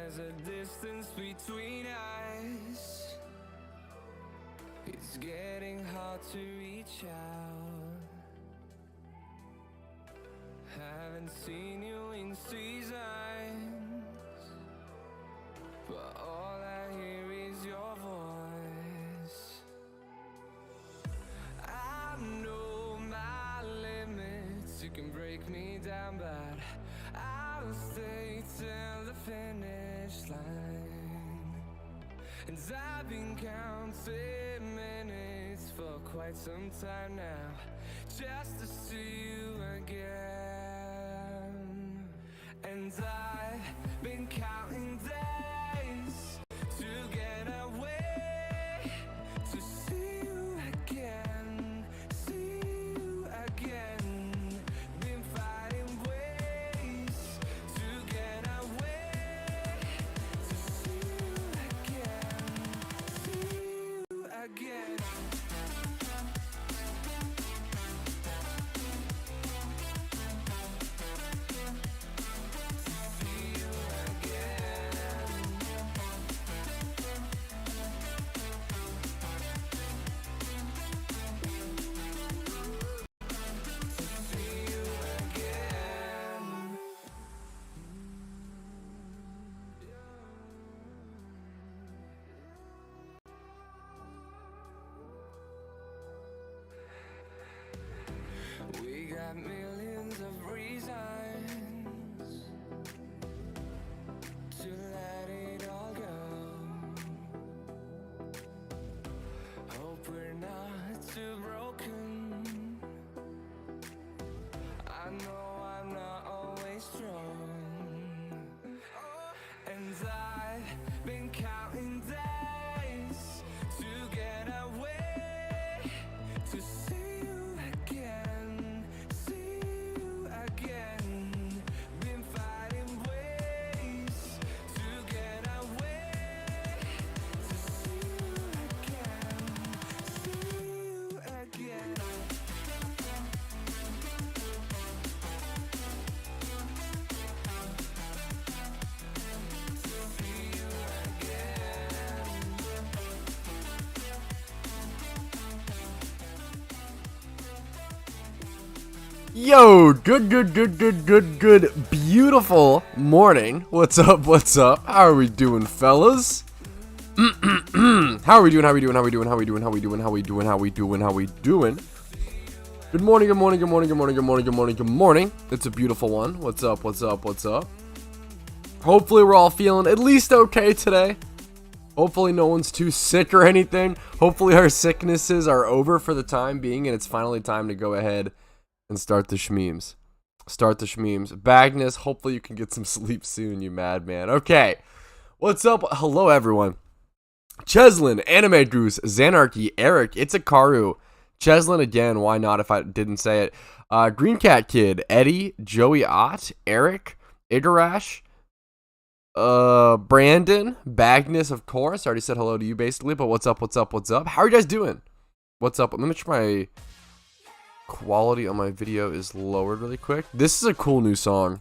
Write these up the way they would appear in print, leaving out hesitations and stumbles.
There's a distance between us. It's getting hard to reach out. Haven't seen you in seasons, but all I hear is your voice. I know my limits, you can break me down, but I'll stay till the finish line. And I've been counting minutes for quite some time now, just to see you again. And I've been counting days to get away, to see you again, see you again. Been finding ways to get away, to see you again, see you again. We got millions of reasons to let it all go. Hope we're not too broken. I know I'm not always strong. And I've been counting days to get away, to see you again, see you again. Been finding ways to get away, to see you again, see you again. Yo, good, beautiful morning. What's up, How are we doing, fellas? How are we doing? Good morning. It's a beautiful one. What's up? Hopefully we're all feeling at least okay today. Hopefully no one's too sick or anything. Hopefully our sicknesses are over for the time being and it's finally time to go ahead and start the shmeems. Bagnus, hopefully you can get some sleep soon, you madman. Okay, what's up? Hello, everyone. Cheslin, Anime Goose, Xanarchy, Eric, It's a Karu. Cheslin again, why not if I didn't say it. Green Cat Kid, Eddie, Joey Ott, Eric, Igarash, Brandon, Bagnus, of course. I already said hello to you basically, but what's up? How are you guys doing? What's up? Let me make sure my quality on my video is lowered really quick. This is a cool new song.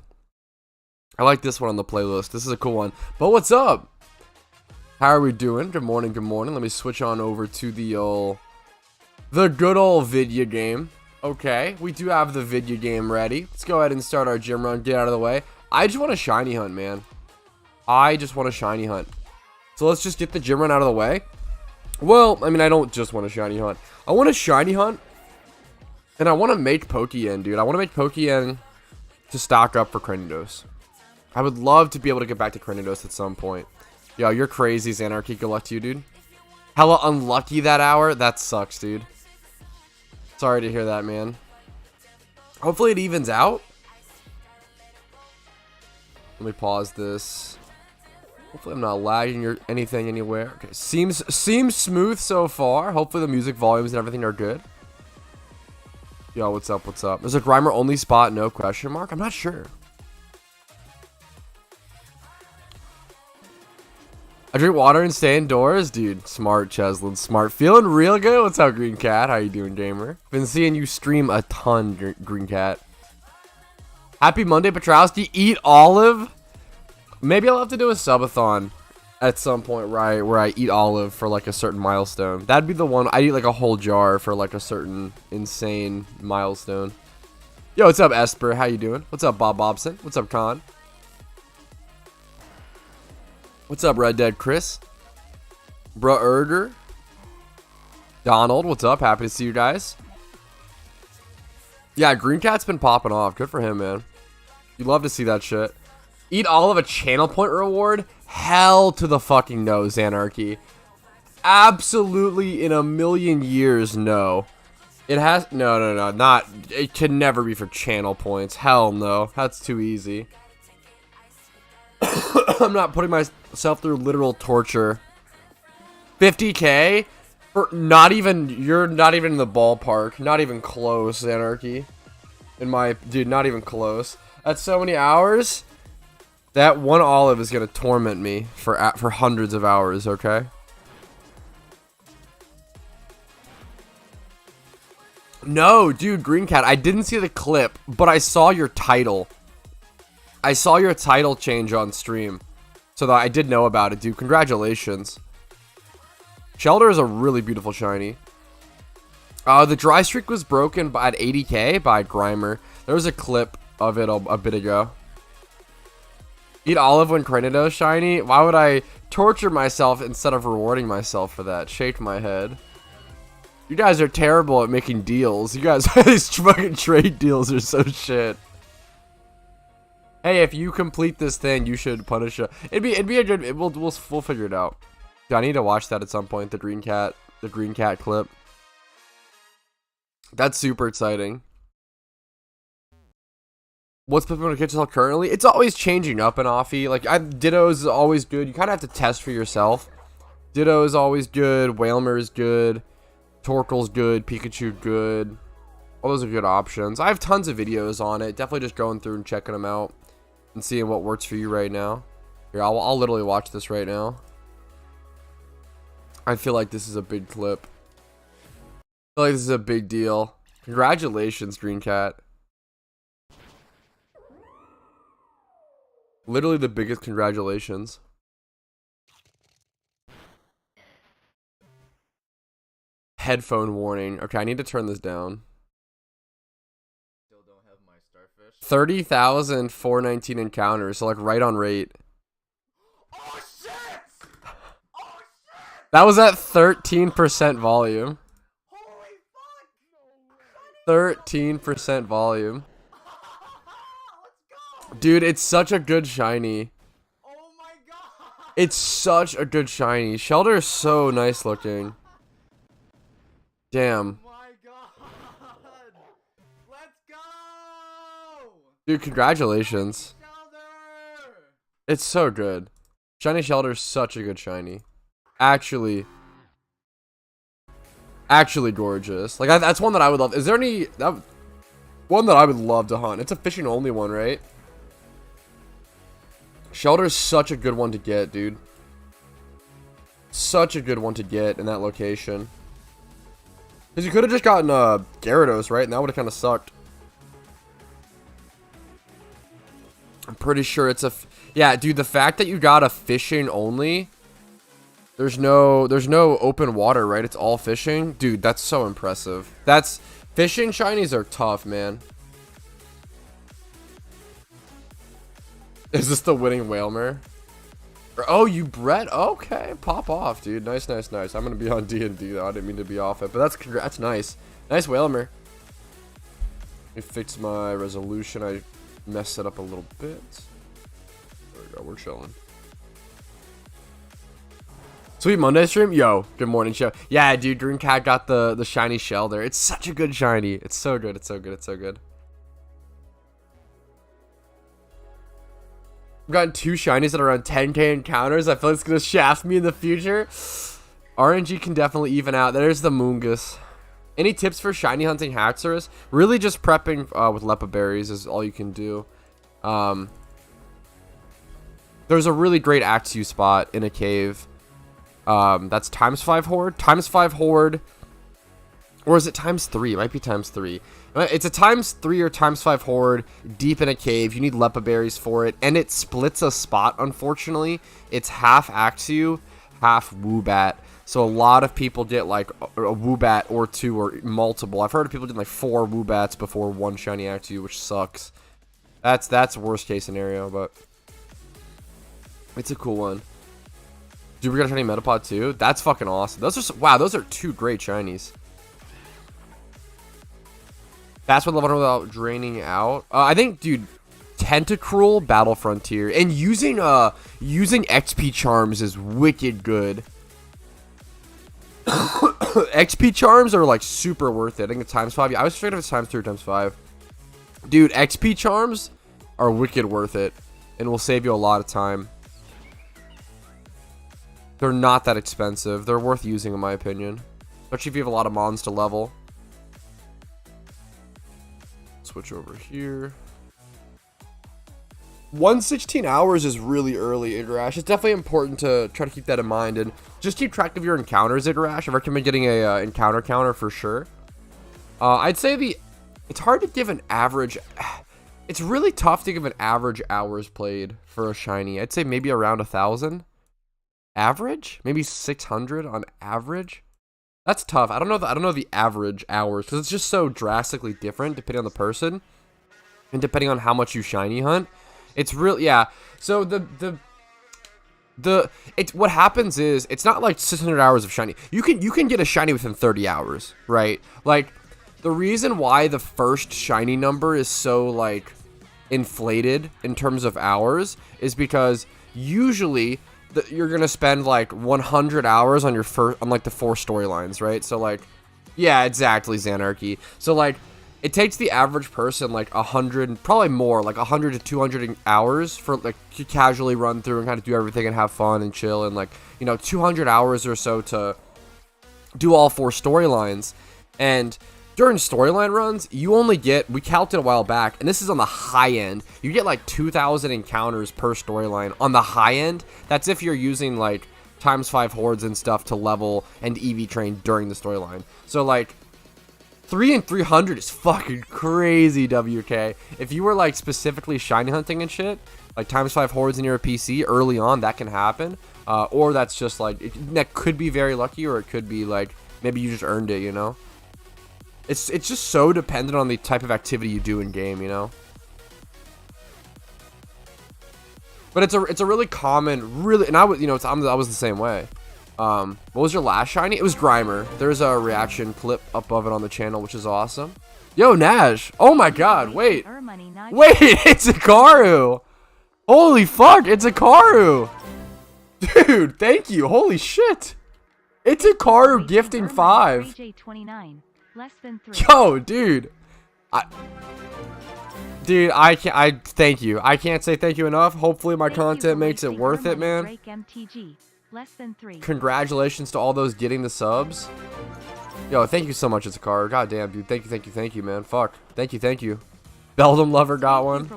I like this one on the playlist. This is a cool one. But what's up? How are we doing? Good morning. Let me switch on over to the good old video game. Okay, we do have the video game ready. Let's go ahead and start our gym run. Get out of the way. I just want a shiny hunt, man. So let's just get the gym run out of the way. Well, I mean, I don't just want a shiny hunt. I want a shiny hunt. And I want to make Pokeyen, dude. I want to make Pokeyen to stock up for Cranidos. I would love to be able to get back to Cranidos at some point. Yo, you're crazy, Xanarchy. Good luck to you, dude. Hella unlucky that hour. That sucks, dude. Sorry to hear that, man. Hopefully it evens out. Let me pause this. Hopefully I'm not lagging or anything anywhere. Okay, seems smooth so far. Hopefully the music volumes and everything are good. Yo, what's up? There's a Grimer only spot, no question mark? I'm not sure. I drink water and stay indoors? Dude, smart, Cheslin, smart. Feeling real good? What's up, Green Cat? How you doing, gamer? Been seeing you stream a ton, Green Cat. Happy Monday, Petrowski. Eat olive? Maybe I'll have to do a subathon at some point, right, where I eat olive for like a certain milestone. That'd be the one. I eat like a whole jar for like a certain insane milestone. Yo, what's up, Esper? How you doing? What's up, Bob Bobson? What's up, Con? What's up, Red Dead Chris? Bruh Erger? Donald, what's up? Happy to see you guys. Yeah, Green Cat's been popping off. Good for him, man. You love to see that shit. Eat all of a channel point reward? Hell to the fucking no, Xanarchy. Absolutely in a million years, no. It has... No. Not... It can never be for channel points. Hell no. That's too easy. I'm not putting myself through literal torture. 50k? For not even... You're not even in the ballpark. Not even close, Anarchy. Dude, not even close. That's so many hours. That one olive is going to torment me for hundreds of hours, okay? No, dude, Green Cat, I didn't see the clip, but I saw your title. I saw your title change on stream. So that I did know about it, dude. Congratulations. Shelter is a really beautiful shiny. The dry streak was broken at 80k by Grimer. There was a clip of it a bit ago. Eat olive when Cranidos shiny? Why would I torture myself instead of rewarding myself for that? Shake my head. You guys are terrible at making deals. You guys, these fucking trade deals are so shit. Hey, if you complete this thing, you should punish it. It'd be a good. We'll figure it out. Dude, I need to watch that at some point. The Green Cat clip. That's super exciting. What's PokeMMO Kitchen currently? It's always changing up and offy. Like, Ditto's is always good. You kind of have to test for yourself. Ditto is always good. Whalmer is good. Torkoal's good. Pikachu good. All those are good options. I have tons of videos on it. Definitely just going through and checking them out and seeing what works for you right now. Here, I'll literally watch this right now. I feel like this is a big clip. I feel like this is a big deal. Congratulations, Green Cat. Literally the biggest congratulations. Headphone warning. Okay, I need to turn this down. Still don't have my starfish. 30,419 encounters, so like right on rate. Oh shit! Oh shit! That was at 13% volume. Holy fuck! 13% volume. Dude, it's such a good shiny. Oh my god! It's such a good shiny. Shelter is so nice looking. Damn. Oh my god! Let's go! Dude, congratulations. Shelter! It's so good. Shiny Shelter is such a good shiny. Actually gorgeous. Like, that's one that I would love. Is there any... one that I would love to hunt. It's a fishing only one, right? Shelter's such a good one to get, dude. Such a good one to get in that location. Because you could have just gotten Gyarados, right? And that would have kind of sucked. I'm pretty sure it's a... Yeah, dude, the fact that you got a fishing only... There's no open water, right? It's all fishing. Dude, that's so impressive. Fishing shinies are tough, man. Is this the winning Whalmer? Oh, you bred? Okay, pop off, dude. Nice. I'm gonna be on D&D though. I didn't mean to be off it, but that's nice. Nice Whalmer. Let me fix my resolution. I messed it up a little bit. There we go. We're chilling. Sweet Monday stream? Yo, good morning show. Yeah, dude, Green Cat got the shiny shell there. It's such a good shiny. It's so good. It's so good. I've gotten 2 shinies that are around 10k encounters. I feel like it's going to shaft me in the future. RNG can definitely even out. There's the Moongus. Any tips for shiny hunting Haxorus? Really just prepping with Lepa Berries is all you can do. There's a really great Axew spot in a cave. That's ×5 Horde. ×5 Horde. Or is it ×3? It might be ×3. It's a ×3 or ×5 horde deep in a cave. You need Lepa berries for it. And it splits a spot, unfortunately. It's half Axew, half Woobat. So a lot of people get like a Woobat or 2 or multiple. I've heard of people getting like 4 Woobats before 1 shiny Axew, which sucks. That's worst case scenario, but it's a cool one. Dude, we got a shiny Metapod too. That's fucking awesome. Those are wow. Those are 2 great shinies. Fast with level 1 without draining out. I think, dude, Tentacruel, Battle Frontier, and using XP charms is wicked good. XP charms are like super worth it. I think it's ×5. Yeah, I was figuring if it's ×3 or ×5. Dude, XP charms are wicked worth it, and will save you a lot of time. They're not that expensive. They're worth using, in my opinion, especially if you have a lot of mons to level. Switch over here. 116 hours is really early, Igarash. It's definitely important to try to keep that in mind and just keep track of your encounters, Igarash. I recommend getting a encounter counter for sure. I'd say it's hard to give an average. It's really tough to give an average hours played for a shiny. I'd say maybe around 1,000 average, maybe 600 on average. That's tough. I don't know the average hours because it's just so drastically different depending on the person and depending on how much you shiny hunt. It's really, yeah. So what happens is it's not like 600 hours of shiny. You can get a shiny within 30 hours, right? Like the reason why the first shiny number is so like inflated in terms of hours is because usually you're gonna spend like 100 hours on like the 4 storylines, right? So like, yeah, exactly, Xanarchy. So like, it takes the average person like 100, probably more, like 100 to 200 hours for like to casually run through and kind of do everything and have fun and chill, and like, you know, 200 hours or so to do all 4 storylines. And during storyline runs, you only get, we counted a while back, and this is on the high end, you get like 2,000 encounters per storyline on the high end. That's if you're using like ×5 hordes and stuff to level and EV train during the storyline. So like 3 and 300 is fucking crazy, WK. If you were like specifically shiny hunting and shit, like ×5 hordes and you're a PC early on, that can happen. Or that's just like, that could be very lucky, or it could be like maybe you just earned it, you know? It's just so dependent on the type of activity you do in game, you know. But it's a really common, really, and I was, you know, I was the same way. What was your last shiny? It was Grimer. There's a reaction clip above it on the channel, which is awesome. Yo, Nash. Oh my God. Wait, it's a Karu. Holy fuck, it's a Karu. Dude, thank you. Holy shit. It's a Karu gifting 5. Yo, dude. Thank you. I can't say thank you enough. Hopefully my content makes it worth it, man. Congratulations to all those getting the subs. Yo, thank you so much, it's a car. God damn, dude. Thank you, man. Fuck. Thank you. Beldum Lover got one.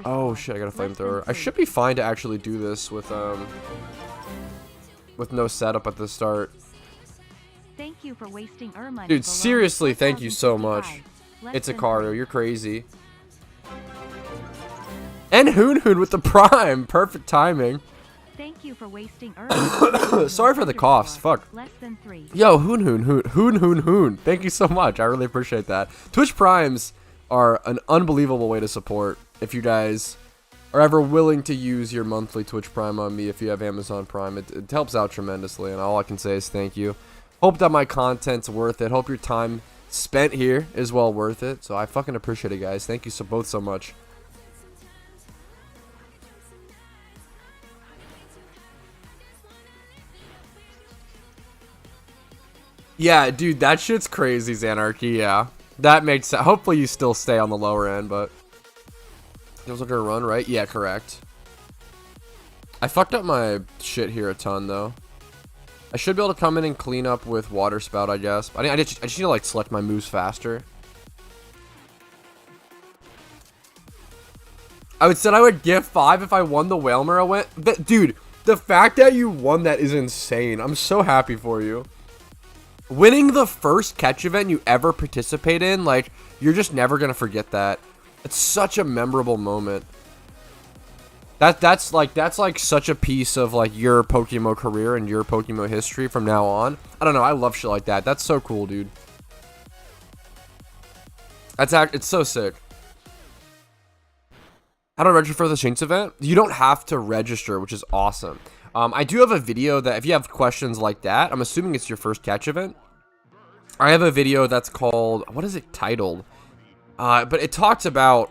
Oh shit, I got a flamethrower. I should be fine to actually do this with no setup at the start. Thank you for wasting money. Dude, seriously, thank you so much. It's a Karu, you're crazy. And Hoon with the prime, perfect timing. Thank you for wasting Sorry for the coughs, fuck. Yo, Hoon. Thank you so much, I really appreciate that. Twitch Primes are an unbelievable way to support if you guys are ever willing to use your monthly Twitch Prime on me. If you have Amazon Prime, it helps out tremendously, and all I can say is thank you. Hope that my content's worth it. Hope your time spent here is well worth it. So I fucking appreciate it, guys. Thank you both so much. Yeah, dude, that shit's crazy, Xanarchy. Yeah, that makes sense. Hopefully you still stay on the lower end, but it was looking to run, right? Yeah, correct. I fucked up my shit here a ton, though. I should be able to come in and clean up with Water Spout, I guess. I just need to like select my moves faster. I would give 5 if I won the Whalmer event. Dude, the fact that you won that is insane. I'm so happy for you. winning the first catch event you ever participate in, like, you're just never gonna forget that. It's such a memorable moment. That's like such a piece of like your PokeMMO career and your PokeMMO history from now on. I don't know, I love shit like that. That's so cool, dude. It's so sick. How to register for the Shinx event? You don't have to register, which is awesome. I do have a video that if you have questions like that, I'm assuming it's your first catch event. I have a video that's called, what is it titled? But it talks about,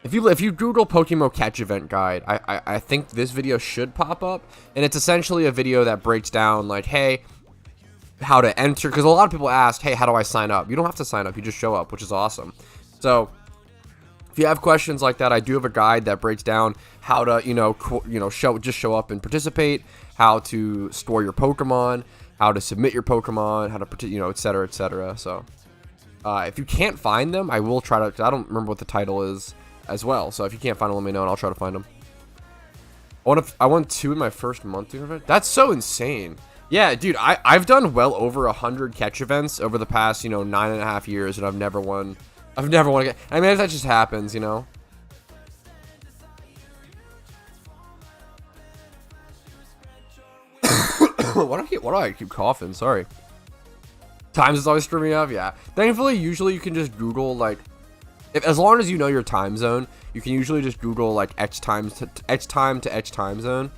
if you Google PokeMMO catch event guide, I think this video should pop up, and it's essentially a video that breaks down like, hey, how to enter, because a lot of people ask, hey, how do I sign up? You don't have to sign up, you just show up, which is awesome. So if you have questions like that, I do have a guide that breaks down how to, show up and participate, how to store your Pokemon, how to submit your Pokemon, how to, etc., etc. So if you can't find them, I will try to, 'cause I don't remember what the title is as well. So if you can't find them, let me know and I'll try to find them. I won 2 in my first month. That's so insane. Yeah, dude, I've done well over 100 catch events over the past, 9.5 years, and I've never won. I've never won again. I mean, that just happens, Why do I keep coughing? Sorry. Times is always screwing me up. Yeah. Thankfully, usually you can just Google like, as long as you know your time zone, you can usually just Google like X time to X time zone.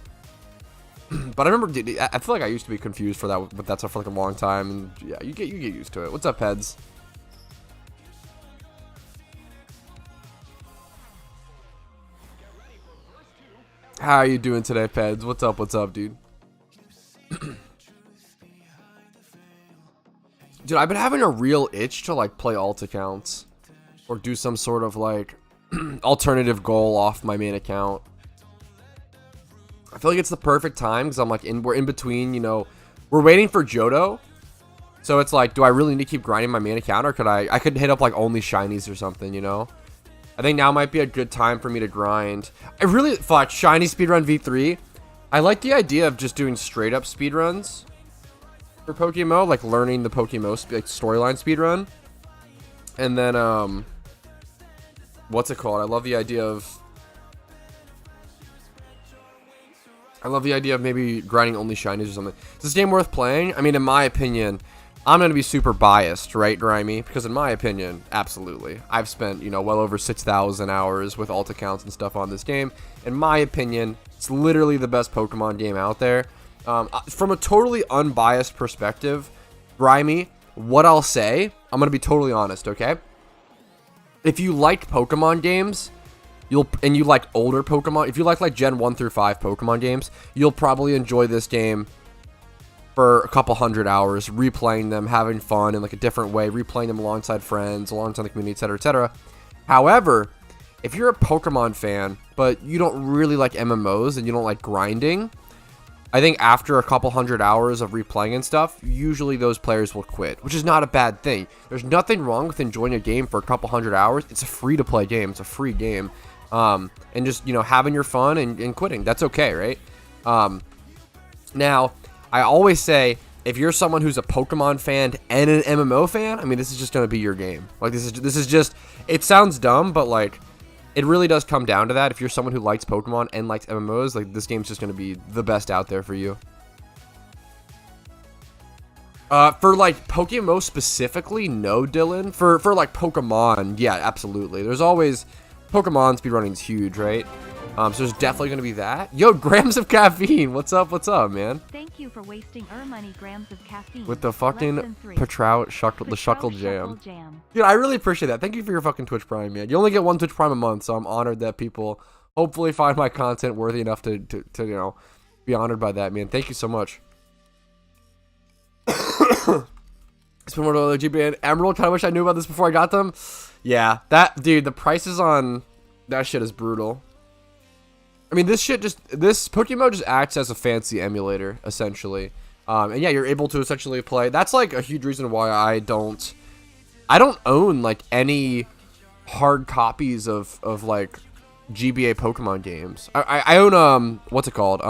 But I remember, dude, I feel like I used to be confused for that, but that's for like a long time. And yeah, you get used to it. What's up, Peds? How are you doing today, Peds? What's up, dude? Dude, I've been having a real itch to like play alt accounts or do some sort of like alternative goal off my main account. I feel like it's the perfect time because I'm like we're in between, we're waiting for Johto. So it's like, do I really need to keep grinding my main account, or could I could hit up like only shinies or something, I think now might be a good time for me to grind. I really fuck shiny speedrun V3. I like the idea of just doing straight up speedruns for PokeMMO, like learning the PokeMMO like storyline speedrun. And then what's it called? I love the idea of maybe grinding only shinies or something. Is this game worth playing? I mean, in my opinion, I'm going to be super biased, right, Grimy? Because in my opinion, absolutely. I've spent, well over 6,000 hours with alt accounts and stuff on this game. In my opinion, it's literally the best Pokemon game out there. From a totally unbiased perspective, Grimy, what I'll say, I'm going to be totally honest, okay? If you like Pokemon games, and you like older Pokemon, if you like Gen 1 through 5 Pokemon games, you'll probably enjoy this game for a couple hundred hours, replaying them, having fun in like a different way, replaying them alongside friends, alongside the community, etc., etc. However, if you're a Pokemon fan, but you don't really like MMOs and you don't like grinding, I think after a couple hundred hours of replaying and stuff, usually those players will quit, which is not a bad thing. There's nothing wrong with enjoying a game for a couple hundred hours. It's a free-to-play game. It's a free game. And just, having your fun and quitting. That's okay, right? Now, I always say, if you're someone who's a Pokemon fan and an MMO fan, I mean, this is just going to be your game. Like, this is just, it sounds dumb, but, like, it really does come down to that. If you're someone who likes Pokemon and likes MMOs, like, this game's just going to be the best out there for you. For, like, PokeMMO specifically, no, Dylan. For like, Pokemon, yeah, absolutely. There's always, Pokemon speedrunning is huge, right? So there's definitely going to be that. Yo, grams of caffeine. What's up, man? Thank you for wasting money, grams of caffeine. With the fucking Patrout Shuckle Jam. Dude, I really appreciate that. Thank you for your fucking Twitch Prime, man. You only get 1 Twitch Prime a month, so I'm honored that people hopefully find my content worthy enough to be honored by that, man. Thank you so much. It's been more than GBA and Emerald. Kind of wish I knew about this before I got them. Yeah, dude, the prices on that shit is brutal. I mean, this PokeMMO just acts as a fancy emulator, essentially. And yeah, you're able to essentially play. That's like a huge reason why I don't own like any hard copies of like GBA Pokemon games. I own what's it called?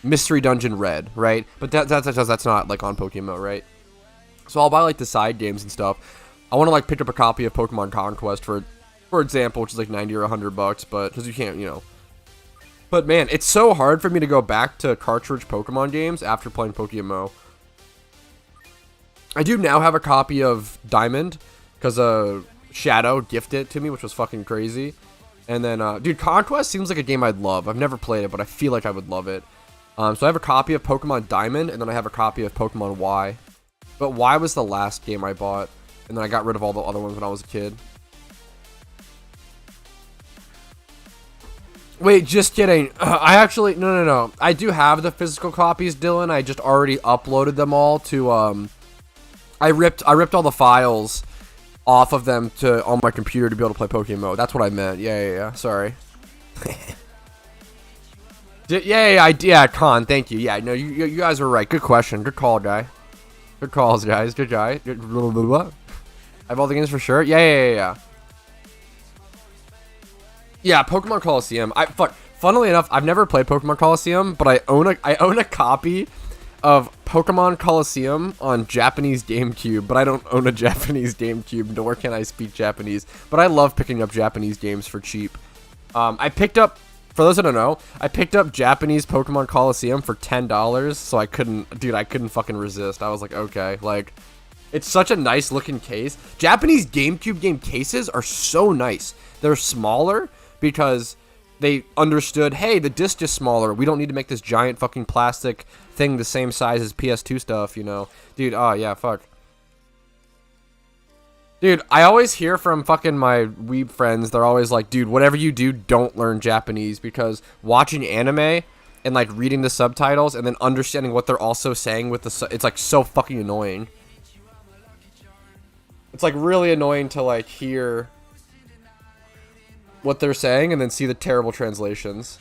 Mystery Dungeon Red, right? But that's not like on PokeMMO, right? So I'll buy like the side games and stuff. I want to like pick up a copy of Pokemon Conquest for example, which is like 90 or $100, but because you can't, you know. But man, it's so hard for me to go back to cartridge Pokemon games after playing PokeMMO. I do now have a copy of Diamond because Shadow gifted it to me, which was fucking crazy. And then, dude, Conquest seems like a game I'd love. I've never played it, but I feel like I would love it. So I have a copy of Pokemon Diamond, and then I have a copy of Pokemon Y. But Y was the last game I bought, and then I got rid of all the other ones when I was a kid. Wait, just kidding. I actually, no. I do have the physical copies, Dylan. I just already uploaded them all to, I ripped all the files off of them on my computer to be able to play PokeMMO. That's what I meant. Yeah. Sorry. Yeah, Con. Thank you. Yeah, no, you guys were right. Good question. Good call, guy. Good calls, guys. Good guy. I have all the games for sure. Yeah. Yeah, Pokemon Coliseum. Funnily enough, I've never played Pokemon Coliseum, but I own a copy of Pokemon Coliseum on Japanese GameCube, but I don't own a Japanese GameCube, nor can I speak Japanese. But I love picking up Japanese games for cheap. I picked up, for those that don't know, I picked up Japanese Pokemon Coliseum for $10, so I couldn't fucking resist. I was like, okay, like, it's such a nice looking case. Japanese GameCube game cases are so nice. They're smaller because they understood, hey, the disc is smaller. We don't need to make this giant fucking plastic thing the same size as PS2 stuff, you know? Dude, oh, yeah, fuck. Dude, I always hear from fucking my weeb friends, they're always like, dude, whatever you do, don't learn Japanese, because watching anime and, like, reading the subtitles and then understanding what they're also saying with it's, like, so fucking annoying. It's, like, really annoying to, like, hear what they're saying and then see the terrible translations.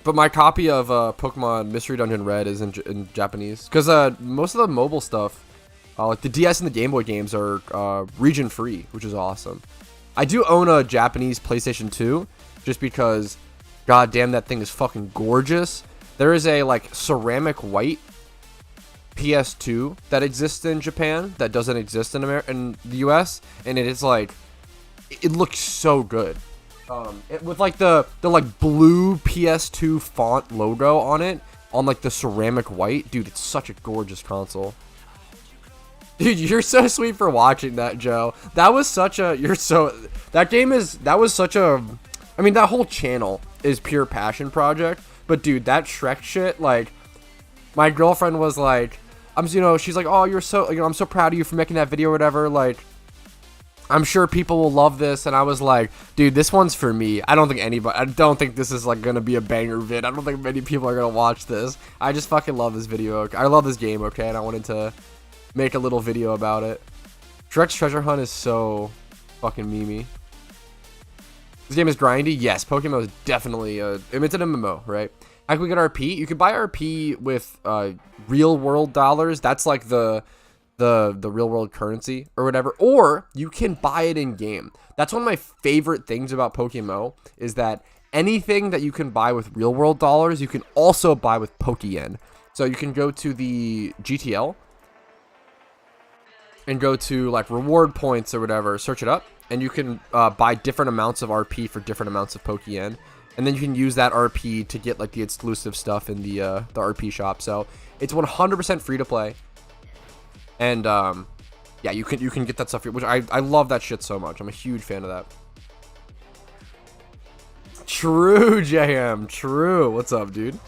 But my copy of Pokemon Mystery Dungeon Red is in Japanese, because most of the mobile stuff, like the DS and the Game Boy games, are region free, which is awesome. I do own a Japanese PlayStation 2 just because, god damn, that thing is fucking gorgeous. There is a like ceramic white PS2 that exists in Japan that doesn't exist in in the US, and it is like, it looks so good. With like the like blue PS2 font logo on it, on like the ceramic white, dude, it's such a gorgeous console. Dude, you're so sweet for watching that, Joe. That was such a, I mean, that whole channel is pure passion project, but dude, that Shrek shit, like, my girlfriend was like, she's like, oh, you're so, I'm so proud of you for making that video or whatever, like, I'm sure people will love this. And I was like, dude, this one's for me. I don't think this is like gonna be a banger vid. I don't think many people are gonna watch this. I just fucking love this video. Okay? I love this game, okay? And I wanted to make a little video about it. Shrek's Treasure Hunt is so fucking memey. This game is grindy. Yes, PokeMMO is definitely it's an MMO, right? How can we get RP? You can buy RP with real world dollars. That's like the real world currency or whatever, or you can buy it in game. That's one of my favorite things about PokeMMO, is that anything that you can buy with real world dollars, you can also buy with Pokeyen. So you can go to the GTL and go to like reward points or whatever, search it up, and you can buy different amounts of RP for different amounts of Pokeyen. And then you can use that RP to get like the exclusive stuff in the RP shop. So it's 100% free to play. And yeah, you can get that stuff, which I love that shit so much. I'm a huge fan of that. True, JM. True. What's up, dude?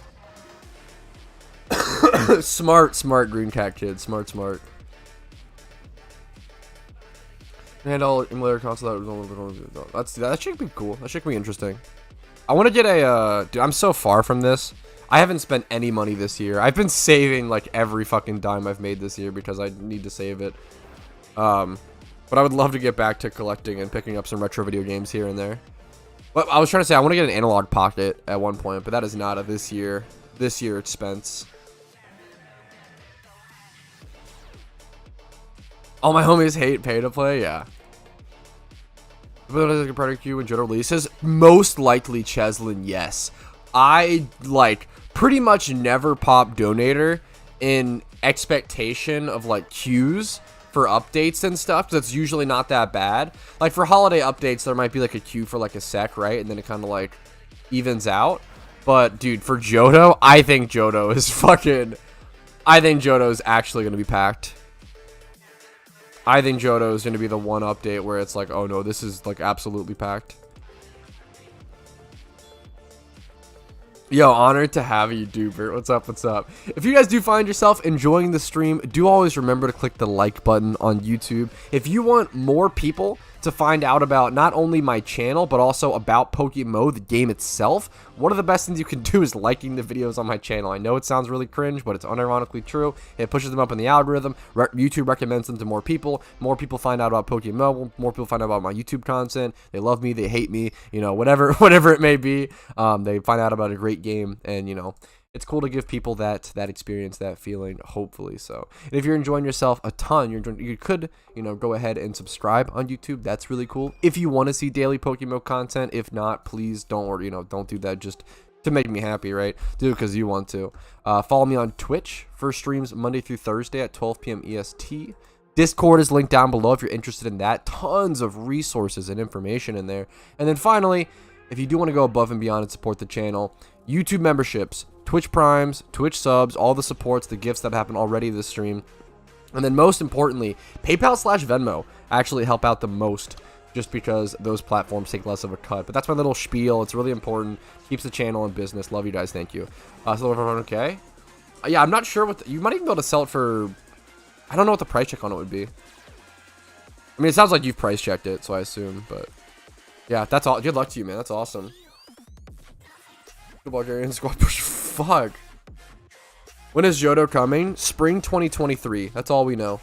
smart green cat kid. Smart. And all emulator console that should be cool. That should be interesting. I want to get a dude, I'm so far from this. I haven't spent any money this year. I've been saving like every fucking dime I've made this year because I need to save it. But I would love to get back to collecting and picking up some retro video games here and there. But I was trying to say I want to get an analog pocket at one point, but that is not a this year expense. All my homies hate pay to play, yeah. But as a product queue when Johto releases, most likely Cheslin, yes. I like pretty much never pop donator in expectation of like queues for updates and stuff, because it's usually not that bad. Like for holiday updates, there might be like a queue for like a sec, right? And then it kind of like evens out. But dude, for Johto, I think Johto is actually going to be packed. I think Johto is going to be the one update where it's like, oh no, this is like absolutely packed. Yo, honored to have you, Duber. What's up? What's up? If you guys do find yourself enjoying the stream, do always remember to click the like button on YouTube. If you want more people to find out about not only my channel, but also about PokeMMO, the game itself, one of the best things you can do is liking the videos on my channel. I know it sounds really cringe, but it's unironically true. It pushes them up in the algorithm. YouTube recommends them to more people. More people find out about PokeMMO. More people find out about my YouTube content. They love me. They hate me. You know, whatever it may be. They find out about a great game, and you know, it's cool to give people that experience, that feeling, hopefully. So, and if you're enjoying yourself a ton, you could, you know, go ahead and subscribe on YouTube. That's really cool. If you want to see daily PokeMMO content, if not, please don't, you know, don't do that just to make me happy, right? Do it because you want to. Follow me on Twitch for streams Monday through Thursday at 12 p.m. EST. Discord is linked down below if you're interested in that. Tons of resources and information in there. And then finally, if you do want to go above and beyond and support the channel, YouTube memberships, Twitch Primes, Twitch subs, all the supports, the gifts that happen already this stream. And then most importantly, PayPal/Venmo actually help out the most, just because those platforms take less of a cut. But that's my little spiel. It's really important. Keeps the channel in business. Love you guys. Thank you. So okay. Yeah, I'm not sure what you might even be able to sell it for. I don't know what the price check on it would be. I mean, it sounds like you've price checked it, so I assume. But yeah, that's all. Good luck to you, man. That's awesome. Bulgarian squad push. Fuck. When is Johto coming? Spring 2023. That's all we know.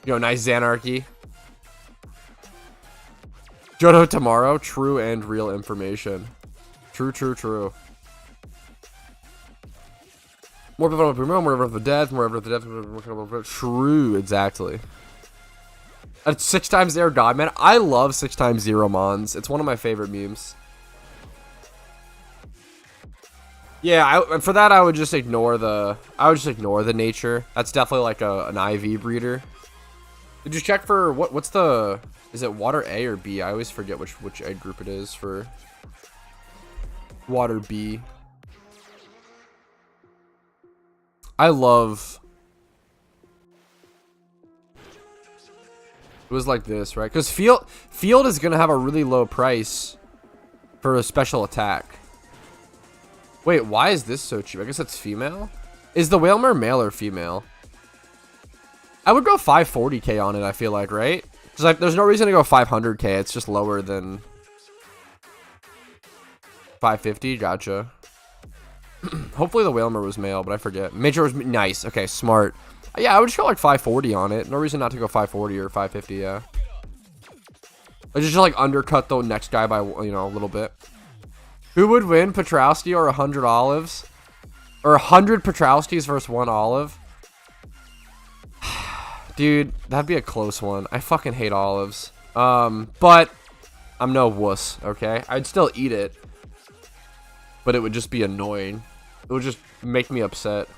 Yo, nice Xanarchy. Johto tomorrow. True and real information. True, true, true. More people of PokeMMO, more of the death, more of the death. True, exactly. That's 6x0 God, man. I love 6x0 Mons. It's one of my favorite memes. Yeah, for that I would just ignore the nature. That's definitely like an IV breeder. Did you check for what's the, is it water A or B? I always forget which egg group it is for water B. I love. It was like this, right? Because field is gonna have a really low price for a special attack. Wait, why is this so cheap? I guess that's female. Is the Whalmer male or female? I would go 540k on it. I feel like, right? Because like, there's no reason to go 500k. It's just lower than 550. Gotcha. Hopefully the Whalmer was male, but I forget. Major was nice. Okay, smart. Yeah, I would just go like 540 on it. No reason not to go 540 or 550, yeah. I just like undercut the next guy by, you know, a little bit. Who would win, Petrowski or 100 olives? Or 100 Petrowskis versus 1 olive? Dude, that'd be a close one. I fucking hate olives. But I'm no wuss, okay? I'd still eat it. But it would just be annoying. It would just make me upset.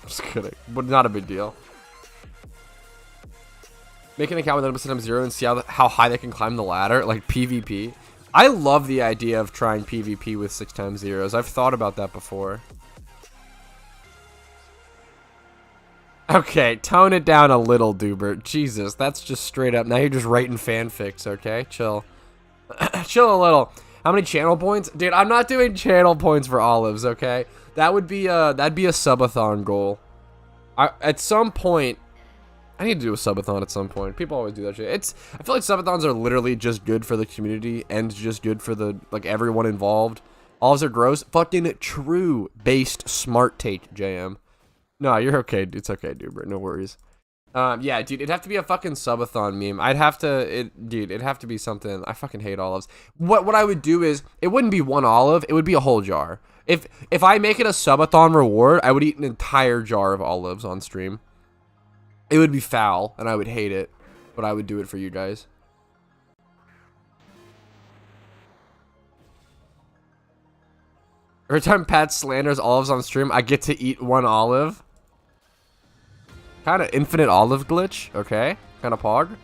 Just kidding. But not a big deal. Make an account with 100% and see how high they can climb the ladder. Like PvP. I love the idea of trying PvP with 6x0s. I've thought about that before. Okay, tone it down a little, Dubert. Jesus, that's just straight up. Now you're just writing fanfics, okay? Chill. Chill a little. How many channel points? Dude, I'm not doing channel points for olives, okay? That'd be a subathon goal. At some point, I need to do a subathon at some point. People always do that shit. I feel like subathons are literally just good for the community and just good for the like everyone involved. Olives are gross. Fucking true based smart take, JM. No, you're okay. It's okay, dude. No worries. Yeah, dude, it'd have to be a fucking subathon meme. It'd have to be something. I fucking hate olives. What I would do is, it wouldn't be 1 olive, it would be a whole jar. If I make it a subathon reward, I would eat an entire jar of olives on stream. It would be foul, and I would hate it, but I would do it for you guys. Every time Pat slanders olives on stream, I get to eat one olive. Kind of infinite olive glitch. Okay. Kind of pog.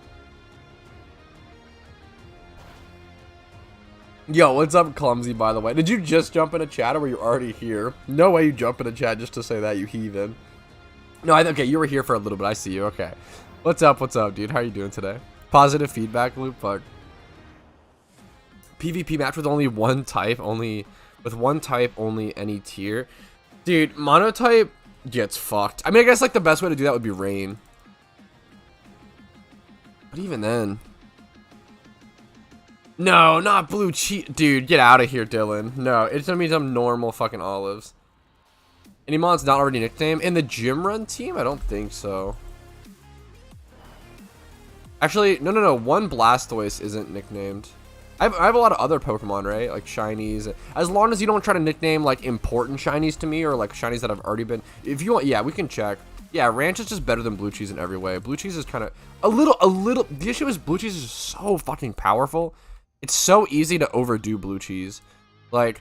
Yo, what's up, Clumsy, by the way? Did you just jump in a chat or were you already here? No way you jump in a chat just to say that, you heathen. No, okay, you were here for a little bit. I see you. Okay. What's up, dude? How you doing today? Positive feedback loop, fuck. PvP match with only one type, only any tier. Dude, monotype gets fucked. I mean, I guess like the best way to do that would be rain. But even then. No, not blue cheese. Dude, get out of here, Dylan. No, it's gonna be some normal fucking olives. Anymon's not already nicknamed? In the gym run team? I don't think so. Actually, no. One Blastoise isn't nicknamed. I have a lot of other Pokemon, right? Like shinies. As long as you don't try to nickname like important shinies to me or like shinies that have already been. If you want, yeah, we can check. Yeah, Ranch is just better than Blue Cheese in every way. Blue Cheese is kind of a little. The issue is Blue Cheese is so fucking powerful. It's so easy to overdo Blue Cheese. Like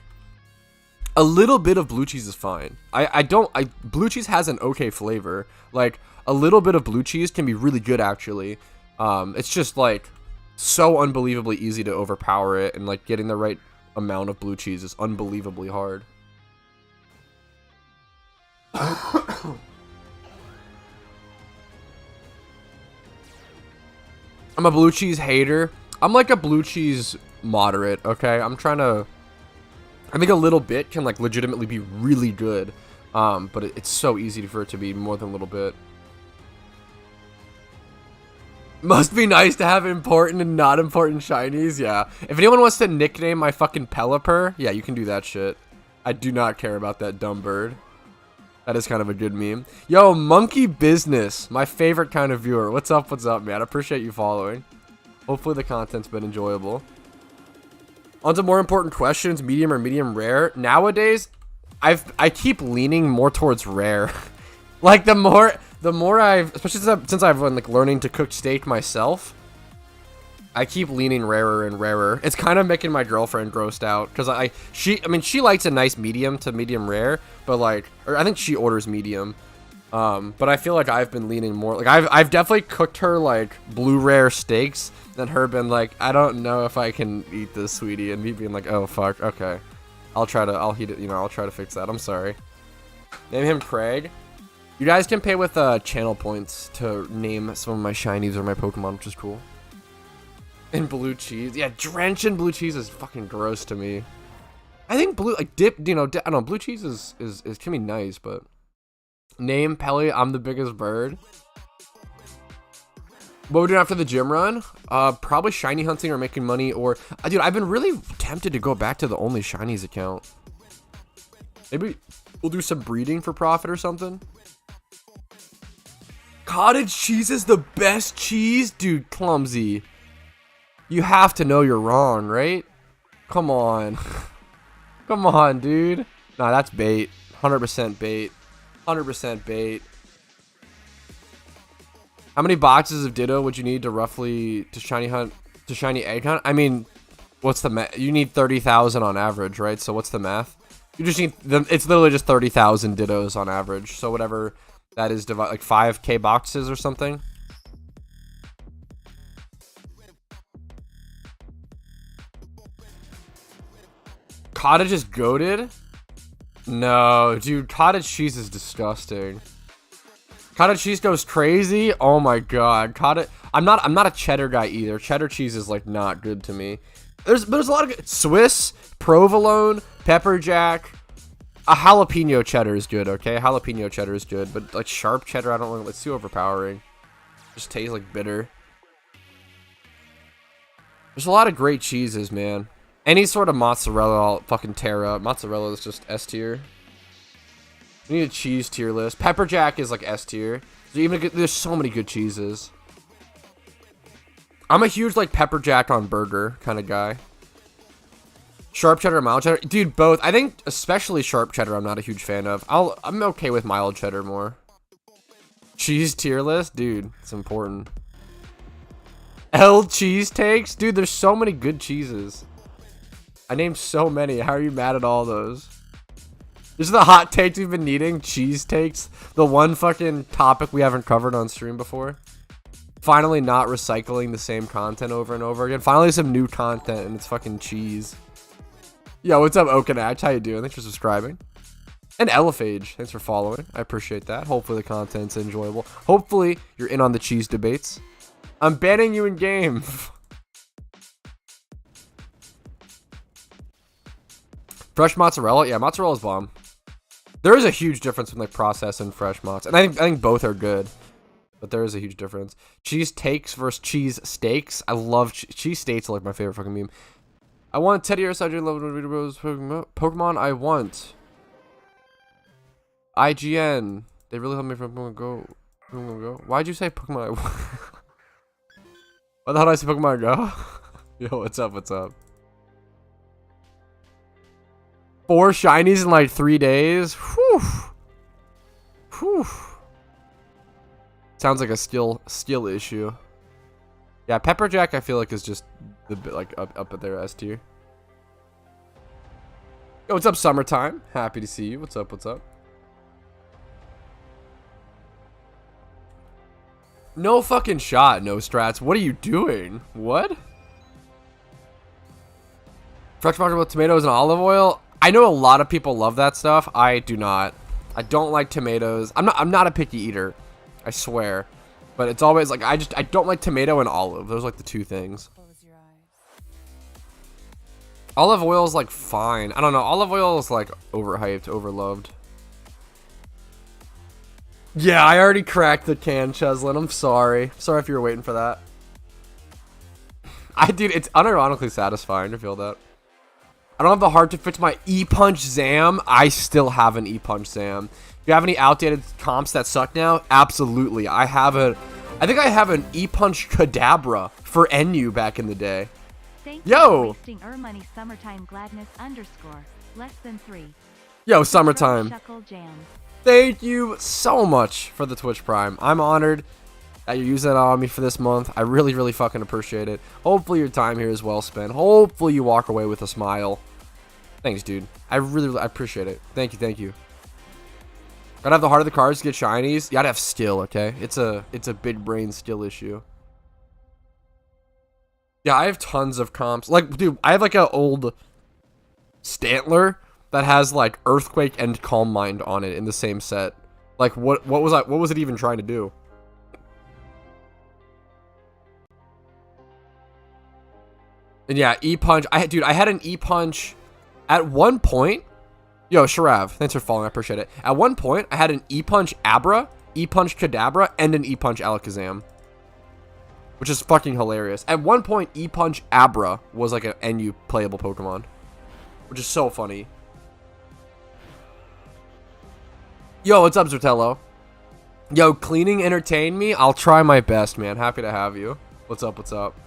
a little bit of Blue Cheese is fine. Blue Cheese has an okay flavor. Like a little bit of Blue Cheese can be really good actually. It's just like so unbelievably easy to overpower it, and like getting the right amount of Blue Cheese is unbelievably hard. I'm a Blue Cheese hater. I'm like a Blue Cheese moderate, okay? I think a little bit can like legitimately be really good. But it's so easy for it to be more than a little bit. Must be nice to have important and not important shinies, yeah. If anyone wants to nickname my fucking Pelipper, yeah, you can do that shit. I do not care about that dumb bird. That is kind of a good meme. Yo, Monkey Business, my favorite kind of viewer. What's up, man? I appreciate you following. Hopefully the content's been enjoyable. On to more important questions, medium or medium rare. Nowadays, I keep leaning more towards rare. Like the more I've, especially since I've been like learning to cook steak myself, I keep leaning rarer and rarer. It's kind of making my girlfriend grossed out because she likes a nice medium to medium rare, but like, or I think she orders medium. But I feel like I've been leaning more, like I've definitely cooked her like blue rare steaks than her been like, I don't know if I can eat this, sweetie, and me being like, oh fuck, okay, I'll heat it, I'll try to fix that. I'm sorry. Name him Craig. You guys can pay with channel points to name some of my shinies or my Pokemon, which is cool. And Blue Cheese, yeah, drench in Blue Cheese is fucking gross to me. I think blue, like dip, I don't know, Blue Cheese is can be nice, but name Pelly, I'm the biggest bird. What we're doing after the gym run? Probably shiny hunting or making money, or dude, I've been really tempted to go back to the only shinies account. Maybe we'll do some breeding for profit or something. Cottage cheese is the best cheese? Dude, Clumsy. You have to know you're wrong, right? Come on. Come on, dude. Nah, that's bait. 100% bait. 100% bait. How many boxes of Ditto would you need to shiny egg hunt? I mean, what's the math? You need 30,000 on average, right? So what's the math? You just need it's literally just 30,000 Dittos on average. So whatever that is, like 5k boxes or something. Cottage is goated? No, dude, cottage cheese is disgusting. Cottage cheese goes crazy. Oh my god, I'm not a cheddar guy either. Cheddar cheese is like not good to me. There's a lot of Swiss, provolone, pepper jack. A jalapeno cheddar is good, okay? Jalapeno cheddar is good, but like sharp cheddar, I don't like. It's too overpowering. Just tastes like bitter. There's a lot of great cheeses, man. Any sort of mozzarella, I'll fucking tear up. Mozzarella is just S tier. We need a cheese tier list. Pepper jack is like S tier. There's so many good cheeses. I'm a huge like pepper jack on burger kind of guy. Sharp cheddar or mild cheddar? Dude, both. I think especially sharp cheddar I'm not a huge fan of. I'm okay with mild cheddar more. Cheese tier list? Dude, it's important. L cheese takes? Dude, there's so many good cheeses. I named so many. How are you mad at all those? This is the hot takes we've been needing. Cheese takes. The one fucking topic we haven't covered on stream before. Finally not recycling the same content over and over again. Finally some new content and it's fucking cheese. Yo, what's up, Okanach? How you doing? Thanks for subscribing. And Elephage, thanks for following. I appreciate that. Hopefully the content's enjoyable. Hopefully you're in on the cheese debates. I'm banning you in game. Fresh mozzarella? Yeah, mozzarella's bomb. There is a huge difference between like processed and fresh mozz. And I think both are good. But there is a huge difference. Cheese takes versus cheese steaks. I love cheese steaks are like my favorite fucking meme. I want Teddy or Sajid Pokemon I want. IGN. They really helped me from Pokemon Go. Pokemon Go. Why'd you say Pokemon I want? Why the hell did I say Pokemon Go? Yo, what's up? What's up? 4 shinies in like 3 days. Whew. Whew. Sounds like a skill issue. Yeah, Pepperjack I feel like is just the bit like up at their S tier. Yo, what's up, Summertime? Happy to see you. What's up? What's up? No fucking shot, no strats. What are you doing? What? Fresh market with tomatoes and olive oil. I know a lot of people love that stuff. I do not. I don't like tomatoes. I'm not a picky eater. I swear. But it's always like I don't like tomato and olive. Those are like the two things. Olive oil is like fine. I don't know. Olive oil is like overhyped, overloved. Yeah, I already cracked the can, Cheslin. I'm sorry. Sorry if you were waiting for that. Dude, it's unironically satisfying to feel that. I don't have the heart to fix my E-Punch Zam. I still have an E-Punch Zam. Do you have any outdated comps that suck now? Absolutely. I think I have an E-Punch Kadabra for NU back in the day. Thank Yo! You for wasting money. Summertime Gladness _ less than 3. Yo, Summertime. Shuckle Jam. Thank you so much for the Twitch Prime. I'm honored that you're using it on me for this month. I really, really fucking appreciate it. Hopefully your time here is well spent. Hopefully you walk away with a smile. Thanks, dude. I appreciate it. Thank you, thank you. Gotta have the heart of the cards to get shinies. You gotta have skill, okay? It's a big brain skill issue. Yeah, I have tons of comps. Like, dude, I have like an old Stantler that has like Earthquake and Calm Mind on it in the same set. Like, what was it even trying to do? And yeah, E-Punch. I had an E-Punch at one point. Yo, Sharav, thanks for following. I appreciate it. At one point, I had an E-Punch Abra, E-Punch Kadabra, and an E-Punch Alakazam. Which is fucking hilarious. At one point, E-Punch Abra was like an NU playable Pokemon. Which is so funny. Yo, what's up, Zertello? Yo, cleaning entertain me? I'll try my best, man. Happy to have you. What's up, what's up?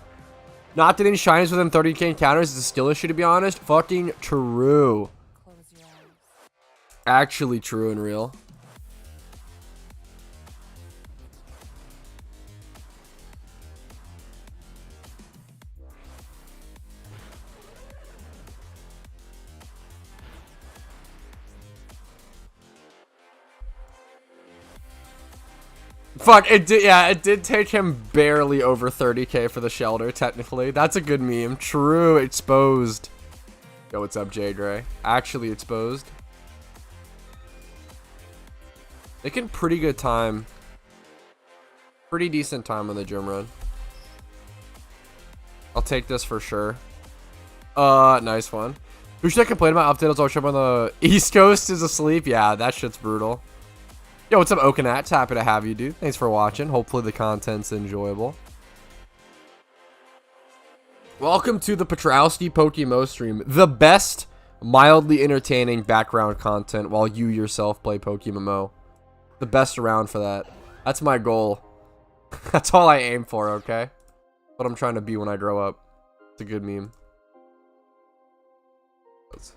Not getting shinies within 30k encounters is a skill issue, to be honest. Fucking true. Actually true and real. Fuck, it did, yeah, it did take him barely over 30k for the shelter, technically. That's a good meme. True, exposed. Yo, what's up, J Gray? Actually exposed. Making pretty good time. Pretty decent time on the gym run. I'll take this for sure. Nice one. Who should I complain about? Updates all ship on the East Coast is asleep. Yeah, that shit's brutal. Yo, what's up, Okanats? Happy to have you, dude. Thanks for watching. Hopefully the content's enjoyable. Welcome to the Petrowski PokeMMO stream. The best, mildly entertaining background content while you yourself play PokeMMO. The best around for that. That's my goal. That's all I aim for, okay? What I'm trying to be when I grow up. It's a good meme. Let's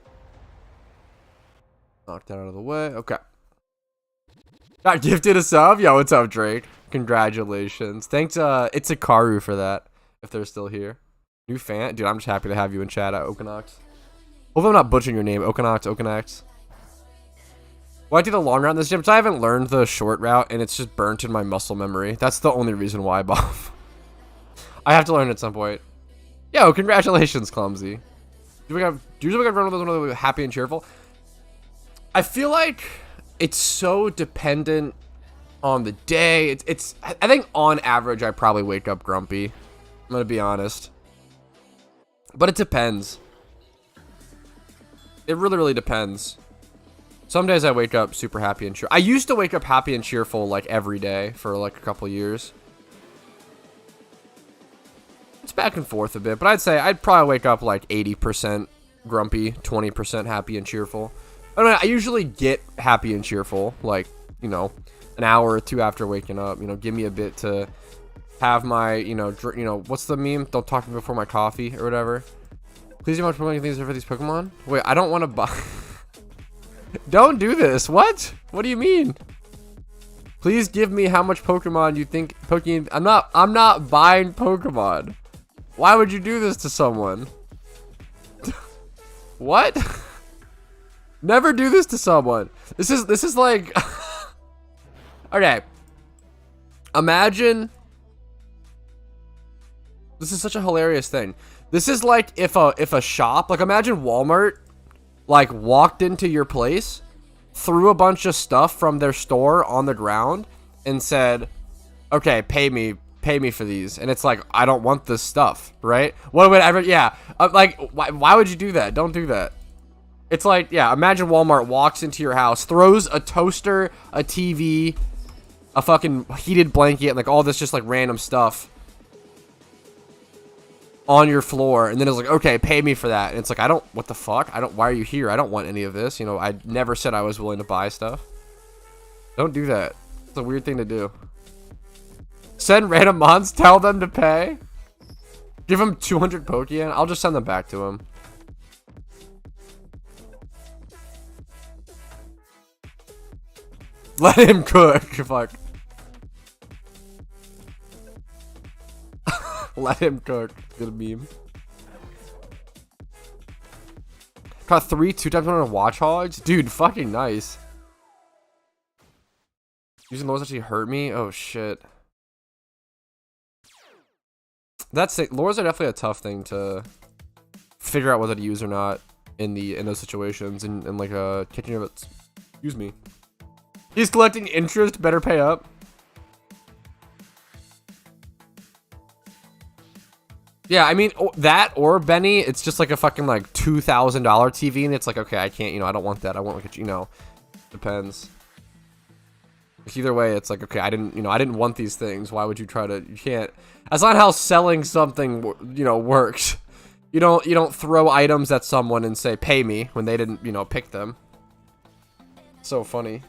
knock that out of the way. Okay. Got gifted a sub? Yo, what's up, Drake? Congratulations. Thanks, it's Ikaru for that, if they're still here. New fan? Dude, I'm just happy to have you in chat at Okanox. Hopefully I'm not butchering your name. Okanox. Well, I did a long route in this gym, so I haven't learned the short route, and it's just burnt in my muscle memory. That's the only reason why I buff. I have to learn at some point. Yo, congratulations, Clumsy. Usually we gotta run with those happy and cheerful. I feel like it's so dependent on the day. I think on average I probably wake up grumpy. I'm gonna be honest. But it depends. It really, really depends. Some days I wake up super happy and cheerful. I used to wake up happy and cheerful like every day for like a couple years. It's back and forth a bit, but I'd say I'd probably wake up like 80% grumpy, 20% happy and cheerful. I don't know, I usually get happy and cheerful, like, you know, an hour or two after waking up. You know, give me a bit to have my, you know, what's the meme? Don't talk to me before my coffee or whatever. Please do much promoting things for these Pokemon. Wait, I don't want to buy. Don't do this. What? What do you mean? Please give me how much Pokemon you think Pokeyen. I'm not buying Pokemon. Why would you do this to someone? What? Never do this to someone. This is like okay. Imagine this is such a hilarious thing. This is like if a shop, like imagine Walmart like walked into your place, threw a bunch of stuff from their store on the ground and said, "Okay, pay me for these." And it's like, I don't want this stuff, right? What would ever? Yeah, like why would you do that? Don't do that. It's like, yeah, imagine Walmart walks into your house, throws a toaster, a TV, a fucking heated blanket, and like all this just like random stuff on your floor, and then it's like, okay, pay me for that. And it's like, I don't, what the fuck? why are you here? I don't want any of this. You know, I never said I was willing to buy stuff. Don't do that. It's a weird thing to do. Send random mons, tell them to pay. Give them 200 Pokeyen. I'll just send them back to him. Let him cook. Fuck. Let him cook. Good meme. Caught 3 2-times on watch hogs? Dude, fucking nice. Using lures actually hurt me? Oh shit. That's it. Lures are definitely a tough thing to figure out whether to use or not in those situations. And like catching of it. Excuse me. He's collecting interest, better pay up. Yeah, I mean, that or Benny, it's just like a fucking like $2,000 TV, and it's like, okay, I can't, you know, I don't want that. I want like a, you know, depends. Either way, it's like, okay, I didn't want these things. Why would you try to? You can't. That's not how selling something, you know, works. You don't throw items at someone and say pay me when they didn't, you know, pick them. So funny.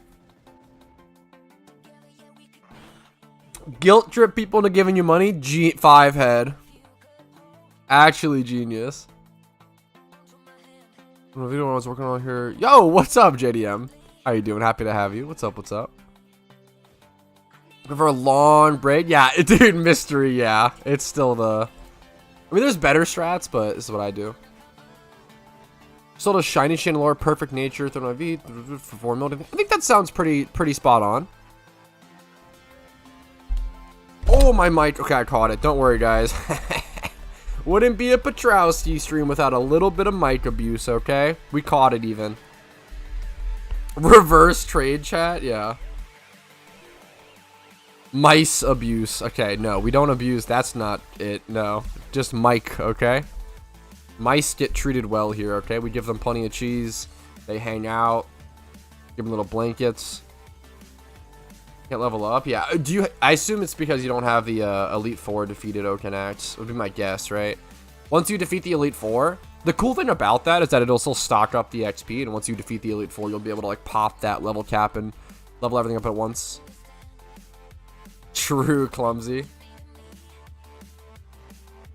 Guilt trip people into giving you money. G5 head. Actually genius. The video I was working on here. Yo, what's up, JDM? How you doing? Happy to have you. What's up? What's up? For a long break, yeah, dude. Mystery, yeah. It's still the. I mean, there's better strats, but this is what I do. Sold a shiny Chandelure, perfect nature, 39 V for 4 million. I think that sounds pretty spot on. Oh, my mic. Okay, I caught it. Don't worry, guys. Wouldn't be a Petrowski stream without a little bit of mic abuse, okay? We caught it even. Reverse trade chat, yeah. Mice abuse. Okay, no, we don't abuse. That's not it. No, just mic, okay? Mice get treated well here, okay? We give them plenty of cheese. They hang out. Give them little blankets. Can't level up. Yeah. I assume it's because you don't have the Elite Four defeated Okanax. Would be my guess, right? Once you defeat the Elite Four, the cool thing about that is that it'll still stock up the XP, and once you defeat the Elite Four, you'll be able to like pop that level cap and level everything up at once. True, Clumsy.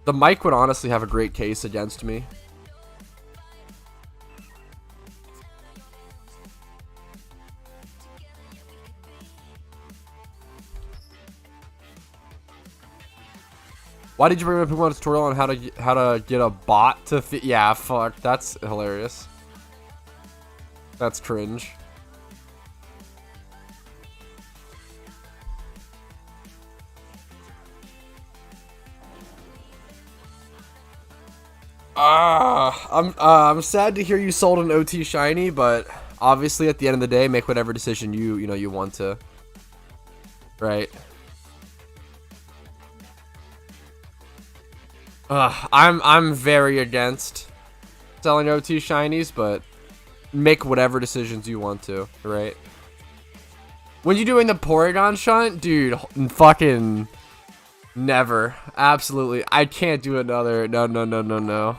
The mic would honestly have a great case against me. Why did you bring up a Pokemon tutorial on how to get a bot to fit? Yeah, fuck. That's hilarious. That's cringe. I'm sad to hear you sold an OT shiny, but obviously at the end of the day, make whatever decision you want to. Right. I'm very against selling OT shinies, but make whatever decisions you want to, right? When you doing the Porygon shunt, dude, fucking never. Absolutely. I can't do another. No.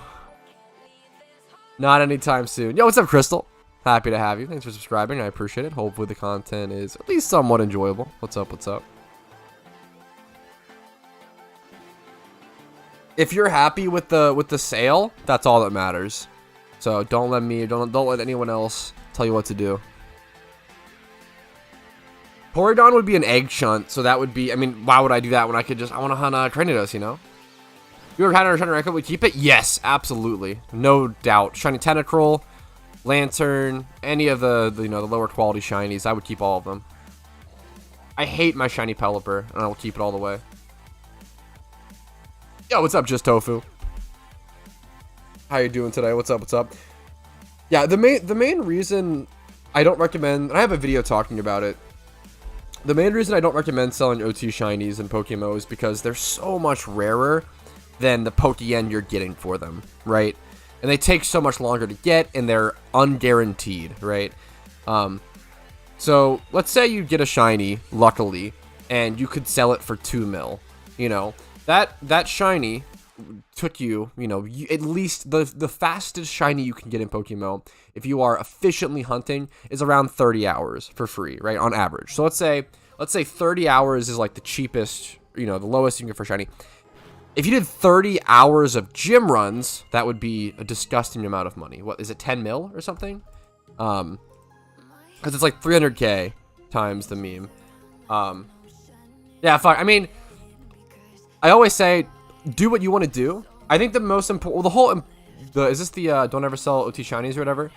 Not anytime soon. Yo, what's up, Crystal? Happy to have you. Thanks for subscribing. I appreciate it. Hopefully the content is at least somewhat enjoyable. What's up? If you're happy with the sale, that's all that matters. So don't let anyone else tell you what to do. Porygon would be an egg shunt, so that would be, I mean, why would I do that when I want to hunt Cranidos, you know? If you were kind of trying to record, would keep it? Yes, absolutely. No doubt. Shiny Tentacruel, Lantern, any of the lower quality shinies, I would keep all of them. I hate my shiny Pelipper, and I will keep it all the way. Yo, what's up, Just Tofu? How you doing today? What's up? Yeah, the main reason I don't recommend, and I have a video talking about it. The main reason I don't recommend selling OT shinies in PokeMMO is because they're so much rarer than the Pokeyen you're getting for them, right? And they take so much longer to get, and they're unguaranteed, right? So let's say you get a shiny, luckily, and you could sell it for 2 mil. You know, that shiny took you, at least the fastest shiny you can get in PokeMMO, if you are efficiently hunting, is around 30 hours for free, right? On average. So let's say 30 hours is like the cheapest, the lowest you can get for shiny. If you did 30 hours of gym runs, that would be a disgusting amount of money. What is it, 10 mil or something? Because it's like 300k times the meme. Yeah, fuck. I mean, I always say, do what you want to do. I think the most important, is this the don't ever sell OT shinies or whatever?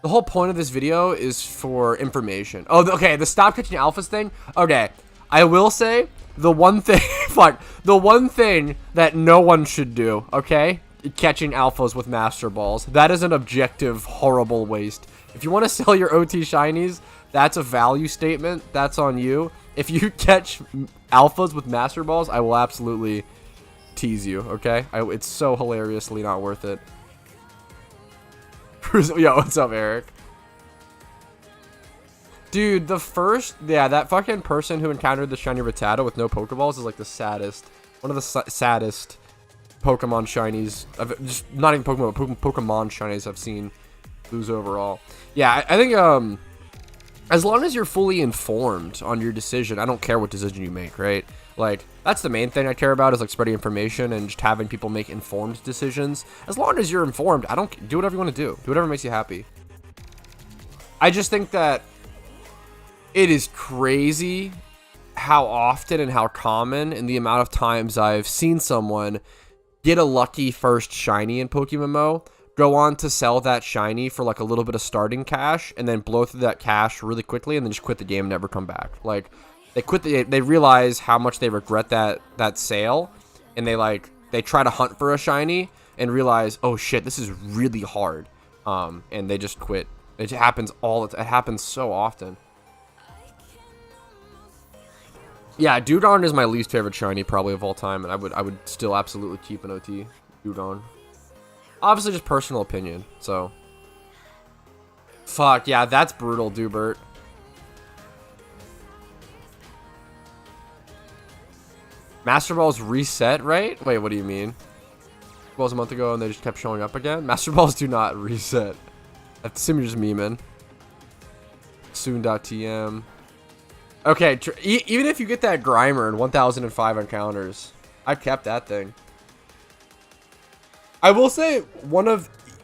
The whole point of this video is for information. Oh, okay, the stop catching alphas thing. Okay, I will say the one thing, the one thing that no one should do, okay? Catching alphas with Master Balls. That is an objective, horrible waste. If you want to sell your OT shinies, that's a value statement. That's on you. If you catch alphas with Master Balls, I will absolutely tease you, okay? It's so hilariously not worth it. Yo, what's up, Eric? Dude, that fucking person who encountered the shiny Rattata with no Pokeballs is like the saddest, one of the saddest Pokemon shinies, just not even Pokemon, but Pokemon shinies I've seen lose overall. Yeah, I think, as long as you're fully informed on your decision, I don't care what decision you make, right? Like, that's the main thing I care about, is like spreading information and just having people make informed decisions. As long as you're informed, do whatever you want to do. Do whatever makes you happy. I just think that it is crazy how often and how common, and the amount of times I've seen someone get a lucky first shiny in PokeMMO, go on to sell that shiny for like a little bit of starting cash, and then blow through that cash really quickly, and then just quit the game and never come back. Like, they realize how much they regret that sale, and they try to hunt for a shiny and realize, oh shit, this is really hard, and they just quit. It happens it happens so often. Yeah, Dewgong is my least favorite shiny probably of all time, and I would still absolutely keep an OT Dewgong. Obviously, just personal opinion. So, fuck yeah, that's brutal, Dubert. Master Balls reset, right? Wait, what do you mean? Balls a month ago and they just kept showing up again? Master Balls do not reset. I assume you're just memeing. Soon.tm. Okay, even if you get that Grimer in 1005 encounters, I kept that thing. I will say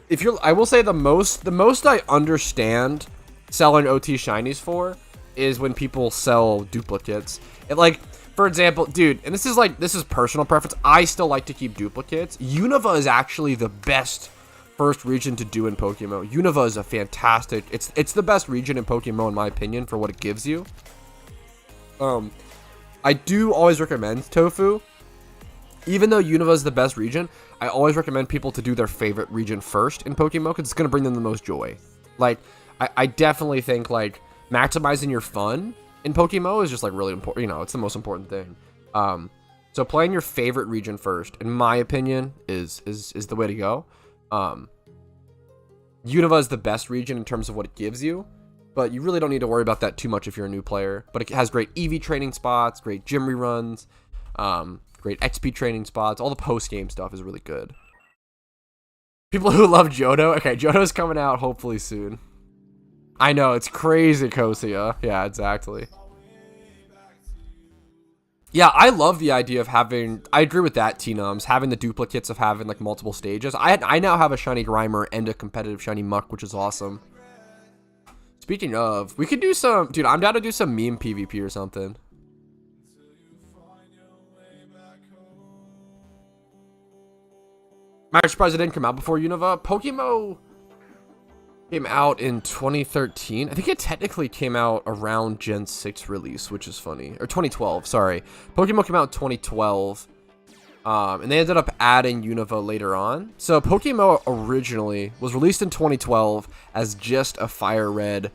the most I understand selling OT shinies for is when people sell duplicates. for example, dude, and this is personal preference. I still like to keep duplicates. Unova is actually the best first region to do in PokeMMO. Unova is a fantastic. It's the best region in PokeMMO in my opinion for what it gives you. I do always recommend Tofu. Even though Unova is the best region, I always recommend people to do their favorite region first in PokeMMO because it's gonna bring them the most joy. Like, I definitely think like maximizing your fun in PokeMMO is just like really important. You know, it's the most important thing. So playing your favorite region first, in my opinion, is the way to go. Unova is the best region in terms of what it gives you, but you really don't need to worry about that too much if you're a new player. But it has great EV training spots, great gym reruns, great XP training spots. All the post-game stuff is really good. People who love Johto. Okay, Johto's coming out hopefully soon. I know, it's crazy, Kosia. Yeah, exactly. Yeah, I love the idea of having... I agree with that, T-Nums. Having the duplicates of having, like, multiple stages. I now have a Shiny Grimer and a competitive Shiny Muck, which is awesome. Speaking of, we could do some... Dude, I'm down to do some meme PvP or something. I'm surprised it didn't come out before Unova. PokeMMO came out in 2013. I think it technically came out around Gen 6 release, which is funny. Or 2012, sorry. PokeMMO came out in 2012. And they ended up adding Unova later on. So PokeMMO originally was released in 2012 as just a Fire Red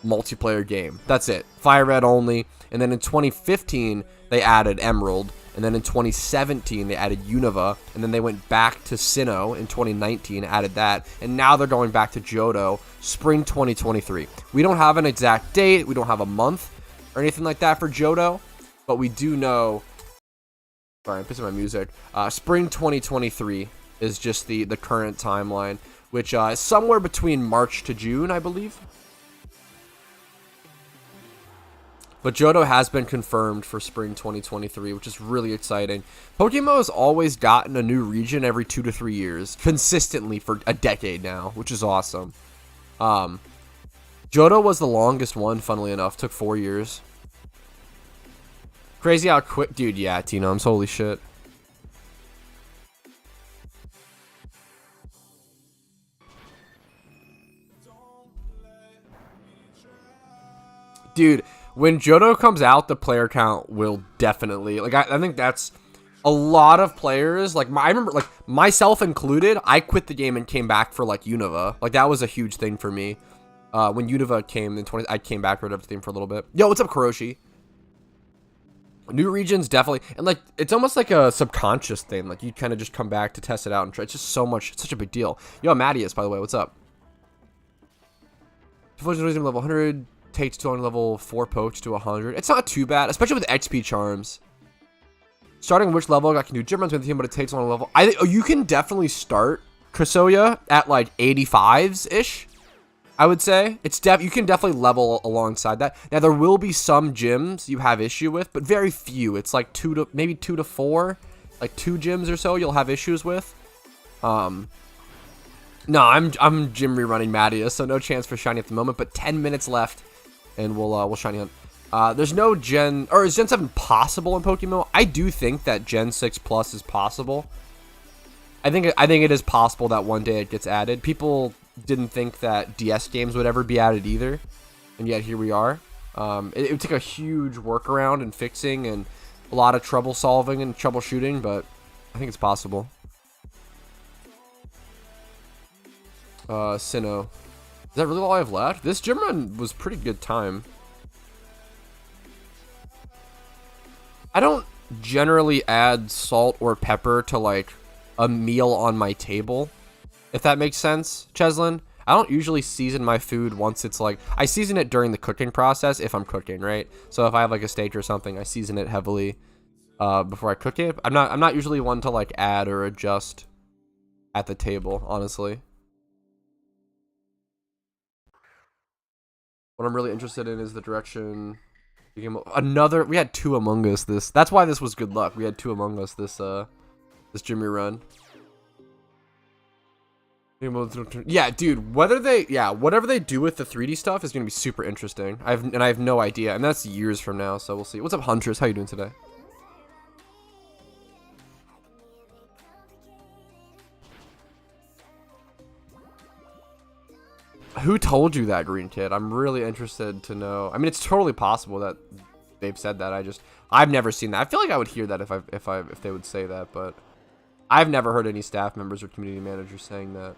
multiplayer game. That's it. Fire Red only. And then in 2015, they added Emerald. And then in 2017, they added Unova. And then they went back to Sinnoh in 2019, added that. And now they're going back to Johto, spring 2023. We don't have an exact date. We don't have a month or anything like that for Johto. But we do know... Sorry, I'm pissing my music. Spring 2023 is just the current timeline, which is somewhere between March to June, I believe. But Johto has been confirmed for spring 2023, which is really exciting. PokeMMO has always gotten a new region every 2 to 3 years, consistently for a decade now, which is awesome. Johto was the longest one, funnily enough. Took 4 years. Crazy how quick... Dude, yeah, T-Nums, holy shit. Dude... When Johto comes out, the player count will definitely... Like, I think that's... A lot of players... Like, I remember, like, myself included, I quit the game and came back for, like, Unova. Like, that was a huge thing for me. When Unova came in 20... I came back for the theme for a little bit. Yo, what's up, Kuroshi? New regions, definitely. And, like, it's almost like a subconscious thing. Like, you kind of just come back to test it out and try. It's just so much... It's such a big deal. Yo, Mattias, by the way, what's up? Level 100... Takes to only level 4 poach to 100. It's not too bad, especially with XP charms. Starting which level I can do gym runs with him, but it takes on a level. You can definitely start Krasoya at like 85s ish. I would say you can definitely level alongside that. Now there will be some gyms you have issue with, but very few. It's like maybe 2 to 4, like 2 gyms or so you'll have issues with. No, I'm gym rerunning Mattias, so no chance for shiny at the moment. But 10 minutes left. And we'll shiny hunt. There's no Gen... Or is Gen 7 possible in PokeMMO? I do think that Gen 6 Plus is possible. I think it is possible that one day it gets added. People didn't think that DS games would ever be added either. And yet here we are. It would take a huge workaround and fixing and a lot of trouble solving and troubleshooting. But I think it's possible. Sinnoh. Is that really all I have left? This gym run was pretty good time. I don't generally add salt or pepper to like a meal on my table, if that makes sense, Cheslin. I don't usually season my food once it's like... I season it during the cooking process if I'm cooking, right? So if I have like a steak or something, I season it heavily before I cook it. I'm not usually one to like add or adjust at the table, honestly. What I'm really interested in is the direction. We had 2 Among Us this. That's why this was good luck. We had 2 Among Us this Jimmy run. Yeah, dude, whatever they do with the 3D stuff is gonna be super interesting. I have no idea, and that's years from now, so we'll see. What's up, Huntress? How you doing today? Who told you that, Green Kid? I'm really interested to know. I mean, it's totally possible that they've said that. I've never seen that. I feel like I would hear that if they would say that, but I've never heard any staff members or community managers saying that.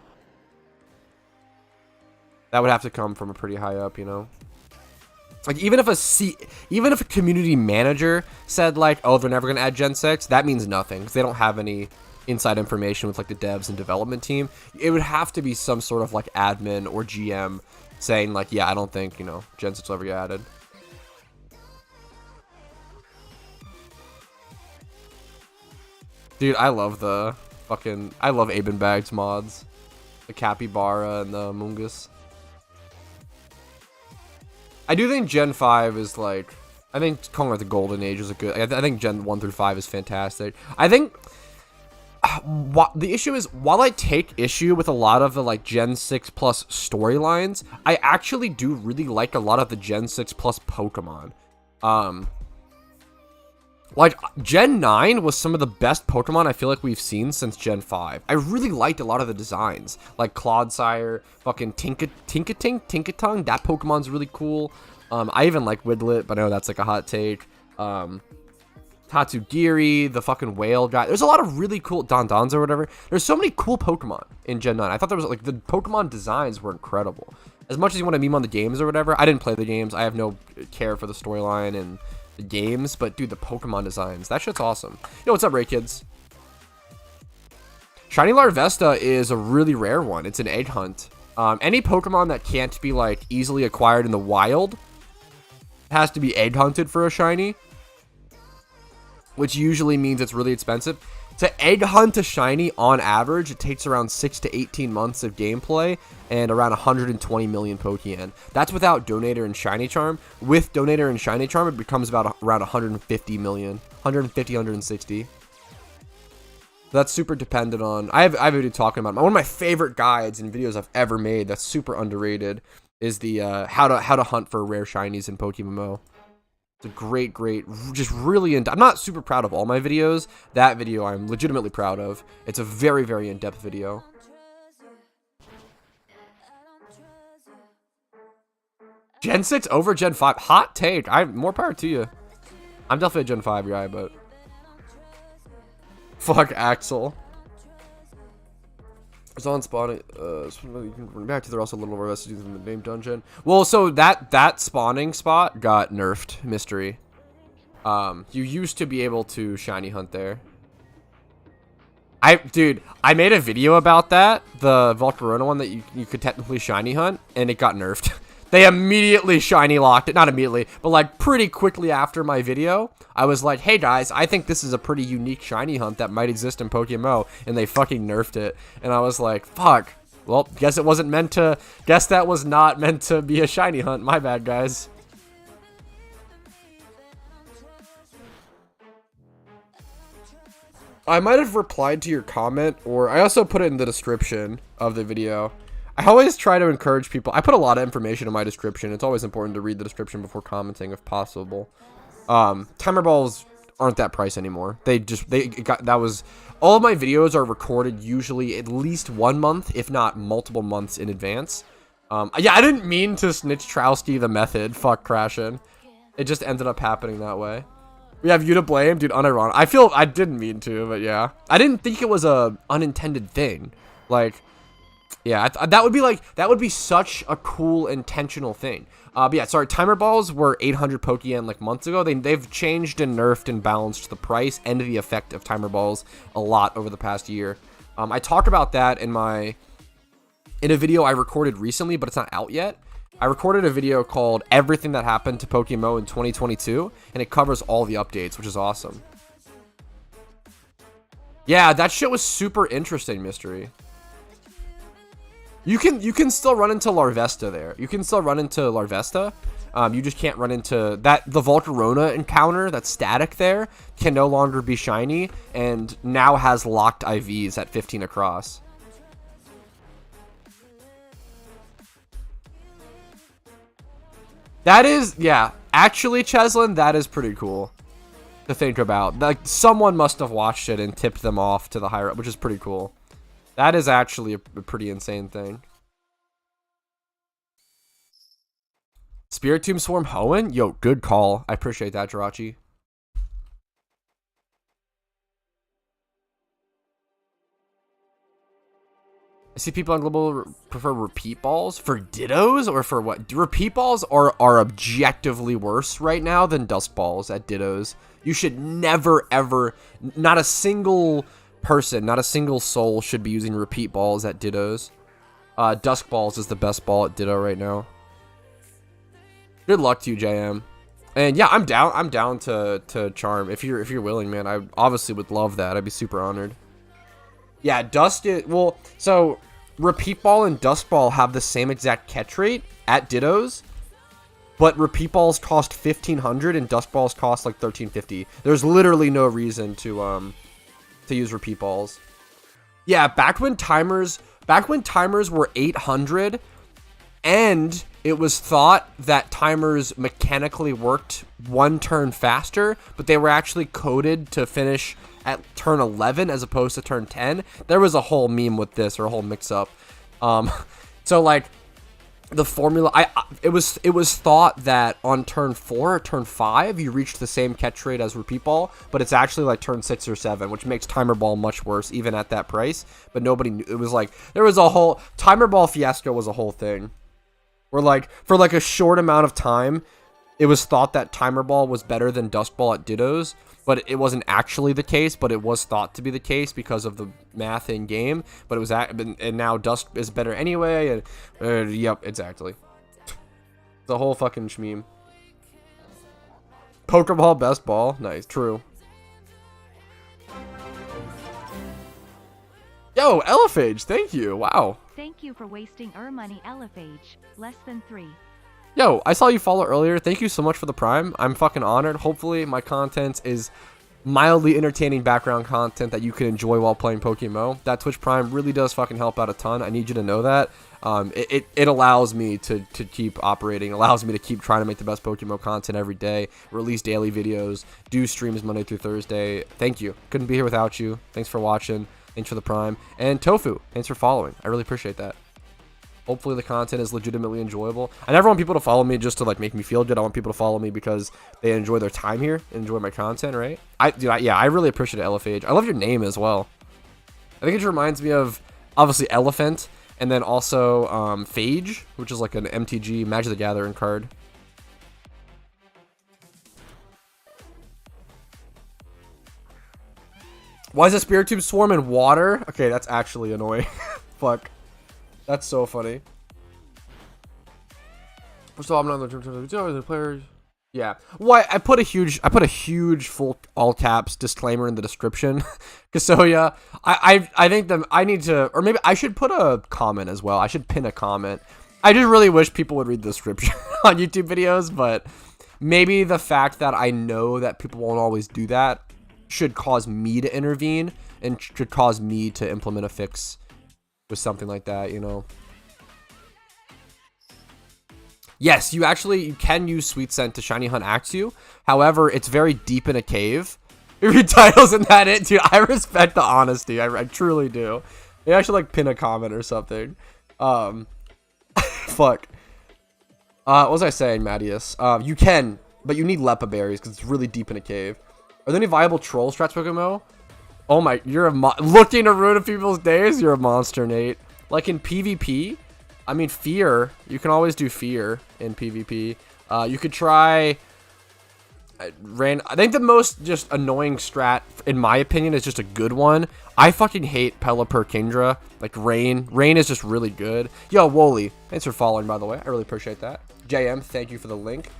That would have to come from a pretty high up, you know. Like even if a community manager said like, oh, they're never gonna add Gen 6, that means nothing because they don't have any inside information with like the devs and development team. It would have to be some sort of like admin or GM saying like, yeah, I don't think, you know, Gen 6 will ever get added. Dude, I love Aben Bags mods. The Capybara and the Mungus. I do think Gen 5 is like, I think calling it the Golden Age is a good, I think Gen 1 through 5 is fantastic. I think the issue is, while I take issue with a lot of the like Gen 6 plus storylines, I actually do really like a lot of the Gen 6 plus Pokemon. Like, Gen 9 was some of the best Pokemon I feel like we've seen since Gen 5. I really liked a lot of the designs. Like, Clodsire, fucking Tinkaton, that Pokemon's really cool. I even like Widlet, but I know that's like a hot take. Tatsugiri, the fucking whale guy. There's a lot of really cool Dondons or whatever. There's so many cool Pokemon in Gen 9. I thought there was, like, the Pokemon designs were incredible. As much as you want to meme on the games or whatever, I didn't play the games. I have no care for the storyline and the games, but dude, the Pokemon designs, that shit's awesome. Yo, what's up, Ray Kids? Shiny Larvesta is a really rare one. It's an egg hunt. Any Pokemon that can't be like easily acquired in the wild has to be egg hunted for a shiny, which usually means it's really expensive. To egg hunt a shiny, on average, it takes around 6 to 18 months of gameplay and around 120 million Pokeyen. That's without Donator and Shiny Charm. With Donator and Shiny Charm, it becomes about around 150 million. 150, 160. That's super dependent on... I have a video talking about it. One of my favorite guides and videos I've ever made that's super underrated is the how to hunt for rare shinies in PokeMMO. It's a great, just really I'm not super proud of all my videos. That video I'm legitimately proud of. It's a very, very in-depth video. Gen 6 over Gen 5. Hot take. More power to you. I'm definitely a Gen 5 guy, but... Fuck Axel. It's on spawning. You can run back to. They're also a little more residues in the main dungeon. Well, so that spawning spot got nerfed. Mystery. You used to be able to shiny hunt there. Dude, I made a video about that. The Volcarona one that you could technically shiny hunt, and it got nerfed. They immediately shiny locked it. Not immediately, but like pretty quickly after my video, I was like, hey guys, I think this is a pretty unique shiny hunt that might exist in PokeMMO, and they fucking nerfed it. And I was like, fuck. Well, guess it wasn't meant to, guess that was not meant to be a shiny hunt. My bad, guys. I might have replied to your comment, or I also put it in the description of the video. I always try to encourage people. I put a lot of information in my description. It's always important to read the description before commenting if possible. Timer balls aren't that price anymore. All of my videos are recorded usually at least 1 month, if not multiple months in advance. Yeah, I didn't mean to snitch Trowski the method. Fuck crashing. It just ended up happening that way. We have you to blame, dude. Unironic. I didn't mean to, but yeah. I didn't think it was a unintended thing. Like, yeah, that would be such a cool intentional thing. But yeah, sorry, timer balls were 800 Pokeyen like months ago. They've changed and nerfed and balanced the price and the effect of timer balls a lot over the past year. I talk about that in a video I recorded recently, but it's not out yet. I recorded a video called Everything That Happened to PokeMMO in 2022, and it covers all the updates, which is awesome. Yeah, that shit was super interesting, Mystery. You can still run into Larvesta there. You can still run into Larvesta. You just can't run into that. The Volcarona encounter that's static there can no longer be shiny, and now has locked IVs at 15 across. That is, yeah. Actually, Cheslin, that is pretty cool to think about. Like, someone must have watched it and tipped them off to the higher up, which is pretty cool. That is actually a pretty insane thing. Spirit Tomb Swarm Hoenn? Yo, good call. I appreciate that, Jirachi. I see people on Global prefer repeat balls for Dittos or for what? Repeat balls are objectively worse right now than Dusk balls at Dittos. You should never, ever, not a single person, not a single soul should be using repeat balls at Dittos. Dusk balls is the best ball at Ditto right now. Good luck to you, JM. And yeah, I'm down to charm if you're willing, man. I obviously would love that. I'd be super honored. Yeah, Dust is, well, so Repeat Ball and Dust Ball have the same exact catch rate at Dittos, but Repeat Balls cost 1,500 and Dust Balls cost like 1,350. There's literally no reason to use Repeat Balls. Yeah, back when timers were 800 and it was thought that timers mechanically worked one turn faster, but they were actually coded to finish at turn 11 as opposed to turn 10. There was a whole meme with this, or a whole mix-up. So like the formula, it was thought that on turn 4 or turn 5 you reached the same catch rate as Repeat Ball, but it's actually like turn 6 or 7, which makes Timer Ball much worse even at that price. But nobody knew. It was like there was a whole Timer Ball fiasco was a whole thing. Where like for like a short amount of time, it was thought that Timer Ball was better than Dust Ball at Dittos, but it wasn't actually the case, but it was thought to be the case because of the math in game. But it was and now Dust is better anyway. And yep, exactly. The whole fucking shmeme. Pokeball best ball, nice, true. Yo, Elephage, thank you. Wow. Thank you for wasting money, Elephage. Less than 3. Yo, I saw you follow earlier. Thank you so much for the Prime. I'm fucking honored. Hopefully my content is mildly entertaining background content that you can enjoy while playing PokeMMO. That Twitch Prime really does fucking help out a ton. I need you to know that. It allows me to keep operating, allows me to keep trying to make the best PokeMMO content every day, release daily videos, do streams Monday through Thursday. Thank you. Couldn't be here without you. Thanks for watching. Thanks for the Prime. And Tofu, thanks for following. I really appreciate that. Hopefully the content is legitimately enjoyable. I never want people to follow me just to like make me feel good. I want people to follow me because they enjoy their time here, enjoy my content, right? Yeah, I really appreciate it, Elephage. I love your name as well. I think it reminds me of obviously Elephant, and then also Phage, which is like an MTG Magic the Gathering card. Why is a Spirit Tube Swarm in water? Okay, that's actually annoying. Fuck. That's so funny. First of all, I'm not the players. Yeah. Why I put a huge full all caps disclaimer in the description. Cause so yeah, I think I need to, or maybe I should put a comment as well. I should pin a comment. I just really wish people would read the description on YouTube videos, but maybe the fact that I know that people won't always do that should cause me to intervene and should cause me to implement a fix with something like that, you know. Yes, you can use Sweet Scent to Shiny Hunt Axew. However, it's very deep in a cave. If your title's in that it, dude, I respect the honesty. I truly do. Maybe I should like pin a comment or something. Fuck. What was I saying, Mattias? You can, but you need Lepa berries because it's really deep in a cave. Are there any viable troll strats, PokeMMO? Oh my, you're looking to ruin people's days? You're a monster, Nate. Like in PvP, I mean, Fear. You can always do Fear in PvP. You could try... I think the most just annoying strat, in my opinion, is just a good one. I fucking hate Pelipper Kingdra. Like Rain. Rain is just really good. Yo, Wooly, thanks for following, by the way. I really appreciate that. JM, thank you for the link.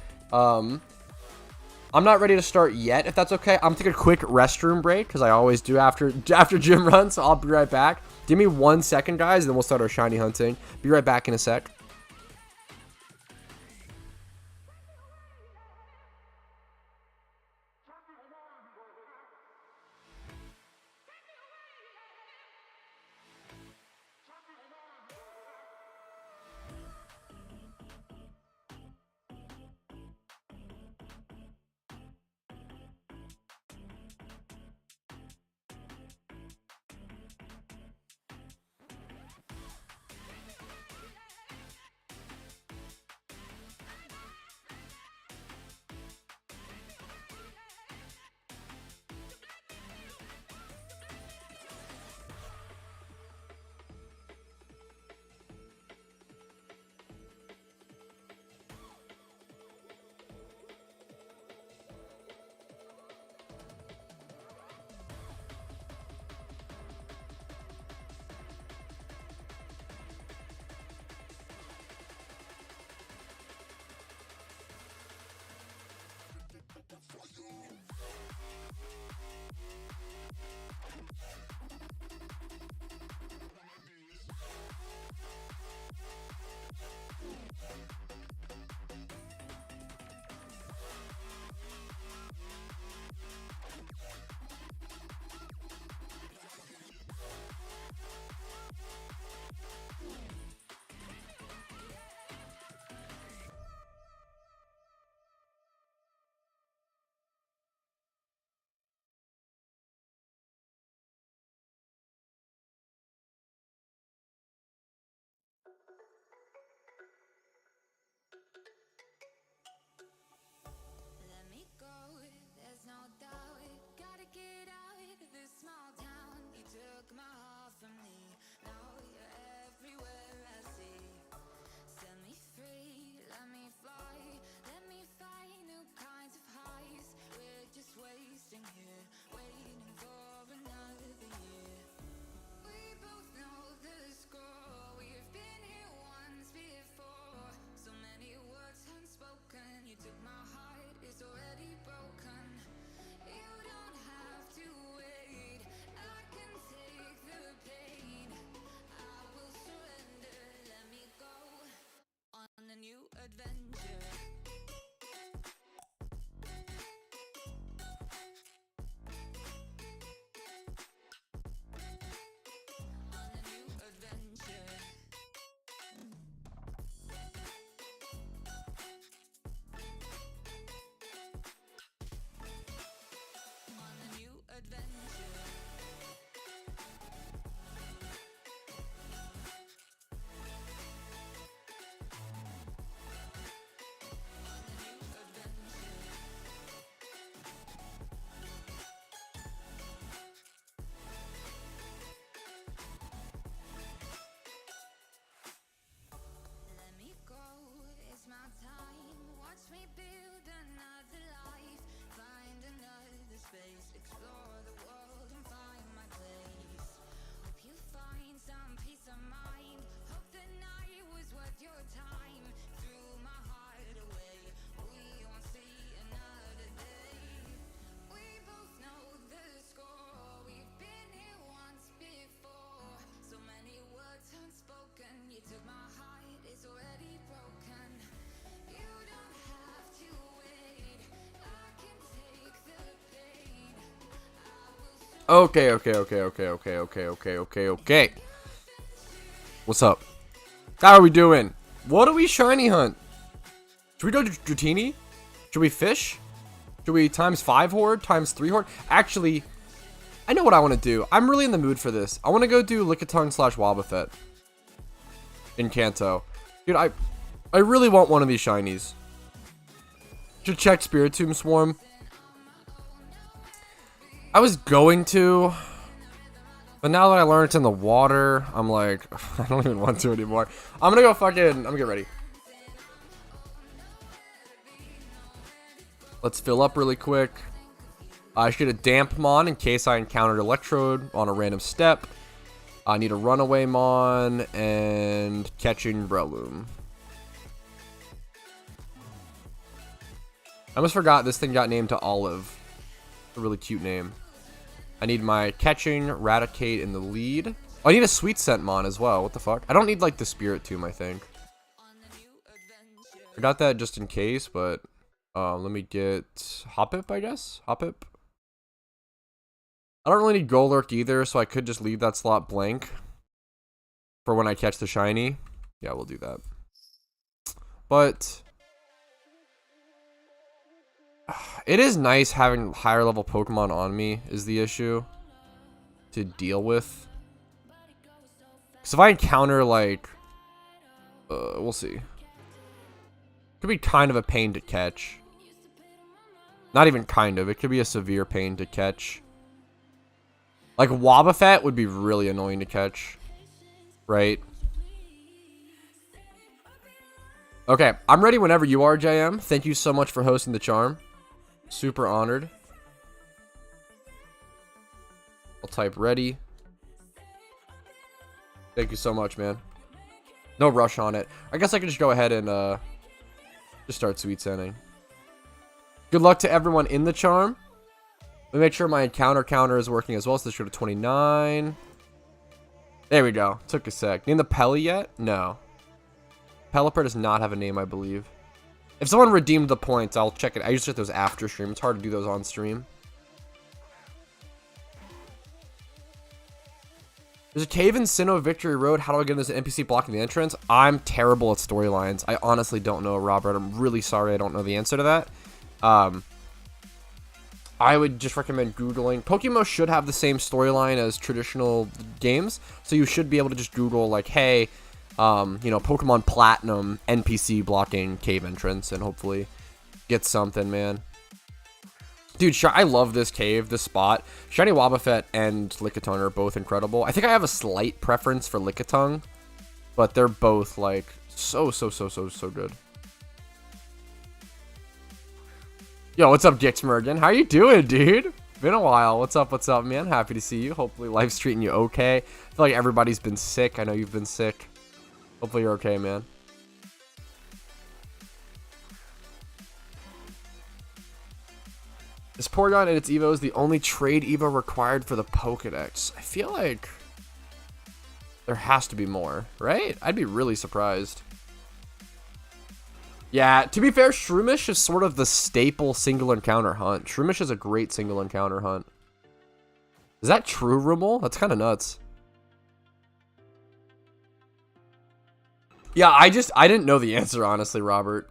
I'm not ready to start yet, if that's okay. I'm taking a quick restroom break, because I always do after gym runs, so I'll be right back. Give me 1 second, guys, and then we'll start our shiny hunting. Be right back in a sec. small town, you took my heart from me. Now you're everywhere I see. Set me free, let me fly, let me find new kinds of highs. We're just wasting here, waiting for another year. We both know the score, we've been here once before. So many words unspoken, you took my heart, it's already broken. You don't have to wait, I can take the pain. I will surrender, let me go on a new adventure. On a new adventure. On a new adventure. On a new adventure. Let me go, it's my time. Watch me build another life. Find another space, explore the world and find my place. Hope you find some peace of mind. Hope the night was worth your time. Threw my heart away, we won't see another day. We both know the score, we've been here once before. So many words unspoken, you took my heart, it's already broken. You don't have to wait, I can take the pain. I will Okay. What's up? How are we doing? What do we shiny hunt? Should we go to Dratini? Should we fish? Should we ×5 horde? ×3 horde? Actually, I know what I want to do. I'm really in the mood for this. I want to go do Lickitung / Wobbuffet in Kanto. Dude, I really want one of these shinies. Should check Spiritomb Swarm. I was going to, but now that I learned it's in the water, I'm like, I don't even want to anymore. I'm gonna go I'm gonna get ready. Let's fill up really quick. I should get a Dampmon in case I encountered Electrode on a random step. I need a Runaway Mon and Catching Breloom. I almost forgot this thing got named to Olive. A really cute name. I need my Catching, Raticate in the lead. Oh, I need a Sweet Scent Mon as well. What the fuck? I don't need like the Spiritomb, I think. I got that just in case, but let me get Hoppip, I guess. Hoppip. I don't really need Golurk either, so I could just leave that slot blank for when I catch the shiny. Yeah, we'll do that. But it is nice having higher level Pokemon on me is the issue to deal with. Because if I encounter like, we'll see. Could be kind of a pain to catch. Not even kind of. It could be a severe pain to catch. Like Wobbuffet would be really annoying to catch. Right? Okay, I'm ready whenever you are, JM. Thank you so much for hosting the charm. Super honored. I'll type ready. Thank you so much, man. No rush on it. I guess I can just go ahead and just start sweet sending. Good luck to everyone in the charm. Let me make sure my encounter counter is working as well. So this should go to 29. There we go. Took a sec. Name the Pelly yet? No. Pelipper does not have a name, I believe. If someone redeemed the points, I'll check it. I usually check those after stream. It's hard to do those on stream. There's a cave in Sinnoh Victory Road. How do I get this NPC blocking the entrance? I'm terrible at storylines. I honestly don't know, Robert. I'm really sorry I don't know the answer to that. I would just recommend Googling. PokeMMO should have the same storyline as traditional games. So you should be able to just Google, like, hey, you know, Pokemon Platinum NPC blocking cave entrance and hopefully get something, man. Dude, I love this cave, this spot. Shiny Wobbuffet and Lickitung are both incredible. I think I have a slight preference for Lickitung, but they're both, like, so good. Yo, what's up, Gixmergen? How you doing, dude? Been a while. What's up, man? Happy to see you. Hopefully life's treating you okay. I feel like everybody's been sick. I know you've been sick. Hopefully you're okay, man. Is Porygon and its Evo is the only trade Evo required for the Pokedex? I feel like there has to be more, right? I'd be really surprised. Yeah, to be fair, Shroomish is sort of the staple single encounter hunt. Shroomish is a great single encounter hunt. Is that true, Rummel? That's kind of nuts. Yeah, I didn't know the answer, honestly, Robert.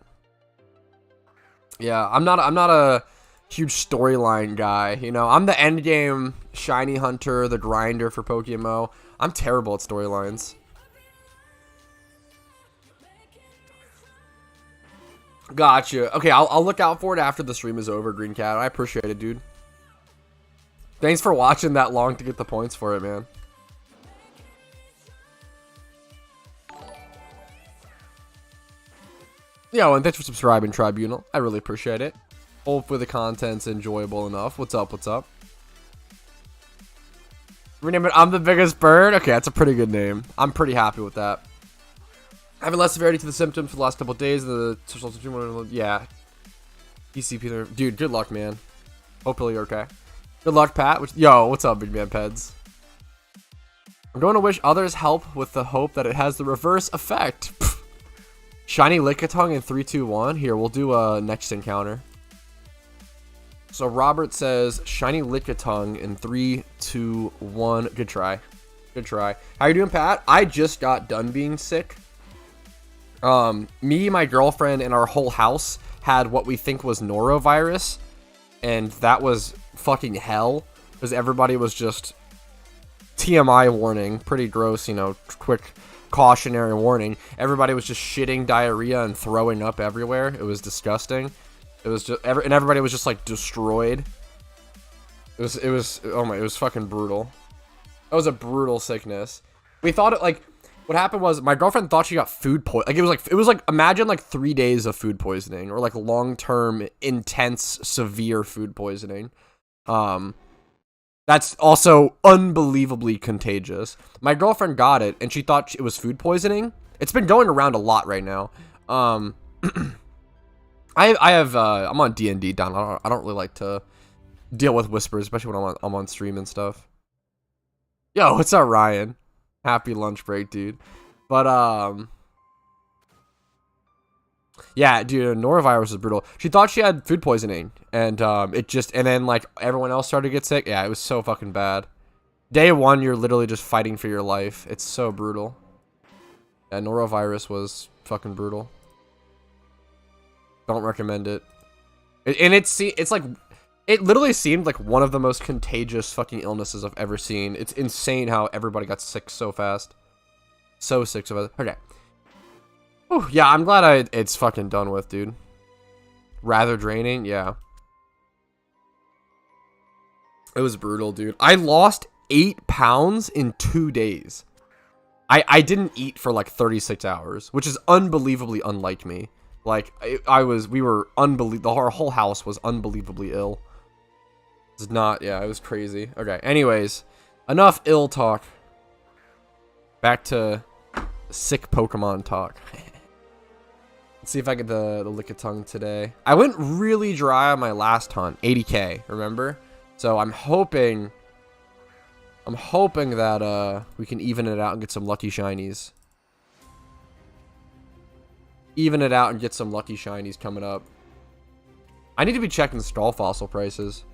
Yeah, I'm not a huge storyline guy, you know. I'm the end game shiny hunter, the grinder for PokeMMO. I'm terrible at storylines. Gotcha. Okay, I'll look out for it after the stream is over, Green Cat. I appreciate it, dude. Thanks for watching that long to get the points for it, man. Yo, and thanks for subscribing, Tribunal. I really appreciate it. Hopefully the content's enjoyable enough. What's up? What's up? Rename it I'm the Biggest Bird? Okay, that's a pretty good name. I'm pretty happy with that. Having less severity to the symptoms for the last couple of days. Yeah. ECP. Dude, good luck, man. Hopefully you're okay. Good luck, Pat. Yo, what's up, big man Peds? I'm going to wish others help with the hope that it has the reverse effect. Shiny Lickitung in 3, 2, 1. Here, we'll do a next encounter. So Robert says Shiny Lickitung in 3, 2, 1. Good try. Good try. How you doing, Pat? I just got done being sick. Me, my girlfriend, and our whole house had what we think was norovirus, and that was fucking hell, because everybody was just TMI warning, pretty gross, you know, quick cautionary warning. Everybody was just shitting diarrhea and throwing up everywhere. It was disgusting. It was just, and everybody was just like destroyed. It was fucking brutal. That was a brutal sickness. We thought it, like, what happened was my girlfriend thought she got food poison. Like it was like imagine like 3 days of food poisoning, or like long-term intense severe food poisoning. That's also unbelievably contagious. My girlfriend got it and she thought it was food poisoning. It's been going around a lot right now. I'm on D&D down. I don't really like to deal with whispers, especially when I'm on stream and stuff. Yo, what's up, Ryan? Happy lunch break, dude. But yeah, dude, norovirus is brutal. She thought she had food poisoning, and and then like everyone else started to get sick. Yeah, it was so fucking bad. Day 1, you're literally just fighting for your life. It's so brutal. Yeah, norovirus was fucking brutal. Don't recommend it. It's like, it literally seemed like one of the most contagious fucking illnesses I've ever seen. It's insane how everybody got sick so fast. So sick so fast. Okay. Whew, yeah, I'm glad it's fucking done with, dude. Rather draining, yeah. It was brutal, dude. I lost 8 pounds in 2 days. I didn't eat for like 36 hours, which is unbelievably unlike me. Like, we were unbelievable. Our whole house was unbelievably ill. It's not, yeah, it was crazy. Okay, anyways, enough ill talk. Back to sick Pokemon talk. Let's see if I get the Lickitung today. I went really dry on my last hunt, 80k, remember? So I'm hoping that we can even it out and get some lucky shinies. Even it out and get some lucky shinies coming up. I need to be checking the skull fossil prices.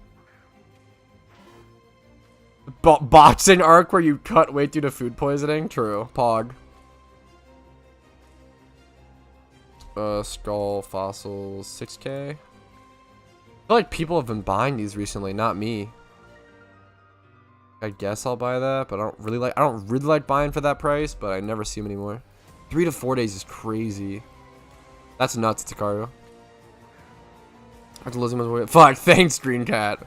Boxing arc where you cut weight due to food poisoning? True. Pog. Skull fossils 6k. I feel like people have been buying these recently, not me. I guess I'll buy that, but I don't really like buying for that price, but I never see them anymore. 3 to 4 days is crazy. That's nuts, Takaru. Fuck, thanks, Green Cat.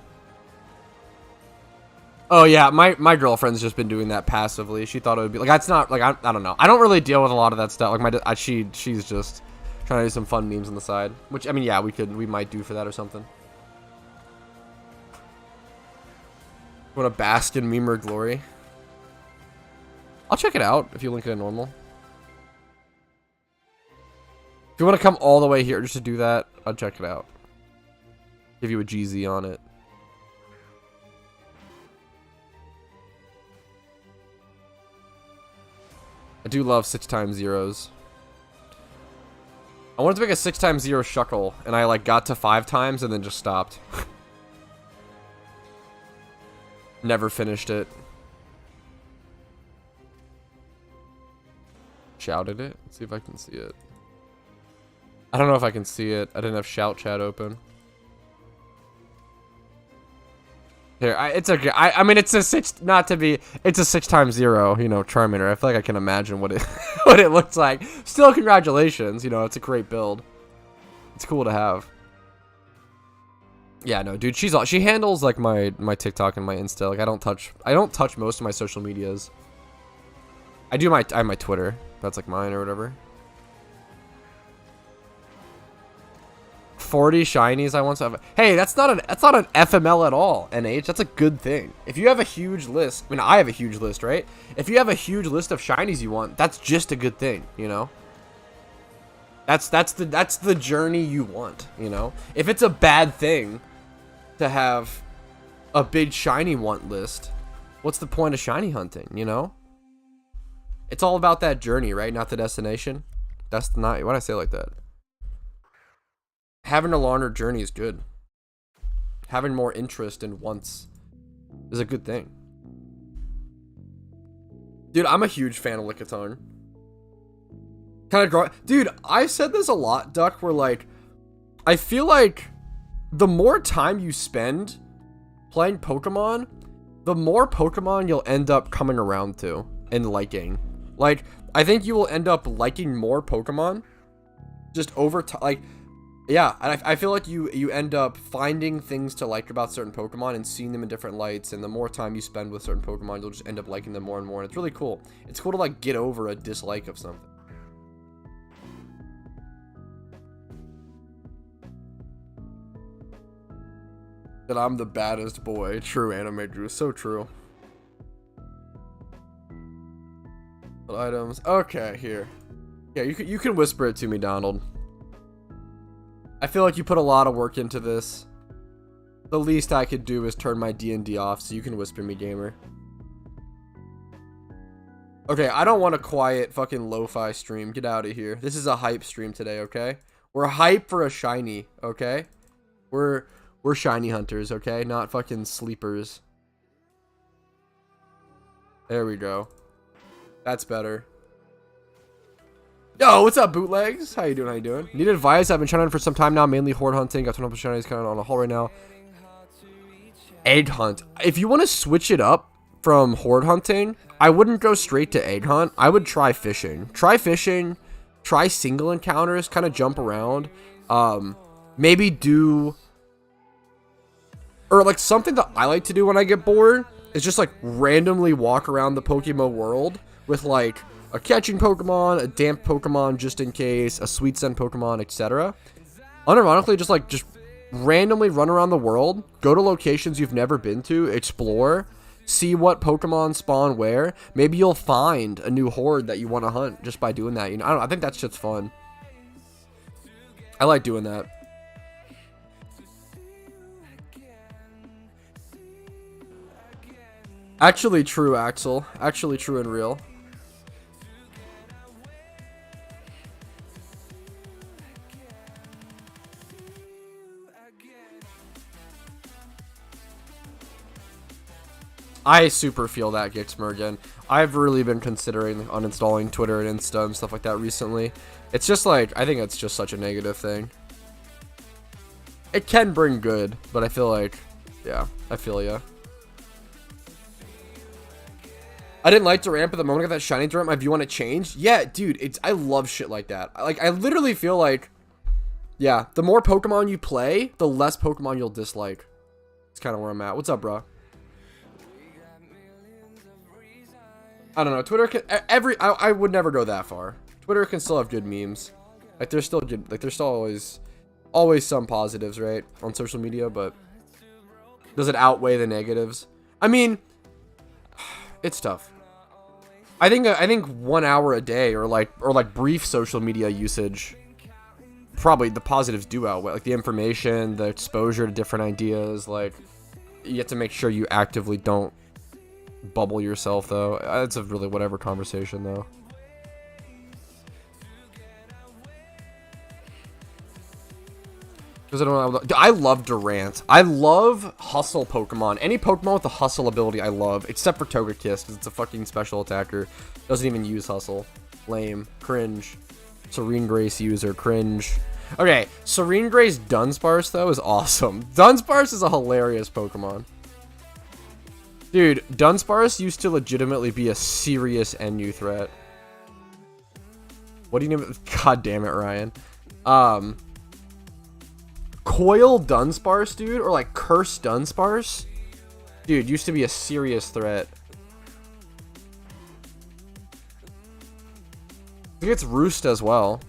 Oh yeah, my girlfriend's just been doing that passively. She thought it would be like, that's not like, I don't know. I don't really deal with a lot of that stuff. Like she's just trying to do some fun memes on the side, which I mean, yeah, we might do for that or something. Want to bask in memer glory? I'll check it out if you link it in normal. If you want to come all the way here just to do that, I'll check it out. Give you a GZ on it. I do love 6x0s. I wanted to make a 6x0 shuckle, and I like got to 5 times and then just stopped. Never finished it. Shouted it? Let's see if I can see it. I don't know if I can see it. I didn't have shout chat open. Here, it's okay. I mean, it's a 6, not to be, it's a 6x0, you know, Charmander. I feel like I can imagine what it, what it looks like. Still, congratulations. You know, it's a great build. It's cool to have. Yeah, no, dude, she handles like my TikTok and my Insta. Like, I don't touch most of my social medias. I have my Twitter. That's like mine or whatever. 40 shinies I want to have. Hey, that's not an FML at all, NH. That's a good thing. If you have a huge list, I mean, I have a huge list, right? If you have a huge list of shinies you want, that's just a good thing, you know? That's the journey you want, you know? If it's a bad thing to have a big shiny want list, what's the point of shiny hunting, you know? It's all about that journey, right? Not the destination. That's not, why'd I say it like that? Having a longer journey is good. Having more interest in wants is a good thing. Dude, I'm a huge fan of Lickitung. Dude, I've said this a lot, Duck, where like, I feel like the more time you spend playing Pokemon, the more Pokemon you'll end up coming around to and liking. Like, I think you will end up liking more Pokemon just over time. Like, yeah, and I feel like you end up finding things to like about certain Pokemon and seeing them in different lights, and the more time you spend with certain Pokemon, you'll just end up liking them more and more, and it's really cool. It's cool to like get over a dislike of something. That I'm the baddest boy. True, Anime Drew. So true. Items. Okay, here. Yeah, you can whisper it to me, Donald. I feel like you put a lot of work into this. The least I could do is turn my D&D off, so you can whisper me, gamer. Okay, I don't want a quiet fucking lo-fi stream. Get out of here. This is a hype stream today, okay? We're hype for a shiny, okay? We're shiny hunters, okay? Not fucking sleepers. There we go. That's better. Yo, what's up, bootlegs? How you doing? How you doing? Need advice? I've been trying for some time now, mainly horde hunting. Got 20 shinies kind of on a haul right now. Egg hunt. If you want to switch it up from horde hunting, I wouldn't go straight to egg hunt. I would try fishing. Try fishing. Try single encounters. Kind of jump around. Maybe do, or like something that I like to do when I get bored is just like randomly walk around the PokeMMO world with like a catching Pokemon, a damp Pokemon just in case, a sweet scent Pokemon, etc. Unironically, just randomly run around the world, go to locations you've never been to, explore, see what Pokemon spawn where. Maybe you'll find a new horde that you want to hunt just by doing that. You know, I think that shit's fun. I like doing that. Actually true, Axel. Actually true and real. I super feel that, Gixmergen. I've really been considering uninstalling Twitter and Insta and stuff like that recently. It's just like, I think it's just such a negative thing. It can bring good, but I feel like, yeah, I feel ya. I didn't like to ramp at the moment I got that shiny ramp. My view on it changed. Yeah, dude, I love shit like that. Like, I literally feel like Yeah, the more Pokemon you play, the less Pokemon you'll dislike. It's kind of where I'm at. What's up, bro? I don't know. Twitter can I would never go that far. Twitter can still have good memes. Like there's still good. Like there's still always some positives, right, on social media. But does it outweigh the negatives? I mean, it's tough. I think 1 hour a day or like brief social media usage, probably the positives do outweigh, like the information, the exposure to different ideas. Like you have to make sure you actively don't bubble yourself, though. It's a really whatever conversation, though. Because I love Durant. I love hustle Pokemon. Any Pokemon with the hustle ability I love, except for Togekiss, because it's a fucking special attacker. Doesn't even use hustle. Lame. Cringe. Serene Grace user. Cringe. Okay, Serene Grace Dunsparce, though, is awesome. Dunsparce is a hilarious Pokemon. Dude, Dunsparce used to legitimately be a serious NU threat. What do you name it? God damn it, Ryan. Coil Dunsparce, dude, or like Curse Dunsparce, dude, used to be a serious threat. I think it's Roost as well.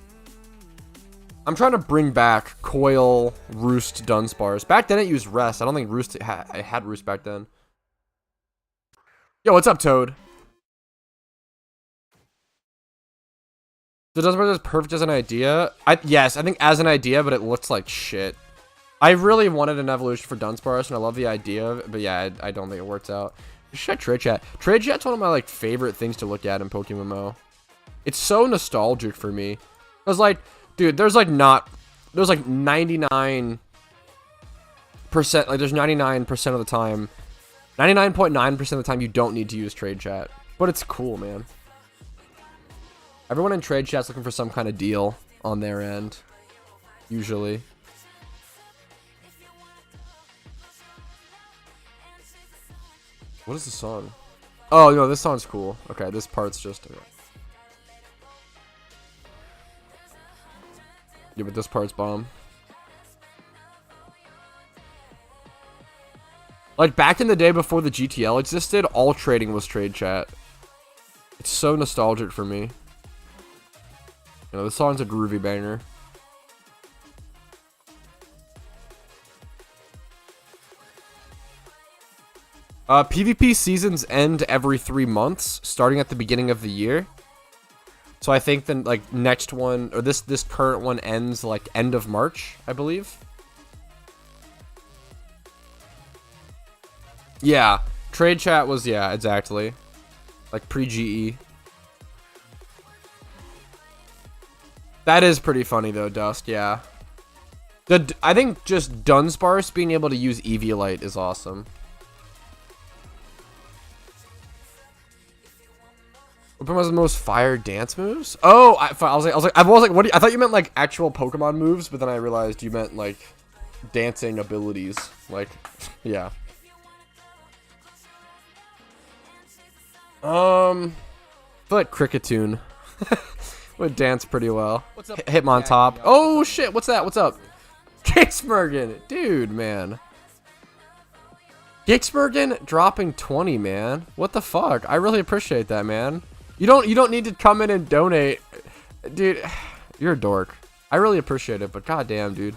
I'm trying to bring back Coil, Roost, Dunsparce. Back then it used Rest. I don't think Roost had Roost back then. Yo, what's up, Toad? So Dunsparce is perfect as an idea? Yes, I think as an idea, but it looks like shit. I really wanted an evolution for Dunsparce, and I love the idea of it, but yeah, I don't think it works out. You should check Trade Chat. Trade Chat's one of my like favorite things to look at in PokeMMO. It's so nostalgic for me. Cause like, dude, there's like 99%, like there's 99% of the time, 99.9% of the time you don't need to use Trade Chat, but it's cool, man. Everyone in Trade Chat's looking for some kind of deal on their end, usually. What is the song? Oh, no, this song's cool. Okay, this part's just... Yeah, but this part's bomb. Like, back in the day before the GTL existed, all trading was Trade Chat. It's so nostalgic for me. You know, this song's a groovy banger. PvP seasons end every 3 months, starting at the beginning of the year. So I think the like next one, or this current one ends like end of March, I believe. Yeah, Trade Chat was, yeah, exactly. Like pre-GE. That is pretty funny though, Dust, yeah. I think just Dunsparce being able to use Eviolite is awesome. What was the most fire dance moves? Oh, I was like, what? I thought you meant like actual Pokemon moves, but then I realized you meant like dancing abilities. Like, yeah. I feel like Cricketune would dance pretty well. What's up? Hitmontop. Oh shit! What's that? What's up? Gixmergen, dude, man. Gixmergen dropping 20, man. What the fuck? I really appreciate that, man. You don't need to come in and donate, dude. You're a dork. I really appreciate it, but goddamn, dude,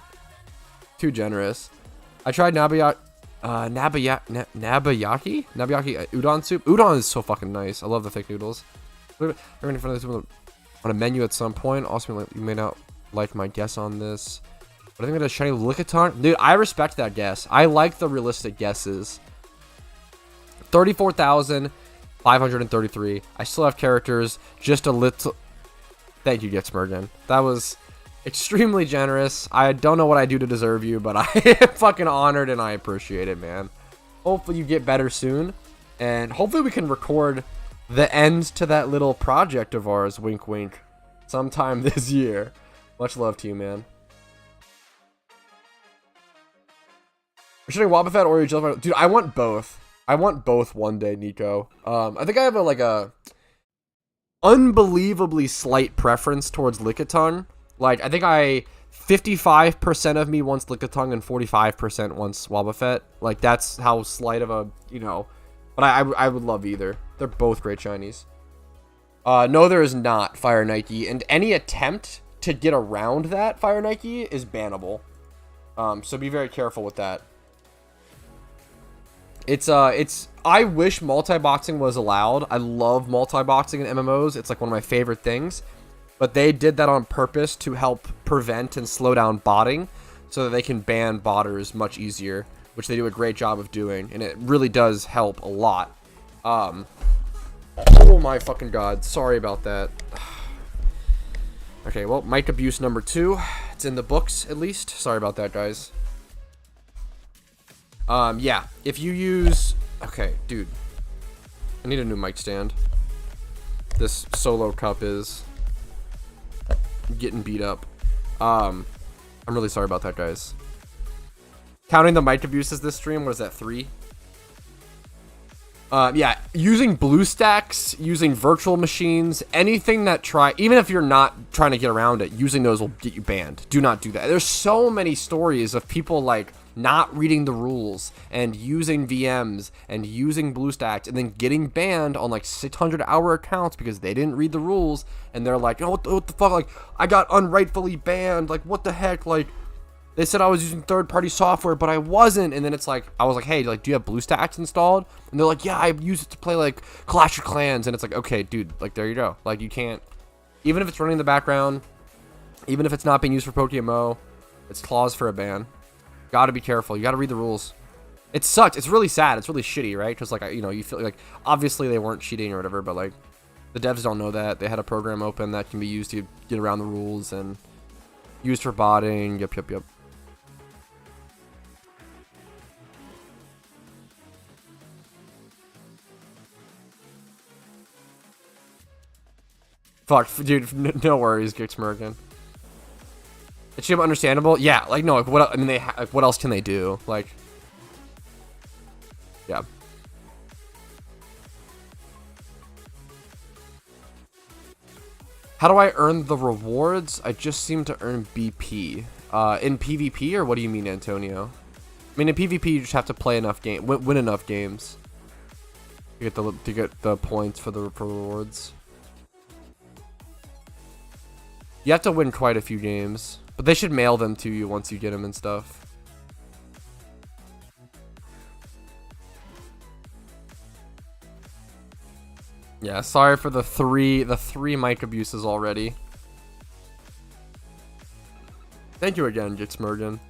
too generous. I tried Nabayaki udon soup. Udon is so fucking nice. I love the thick noodles. We're in front of this on a menu at some point. Also, you may not like my guess on this, but I think it's a shiny Lickitung. Dude, I respect that guess. I like the realistic guesses. 34,533. I still have characters. Just a little. Thank you, Gixmergen. That was extremely generous. I don't know what I do to deserve you, but I am fucking honored and I appreciate it, man. Hopefully you get better soon, and hopefully we can record the end to that little project of ours, wink wink, sometime this year. Much love to you, man. We're shooting Wobbuffet or Jellyfish. Dude, I want both. I want both one day, Nico. I think I have a unbelievably slight preference towards Lickitung. Like, I think I 55% of me wants Lickitung and 45% wants Wobbuffet. Like, that's how slight of a, you know. But I would love either. They're both great shinies. No, there is not Fire Nike. And any attempt to get around that Fire Nike is bannable. So be very careful with that. I wish multi-boxing was allowed. I love multi-boxing in MMOs. It's like one of my favorite things. But they did that on purpose to help prevent and slow down botting so that they can ban botters much easier, which they do a great job of doing. And it really does help a lot. Oh my fucking god. Sorry about that. Okay, well, mic abuse number 2. It's in the books, at least. Sorry about that, guys. Yeah, if you use... Okay, dude. I need a new mic stand. This solo cup is getting beat up. I'm really sorry about that, guys. Counting the mic abuses this stream, what is that, 3? Yeah, using BlueStacks, using virtual machines, anything that even if you're not trying to get around it, using those will get you banned. Do not do that. There's so many stories of people, like, not reading the rules and using VMs and using BlueStacks and then getting banned on like 600-hour accounts because they didn't read the rules, and they're like, oh, what the fuck, like, I got unrightfully banned, like, what the heck, like, they said I was using third-party software, but I wasn't. And then it's like, I was like, hey, like, do you have BlueStacks installed? And they're like, yeah, I use it to play, like, Clash of Clans. And it's like, okay, dude, like, there you go. Like, you can't, even if it's running in the background, even if it's not being used for PokeMMO, it's clause for a ban. Gotta be careful. You gotta read the rules. It sucks. It's really sad. It's really shitty, right? Because, like, you know, you feel like, obviously they weren't cheating or whatever, but, like, the devs don't know that. They had a program open that can be used to get around the rules and used for botting. Yep. Fuck, dude, no worries, Gixmergan. It's understandable. Yeah, like, no, like, what? I mean, like, what else can they do? Like, yeah. How do I earn the rewards? I just seem to earn BP. In PvP, or what do you mean, Antonio? I mean, in PvP, you just have to play enough win enough games to get the points for rewards. You have to win quite a few games, but they should mail them to you once you get them and stuff. Yeah, sorry for the three mic abuses already. Thank you again, Jitsmergen.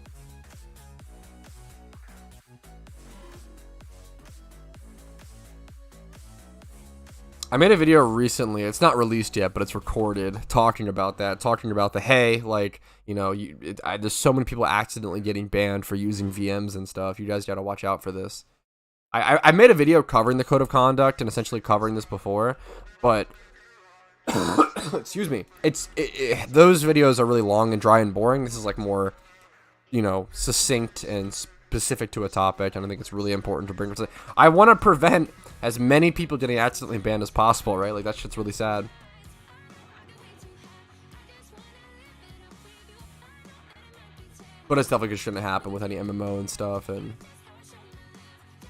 I made a video recently, it's not released yet, but it's recorded, talking about that, talking about the, hey, like, you know, there's so many people accidentally getting banned for using VMs and stuff. You guys gotta watch out for this. I made a video covering the code of conduct and essentially covering this before, but, excuse me, those videos are really long and dry and boring. This is like more, you know, succinct and specific to a topic, and I think it's really important to bring. I want to prevent as many people getting accidentally banned as possible, right? Like, that shit's really sad. But it's definitely shouldn't happen with any MMO and stuff, and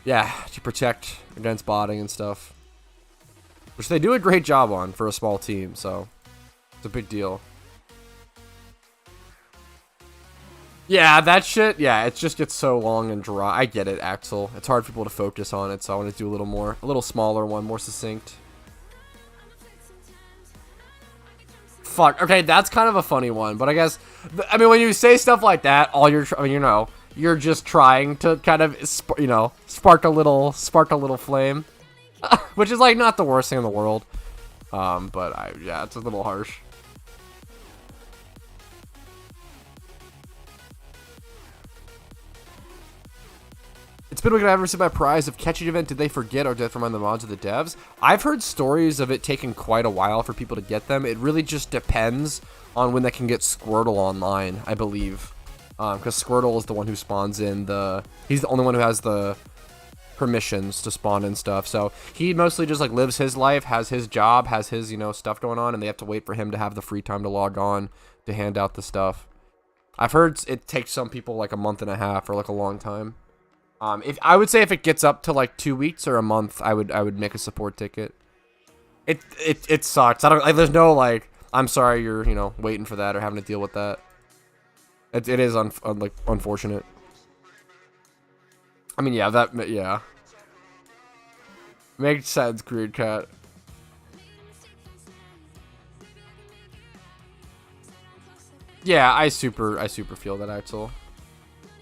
yeah, to protect against botting and stuff, which they do a great job on for a small team, so it's a big deal. Yeah, that shit, yeah, it just gets so long and dry. I get it, Axel. It's hard for people to focus on it, so I want to do a little smaller one, more succinct. Fuck, okay, that's kind of a funny one, but I guess, I mean, when you say stuff like that, I mean, you know, you're just trying to kind of, you know, spark a little flame, which is, like, not the worst thing in the world, but yeah, it's a little harsh. It's been weird. I've ever seen my prize of catching event. Did they forget, or did they remind the mods of the devs? I've heard stories of it taking quite a while for people to get them. It really just depends on when they can get Squirtle online, I believe. Because Squirtle is the one who spawns in he's the only one who has the permissions to spawn in stuff. So he mostly just, like, lives his life, has his job, has his, you know, stuff going on, and they have to wait for him to have the free time to log on to hand out the stuff. I've heard it takes some people like a month and a half or like a long time. If I would say if it gets up to like 2 weeks or a month, I would make a support ticket. It sucks. I don't like. There's no like. I'm sorry you're waiting for that or having to deal with that. It is like unfortunate. I mean, yeah. Makes sense, Greed Cat. Yeah, I super feel that, Axel.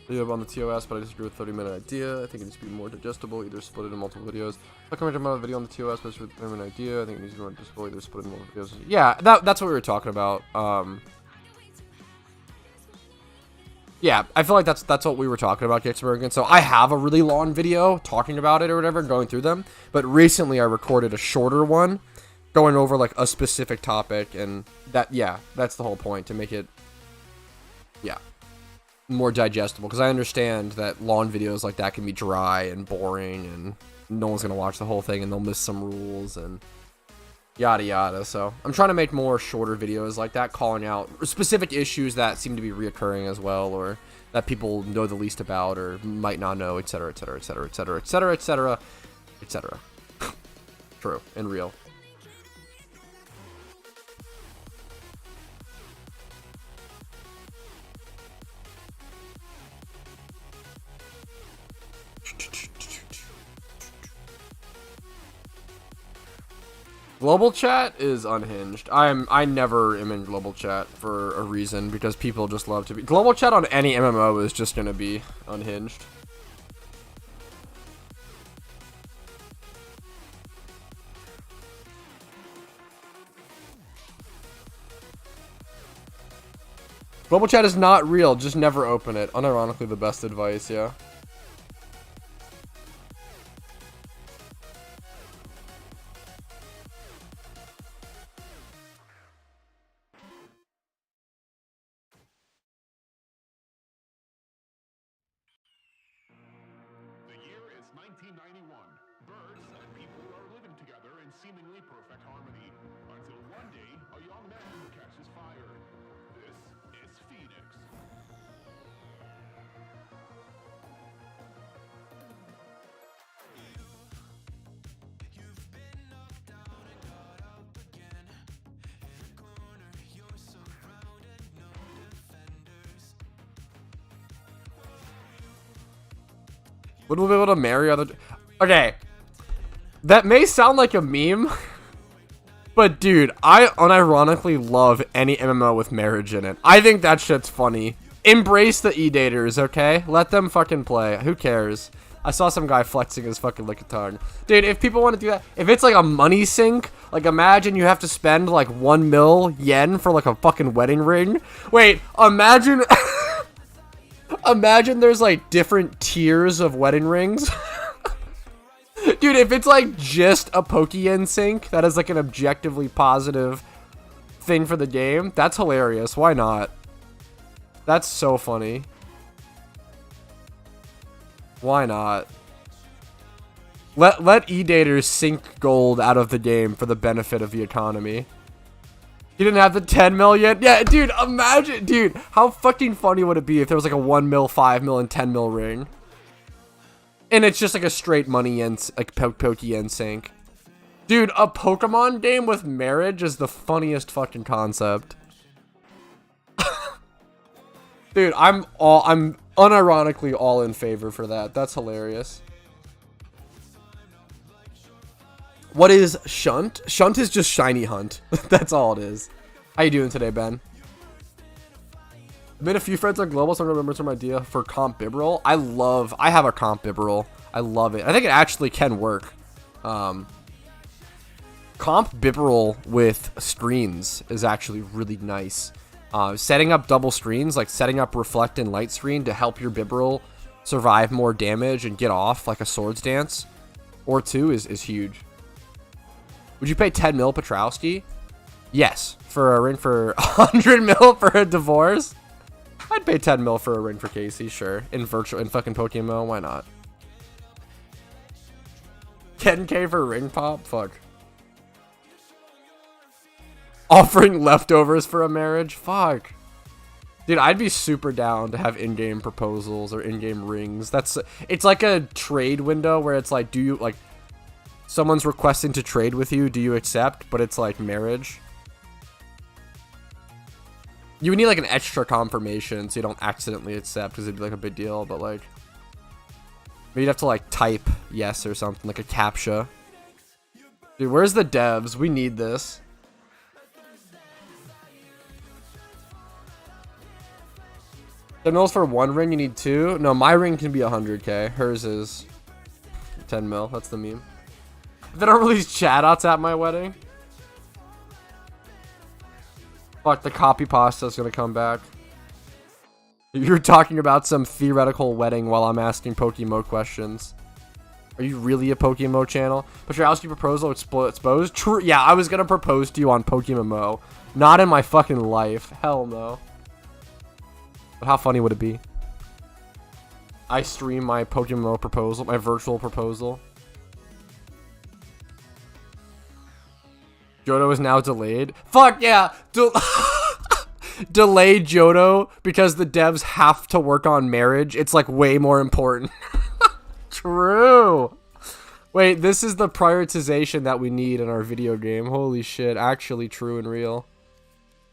Video on the TOS, but I disagree with 30-minute idea. I think it needs to be more digestible, either split it in multiple videos. Like I mentioned about a video on the TOS, but with 30-minute idea, I think it needs to be more digestible, either split it in multiple videos. Yeah, that's what we were talking about. Yeah, I feel like that's what we were talking about, Kicksburg. So I have a really long video talking about it or whatever, going through them. But recently I recorded a shorter one, going over like a specific topic, and that's the whole point, to make it, more digestible. Because I understand that long videos like that can be dry and boring, and no one's gonna watch the whole thing, and they'll miss some rules and yada yada. So I'm trying to make more shorter videos like that, calling out specific issues that seem to be reoccurring as well, or that people know the least about or might not know, etc, etc, etc, etc, etc, etc, etc. True and real. Global chat is unhinged. I never am in global chat for a reason, because people just love to be. Global chat on any MMO is just gonna be unhinged. Global chat is not real, just never open it. Unironically the best advice, yeah. The year is 1991. Birds and people are living together in seemingly perfect harmony. Until one day, a young man catches fire. This is Phoenix. Would we be able to marry other... Okay. That may sound like a meme. But dude, I unironically love any MMO with marriage in it. I think that shit's funny. Embrace the E-daters, okay? Let them fucking play. Who cares? I saw some guy flexing his fucking lickitung. Dude, if people want to do that, if it's like a money sink, like imagine you have to spend like 1 mil yen for like a fucking wedding ring. Wait, imagine... Imagine there's like different tiers of wedding rings. Dude, if it's like just a Pokeyen sync, that is like an objectively positive thing for the game, that's hilarious. Why not? That's so funny. Why not? Let E-daters sink gold out of the game for the benefit of the economy. You didn't have the 10 million? Yeah, dude, imagine, dude, how fucking funny would it be if there was like a 1 mil, 5 mil, and 10 mil ring? And it's just like a straight money yen, like Pokeyen sync. Dude, a Pokemon game with marriage is the funniest fucking concept. Dude, I'm unironically all in favor for that. That's hilarious. What is Shunt? Shunt is just Shiny Hunt. That's all it is. How you doing today, Ben? I made a few friends on Global, so I'm gonna remember some idea for Comp Bibrel. I have a Comp Bibrel. I love it. I think it actually can work. Comp Bibrel with screens is actually really nice. Setting up double screens, like setting up Reflect and Light Screen to help your Bibrel survive more damage and get off like a Swords Dance or two is huge. Would you pay 10 mil Petrowski? Yes. For a ring for 100 mil for a divorce? I'd pay 10 mil for a ring for Casey, sure. In fucking PokeMMO, why not? 10k for ring pop? Fuck. Offering leftovers for a marriage? Fuck. Dude, I'd be super down to have in-game proposals or in-game rings. It's like a trade window where it's like, do you, like, someone's requesting to trade with you, do you accept? But it's like marriage. You would need like an extra confirmation so you don't accidentally accept, because it'd be like a big deal, but like, maybe you'd have to like type yes or something, like a CAPTCHA. Dude, where's the devs? We need this. $10 for one ring, you need two? No, my ring can be 100k. Hers is 10 mil. That's the meme. If they don't release chat outs at my wedding. Fuck, the copy pasta is gonna come back. You're talking about some theoretical wedding while I'm asking PokeMMO questions. Are you really a PokeMMO channel? But your housekeeper proposal exposed? True. Yeah, I was gonna propose to you on PokeMMO. Not in my fucking life. Hell no. But how funny would it be? I stream my PokeMMO proposal, my virtual proposal. Johto is now delayed. Fuck yeah! Delayed Johto because the devs have to work on marriage. It's like way more important. True. Wait, this is the prioritization that we need in our video game. Holy shit. Actually true and real.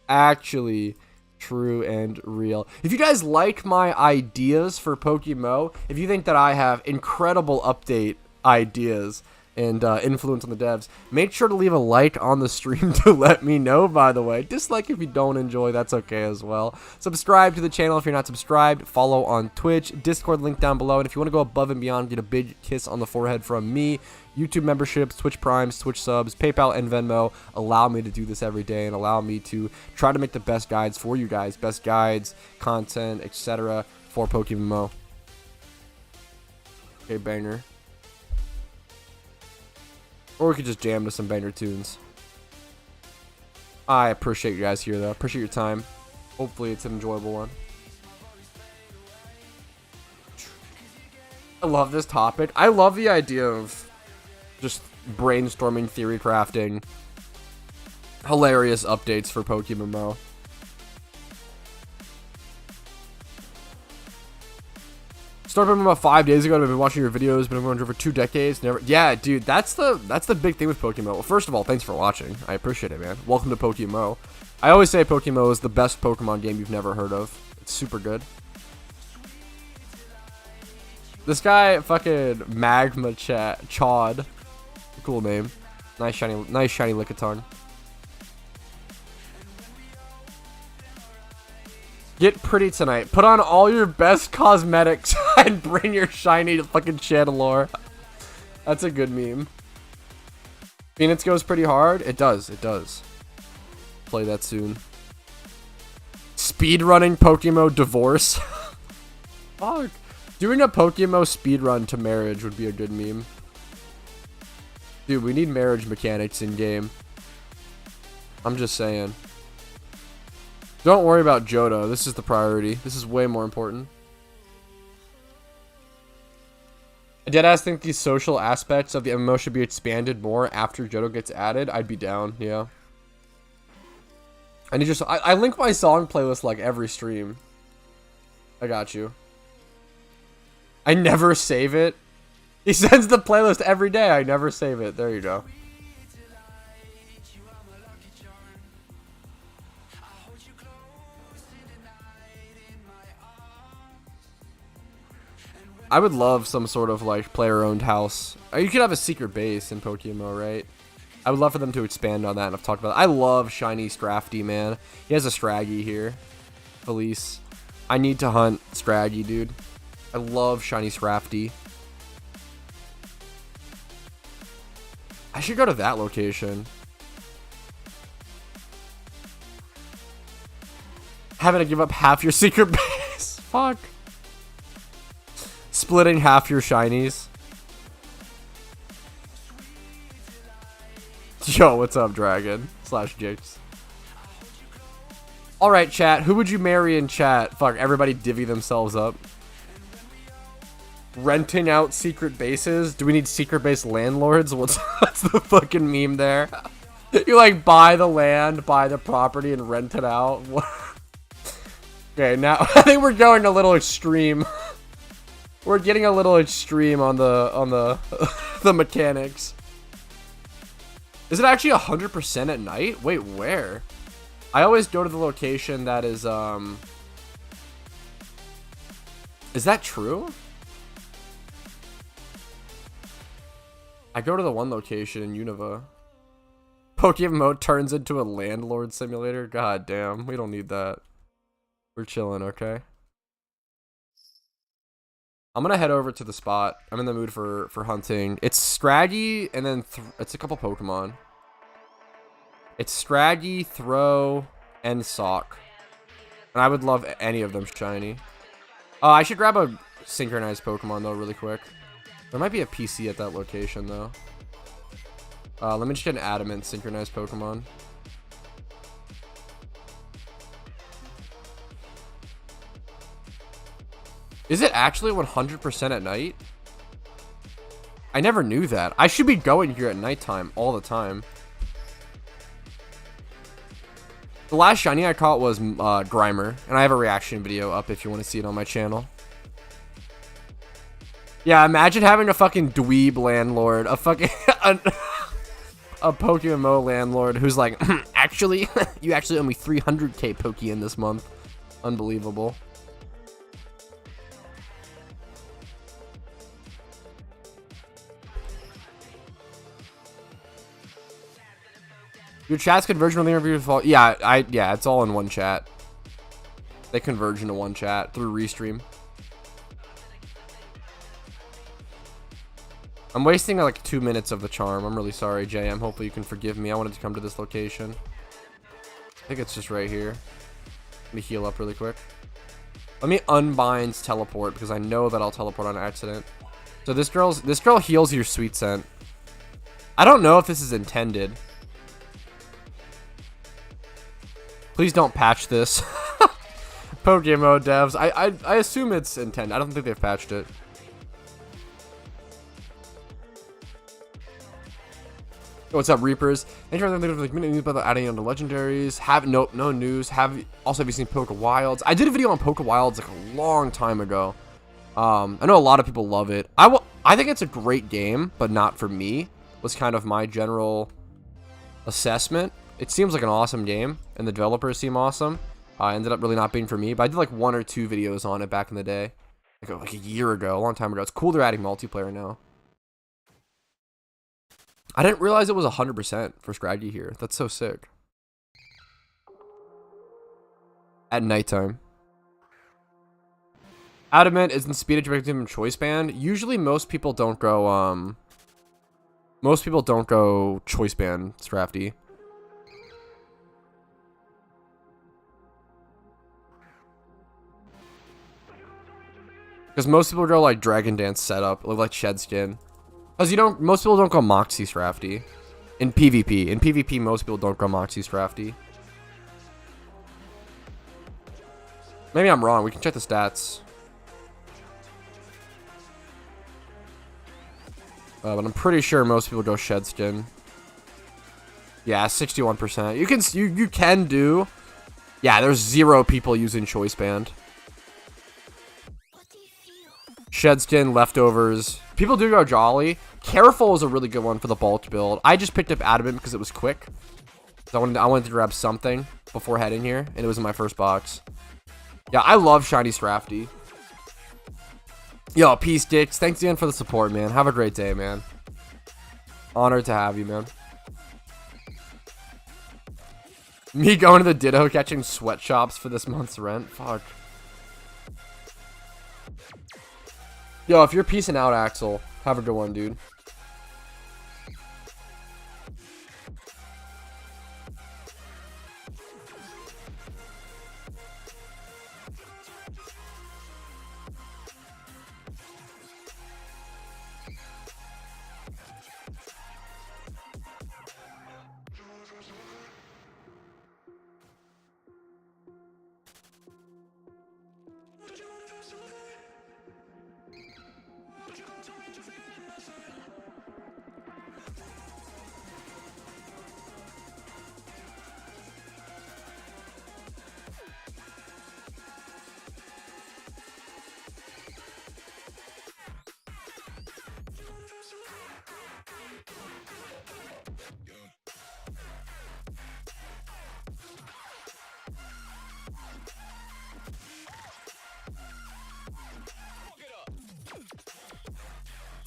Actually true and real. If you guys like my ideas for PokeMMO, if you think that I have incredible update ideas and influence on the devs, make sure to leave a like on the stream to let me know, by the way. Dislike if you don't enjoy, that's okay as well. Subscribe to the channel if you're not subscribed. Follow on Twitch, Discord link down below. And if you want to go above and beyond, get a big kiss on the forehead from me. YouTube memberships, Twitch Primes, Twitch subs, PayPal, and Venmo allow me to do this every day and allow me to try to make the best guides for you guys. Best guides, content, etc. for PokeMMO. Okay, banger. Or we could just jam to some banger tunes. I appreciate you guys here, though. Appreciate your time. Hopefully it's an enjoyable one. I love this topic. I love the idea of just brainstorming, theory crafting, hilarious updates for PokeMMO. Started about 5 days ago. I've been watching your videos. Been going for 2 decades. Never. Yeah, dude. That's the big thing with PokeMMO. Well, first of all, thanks for watching. I appreciate it, man. Welcome to PokeMMO. I always say PokeMMO is the best Pokemon game you've never heard of. It's super good. This guy, fucking Magma Chod. Cool name. Nice shiny Lickitung. Get pretty tonight. Put on all your best cosmetics and bring your shiny fucking Chandelure. That's a good meme. Phoenix goes pretty hard. It does. It does. Play that soon. Speedrunning PokeMMO divorce. Fuck. Doing a PokeMMO speedrun to marriage would be a good meme. Dude, we need marriage mechanics in game. I'm just saying. Don't worry about Johto. This is the priority. This is way more important. I deadass think these social aspects of the MMO should be expanded more after Johto gets added. I'd be down, yeah. I need your I link my song playlist like every stream. I got you. I never save it. He sends the playlist every day. I never save it. There you go. I would love some sort of like player-owned house. You could have a secret base in PokeMMO, right? I would love for them to expand on that, and I've talked about it. I love shiny Scrafty, man. He has a Scraggy here. Felice. I need to hunt Scraggy, dude. I love shiny Scrafty. I should go to that location. Having to give up half your secret base. Fuck. Splitting half your shinies. Yo, what's up, Dragon? /Jix. Alright, chat. Who would you marry in chat? Fuck, everybody divvy themselves up. Renting out secret bases? Do we need secret base landlords? What's the fucking meme there? You like buy the land, buy the property, and rent it out? Okay, now I think we're going a little extreme. We're getting a little extreme on the the mechanics. Is it actually 100% at night? Wait, where? I always go to the location that is that true? I go to the one location in Unova. PokeMMO turns into a landlord simulator. God damn, we don't need that. We're chilling, okay? I'm gonna head over to the spot. I'm in the mood for hunting. It's Scraggy, and then it's a couple Pokemon. It's Scraggy, Throw, and Sock. And I would love any of them shiny. I should grab a synchronized Pokemon, though, really quick. There might be a PC at that location, though. Let me just get an Adamant synchronized Pokemon. Is it actually 100% at night? I never knew that. I should be going here at nighttime all the time. The last shiny I caught was Grimer, and I have a reaction video up if you want to see it on my channel. Yeah, imagine having a fucking dweeb landlord, a fucking a PokeMMO landlord who's like, actually, you actually owe me 300k Pokeyen this month. Unbelievable. Your chat's conversion on the interview default. Yeah, yeah, it's all in one chat. They converge into one chat through Restream. I'm wasting like 2 minutes of the charm. I'm really sorry, JM. Hopefully you can forgive me. I wanted to come to this location. I think it's just right here. Let me heal up really quick. Let me unbind teleport because I know that I'll teleport on accident. So this girl heals your sweet scent. I don't know if this is intended. Please don't patch this. PokeMMO devs. I assume it's intended. I don't think they've patched it. Oh, what's up, Reapers? Thanks for the community news about adding on the legendaries. Nope, no news. Have you seen PokeWilds? I did a video on PokeWilds like a long time ago. I know a lot of people love it. I think it's a great game, but not for me. Was kind of my general assessment. It seems like an awesome game, and the developers seem awesome. Ended up really not being for me, but I did like 1 or 2 videos on it back in the day. Like a year ago, a long time ago. It's cool they're adding multiplayer now. I didn't realize it was 100% for Scraggy here. That's so sick. At nighttime. Adamant is in speed victim choice band. Usually most people don't go choice band Scrafty. Because most people go like Dragon Dance setup, look like Shed Skin. Because most people don't go Moxie Scrafty. In PvP. In PvP, most people don't go Moxie Scrafty. Maybe I'm wrong. We can check the stats. But I'm pretty sure most people go Shed Skin. Yeah, 61%. You can do. Yeah, there's 0 people using Choice Band. Shed Skin, Leftovers. People do go Jolly. Careful is a really good one for the bulk build. I just picked up Adamant because it was quick. So I wanted to grab something before heading here, and it was in my first box. Yeah, I love Shiny Scrafty. Yo, peace, Dicks. Thanks again for the support, man. Have a great day, man. Honored to have you, man. Me going to the Ditto catching sweatshops for this month's rent? Fuck. Yo, if you're peacing out, Axel, have a good one, dude.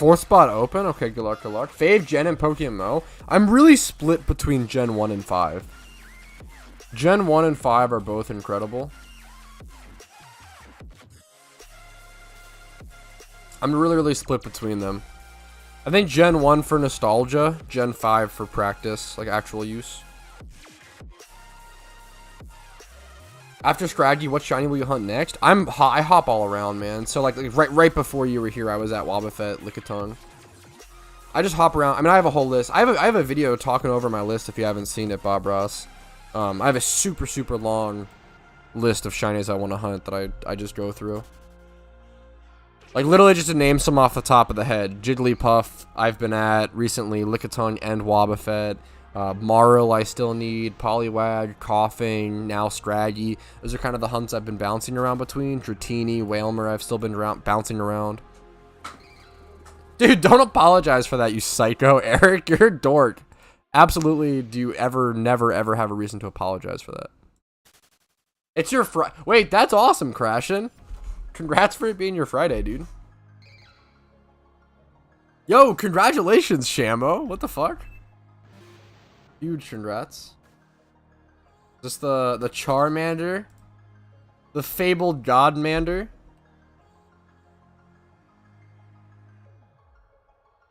4th spot open. Okay, good luck, good luck. Fave, Gen, and PokeMMO. I'm really split between Gen 1 and 5. Gen 1 and 5 are both incredible. I'm really split between them. I think Gen 1 for nostalgia, Gen 5 for practice, like actual use. After Scraggy, what shiny will you hunt next? I hop all around, man. So like right before you were here, I was at Wobbuffet, Lickitung. I just hop around. I mean, I have a whole list. I have a video talking over my list if you haven't seen it, Bob Ross. I have a super long list of shinies I want to hunt that I just go through. Like literally just to name some off the top of the head. Jigglypuff I've been at recently, Lickitung and Wobbuffet. Marl I still need, Poliwag, Coughing, now Scraggy. Those are kind of the hunts I've been bouncing around between. Dratini, Wailmer I've still been bouncing around. Dude, don't apologize for that, you psycho. Eric, you're a dork. Absolutely, do you never ever have a reason to apologize for that. It's your Wait, that's awesome, Crashin'. Congrats for it being your Friday, dude. Yo, congratulations, Shamo. What the fuck? Huge congrats. Just the Charmander. The fabled Godmander.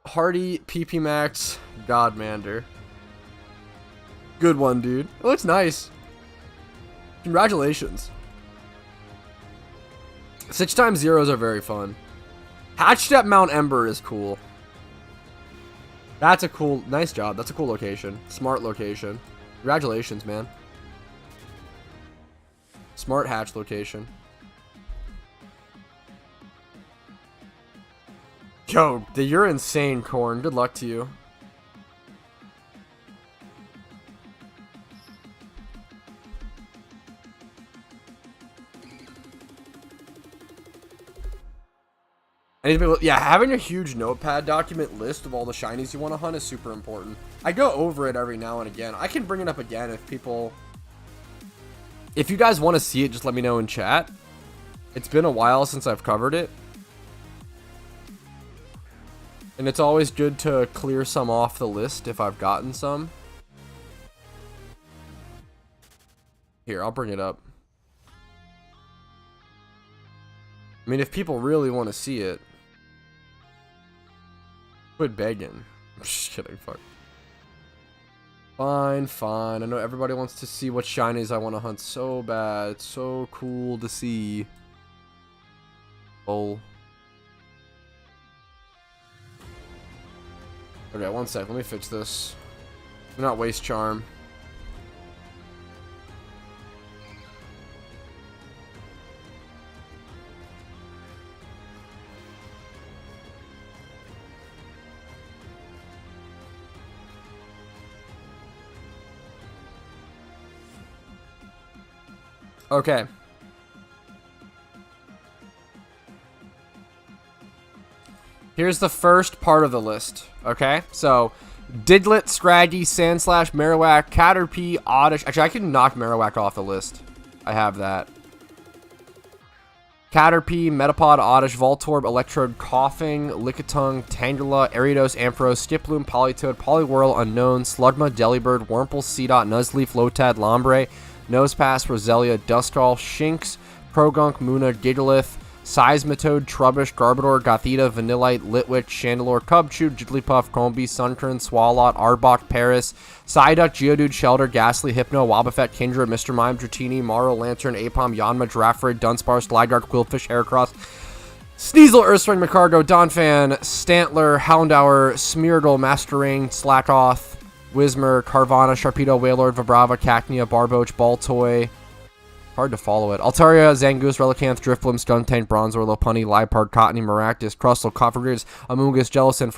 Hardy PP Max Godmander. Good one, dude. It looks nice. Congratulations. 6x0s are very fun. Hatched at Mount Ember is cool. That's a cool, nice job. That's a cool location. Smart location. Congratulations, man. Smart hatch location. Yo, you're insane, Corn. Good luck to you. Yeah, having a huge notepad document list of all the shinies you want to hunt is super important. I go over it every now and again. I can bring it up again if people... If you guys want to see it, just let me know in chat. It's been a while since I've covered it. And it's always good to clear some off the list if I've gotten some. Here, I'll bring it up. I mean, if people really want to see it... Quit begging. I'm just kidding, fuck. Fine. I know everybody wants to see what shinies I want to hunt so bad. It's so cool to see. Oh. Okay, one sec. Let me fix this. Do not waste charm. Okay. Here's the first part of the list. Okay, so Diglett, Scraggy, Sandslash, Marowak, Caterpie, Oddish. Actually, I can knock Marowak off the list. I have that. Caterpie, Metapod, Oddish, Voltorb, Electrode, Coughing, Lickitung, Tangela, Ariados, Ampharos, Skiploom, Politoed, Poliwhirl, Unknown, Slugma, Delibird, Wurmple, Seedot, Nuzleaf, Lotad, Lombre, Nosepass, Roselia, Duskull, Shinx, Progunk, Munna, Gigalith, Seismitoad, Trubbish, Garbodor, Gothita, Vanillite, Litwick, Chandelure, Cubchoo, Jigglypuff, Combee, Sunkern, Swalot, Arbok, Paris, Psyduck, Geodude, Shelter, Ghastly, Hypno, Wobbuffet, Kindred, Mr. Mime, Dratini, Marl, Lantern, Apom, Yanma, Giraffrid, Dunsparce, Gligar, Quillfish, Heracross, Sneasel, Ursaring, Macargo, Donphan, Stantler, Houndour, Smeargle, Masterring, Slackoth, Whismur, Carvana, Sharpedo, Wailord, Vibrava, Cacnea, Barboach, Baltoy. Hard to follow it. Altaria, Zangoose, Relicanth, Drifblim, Skuntank, Bronzor, Lopunny, Liepard, Cottony, Maractus, Crustle, Coffergrids, Amoonguss, Jellicent,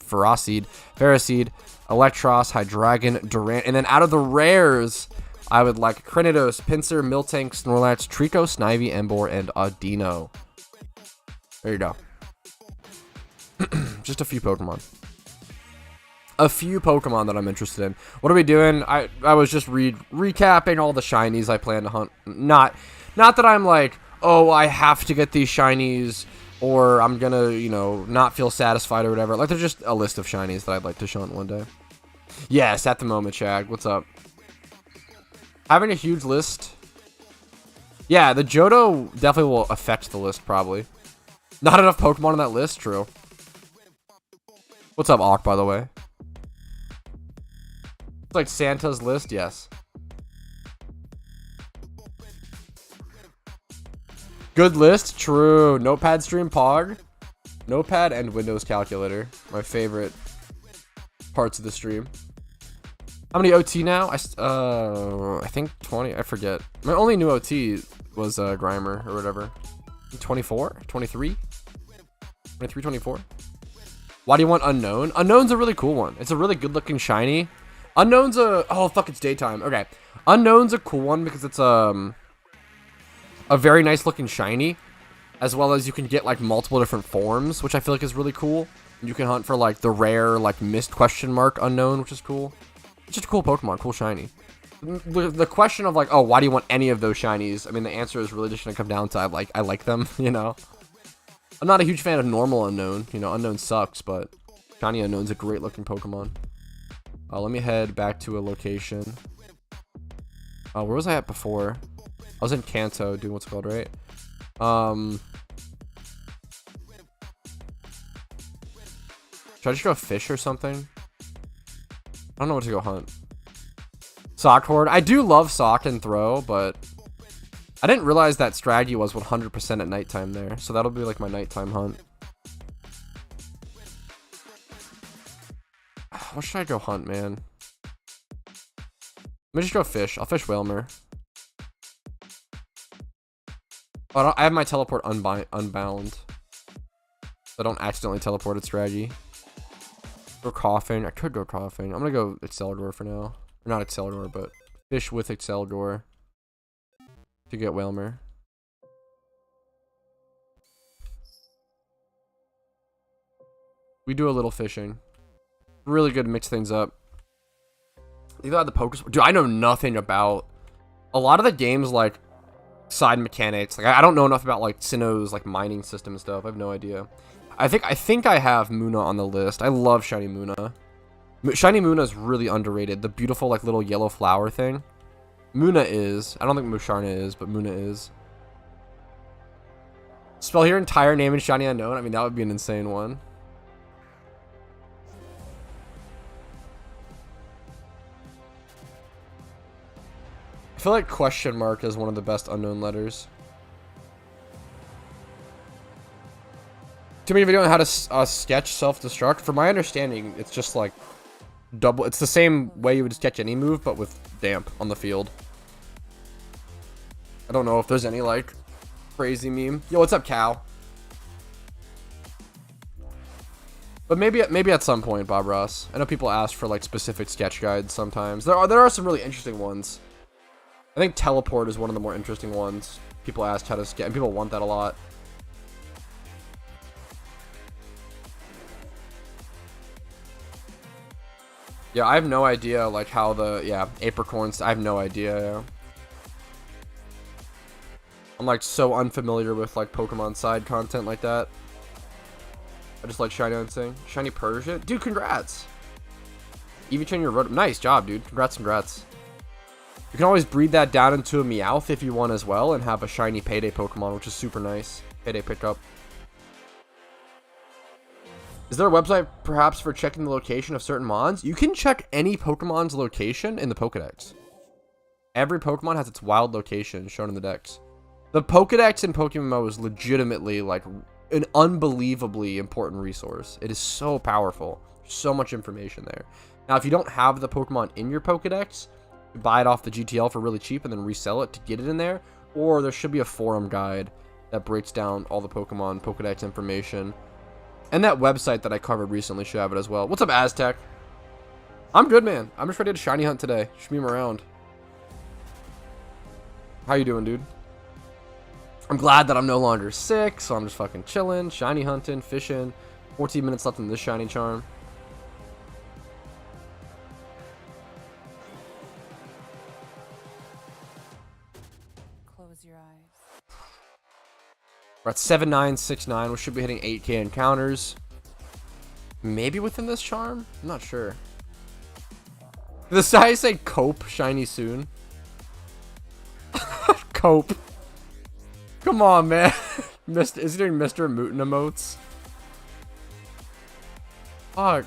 Ferocid, Ferricid, Electros, Hydreigon, Durant. And then out of the rares, I would like Crinidos, Pinsir, Miltank, Snorlax, Trico, Snivy, Emboar, and Audino. There you go. Just a few Pokemon. A few Pokemon that I'm interested in. What are we doing? I was just recapping all the shinies I plan to hunt. Not that I'm like, oh, I have to get these shinies, or I'm gonna, you know, not feel satisfied or whatever. Like, there's just a list of shinies that I'd like to show in one day. Yes, at the moment, Shag. What's up? Having a huge list. Yeah, the Johto definitely will affect the list, probably. Not enough Pokemon on that list, true. What's up, Awk, by the way? It's like Santa's list, yes. Good list, true. Notepad stream, Pog. Notepad and Windows calculator. My favorite parts of the stream. How many OT now? I think 20. I forget. My only new OT was Grimer or whatever. 24? 23? 23, 24? Why do you want Unknown? Unknown's a really cool one. It's a really good looking shiny. Unknown's a... Oh, fuck, it's daytime. Okay. Unknown's a cool one because it's a very nice looking shiny. As well as you can get like multiple different forms, which I feel like is really cool. You can hunt for like the rare like missed question mark Unknown, which is cool. It's just a cool Pokemon, cool shiny. The question of like, oh, why do you want any of those shinies? I mean, the answer is really just gonna come down to I like them, you know. I'm not a huge fan of normal Unknown. You know, Unknown sucks, but shiny Unknown's a great looking Pokemon. Let me head back to a location. Where was I at before? I was in Kanto doing what's called, right? Should I just go fish or something? I don't know what to go hunt. Sock Horde. I do love Sock and Throw, but I didn't realize that Straggy was 100% at nighttime there. So that'll be like my nighttime hunt. What should I go hunt, man? Let me just go fish. I'll fish Whalmer. Oh, I have my teleport unbound. So I don't accidentally teleport at Straggy. Go Coughing. I could go Coughing. I'm gonna go Excelador for now. Or not Excelador, but fish with Excelador to get Whalmer. We do a little fishing. Really good to mix things up. You got the Pokemon. Dude, I know nothing about a lot of the games, like side mechanics. Like I don't know enough about like Sinnoh's like mining system and stuff. I have no idea. I think I have Muna on the list. I love Shiny Muna. Shiny Muna is really underrated. The beautiful like little yellow flower thing. Muna is. I don't think Musharna is, but Muna is. Spell your entire name in Shiny Unknown. I mean, that would be an insane one. I feel like question mark is one of the best unknown letters. Too many video on how to sketch self-destruct. From my understanding, it's just like double. It's the same way you would sketch any move, but with damp on the field. I don't know if there's any like crazy meme. Yo, what's up, Cal? But maybe at some point, Bob Ross. I know people ask for like specific sketch guides sometimes. There are some really interesting ones. I think teleport is one of the more interesting ones. People ask how to sketch, and people want that a lot. Yeah, I have no idea, like, how the, apricorns, I have no idea, yeah. I'm, like, so unfamiliar with, like, Pokemon side content like that. I just like Shiny Unsing. Shiny Persia? Dude, congrats! Eevee-chain your road. Nice job, dude. Congrats. You can always breed that down into a Meowth if you want as well, and have a shiny Payday Pokemon, which is super nice. Payday pickup. Is there a website perhaps for checking the location of certain mons? You can check any Pokemon's location in the Pokedex. Every Pokemon has its wild location shown in the Dex. The Pokedex in PokeMMO is legitimately like an unbelievably important resource. It is so powerful. So much information there. Now, if you don't have the Pokemon in your Pokedex, you buy it off the GTL for really cheap and then resell it to get it in there. Or there should be a forum guide that breaks down all the Pokemon Pokedex information. And that website that I covered recently should have it as well. What's up, Aztec? I'm good, man. I'm just ready to shiny hunt today. Just meme around. How you doing, dude? I'm glad that I'm no longer sick, so I'm just fucking chilling, shiny hunting, fishing. 14 minutes left in this shiny charm. Close your eyes. We're at 7969. We should be hitting 8k encounters. Maybe within this charm? I'm not sure. Did the guy say cope shiny soon? Cope. Come on, man. Is he doing Mr. Mutant emotes? Fuck.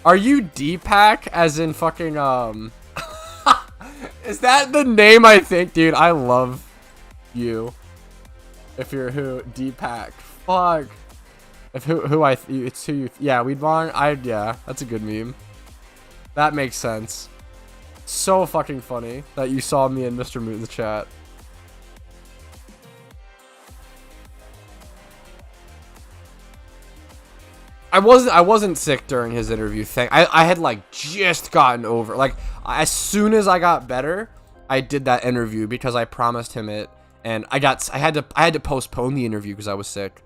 Are you Deepak as in fucking Is that the name I think, dude? I love you. If you're who Deepak. Fuck. If it's who you yeah, Weedbong. Yeah, that's a good meme. That makes sense. So fucking funny that you saw me and Mr. Moot in the chat. I wasn't sick during his interview thing. I had like just gotten over, like as soon as I got better, I did that interview because I promised him it, and I had to postpone the interview because I was sick.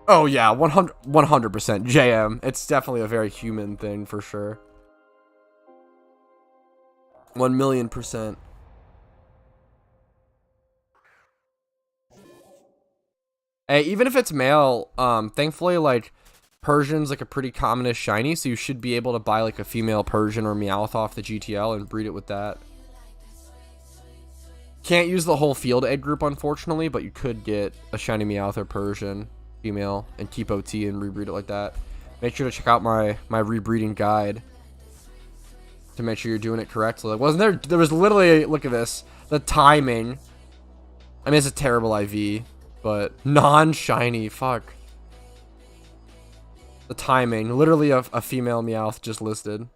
Oh yeah, 100% JM. It's definitely a very human thing for sure. 1,000,000%. Hey, even if it's male, thankfully, like, Persian's, like, a pretty commonish shiny, so you should be able to buy, like, a female Persian or Meowth off the GTL and breed it with that. Can't use the whole field egg group, unfortunately, but you could get a shiny Meowth or Persian female and keep OT and rebreed it like that. Make sure to check out my rebreeding guide to make sure you're doing it correctly. Like, wasn't there was literally, look at this, the timing. I mean, it's a terrible IV. But non-shiny, fuck. The timing, literally a female Meowth just listed.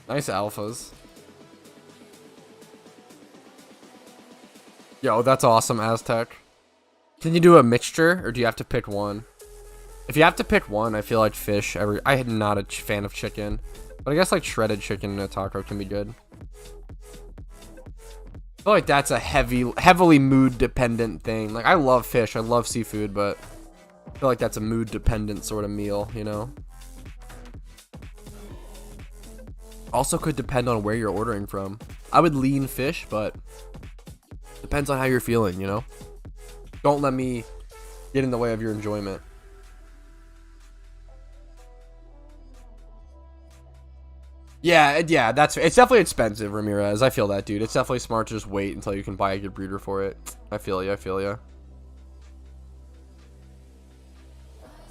Nice alphas. Yo, that's awesome, Aztec. Can you do a mixture, or do you have to pick one? If you have to pick one, I feel like fish. I am not a fan of chicken. But I guess like shredded chicken in a taco can be good. I feel like that's a heavily mood dependent thing. Like I love fish, I love seafood, but I feel like that's a mood dependent sort of meal, you know? Also could depend on where you're ordering from. I would lean fish, but depends on how you're feeling, you know? Don't let me get in the way of your enjoyment. Yeah, it's definitely expensive, Ramirez. I feel that, dude. It's definitely smart to just wait until you can buy a good breeder for it. I feel you.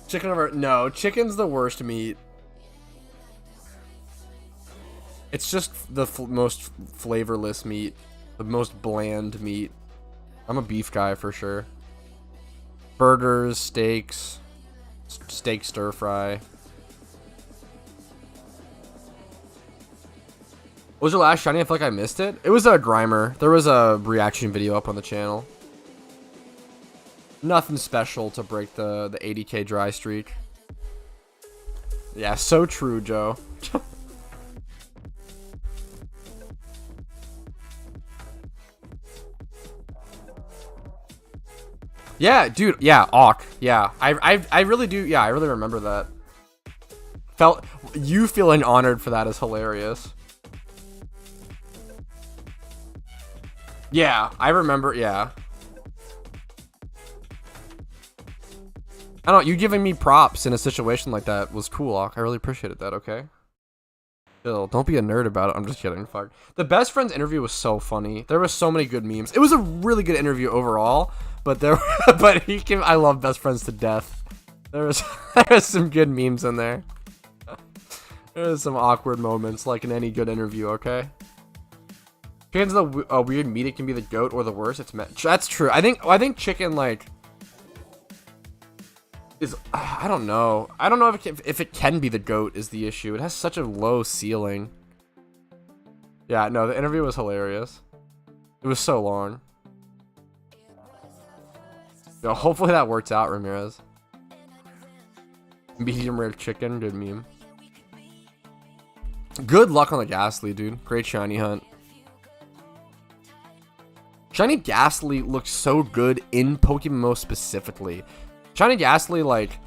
Chicken over... No, chicken's the worst meat. It's just the most flavorless meat. The most bland meat. I'm a beef guy for sure. Burgers, steaks, steak stir fry. What was your last shiny? I feel like I missed it. It was a Grimer. There was a reaction video up on the channel. Nothing special to break the 80k dry streak. Yeah, so true, Joe. Yeah, dude. Yeah, Awk. Yeah, I really do. Yeah, I really remember that. You feeling honored for that is hilarious. Yeah, I remember, yeah. I don't know, you giving me props in a situation like that was cool, Awk. I really appreciated that, okay? Bill, don't be a nerd about it. I'm just kidding, fuck. The best friends interview was so funny. There was so many good memes. It was a really good interview overall, but I love best friends to death. There was some good memes in there. There was some awkward moments, like in any good interview, okay? Chicken's the weird meat. It can be the goat or the worst. That's true. I think chicken like is I don't know. I don't know if it can be the goat is the issue. It has such a low ceiling. Yeah, no, the interview was hilarious. It was so long. Yo, hopefully that works out, Ramirez. Medium rare chicken, good meme. Good luck on the Ghastly, dude. Great shiny hunt. Shiny Ghastly looks so good in PokeMMO specifically. Shiny Ghastly, like,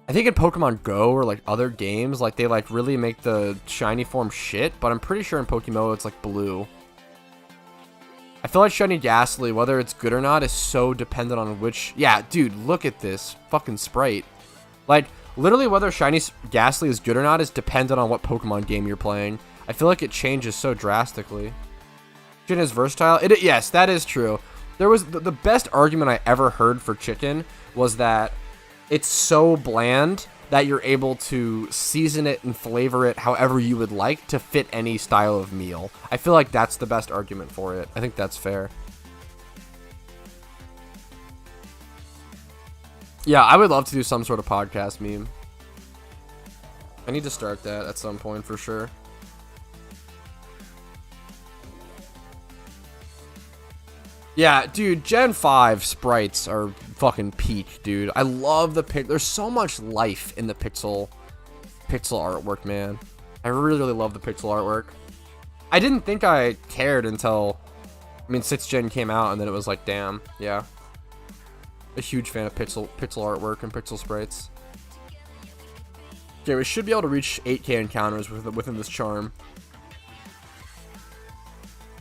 I I think in Pokemon Go or like other games, like they like really make the shiny form shit, but I'm pretty sure in PokeMMO it's like blue. I feel like shiny Ghastly, whether it's good or not, is so dependent on which... Yeah, dude, look at this fucking sprite. Like, literally whether shiny Ghastly is good or not is dependent on what Pokemon game you're playing. I feel like it changes so drastically. Chicken is versatile. Yes, that is true. There was the best argument I ever heard for chicken was that it's so bland that you're able to season it and flavor it however you would like to fit any style of meal. I feel like that's the best argument for it. I think that's fair. Yeah, I would love to do some sort of podcast meme. I need to start that at some point for sure. Yeah, dude, Gen 5 sprites are fucking peak, dude. I love the there's so much life in the pixel artwork, man. I really, really love the pixel artwork. I didn't think I cared until, I mean, 6th Gen came out, and then it was like, damn, yeah. A huge fan of pixel artwork and pixel sprites. Okay, we should be able to reach 8K encounters within this charm,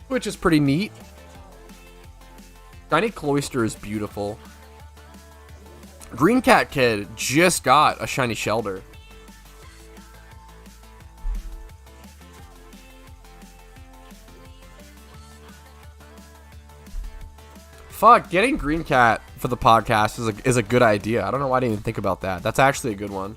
which is pretty neat. Shiny Cloyster is beautiful. Green Cat Kid just got a shiny Shelter. Fuck, getting Green Cat for the podcast is a good idea. I don't know why I didn't even think about that. That's actually a good one.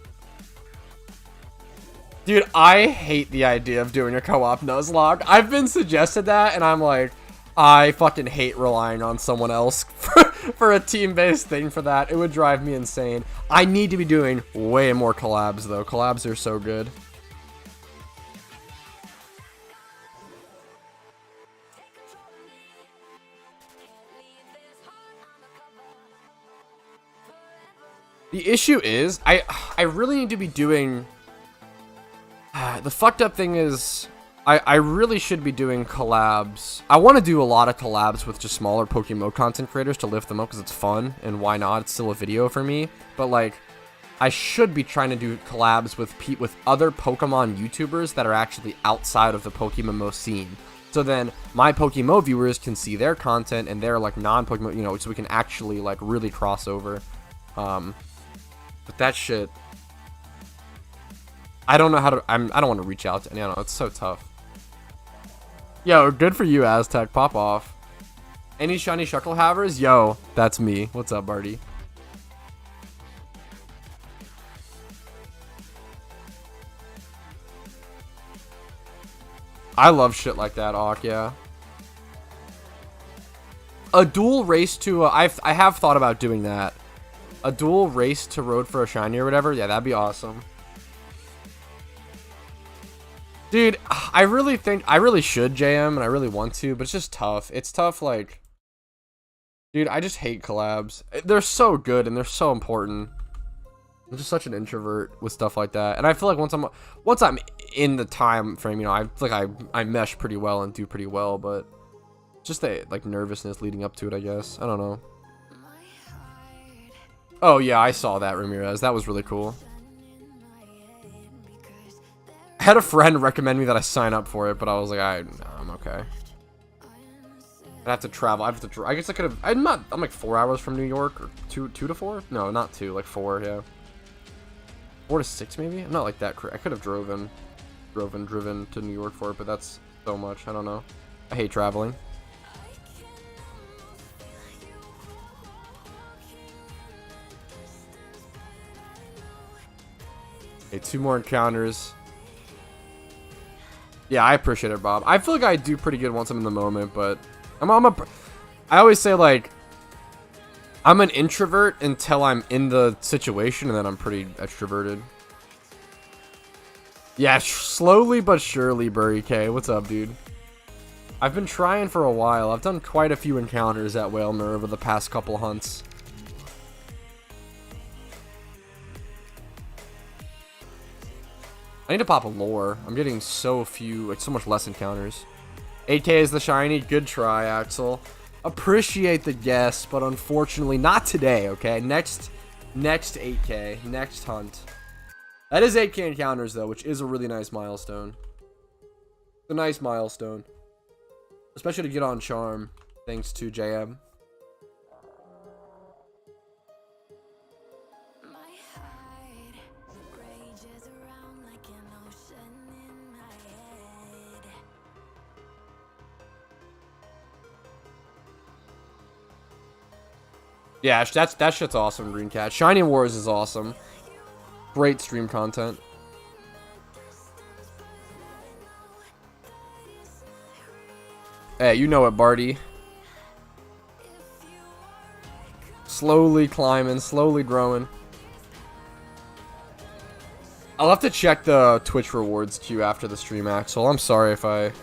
Dude, I hate the idea of doing a co-op Nuzlocke. I've been suggested that, and I'm like, I fucking hate relying on someone else for a team-based thing for that. It would drive me insane. I need to be doing way more collabs, though. Collabs are so good. The issue is, I really need to be doing... the fucked up thing is... I really should be doing collabs. I want to do a lot of collabs with just smaller PokeMMO content creators to lift them up because it's fun, and why not? It's still a video for me. But, like, I should be trying to do collabs with other Pokemon YouTubers that are actually outside of the PokeMMO scene. So then my PokeMMO viewers can see their content and their, like, non-PokeMMO, you know, so we can actually, like, really cross over. But that shit... I don't know how to... I don't want to reach out to any... I don't know. It's so tough. Yo, good for you, Aztec. Pop off. Any shiny Shucklehavers? Yo, that's me. What's up, Barty? I love shit like that, Awk, yeah. A dual race to... I have thought about doing that. A dual race to Road for a Shiny or whatever? Yeah, that'd be awesome. Dude, I really should JM, and I really want to, but it's just tough. It's tough, like... Dude, I just hate collabs. They're so good, and they're so important. I'm just such an introvert with stuff like that. And I feel like once I'm in the time frame, you know, I feel like I mesh pretty well and do pretty well, but... Just the, like, nervousness leading up to it, I guess. I don't know. Oh, yeah, I saw that, Ramirez. That was really cool. I had a friend recommend me that I sign up for it, but I was like, I'm okay. I'd have to travel. I guess I could have. I'm like 4 hours from New York, or two to 4. No, not 2, like 4. Yeah, 4 to 6 maybe. I'm not like that. I could have driven to New York for it, but that's so much. I don't know. I hate traveling. Okay, 2 more encounters. Yeah, I appreciate it, Bob. I feel like I do pretty good once I'm in the moment, but I always say, like, I'm an introvert until I'm in the situation, and then I'm pretty extroverted. Yeah, slowly but surely, Burry K. What's up, dude? I've been trying for a while. I've done quite a few encounters at Whale Nerve over the past couple hunts. I need to pop a lore. I'm getting so few, like so much less encounters. 8K is the shiny. Good try, Axel. Appreciate the guess, but unfortunately not today, okay? Next Next 8K. Next hunt. That is 8K encounters, though, which is a really nice milestone. It's a nice milestone. Especially to get on Charm, thanks to JM. Yeah, that shit's awesome, Green Cat. Shiny Wars is awesome. Great stream content. Hey, you know it, Barty. Slowly climbing, slowly growing. I'll have to check the Twitch rewards queue after the stream, Axel. I'm sorry if I... A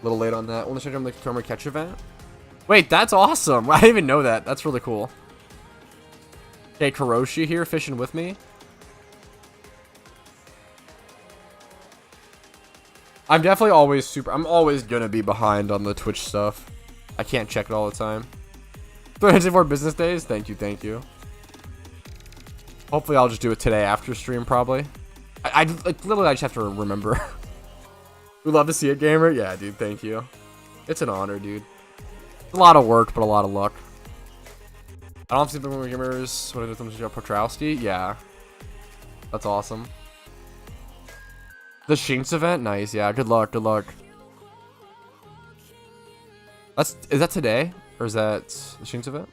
little late on that. Want to check on the Tomer Catch event? Wait, that's awesome. I didn't even know that. That's really cool. Okay, Karoshi here fishing with me. I'm definitely always I'm always gonna be behind on the Twitch stuff. I can't check it all the time. 364 business days? Thank you, thank you. Hopefully I'll just do it today after stream, probably. Literally, I just have to remember. We love to see it, gamer. Yeah, dude, thank you. It's an honor, dude. It's a lot of work, but a lot of luck. I don't see the gamers. What did them to Potrowski? Yeah. That's awesome. The Shinx event? Nice, yeah. Good luck, good luck. Is that today? Or is that the Shinx event?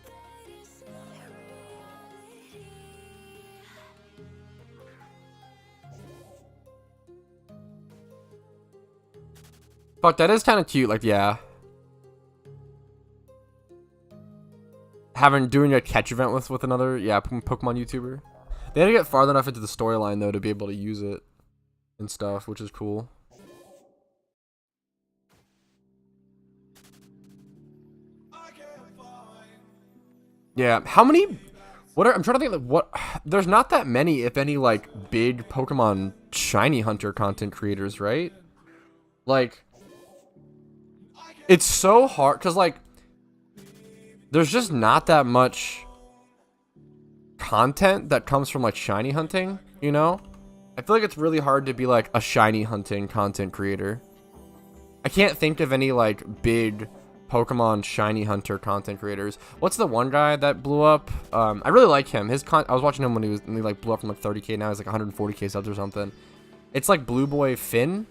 Fuck, that is kind of cute, like, yeah. Doing a catch event with another, yeah, Pokemon YouTuber. They had to get farther enough into the storyline, though, to be able to use it and stuff, which is cool. Yeah, how many... I'm trying to think, like, what... There's not that many, if any, like, big Pokemon Shiny Hunter content creators, right? Like... It's so hard, because, like... There's just not that much content that comes from, like, shiny hunting, you know? I feel like it's really hard to be, like, a shiny hunting content creator. I can't think of any, like, big Pokemon shiny hunter content creators. What's the one guy that blew up? I really like him. I was watching him when he like, blew up from, like, 30K. Now he's, like, 140K subs or something. It's, like, Blue Boy Finn.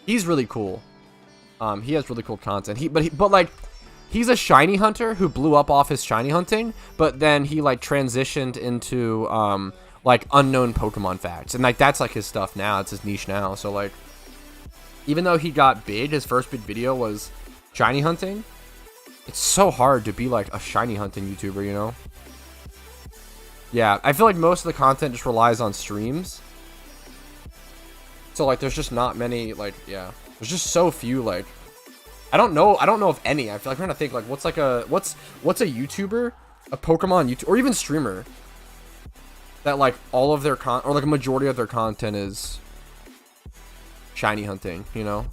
He's really cool. He has really cool content. But, like... He's a shiny hunter who blew up off his shiny hunting, but then he, like, transitioned into, like, unknown Pokemon facts. And, like, that's, like, his stuff now. It's his niche now. So, like, even though he got big, his first big video was shiny hunting. It's so hard to be, like, a shiny hunting YouTuber, you know? Yeah, I feel like most of the content just relies on streams. So, like, there's just not many, like, yeah. There's just so few, like... I don't know if any. I feel like I'm trying to think, like, what's a YouTuber, a Pokemon YouTuber, or even streamer that, like, all of their or like a majority of their content is shiny hunting, you know?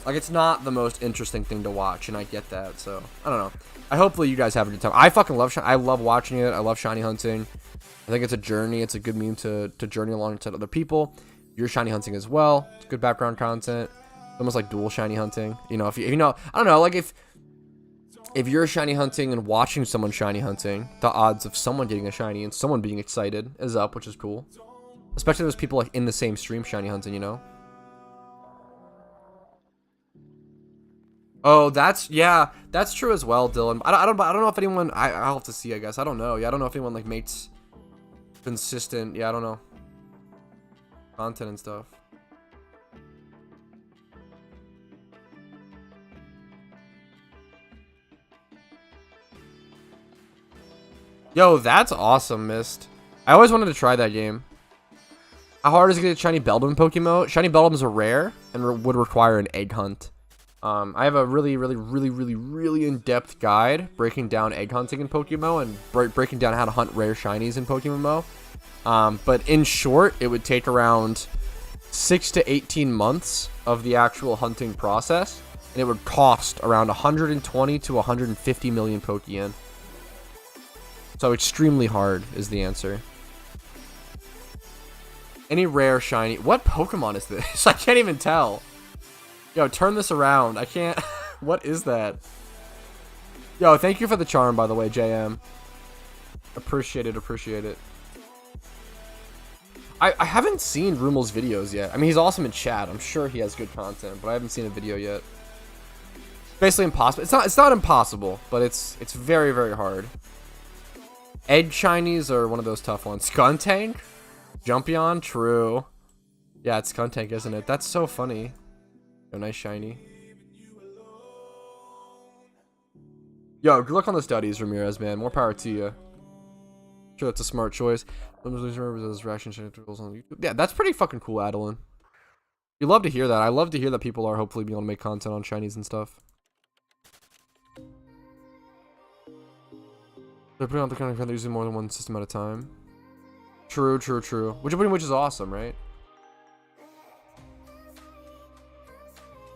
Like, it's not the most interesting thing to watch, and I get that, so I don't know. Hopefully you guys have a good time. I fucking love I love watching it. I love shiny hunting. I think it's a journey. It's a good meme to journey alongside other people. You're shiny hunting as well. It's good background content. It's almost like dual shiny hunting. You know, if you know, I don't know, like if you're shiny hunting and watching someone shiny hunting, the odds of someone getting a shiny and someone being excited is up, which is cool. Especially if there's people, like, in the same stream shiny hunting, you know? Oh, that's true as well, Dylan. I don't know if anyone, I'll have to see, I guess. I don't know. Yeah, I don't know if anyone, like, makes consistent, yeah, I don't know, content and stuff. Yo, that's awesome, Mist. I always wanted to try that game. How hard is it to get a shiny Beldum Pokemon? Shiny Beldums are rare and would require an egg hunt. I have a really in-depth guide breaking down egg hunting in PokeMMO and breaking down how to hunt rare shinies in PokeMMO. But in short, it would take around 6 to 18 months of the actual hunting process. And it would cost around 120 to 150 million Pokeyen. So extremely hard is the answer. Any rare shiny... What Pokemon is this? I can't even tell. Yo, turn this around. I can't... What is that? Yo, thank you for the charm, by the way, JM. Appreciate it, appreciate it. I haven't seen Rumel's videos yet. I mean, he's awesome in chat. I'm sure he has good content, but I haven't seen a video yet. Basically impossible. It's not impossible, but it's very, very hard. Egg shinies are one of those tough ones. Skuntank? Jumpion? True. Yeah, it's Skuntank, isn't it? That's so funny. Yo, nice shiny. Yo, good luck on the studies, Ramirez, man. More power to you. Sure, that's a smart choice. Yeah, that's pretty fucking cool, Adeline. You love to hear that. I love to hear that people are hopefully being able to make content on shinies and stuff. They're putting out the kind of content using more than one system at a time. True, true, true. Which is awesome, right?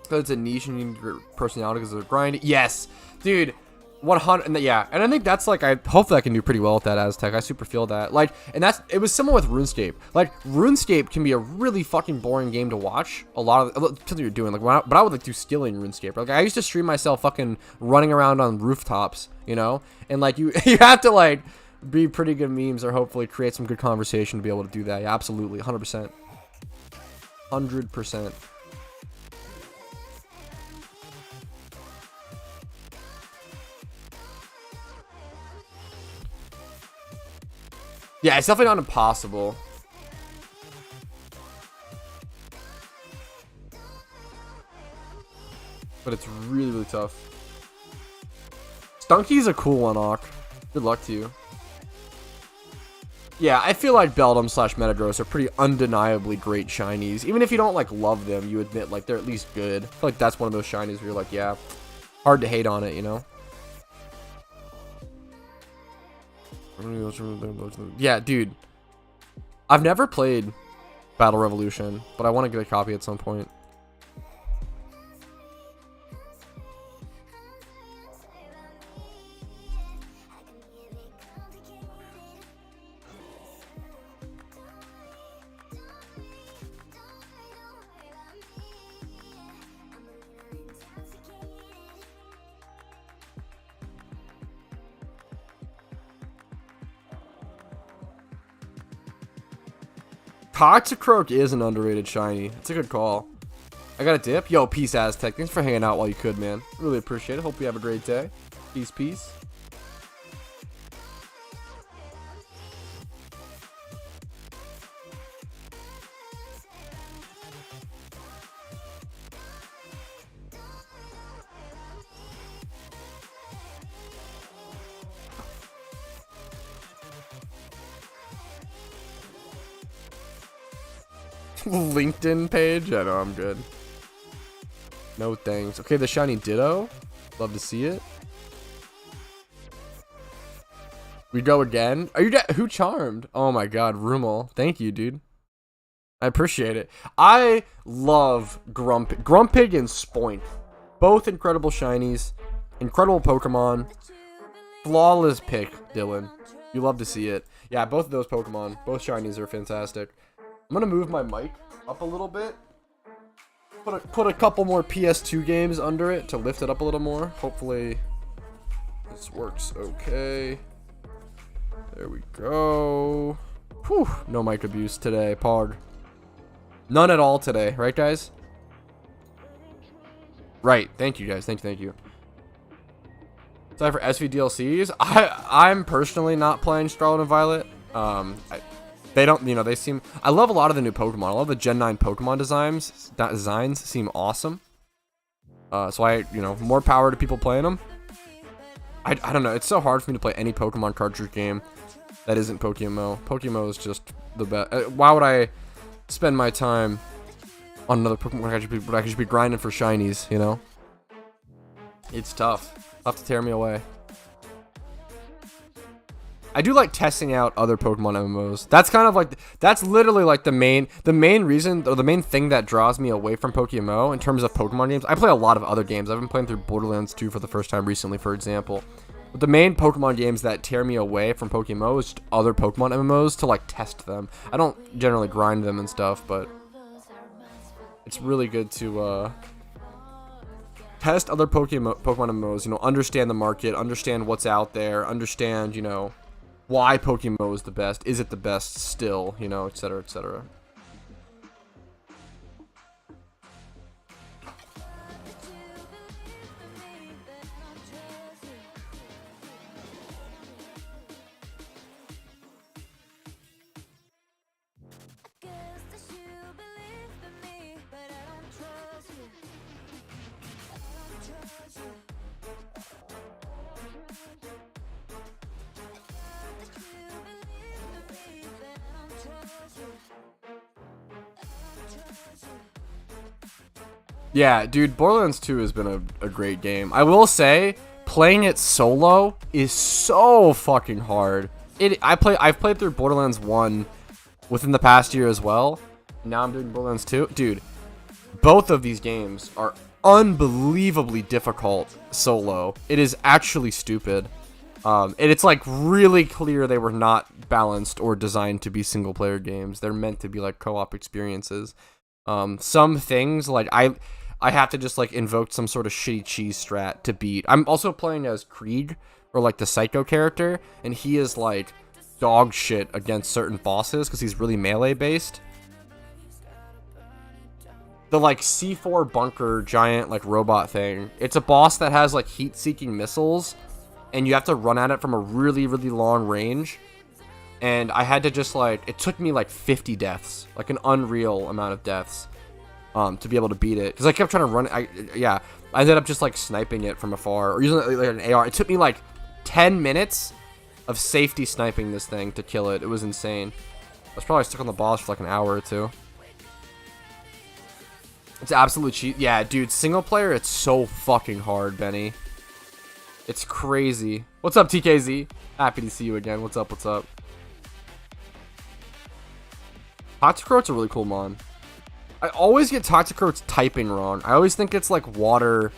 Because it's a niche and you need personality because of grinding. Yes, dude. 100, yeah, and I think that's like, hopefully I can do pretty well with that Aztec. I super feel that, like, and it was similar with RuneScape. Like, RuneScape can be a really fucking boring game to watch. A lot of what you're doing, like, but I would like do skilling RuneScape. Like, I used to stream myself fucking running around on rooftops, you know, and like you have to like be pretty good memes or hopefully create some good conversation to be able to do that. Yeah, absolutely, 100%, 100%. Yeah, it's definitely not impossible. But it's really, really tough. Stunky's a cool one, Awk. Good luck to you. Yeah, I feel like Beldum / Metagross are pretty undeniably great shinies. Even if you don't, like, love them, you admit, like, they're at least good. I feel like that's one of those shinies where you're like, yeah, hard to hate on it, you know? Yeah, dude. I've never played Battle Revolution, but I want to get a copy at some point. Toxicroak is an underrated shiny. It's a good call. I got a dip. Yo, peace, Aztec. Thanks for hanging out while you could, man. Really appreciate it. Hope you have a great day. Peace, peace. LinkedIn page? I know, I'm good. No thanks. Okay, the shiny Ditto. Love to see it. We go again. Are you who charmed? Oh my god, Rumel. Thank you, dude. I appreciate it. I love Grumpig and Spoink. Both incredible shinies. Incredible Pokemon. Flawless pick, Dylan. You love to see it. Yeah, both of those Pokemon, both shinies are fantastic. I'm gonna move my mic up a little bit. Put a couple more PS2 games under it to lift it up a little more. Hopefully this works okay. There we go. Whew, no mic abuse today, Pog. None at all today, right guys? Right, thank you guys, thank you. Time for SV DLCs. I'm personally not playing Scarlet and Violet. They don't, you know, they seem, I love a lot of the new Pokemon. I love the Gen 9 Pokemon designs seem awesome. So you know, more power to people playing them. I don't know, it's so hard for me to play any Pokemon cartridge game that isn't PokeMMO. PokeMMO is just the best. Why would I spend my time on another Pokemon when I could be grinding for shinies, you know? It's tough. Tough to tear me away. I do like testing out other Pokemon MMOs. That's kind of like, that's literally like the main reason, or the main thing that draws me away from PokeMMO in terms of Pokemon games. I play a lot of other games. I've been playing through Borderlands 2 for the first time recently, for example. But the main Pokemon games that tear me away from PokeMMO is just other Pokemon MMOs to like test them. I don't generally grind them and stuff, but it's really good to test other Pokemon MMOs, you know, understand the market, understand what's out there, understand, you know, why PokeMMO is the best, is it the best still, you know, etc, etc. Yeah, dude, Borderlands 2 has been a great game. I will say, playing it solo is so fucking hard. I've played through Borderlands 1 within the past year as well. Now I'm doing Borderlands 2. Dude, both of these games are unbelievably difficult solo. It is actually stupid. And it's like really clear they were not balanced or designed to be single player games. They're meant to be like co-op experiences. Some things like I have to just like invoke some sort of shitty cheese strat to beat. I'm also playing as Krieg, or like the psycho character, and he is like dog shit against certain bosses because he's really melee based. The like C4 bunker giant like robot thing, it's a boss that has like heat seeking missiles, and you have to run at it from a really long range. And I had to just like, it took me like 50 deaths, like an unreal amount of deaths, to be able to beat it. Because I kept trying to run, I ended up just like sniping it from afar, or using like an AR. It took me like 10 minutes of safety sniping this thing to kill it. It was insane. I was probably stuck on the boss for like an hour or two. It's absolute cheat. Yeah, dude, single player, it's so fucking hard, Benny. It's crazy. What's up, TKZ? Happy to see you again. What's up, what's up? Toxicroak's a really cool mon. I always get Toxicroak's typing wrong. I always think it's like water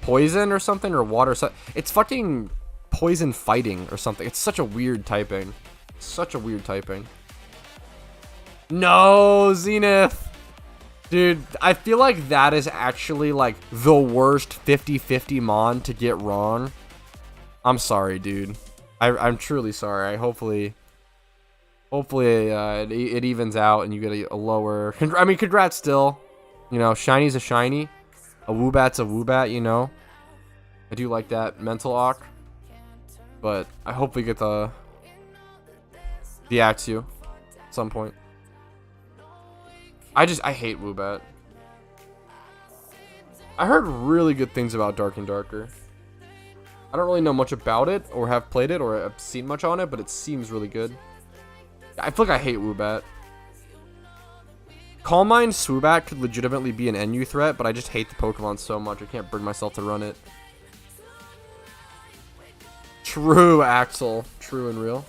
poison or something, or water. It's fucking poison fighting or something. It's such a weird typing. Such a weird typing. No, Zenith. Dude, I feel like that is actually like the worst 50-50 mon to get wrong. I'm sorry, dude. I'm truly sorry. Hopefully it evens out and you get a lower. I mean, congrats still. You know, shiny's a shiny. A Woobat's a Woobat, you know. I do like that mental arc. But I hope we get the Axew at some point. I hate Woobat. I heard really good things about Dark and Darker. I don't really know much about it, or have played it, or have seen much on it, but it seems really good. I feel like I hate Woobat. Calm Mind Swoobat could legitimately be an NU threat, but I just hate the Pokemon so much I can't bring myself to run it. True, Axel. True and real.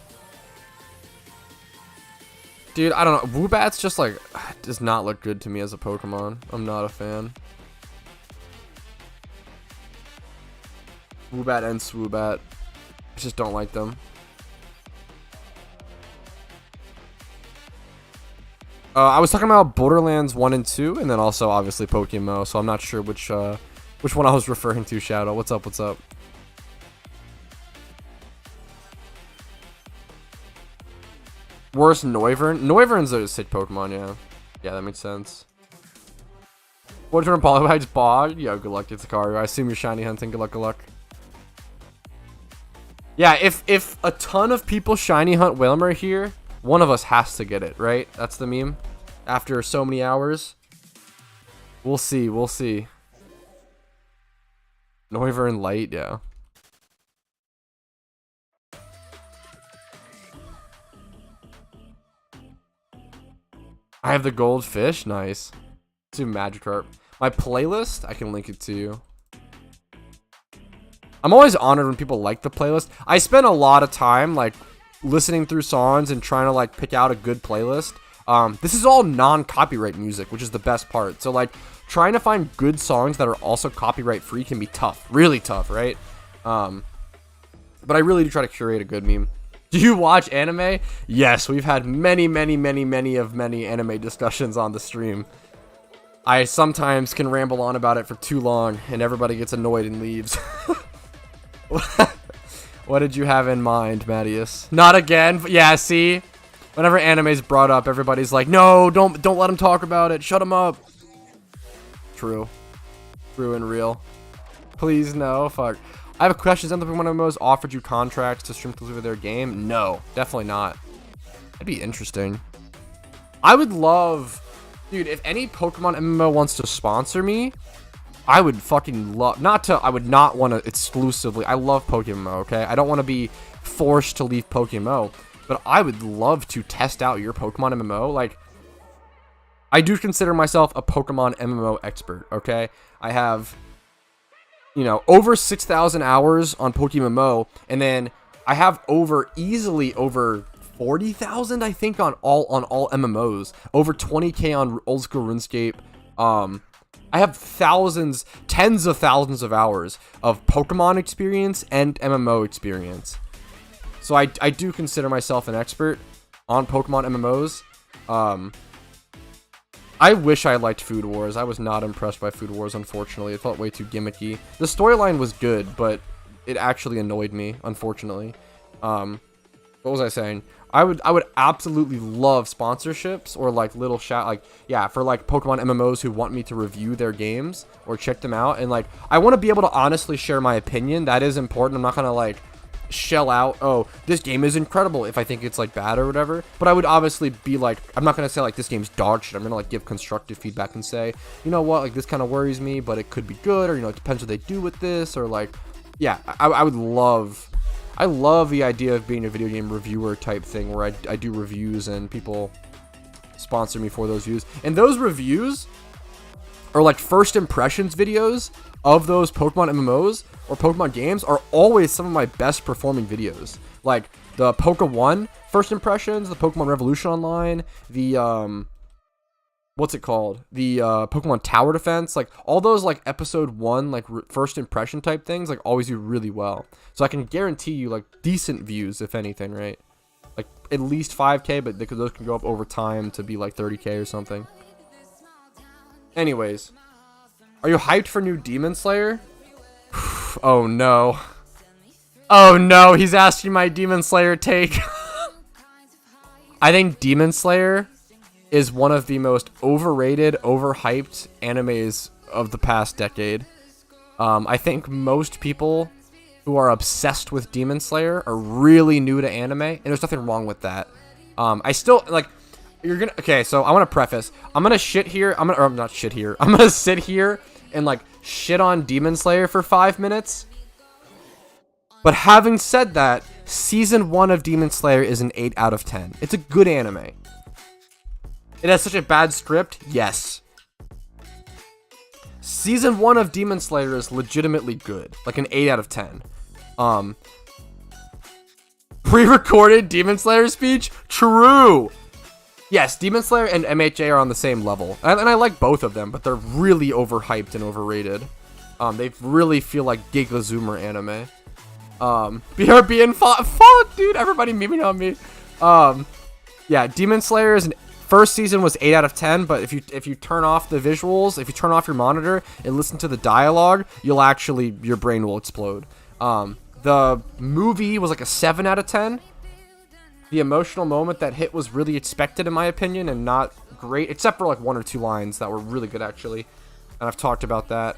Dude, I don't know. Woobat's just like, does not look good to me as a Pokemon. I'm not a fan. Woobat and Swoobat. I just don't like them. I was talking about Borderlands 1 and 2, and then also obviously PokeMMO, so I'm not sure which one I was referring to, Shadow. What's up, what's up? Worst Noivern? Noivern's a sick Pokemon, yeah. Yeah, that makes sense. What's your Polybites Bog? Yeah, good luck, Itsakaru. I assume you're shiny hunting. Good luck, good luck. Yeah, if a ton of people shiny hunt Wilmer here, one of us has to get it, right? That's the meme. After so many hours. We'll see, we'll see. Noivern Light, yeah. I have the goldfish, nice. Let's do Magikarp. My playlist, I can link it to you. I'm always honored when people like the playlist. I spend a lot of time like listening through songs and trying to like pick out a good playlist. This is all non-copyright music, which is the best part. So like trying to find good songs that are also copyright free can be tough, really tough, right? But I really do try to curate a good meme. Do you watch anime? Yes, we've had many anime discussions on the stream. I sometimes can ramble on about it for too long, and everybody gets annoyed and leaves. What did you have in mind, Mattias? Not again. Yeah, see? Whenever anime's brought up, everybody's like, no, don't let him talk about it. Shut him up. True. True and real. Please, no. Fuck. I have a question. Has one of MMOs offered you contracts to stream exclusively their game? No, definitely not. That'd be interesting. I would love... Dude, if any Pokemon MMO wants to sponsor me, I would fucking love... I would not want to exclusively... I love PokeMMO, okay? I don't want to be forced to leave PokeMMO, but I would love to test out your Pokemon MMO. Like, I do consider myself a Pokemon MMO expert, okay? I have, you know, over 6,000 hours on PokeMMO, and then I have easily over 40,000, I think, on all MMOs. Over 20k on old school RuneScape. I have tens of thousands of hours of Pokemon experience and MMO experience. So I do consider myself an expert on Pokemon MMOs. I wish I liked Food Wars. I was not impressed by Food Wars, unfortunately. It felt way too gimmicky. The storyline was good, but it actually annoyed me, unfortunately. What was I saying? I would absolutely love sponsorships or like little for like Pokemon MMOs who want me to review their games or check them out. And like, I want to be able to honestly share my opinion. That is important. I'm not going to like shell out, oh, this game is incredible if I think it's like bad or whatever. But I would obviously be like, I'm not going to say like this game's dog shit. I'm going to like give constructive feedback and say, you know what, like this kind of worries me, but it could be good, or, you know, it depends what they do with this, or like, yeah, I would love... I love the idea of being a video game reviewer type thing where I do reviews and people sponsor me for those views. And those reviews are like first impressions videos of those Pokemon MMOs or Pokemon games are always some of my best performing videos. Like the Poke1 first impressions, the Pokemon Revolution Online, the what's it called? The Pokemon Tower Defense, like all those like episode 1 like first impression type things like always do really well. So I can guarantee you like decent views if anything, right? Like at least 5k, but those can go up over time to be like 30k or something. Anyways, are you hyped for new Demon Slayer? Oh no. Oh no, he's asking my Demon Slayer take. I think Demon Slayer is one of the most overrated, overhyped animes of the past decade. I think most people who are obsessed with Demon Slayer are really new to anime, and there's nothing wrong with that. I still, like, okay, so I want to preface, I'm gonna sit here and, like, shit on Demon Slayer for 5 minutes. But having said that, Season 1 of Demon Slayer is an 8 out of 10. It's a good anime. It has such a bad script? Yes. Season 1 of Demon Slayer is legitimately good. Like an 8 out of 10. Pre-recorded Demon Slayer speech? True! Yes, Demon Slayer and MHA are on the same level. And I like both of them, but they're really overhyped and overrated. They really feel like Giga Zoomer anime. BRB and fuck, dude, everybody memeing on me. Yeah, Demon Slayer is first season was 8 out of 10, but if you turn off the visuals, if you turn off your monitor and listen to the dialogue, your brain will explode. The movie was like a 7 out of 10. The emotional moment that hit was really expected in my opinion and not great, except for like 1 or 2 lines that were really good actually. And I've talked about that.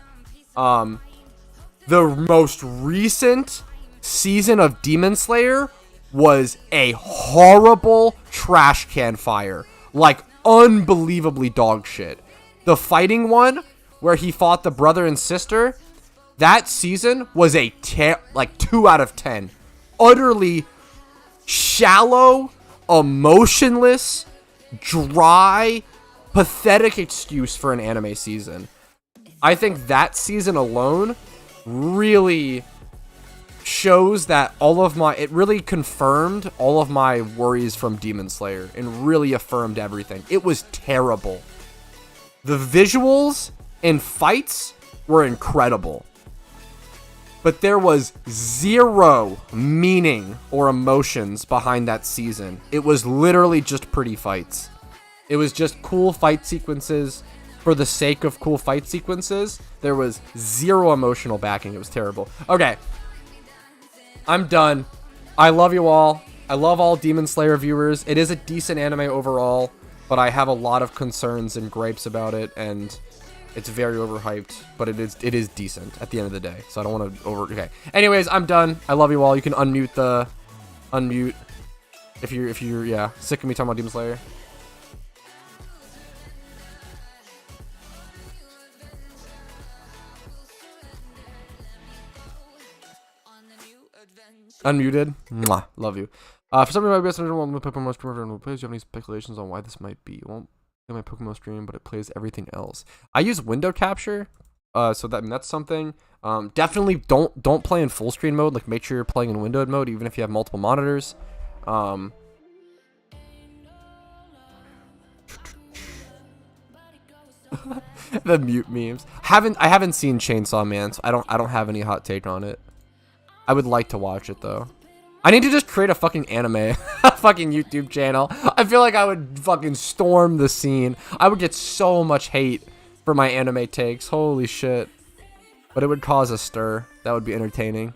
The most recent season of Demon Slayer was a horrible trash can fire. Like, unbelievably dog shit. The fighting one, where he fought the brother and sister, that season was a 2 out of 10. Utterly shallow, emotionless, dry, pathetic excuse for an anime season. I think that season alone really shows that it really confirmed all of my worries from Demon Slayer and really affirmed everything. It was terrible. The visuals and fights were incredible, but there was zero meaning or emotions behind that season. It was literally just pretty fights. It was just cool fight sequences for the sake of cool fight sequences. There was zero emotional backing. It was terrible. Okay, I'm done. I love you all. I love all Demon Slayer viewers. It is a decent anime overall, but I have a lot of concerns and gripes about it, and it's very overhyped, but it is decent at the end of the day. So I don't want to okay. Anyways, I'm done. I love you all. You can unmute if you're yeah, sick of me talking about Demon Slayer. Unmuted. Mwah. Love you. For some reason, my best friend won't play PokeMMO stream plays. Do you have any speculations on why this might be? It won't play my PokeMMO stream, but it plays everything else. I use window capture, so that's something. Definitely don't play in full screen mode. Like, make sure you're playing in windowed mode, even if you have multiple monitors. The mute memes. I haven't seen Chainsaw Man, so I don't have any hot take on it. I would like to watch it though. I need to just create a fucking anime fucking YouTube channel. I feel like I would fucking storm the scene. I would get so much hate for my anime takes. Holy shit. But it would cause a stir. That would be entertaining.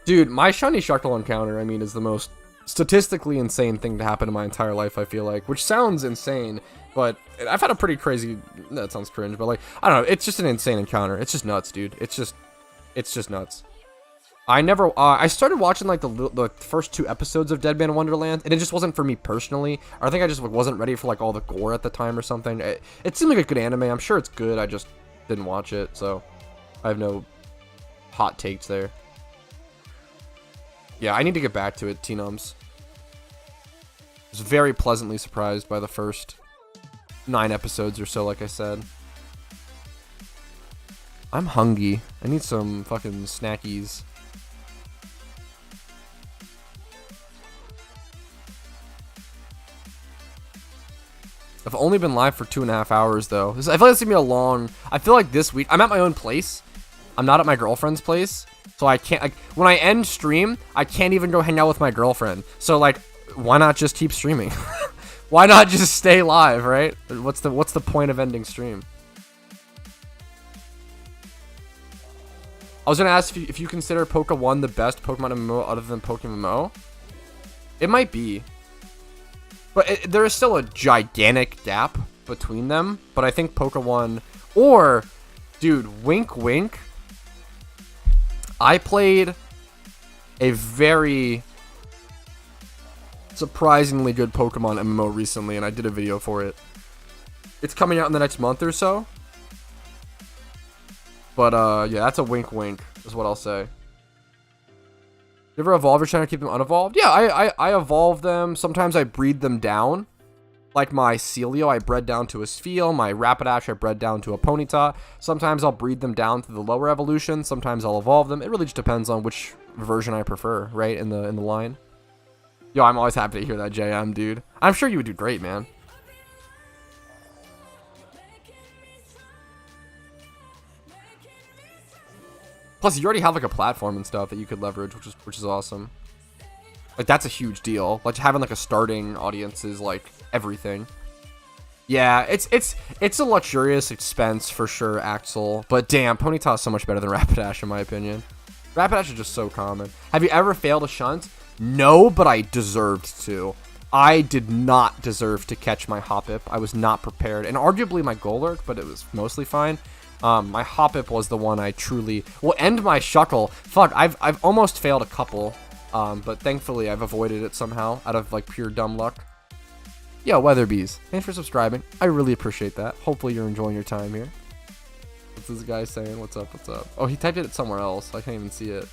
Dude, my shiny Shuckle encounter, I mean, is the most statistically insane thing to happen in my entire life, I feel like. Which sounds insane, but I've had a pretty crazy... That sounds cringe, but like, I don't know. It's just an insane encounter. It's just nuts, dude. It's just nuts. I started watching like the first 2 episodes of Dead Man Wonderland, and it just wasn't for me personally. Or I think I just wasn't ready for like all the gore at the time or something. It seemed like a good anime. I'm sure it's good. I just didn't watch it, so I have no hot takes there. Yeah, I need to get back to it, T-Nums. I was very pleasantly surprised by the first 9 episodes or so, like I said. I'm hungry. I need some fucking snackies. I've only been live for 2.5 hours, though. I feel like it's gonna be a long... I feel like this week... I'm at my own place. I'm not at my girlfriend's place. So I can't... Like, when I end stream, I can't even go hang out with my girlfriend. So, like, why not just keep streaming? Why not just stay live, right? What's the point of ending stream? I was gonna ask if you consider Poke1 the best Pokemon MMO other than PokeMMO. It might be, but there is still a gigantic gap between them. But I think Poke1, or dude, wink wink. I played a very surprisingly good Pokemon MMO recently, and I did a video for it. It's coming out in the next month or so. But, yeah, that's a wink wink, is what I'll say. You ever evolve or trying to keep them unevolved? Yeah, I evolve them. Sometimes I breed them down. Like my Celio, I bred down to a Spheal. My Rapidash, I bred down to a Ponyta. Sometimes I'll breed them down to the lower evolution. Sometimes I'll evolve them. It really just depends on which version I prefer, right, in the line. Yo, I'm always happy to hear that, JM, dude. I'm sure you would do great, man. Plus, you already have like a platform and stuff that you could leverage, which is awesome. Like, that's a huge deal. Like, having like a starting audience is like everything. Yeah, it's a luxurious expense for sure, Axel. But damn, Ponyta is so much better than Rapidash in my opinion. Rapidash is just so common. Have you ever failed a shunt? No, but I deserved to. I did not deserve to catch my Hoppip. I was not prepared, and arguably my Golurk, but it was mostly fine. My Hoppip was the one I truly... Well, and my Shuckle. Fuck, I've almost failed a couple. But thankfully I've avoided it somehow out of like pure dumb luck. Yo, Weatherbees, thanks for subscribing. I really appreciate that. Hopefully you're enjoying your time here. What's this guy saying? What's up? What's up? Oh, he typed it somewhere else. I can't even see it.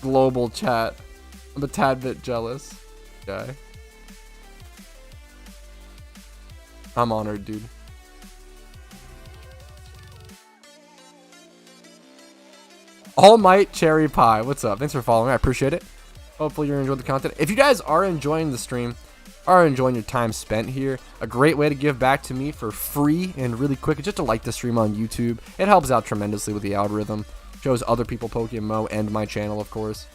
Global chat. I'm a tad bit jealous. Guy. I'm honored, dude. All Might Cherry Pie. What's up? Thanks for following. I appreciate it. Hopefully you're enjoying the content. If you guys are enjoying the stream, are enjoying your time spent here, a great way to give back to me for free and really quick is just to like the stream on YouTube. It helps out tremendously with the algorithm. Shows other people PokeMMO and my channel, of course.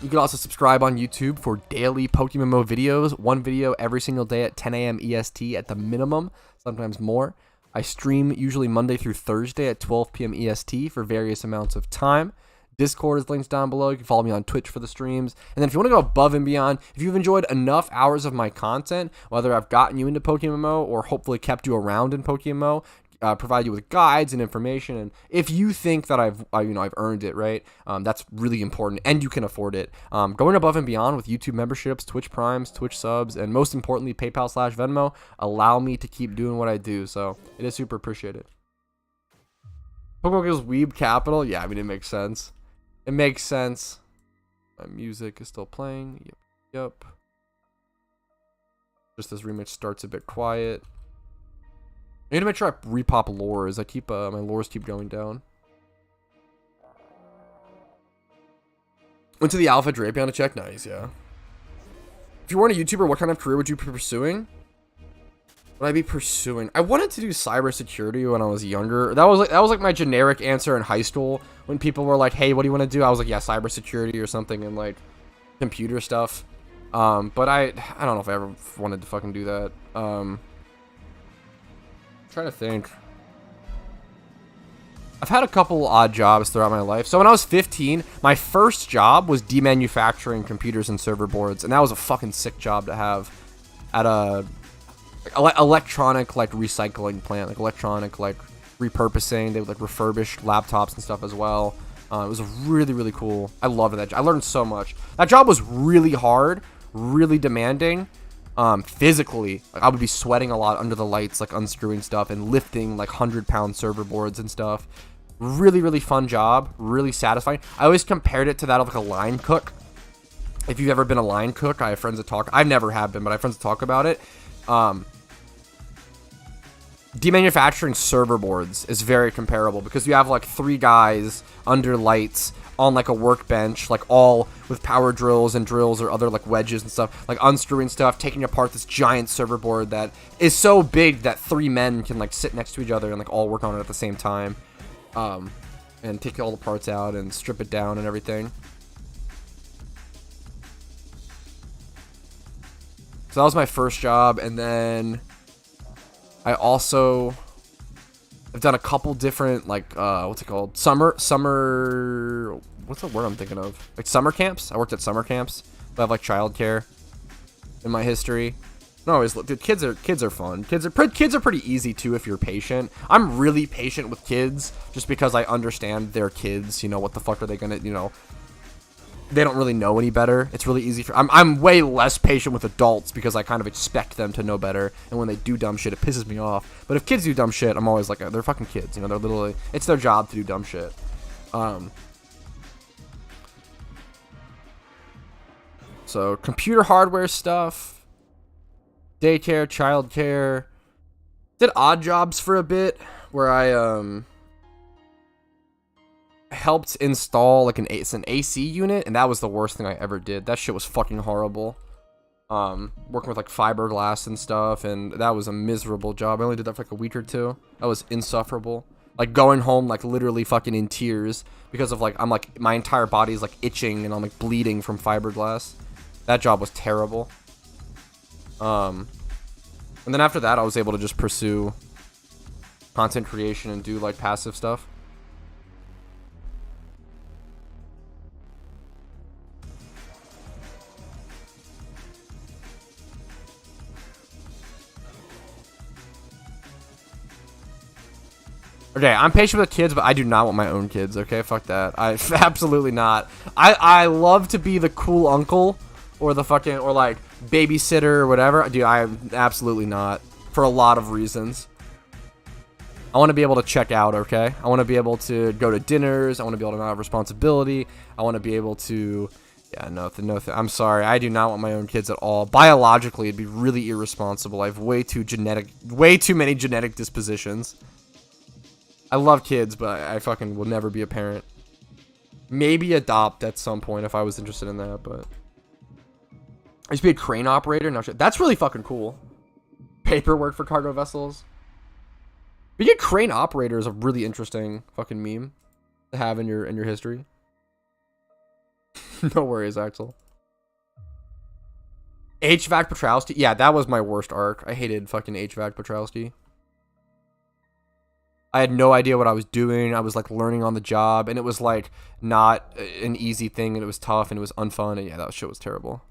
You can also subscribe on YouTube for daily PokeMMO videos. One video every single day at 10 a.m. EST at the minimum, sometimes more. I stream usually Monday through Thursday at 12 p.m. EST for various amounts of time. Discord is linked down below. You can follow me on Twitch for the streams. And then if you want to go above and beyond, if you've enjoyed enough hours of my content, whether I've gotten you into PokeMMO or hopefully kept you around in PokeMMO, provide you with guides and information, and if you think that I've earned it, right, that's really important, and you can afford it. Going above and beyond with YouTube memberships, Twitch Primes, Twitch subs, and most importantly, PayPal/Venmo allow me to keep doing what I do. So it is super appreciated. PokeMMO Guides Weeb Capital, yeah, I mean it makes sense. It makes sense. My music is still playing. Yep. Just this remix starts a bit quiet. I need to make sure I repop lures. I keep my lures keep going down. Went to the Alpha Drapion to check. Nice, yeah. If you weren't a YouTuber, what kind of career would you be pursuing? Would I be pursuing? I wanted to do cybersecurity when I was younger. That was like my generic answer in high school when people were like, "Hey, what do you want to do?" I was like, "Yeah, cybersecurity or something," and like computer stuff. But I don't know if I ever wanted to fucking do that. Trying to think. I've had a couple odd jobs throughout my life. So when I was 15, my first job was demanufacturing computers and server boards, and that was a fucking sick job to have at a electronic like recycling plant, like electronic like repurposing. They would like refurbish laptops and stuff as well. It was really, really cool. I loved that job. I learned so much. That job was really hard, really demanding. Physically, like, I would be sweating a lot under the lights, like unscrewing stuff and lifting like 100-pound server boards and stuff. Really, really fun job, really satisfying. I always compared it to that of like a line cook. If you've ever been a line cook, I have friends that talk. I never have been, but I have friends that talk about it. Demanufacturing server boards is very comparable because you have like 3 guys under lights on like a workbench, like all with power drills and drills or other like wedges and stuff, like unscrewing stuff, taking apart this giant server board that is so big that 3 men can like sit next to each other and like all work on it at the same time, and take all the parts out and strip it down and everything. So that was my first job, and then I also I've done a couple different like what's it called? Summer what's the word I'm thinking of? Like summer camps. I worked at summer camps. I have like childcare in my history. No, always look, dude, kids are fun. Kids are pretty easy too if you're patient. I'm really patient with kids just because I understand they're kids. You know, what the fuck are they gonna, you know, they don't really know any better. It's really easy for I'm way less patient with adults because I kind of expect them to know better, and when they do dumb shit it pisses me off. But if kids do dumb shit, I'm always like, they're fucking kids, you know, they're literally, it's their job to do dumb shit. So computer hardware stuff, daycare, childcare, did odd jobs for a bit where I helped install like an AC unit, and that was the worst thing I ever did. That shit was fucking horrible. Working with like fiberglass and stuff, and that was a miserable job. I only did that for like a week or 2. That was insufferable. Like going home like literally fucking in tears because of like, I'm like, my entire body is like itching and I'm like bleeding from fiberglass. That job was terrible. And then after that I was able to just pursue content creation and do like passive stuff. Okay, I'm patient with kids, but I do not want my own kids, okay? Fuck that. Absolutely not. I love to be the cool uncle or the fucking, or like babysitter or whatever. Dude, I am absolutely not, for a lot of reasons. I want to be able to check out, okay? I want to be able to go to dinners. I want to be able to not have responsibility. I want to be able to, yeah, nothing. I'm sorry. I do not want my own kids at all. Biologically, it'd be really irresponsible. I have way too many genetic dispositions. I love kids, but I fucking will never be a parent. Maybe adopt at some point if I was interested in that, but I used to be a crane operator. Now that's really fucking cool. Paperwork for cargo vessels. Being a crane operator is a really interesting fucking meme to have in your history. No worries, Axel. HVAC Petrowski. Yeah, that was my worst arc. I hated fucking HVAC Petrowski. I had no idea what I was doing. I was like learning on the job, and it was like not an easy thing, and it was tough, and it was unfun, and yeah, that shit was terrible.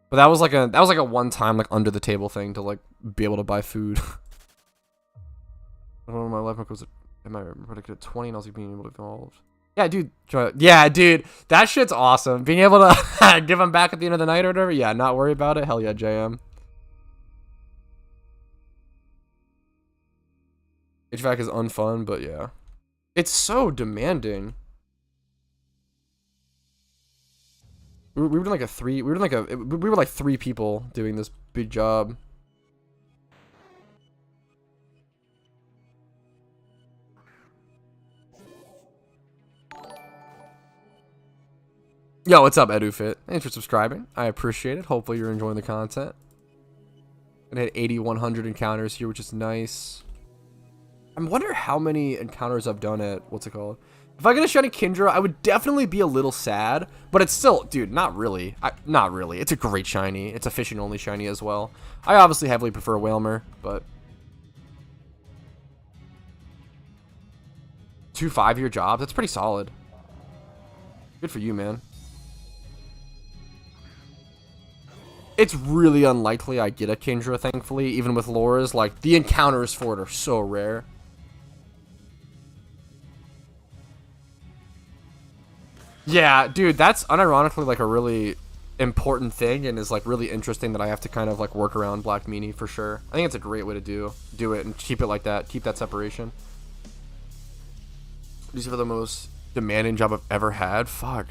But that was like a one time like under the table thing to like be able to buy food. I don't know, my life was am I predicted at 20 and I was like being able to evolve. Yeah, dude. Yeah, dude. That shit's awesome. Being able to give them back at the end of the night or whatever. Yeah, not worry about it. Hell yeah, JM. HVAC is unfun, but yeah. It's so demanding. We were like we were like 3 people doing this big job. Yo, what's up, EduFit? Thanks for subscribing. I appreciate it. Hopefully you're enjoying the content. I hit 8,100 encounters here, which is nice. I wonder how many encounters I've done at, what's it called? If I get a shiny Kindra, I would definitely be a little sad, but it's still, dude, not really. Not really. It's a great shiny. It's a fishing only shiny as well. I obviously heavily prefer Whalmer, but 2 5-year jobs, that's pretty solid. Good for you, man. It's really unlikely I get a Kindra, thankfully, even with lures. Like, the encounters for it are so rare. Yeah, dude, that's unironically like a really important thing and is like really interesting that I have to kind of like work around Black Meanie for sure. I think it's a great way to do it and keep it like that. Keep that separation. These are the most demanding job I've ever had. Fuck.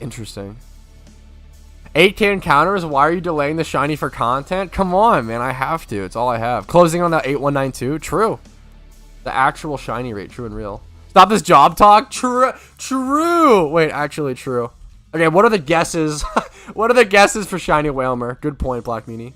Interesting. 8K encounters? Why are you delaying the shiny for content? Come on, man. I have to. It's all I have. Closing on that 8192? True. The actual shiny rate. True and real. Stop this job talk. True. Wait, actually true. Okay, what are the guesses? What are the guesses for shiny Whalmer? Good point, Black Meanie.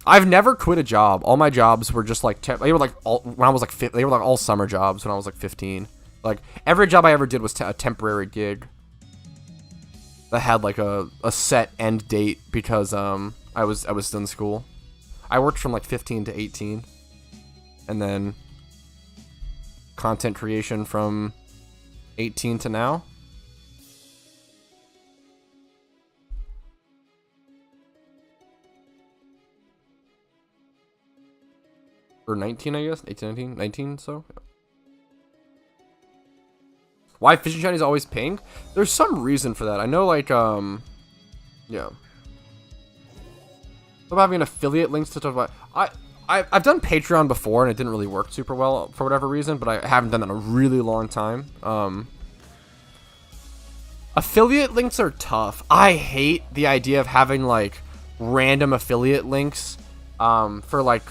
I've never quit a job. All my jobs were just like they were like all when I was like they were like all summer jobs when I was like 15. Like every job I ever did was a temporary gig that had like a set end date because I was still in school. I worked from like 15 to 18, and then content creation from 18 to now. Or 19, I guess. 18, 19, 19, so. Yeah. Why fishing shiny is always pink? There's some reason for that. I know, like, yeah. I'm having affiliate links to talk about. I've done Patreon before, and it didn't really work super well for whatever reason, but I haven't done that in a really long time. Affiliate links are tough. I hate the idea of having, like, random affiliate links for, like,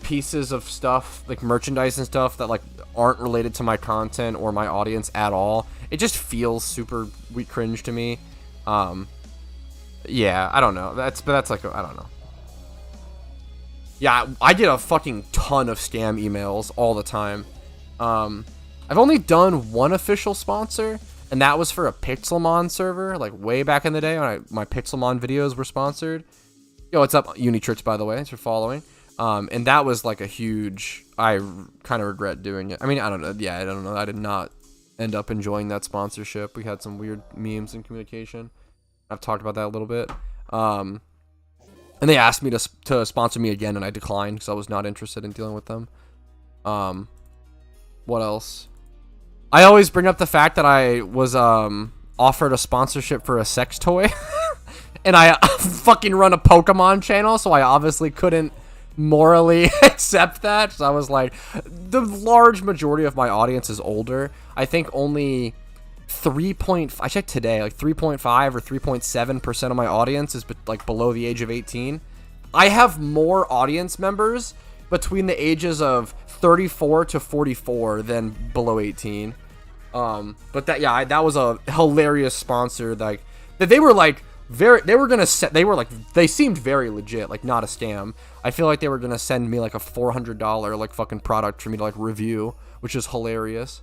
pieces of stuff, like merchandise and stuff that like aren't related to my content or my audience at all. It just feels super cringe to me. Yeah, I don't know. That's like I don't know. Yeah, I get a fucking ton of scam emails all the time. I've only done one official sponsor, and that was for a Pixelmon server, like way back in the day when my Pixelmon videos were sponsored. Yo, what's up, Unichurch, by the way? Thanks for following. And that was like a huge, I kind of regret doing it. I mean, I don't know. Yeah, I don't know. I did not end up enjoying that sponsorship. We had some weird memes and communication. I've talked about that a little bit. And they asked me to sponsor me again, and I declined because I was not interested in dealing with them. What else? I always bring up the fact that I was offered a sponsorship for a sex toy. And I fucking run a Pokemon channel, so I obviously couldn't morally accept that. So I was like, the large majority of my audience is older. I think only I checked today, like 3.5 or 3.7% of my audience is like below the age of 18. I have more audience members between the ages of 34 to 44 than below 18. But that was a hilarious sponsor. Like that they were like they seemed very legit, like not a scam. I feel like they were gonna send me like a $400 like fucking product for me to like review, which is hilarious.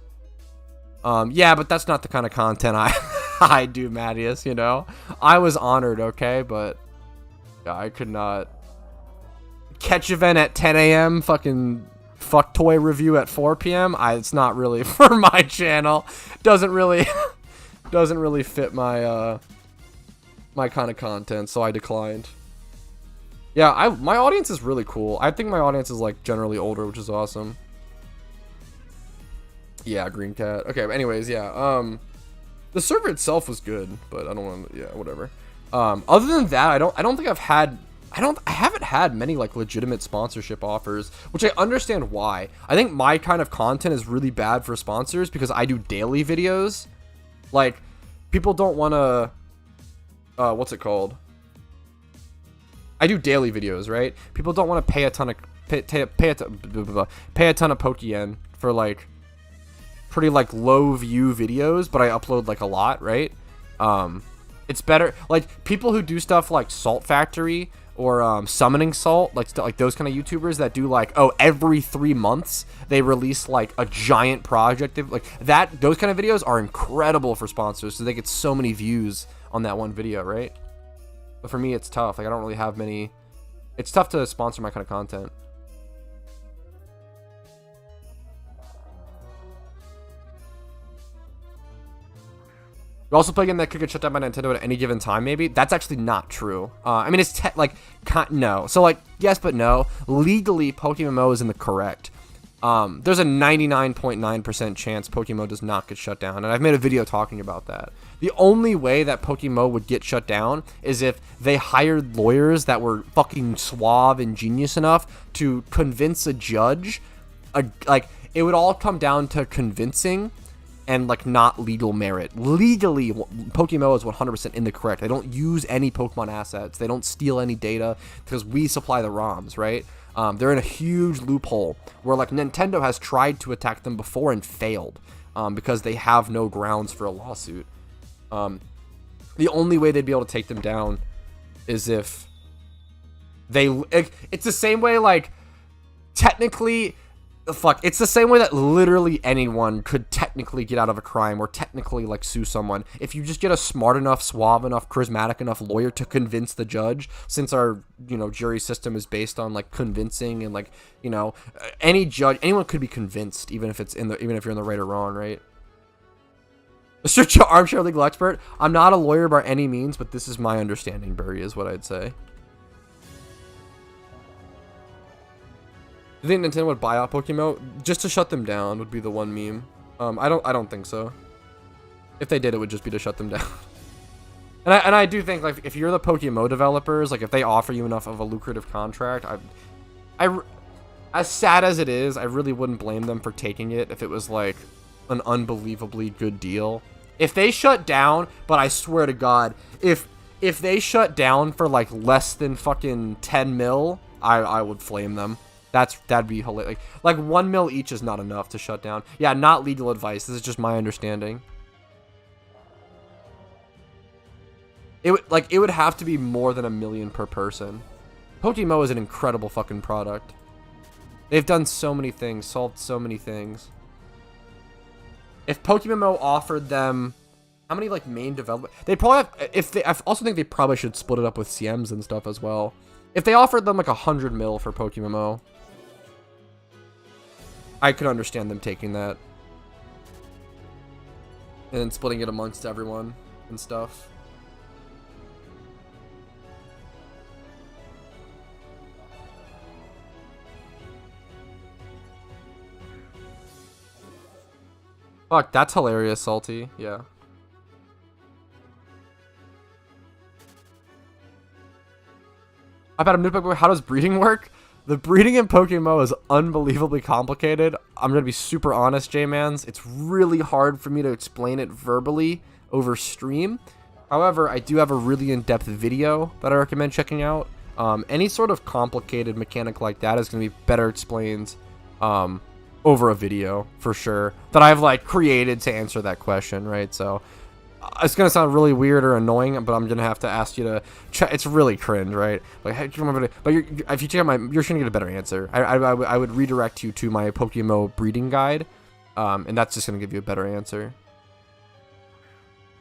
Yeah, but that's not the kind of content I do, Mattias, you know? I was honored, okay, but yeah, I could not. Catch event at 10 a.m., fucking fuck toy review at 4 p.m. It's not really for my channel. Doesn't really fit my my kind of content, so I declined. Yeah, my audience is really cool. I think my audience is like generally older, which is awesome. Yeah, Green Cat. Okay, but anyways, yeah. The server itself was good, but I don't want to, yeah, whatever. Other than that, I don't think I haven't had many like legitimate sponsorship offers, which I understand why. I think my kind of content is really bad for sponsors because I do daily videos. Like, people don't want to, what's it called? I do daily videos, right? People don't want to pay a ton of pay a ton of Pokeyen for like pretty like low view videos, but I upload like a lot, right? It's better like people who do stuff like Salt Factory or Summoning Salt, like those kind of YouTubers that do like, oh, every 3 months they release like a giant project, like that. Those kind of videos are incredible for sponsors, so they get so many views on that one video, right? But for me, it's tough. Like I don't really have many. It's tough to sponsor my kind of content. You also play a game that could get shut down by Nintendo at any given time, maybe? That's actually not true. I mean, it's no. So, like, yes, but no. Legally, PokeMMO is in the correct. There's a 99.9% chance PokeMMO does not get shut down, and I've made a video talking about that. The only way that PokeMMO would get shut down is if they hired lawyers that were fucking suave and genius enough to convince a judge. Like, it would all come down to convincing and like not legal merit. Legally, PokeMMO is 100% in the correct. They don't use any Pokemon assets. They don't steal any data because we supply the ROMs, right? They're in a huge loophole where like Nintendo has tried to attack them before and failed because they have no grounds for a lawsuit. The only way they'd be able to take them down is if it's the same way like technically it's the same way that literally anyone could technically get out of a crime or technically like sue someone. If you just get a smart enough, suave enough, charismatic enough lawyer to convince the judge, since our, you know, jury system is based on like convincing and like, you know, anyone could be convinced even if you're in the right or wrong, right? Mr. Armchair Legal Expert, I'm not a lawyer by any means, but this is my understanding, Burry, is what I'd say. Do you think Nintendo would buy out PokeMMO just to shut them down? Would be the one meme. I don't think so. If they did, it would just be to shut them down. and I do think like if you're the PokeMMO developers, like if they offer you enough of a lucrative contract, I as sad as it is, I really wouldn't blame them for taking it if it was like an unbelievably good deal. If they shut down, but I swear to God, if they shut down for like less than fucking 10 mil, I would flame them. That'd be hilarious. Like 1 mil each is not enough to shut down. Yeah, not legal advice. This is just my understanding. It would have to be more than $1 million per person. PokeMMO is an incredible fucking product. They've done so many things, solved so many things. If PokeMMO offered them, how many like main development? They probably have. I also think they probably should split it up with CMs and stuff as well. If they offered them like 100 mil for PokeMMO, I could understand them taking that and then splitting it amongst everyone and stuff. Fuck, that's hilarious, Salty. Yeah. I've had a new book. How does breeding work? The breeding in PokeMMO is unbelievably complicated. I'm going to be super honest, J-Mans. It's really hard for me to explain it verbally over stream. However, I do have a really in-depth video that I recommend checking out. Any sort of complicated mechanic like that is going to be better explained over a video, for sure, that I've, like, created to answer that question, right? So it's going to sound really weird or annoying, but I'm going to have to ask you to check. It's really cringe, right? Like, hey, but if you check out you're going to get a better answer. I would redirect you to my PokeMMO breeding guide, and that's just going to give you a better answer.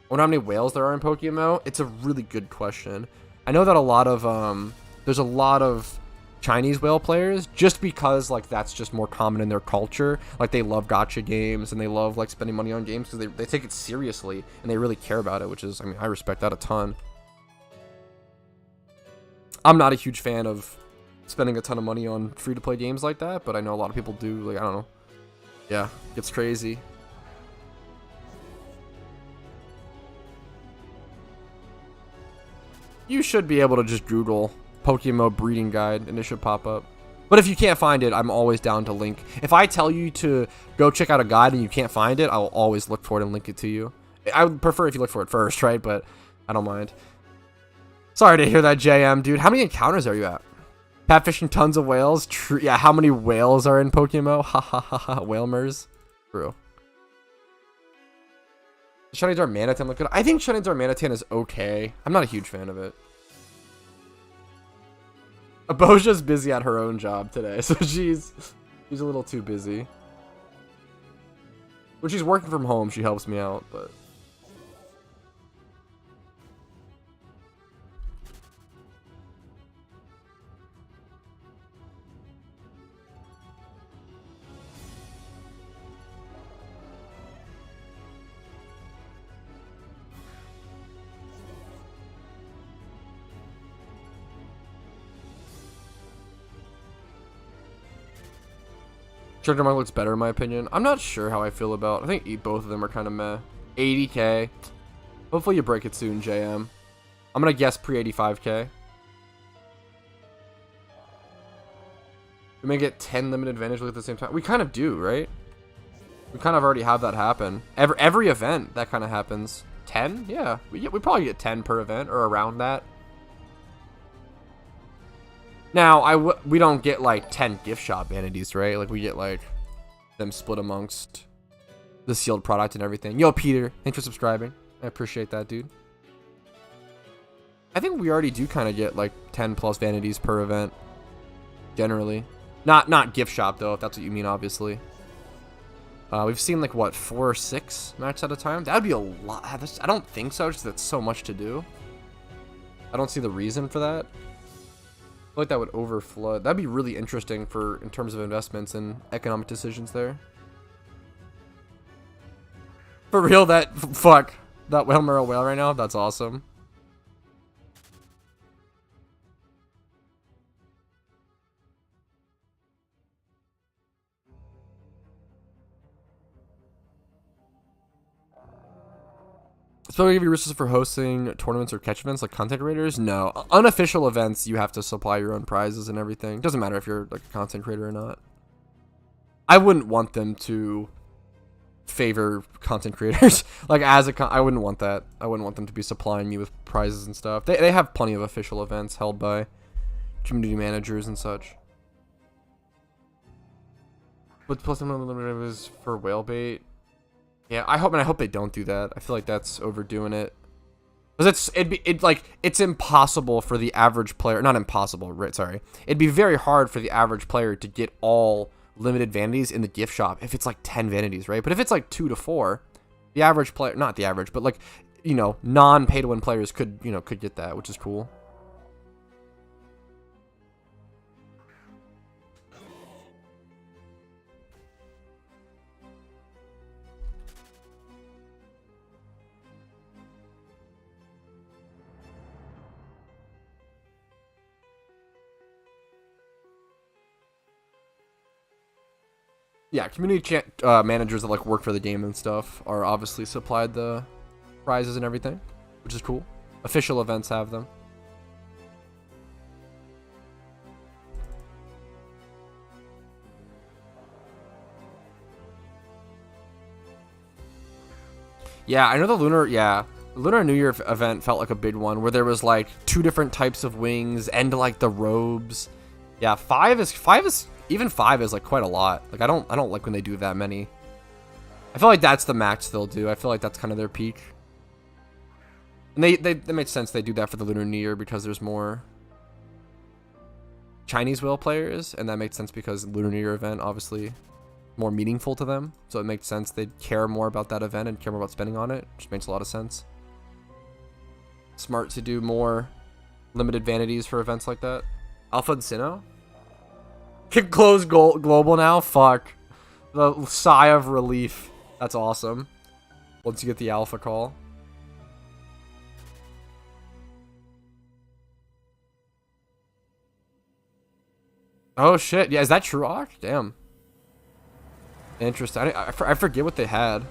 I wonder how many whales there are in PokeMMO. It's a really good question. I know that a lot of, there's a lot of Chinese whale players, just because, like, that's just more common in their culture. Like, they love gacha games, and they love, like, spending money on games because they take it seriously, and they really care about it, which is, I mean, I respect that a ton. I'm not a huge fan of spending a ton of money on free-to-play games like that, but I know a lot of people do. Like, I don't know. Yeah, it's crazy. You should be able to just Google PokeMMO breeding guide and it should pop up. But if you can't find it, I'm always down to link. If I tell you to go check out a guide and you can't find it, I'll always look for it and link it to you. I would prefer if you look for it first, right? But I don't mind. Sorry to hear that, JM, dude. How many encounters are you at? Catfishing tons of whales? True. Yeah, how many whales are in PokeMMO? Ha ha ha ha. Whalemers? True. Shiny Darmanitan look good. I think Shiny Darmanitan is okay. I'm not a huge fan of it. Abosia's busy at her own job today, so she's a little too busy. When she's working from home, she helps me out, but... Charmander looks better in my opinion. I'm not sure how I feel about. I think both of them are kind of meh. 80k. Hopefully you break it soon, JM. I'm gonna guess pre 85k. We may get 10 limited advantage at the same time. We kind of do, right? We kind of already have that happen. Every event that kind of happens. 10? Yeah, we probably get 10 per event or around that. Now, we don't get, like, 10 gift shop vanities, right? Like, we get, like, them split amongst the sealed product and everything. Yo, Peter, thanks for subscribing. I appreciate that, dude. I think we already do kind of get, like, 10 plus vanities per event. Generally. Not gift shop, though, if that's what you mean, obviously. We've seen, like, what, 4 or 6 matches at a time? That would be a lot. I don't think so, just that's so much to do. I don't see the reason for that. I feel like that would overflood. That'd be really interesting in terms of investments and economic decisions there. For real, that Whalemere a whale right now? That's awesome. So give you resources for hosting tournaments or catch events like content creators? No. Unofficial events, you have to supply your own prizes and everything. Doesn't matter if you're like a content creator or not. I wouldn't want them to favor content creators. Like I wouldn't want that. I wouldn't want them to be supplying me with prizes and stuff. They have plenty of official events held by community managers and such. But plus unlimited is for whale bait. Yeah, I hope they don't do that. I feel like that's overdoing it. Because it's impossible for the average player, not impossible, right? Sorry. It'd be very hard for the average player to get all limited vanities in the gift shop if it's like 10 vanities, right? But if it's like 2 to 4, the average player, not the average, but like, you know, non-pay to win players could get that, which is cool. Yeah, community managers that like work for the game and stuff are obviously supplied the prizes and everything, which is cool. Official events have them. Yeah, I know the Lunar New Year event felt like a big one where there was like 2 different types of wings and like the robes. Yeah, 5 is like quite a lot. Like I don't like when they do that many. I feel like that's the max they'll do. I feel like that's kind of their peak. And that makes sense they do that for the Lunar New Year because there's more Chinese whale players, and that makes sense because Lunar New Year event obviously more meaningful to them. So it makes sense they'd care more about that event and care more about spending on it, which makes a lot of sense. Smart to do more limited vanities for events like that. Alpha and Sinnoh can close global now. Fuck. The sigh of relief. That's awesome. Once you get the alpha call. Oh shit. Yeah, is that true, Ark? Damn. Interesting. I forget what they had.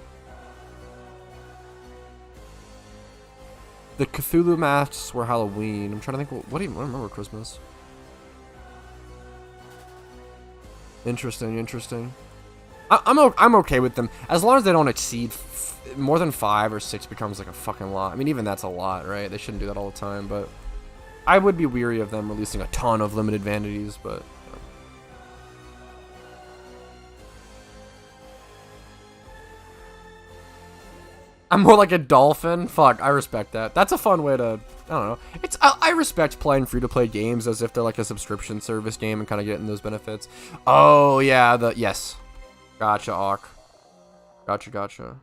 The Cthulhu masks were Halloween. I'm trying to think. What do you remember Christmas? Interesting. I'm okay with them as long as they don't exceed more than 5 or 6 becomes like a fucking lot. I mean, even that's a lot, right? They shouldn't do that all the time, but I would be weary of them releasing a ton of limited vanities, but. I'm more like a dolphin. Fuck, I respect that. That's a fun way to, I don't know. I respect playing free-to-play games as if they're like a subscription service game and kind of getting those benefits. Oh, yeah, yes. Gotcha, Awk. Gotcha.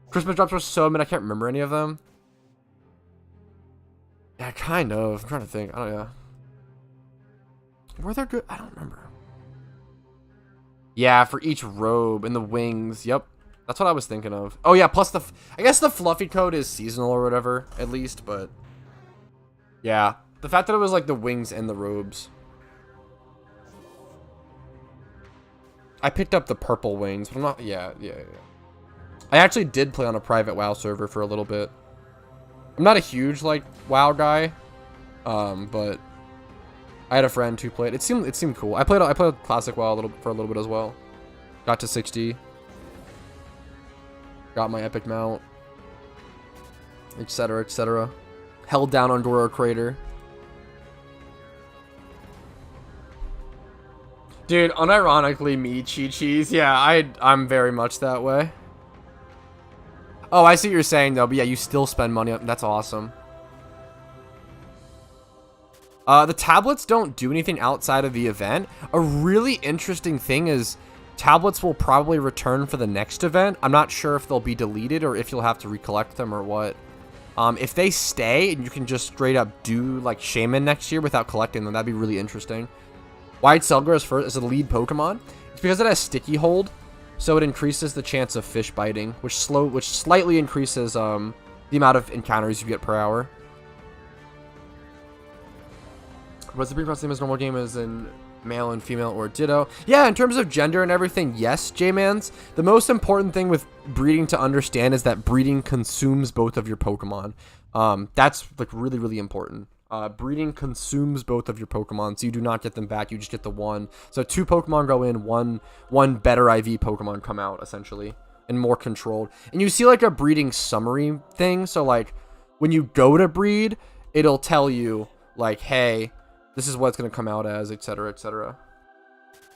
Christmas drops were so many, I can't remember any of them. Yeah, kind of. I'm trying to think. I don't know. Were there good? I don't remember. Yeah, for each robe and the wings. Yep. That's what I was thinking of. Oh, yeah, plus I guess the fluffy code is seasonal or whatever, at least, but yeah. The fact that it was like the wings and the robes. I picked up the purple wings, but I'm not, yeah. I actually did play on a private WoW server for a little bit. I'm not a huge, like, WoW guy, but I had a friend who played. It seemed cool. I played classic WoW for a little bit as well. Got to 60. Got my epic mount, etc. Held down on Goro Crater. Dude, unironically, me, Chi-Chi's. Yeah, I'm very much that way. Oh, I see what you're saying though, but yeah, you still spend money on. That's awesome. The tablets don't do anything outside of the event. A really interesting thing is tablets will probably return for the next event. I'm not sure if they'll be deleted or if you'll have to recollect them or what. If they stay and you can just straight up do like Shaman next year without collecting them, that'd be really interesting. White Selgar is the lead Pokemon. It's because it has Sticky Hold, so it increases the chance of fish biting, which slightly increases the amount of encounters you get per hour. Was the breeding process same as normal game as in male and female or ditto? Yeah, in terms of gender and everything, yes, J-Mans. The most important thing with breeding to understand is that breeding consumes both of your Pokemon. That's like really, really important. Breeding consumes both of your Pokemon, so you do not get them back, you just get the one. So 2 Pokemon go in, one better IV Pokemon come out, essentially, and more controlled. And you see like a breeding summary thing, so like when you go to breed, it'll tell you like, hey, this is what it's going to come out as, etc.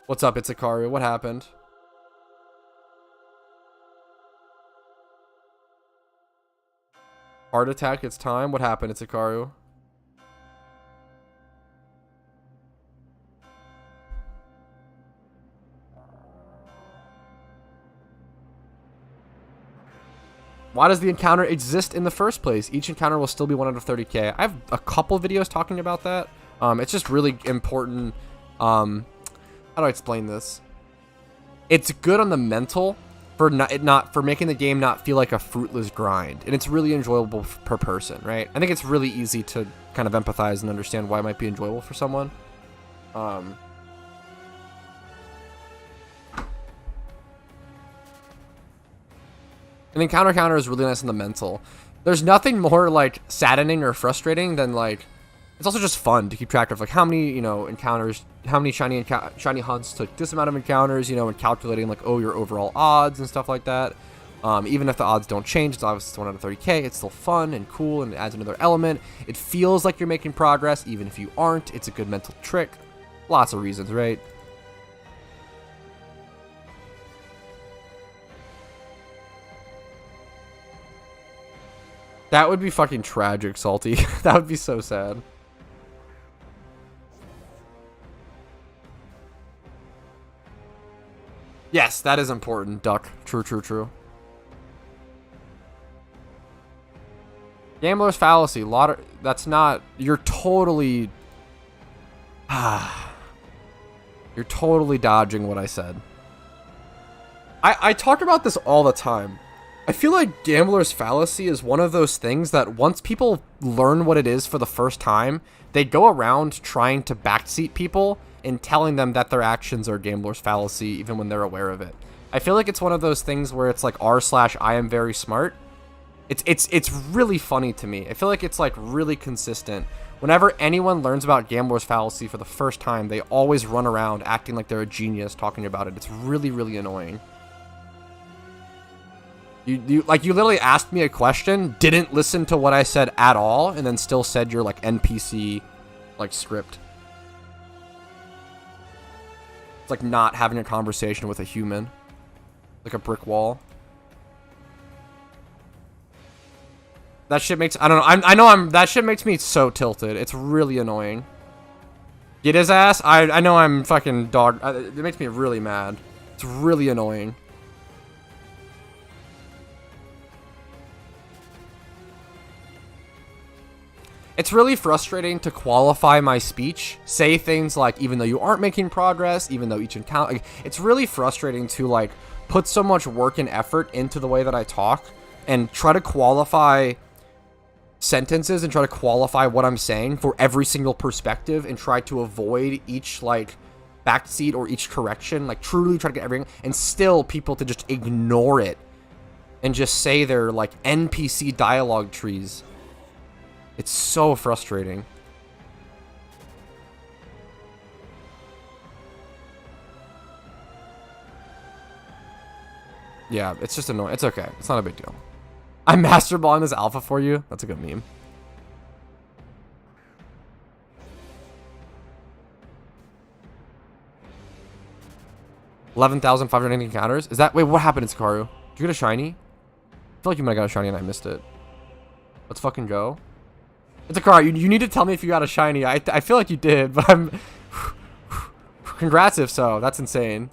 What's up, it's Ikaru? What happened? Heart attack, it's time. What happened, it's Ikaru? Why does the encounter exist in the first place? Each encounter will still be 1 out of 30k. I have a couple videos talking about that. It's just really important. How do I explain this? It's good on the mental for for making the game not feel like a fruitless grind, and it's really enjoyable per person, right? I think it's really easy to kind of empathize and understand why it might be enjoyable for someone. And encounter counter is really nice on the mental. There's nothing more like saddening or frustrating than like It's also just fun to keep track of like how many, you know, encounters, how many shiny hunts took this amount of encounters, you know, and calculating like, oh, your overall odds and stuff like that. Even if the odds don't change, it's obviously 1 out of 30k, it's still fun and cool and it adds another element. It feels like you're making progress even if you aren't. It's a good mental trick. Lots of reasons, right? That would be fucking tragic, Salty. That would be so sad. Yes, that is important, Duck. True, true, true. Gambler's fallacy. That's not... You're totally... You're totally dodging what I said. I talk about this all the time. I feel like gambler's fallacy is one of those things that once people learn what it is for the first time, they go around trying to backseat people and telling them that their actions are gambler's fallacy even when they're aware of it. I feel like it's one of those things where it's like r/I am very smart. It's really funny to me. I feel like it's like really consistent. Whenever anyone learns about gambler's fallacy for the first time, they always run around acting like they're a genius talking about it. It's really, really annoying. You literally asked me a question, didn't listen to what I said at all, and then still said your like NPC like script. It's like not having a conversation with a human. Like a brick wall. That shit makes, I don't know, that shit makes me so tilted. It's really annoying. Get his ass? I know I'm fucking dog, it makes me really mad. It's really annoying. It's really frustrating to qualify my speech, say things like, even though you aren't making progress, even though each encounter, like, it's really frustrating to like put so much work and effort into the way that I talk and try to qualify sentences and try to qualify what I'm saying for every single perspective and try to avoid each like backseat or each correction, like truly try to get everything, and still people to just ignore it and just say they're like NPC dialogue trees. It's so frustrating. Yeah, it's just annoying. It's okay. It's not a big deal. I'm master balling this alpha for you. That's a good meme. $11,580 encounters. Is that... Wait, what happened in Sakaru? Did you get a shiny? I feel like you might have got a shiny and I missed it. Let's fucking go. It's a car. You need to tell me if you got a shiny. I feel like you did, but I'm... Congrats if so. That's insane.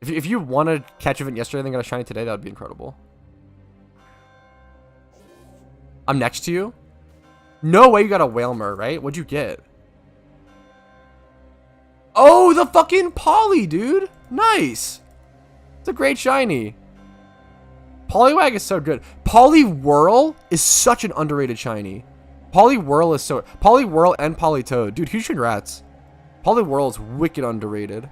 If you won a catch event yesterday and then got a shiny today, that would be incredible. I'm next to you? No way you got a Whalmer, right? What'd you get? Oh, the fucking Poly, dude. Nice. It's a great shiny. Poliwag is so good. Poliwhirl is such an underrated shiny. Poliwhirl is so... Poliwhirl and Politoed. Dude, huge congrats. Poliwhirl is wicked underrated.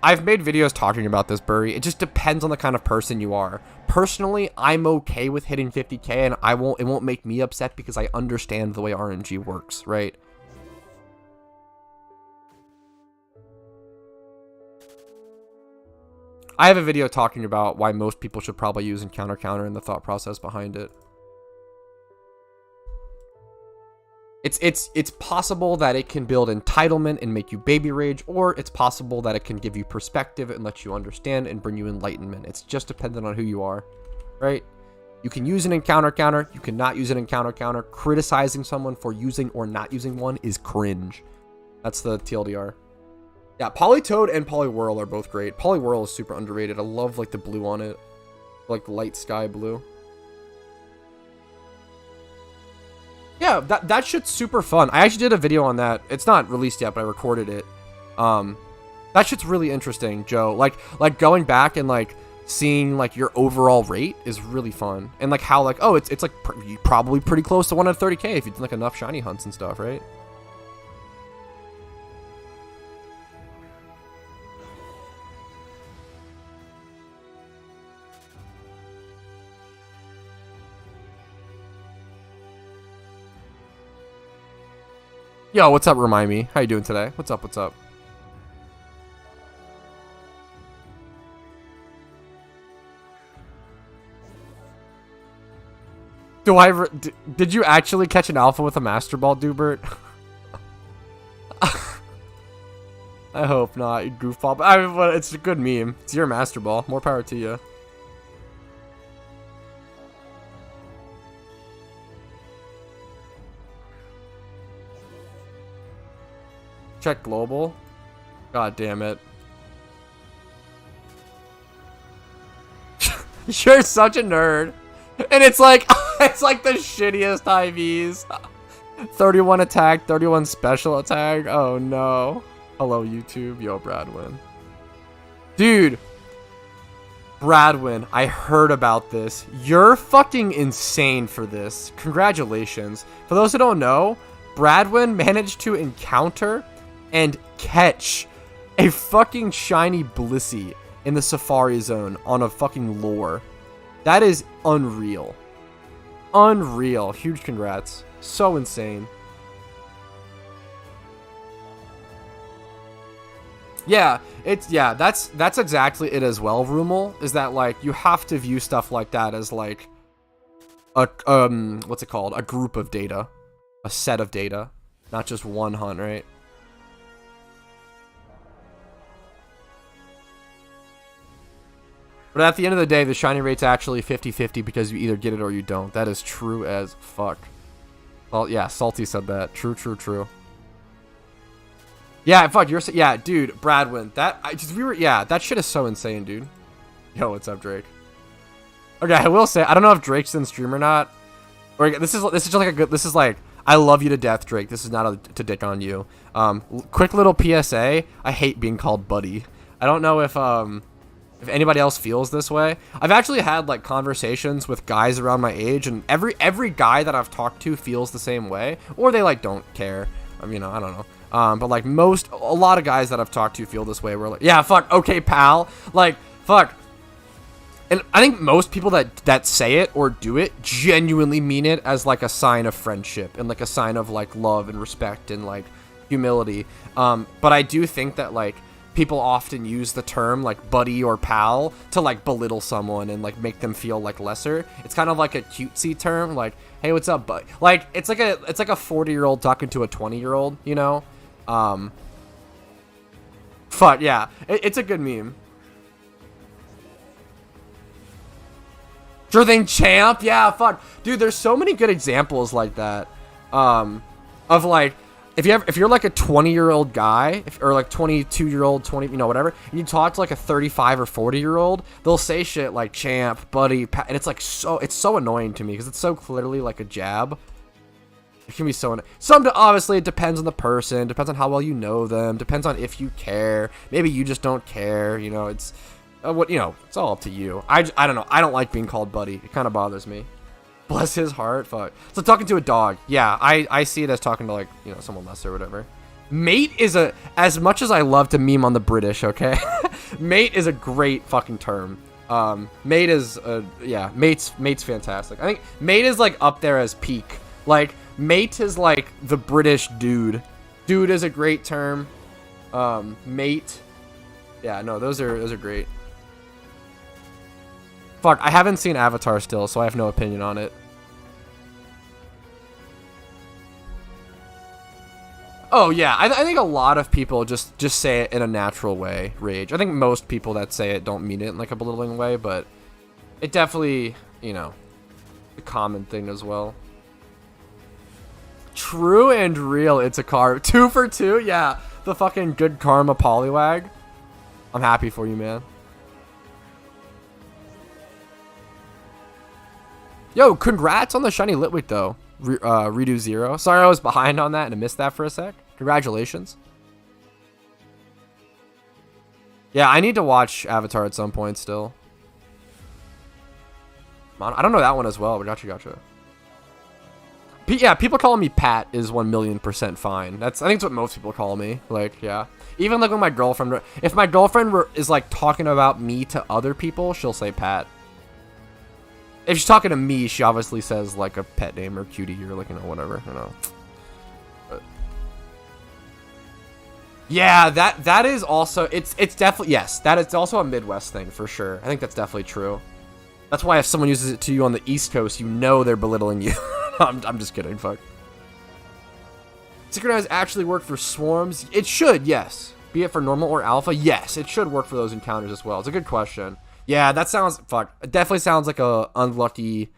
I've made videos talking about this, Burry. It just depends on the kind of person you are. Personally, I'm okay with hitting 50k, and it won't make me upset because I understand the way RNG works, right? I have a video talking about why most people should probably use Encounter Counter and the thought process behind it. It's possible that it can build entitlement and make you baby rage, or it's possible that it can give you perspective and let you understand and bring you enlightenment. It's just dependent on who you are, right? You can use an Encounter Counter, you cannot use an Encounter Counter. Criticizing someone for using or not using one is cringe. That's the TLDR. Yeah, Politoed and Poliwhirl are both great. Poliwhirl is super underrated. I love like the blue on it, like light sky blue. Yeah, that shit's super fun. I actually did a video on that. It's not released yet, but I recorded it. That shit's really interesting, Joe. Like going back and like seeing like your overall rate is really fun. And like how like, oh, it's like probably pretty close to 1 out of 30k if you did like enough shiny hunts and stuff, right? Yo, what's up, Remind Me? How you doing today? What's up, what's up? Did you actually catch an alpha with a Master Ball, Dubert? I hope not, you goofball. But it's a good meme. It's your Master Ball. More power to you. Check global. God damn it. You're such a nerd. And it's like it's like the shittiest IVs. 31 attack, 31 special attack. Oh no. Hello YouTube. Yo, Bradwin. Dude. Bradwin, I heard about this. You're fucking insane for this. Congratulations. For those who don't know, Bradwin managed to encounter and catch a fucking shiny Blissey in the Safari Zone on a fucking lure. That is unreal. Unreal. Huge congrats. So insane. Yeah, that's exactly it as well, Rumel, is that like you have to view stuff like that as like a what's it called? A group of data. A set of data. Not just one hunt, right? But at the end of the day, the shiny rate's actually 50-50 because you either get it or you don't. That is true as fuck. Well, yeah, Salty said that. True, true, true. Yeah, fuck, yeah, dude, Bradwin. That shit is so insane, dude. Yo, what's up, Drake? Okay, I will say, I don't know if Drake's in stream or not. Or this is just like a good, this is like, I love you to death, Drake. This is not to dick on you. Quick little PSA. I hate being called buddy. I don't know if anybody else feels this way. I've actually had like conversations with guys around my age, and every guy that I've talked to feels the same way, or they like don't care. You know, I don't know. But like a lot of guys that I've talked to feel this way. We're like, yeah, fuck, okay, pal. Like, fuck. And I think most people that say it or do it genuinely mean it as like a sign of friendship and like a sign of like love and respect and like humility. But I do think that like people often use the term like buddy or pal to like belittle someone and like make them feel like lesser. It's kind of like a cutesy term, like, hey, what's up, bud? Like it's like a 40-year-old talking to a 20-year-old, you know? Fuck yeah, it's a good meme. Sure thing, champ. Yeah, fuck, dude. There's so many good examples like that. Of like, if you're like a 20-year-old guy, or like 22-year-old, 20, you know, whatever, and you talk to like a 35 or 40-year-old, they'll say shit like champ, buddy, and it's like it's so annoying to me because it's so clearly like a jab. It can be so obviously it depends on the person, depends on how well you know them, depends on if you care. Maybe you just don't care, you know. It's what, you know, it's all up to you. I don't know. I don't like being called buddy. It kind of bothers me. Bless his heart. Fuck. So talking to a dog. Yeah, I see it as talking to like, you know, someone lesser or whatever. Mate is as much as I love to meme on the British, okay? Mate is a great fucking term. Mate is yeah, mate's fantastic. I think mate is like up there as peak. Like mate is like the British dude. Dude is a great term. Mate. Yeah, no, those are great. Fuck, I haven't seen Avatar still, so I have no opinion on it. Oh yeah, I think a lot of people just say it in a natural way, Rage. I think most people that say it don't mean it in like a belittling way, but it definitely, you know, a common thing as well. True and real, it's a car. 2 for 2, yeah. The fucking good karma Poliwag. I'm happy for you, man. Yo, congrats on the shiny Litwick, though. Redo 0. Sorry I was behind on that and I missed that for a sec. Congratulations. Yeah, I need to watch Avatar at some point still. I don't know that one as well, but gotcha. Yeah, people calling me Pat is 1,000,000% fine. I think it's what most people call me. Like, yeah. Even like when my girlfriend, if my girlfriend is like talking about me to other people, she'll say Pat. If she's talking to me, she obviously says like a pet name or cutie or like, you know, whatever, you know. But Yeah, that is also, it's definitely, yes, that is also a Midwest thing for sure. I think that's definitely true. That's why if someone uses it to you on the East Coast, you know they're belittling you. I'm just kidding, fuck. Synchronize actually work for swarms? It should, yes. Be it for normal or alpha? Yes, it should work for those encounters as well. It's a good question. Yeah, that sounds, fuck. It definitely sounds like a unlucky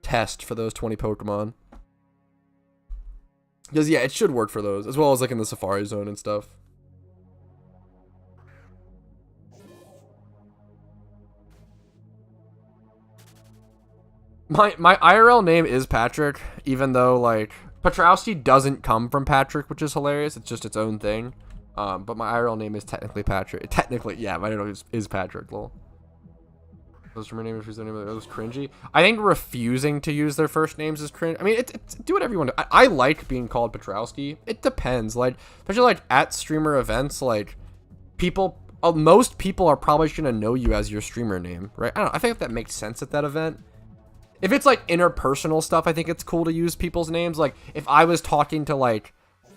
test for those 20 Pokemon. Because, yeah, it should work for those, as well as, like, in the Safari Zone and stuff. My IRL name is Patrick, even though, like, Petrowski doesn't come from Patrick, which is hilarious. It's just its own thing. But my IRL name is technically Patrick. Technically, yeah, my name is Patrick, lol. Those from my name, their name, it was cringy. I think refusing to use their first names is cringe. I mean, it's do whatever you want to. I like being called Petrowski. It depends, like, especially like at streamer events, like people, most people are probably gonna know you as your streamer name, right? I don't know. I think if that makes sense at that event. If it's like interpersonal stuff, I think it's cool to use people's names. Like if I was talking to like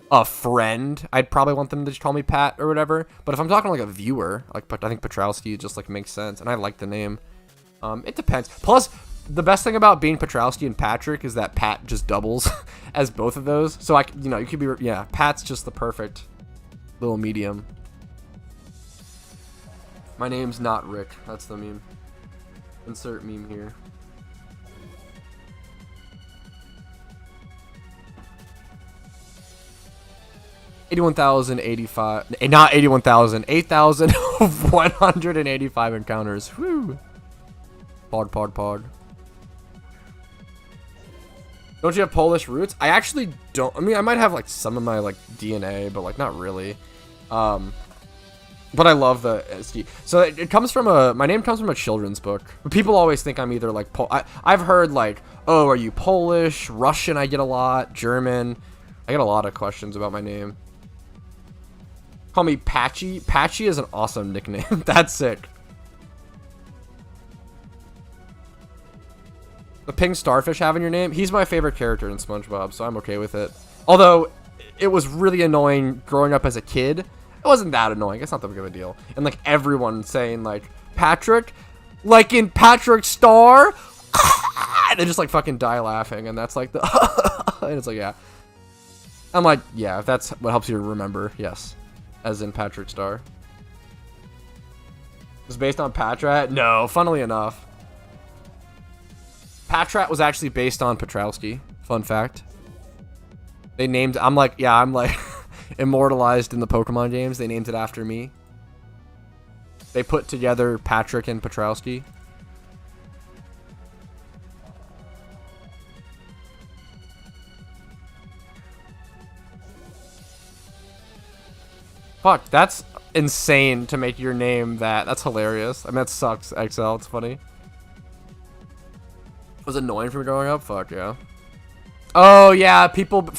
a friend, I'd probably want them to just call me Pat or whatever. But if I'm talking to like a viewer, like I think Petrowski just like makes sense, and I like the name. It depends. Plus, the best thing about being Petrowski and Patrick is that Pat just doubles as both of those. So you could be, yeah, Pat's just the perfect little medium. My name's not Rick. That's the meme. Insert meme here. $81,085. Not 81,000. 8,185 encounters. Whew. Pod. Don't you have Polish roots? I actually don't. I mean, I might have like some of my like DNA, but like not really. But I love the SD. So it comes from my name comes from a children's book. People always think I'm either like I've heard like, oh, are you Polish, Russian? I get a lot, German. I get a lot of questions about my name. Call me Patchy. Patchy is an awesome nickname. That's sick. The pink starfish having your name, he's my favorite character in SpongeBob, so I'm okay with it. Although, it was really annoying growing up as a kid. It wasn't that annoying. It's not that big of a deal. And, like, everyone saying, like, Patrick, like in Patrick Star, and they just, like, fucking die laughing, and that's, like, the and it's like, yeah. I'm like, yeah, if that's what helps you remember, yes. As in Patrick Star. It's based on Patrat? No, funnily enough. Patrat was actually based on Petrowski. Fun fact. They named, I'm like immortalized in the Pokemon games. They named it after me. They put together Patrick and Petrowski. Fuck, that's insane to make your name that. That's hilarious. I mean, that sucks, XL. It's funny. Was it annoying for me growing up? Fuck yeah. Oh yeah, people,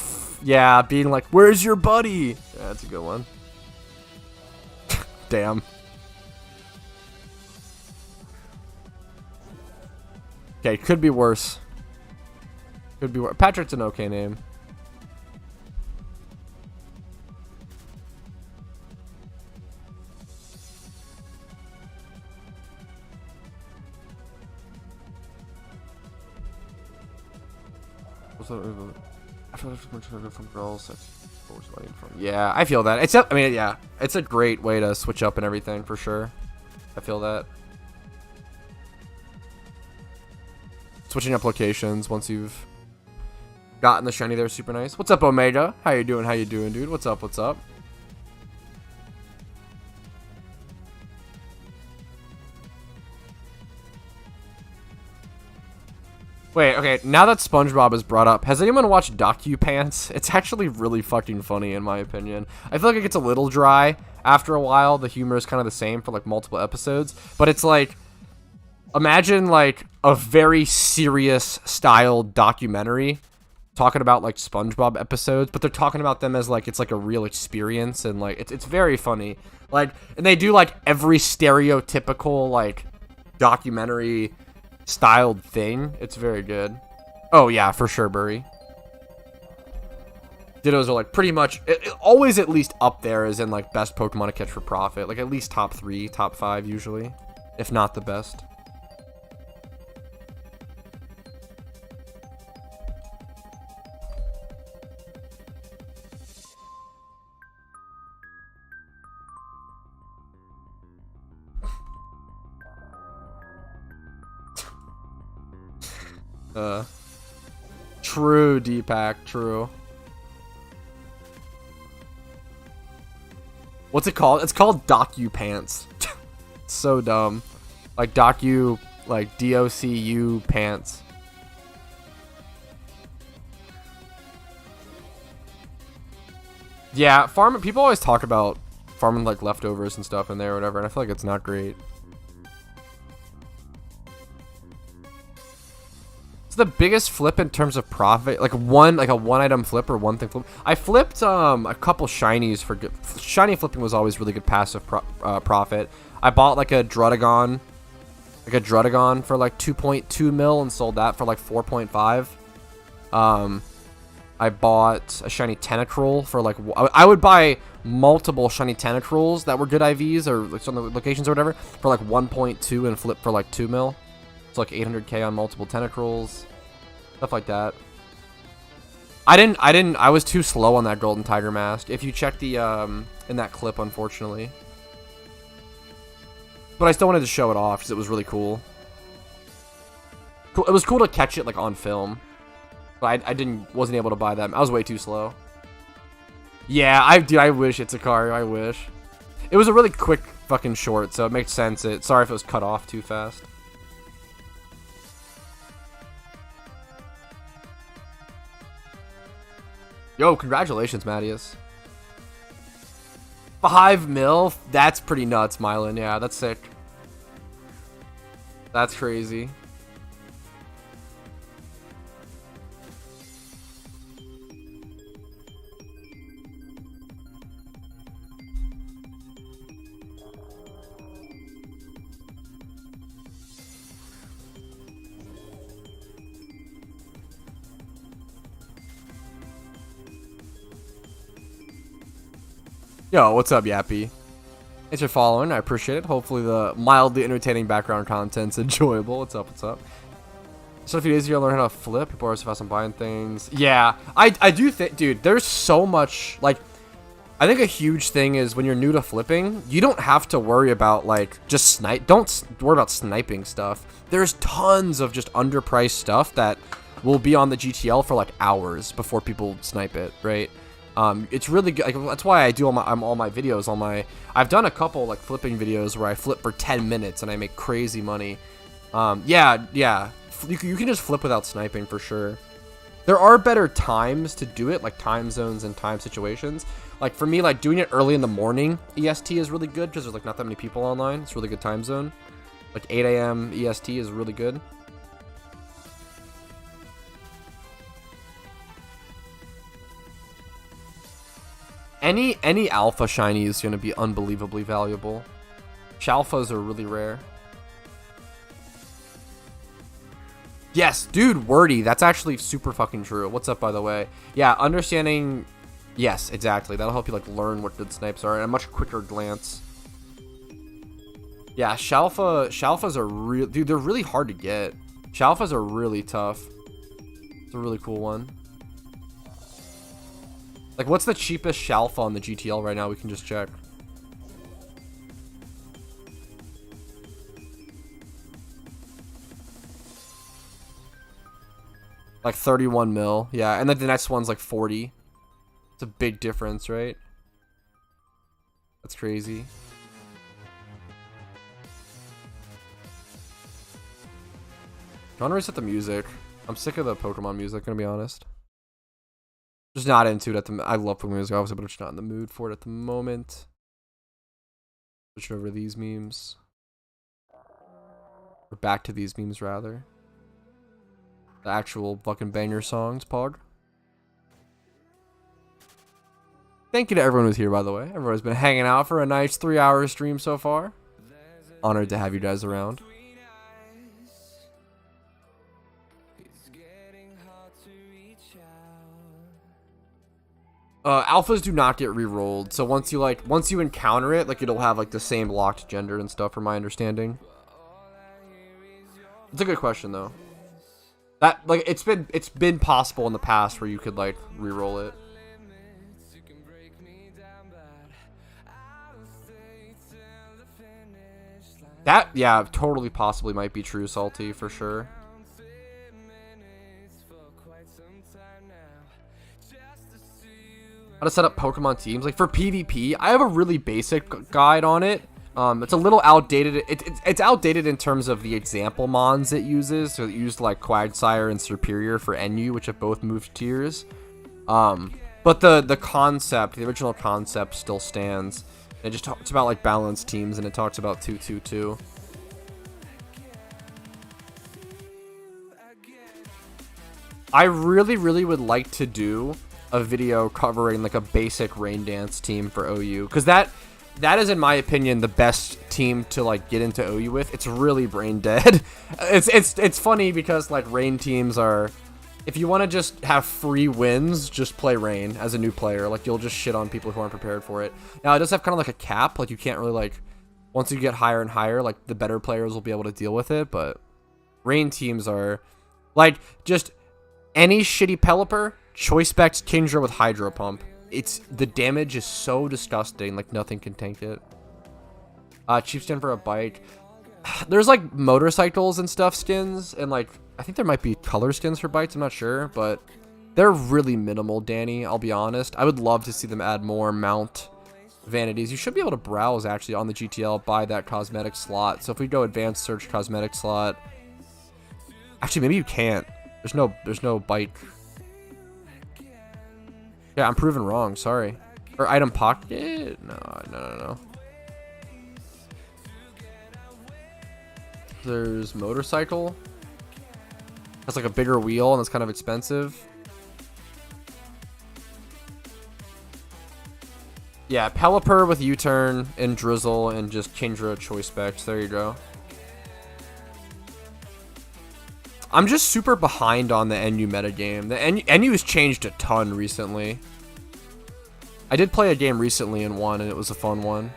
yeah, being like, "Where's your buddy?" Yeah, that's a good one. Damn. Okay, could be worse. Could be worse. Patrick's an okay name. From girls, yeah, I feel that. It's, I mean, yeah, it's a great way to switch up and everything for sure. I feel that. Switching up locations once you've gotten the shiny there is super nice. What's up, Omega? How you doing? How you doing, dude? What's up? What's up? Wait, okay, now that SpongeBob is brought up, has anyone watched DocuPants? It's actually really fucking funny, in my opinion. I feel like it gets a little dry after a while. The humor is kind of the same for, like, multiple episodes. But it's like, imagine, like, a very serious styled documentary talking about, like, SpongeBob episodes, but they're talking about them as, like, it's, like, a real experience, and, like, it's very funny. Like, and they do, like, every stereotypical, like, documentary styled thing. It's very good. Oh yeah, for sure, Burry. Dittos are like pretty much always at least up there as in like best Pokemon to catch for profit. Like at least top 3, top 5 usually, if not the best. True, Deepak, true. What's it called? It's called Docu Pants. So dumb. Like Docu, like DOCU pants. Yeah, people always talk about farming like leftovers and stuff in there or whatever, and I feel like it's not great. It's the biggest flip in terms of profit, like a one item flip or one thing flip. I flipped a couple shinies for good. Shiny flipping was always really good passive profit. I bought like a Druddigon for like 2.2 mil and sold that for like 4.5. I bought a shiny Tentacruel for like, I would buy multiple shiny Tentacruels that were good IVs or like some locations or whatever for like 1.2 and flip for like 2 mil. It's like 800k on multiple Tentacruels, stuff like that. I was too slow on that Golden Tiger Mask. If you check the, in that clip, unfortunately. But I still wanted to show it off because it was really cool. It was cool to catch it like on film. But wasn't able to buy that. I was way too slow. Yeah, I wish it's a car. I wish. It was a really quick fucking short, so it makes sense. Sorry if it was cut off too fast. Yo, congratulations, Mattias. 5 mil? That's pretty nuts, Mylan. Yeah, that's sick. That's crazy. Yo, what's up, Yappy? Thanks for following. I appreciate it. Hopefully the mildly entertaining background content's enjoyable. What's up? What's up? So a few days ago, I learned how to flip. People are so fast on buying things. Yeah, I do think, dude, there's so much, like, I think a huge thing is when you're new to flipping, you don't have to worry about, like, just don't worry about sniping stuff. There's tons of just underpriced stuff that will be on the GTL for, like, hours before people snipe it, right? It's really good. Like, that's why I do all my videos. I've done a couple like flipping videos where I flip for 10 minutes and I make crazy money. Yeah. You can just flip without sniping for sure. There are better times to do it, like time zones and time situations. Like for me, like doing it early in the morning EST is really good because there's like not that many people online. It's a really good time zone. Like 8 a.m. EST is really good. Any alpha shiny is going to be unbelievably valuable. Chalfas are really rare. Yes, dude, wordy. That's actually super fucking true. What's up, by the way? Yeah, understanding. Yes, exactly. That'll help you like learn what good snipes are at a much quicker glance. Yeah, Chalfas are real, dude. They're really hard to get. Chalfas are really tough. It's a really cool one. Like, what's the cheapest Chalfa on the GTL right now? We can just check. Like 31 mil. Yeah, and then the next one's like 40. It's a big difference, right? That's crazy. Do you want to reset the music? I'm sick of the Pokemon music, gonna be honest. Just not into it at the. I love Pokemon music, obviously, but I'm just not in the mood for it at the moment. Switch over these memes. Or back to these memes, rather. The actual fucking banger songs, Pog. Thank you to everyone who's here, by the way. Everyone's been hanging out for a nice 3-hour stream so far. Honored to have you guys around. Alphas do not get re-rolled, so once you encounter it, like it'll have like the same locked gender and stuff, from my understanding. It's a good question though. That like it's been possible in the past where you could like re-roll it. That, yeah, totally possibly might be true, Salty, for sure. How to set up Pokemon teams. Like, for PvP, I have a really basic guide on it. It's a little outdated. It's outdated in terms of the example mons it uses. So it used, like, Quagsire and Serperior for NU, which have both moved tiers. But the concept, the original concept still stands. It just talks about like balanced teams, and it talks about 2-2-2. I really would like to do a video covering like a basic Rain Dance team for OU, because that is, in my opinion, the best team to like get into OU with. It's really brain dead. It's funny because like Rain teams are, if you want to just have free wins, just play Rain as a new player. Like, you'll just shit on people who aren't prepared for it. Now, it does have kind of like a cap. Like, you can't really, like, once you get higher and higher, like, the better players will be able to deal with it. But Rain teams are, like, just any shitty Pelipper, Choice Specs, Kingdra with Hydro Pump. The damage is so disgusting. Like, nothing can tank it. Cheap skin for a bike. There's, like, motorcycles and stuff skins, and, like, I think there might be color skins for bites, I'm not sure, but they're really minimal, Danny, I'll be honest. I would love to see them add more mount vanities. You should be able to browse, actually, on the GTL by that cosmetic slot. So if we go advanced search cosmetic slot... Actually, maybe you can't. There's no bike. Yeah, I'm proven wrong, sorry. Or item pocket? No. There's motorcycle. Has like a bigger wheel and it's kind of expensive. Yeah, Pelipper with U-turn and Drizzle and just Kingdra Choice Specs. There you go. I'm just super behind on the NU metagame. The NU has changed a ton recently. I did play a game recently and won, and it was a fun one.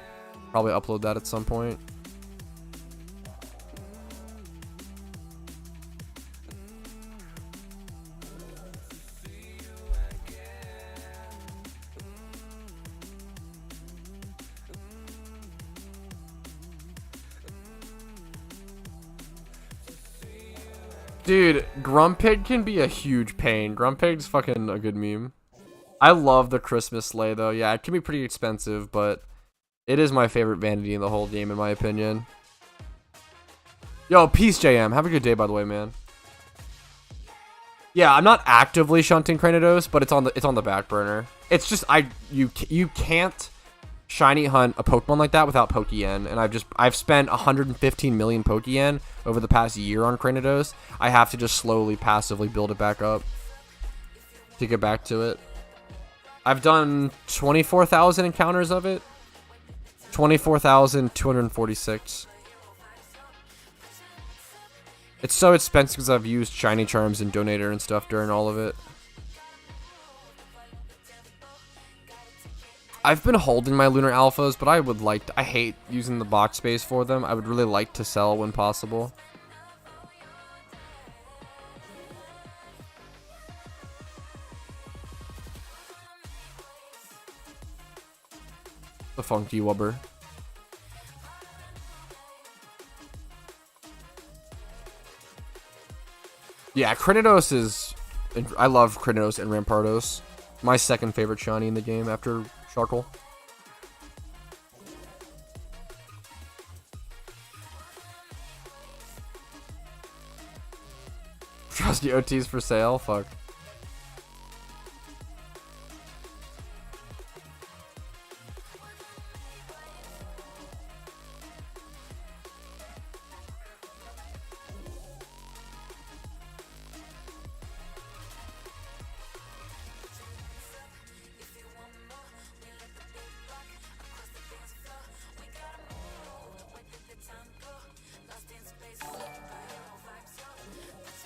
Probably upload that at some point. Dude, Grumpig can be a huge pain. Grumpig's fucking a good meme. I love the Christmas sleigh, though. Yeah, it can be pretty expensive, but it is my favorite vanity in the whole game, in my opinion. Yo, peace, JM. Have a good day, by the way, man. Yeah, I'm not actively shunting Cranidos, but it's on the back burner. It's just you can't shiny hunt a Pokemon like that without Pokeyen, and I've spent 115 million Pokeyen over the past year on Cranidos. I have to just slowly, passively build it back up to get back to it. I've done 24,000 encounters of it. 24,246. It's so expensive because I've used shiny charms and donator and stuff during all of it. I've been holding my lunar alphas, but I hate using the box space for them. I would really like to sell when possible. The funky wubber. Yeah, Cranidos is... I love Cranidos and Rampardos. My second favorite shiny in the game after Sharkle. Trusty OTs for sale? Fuck.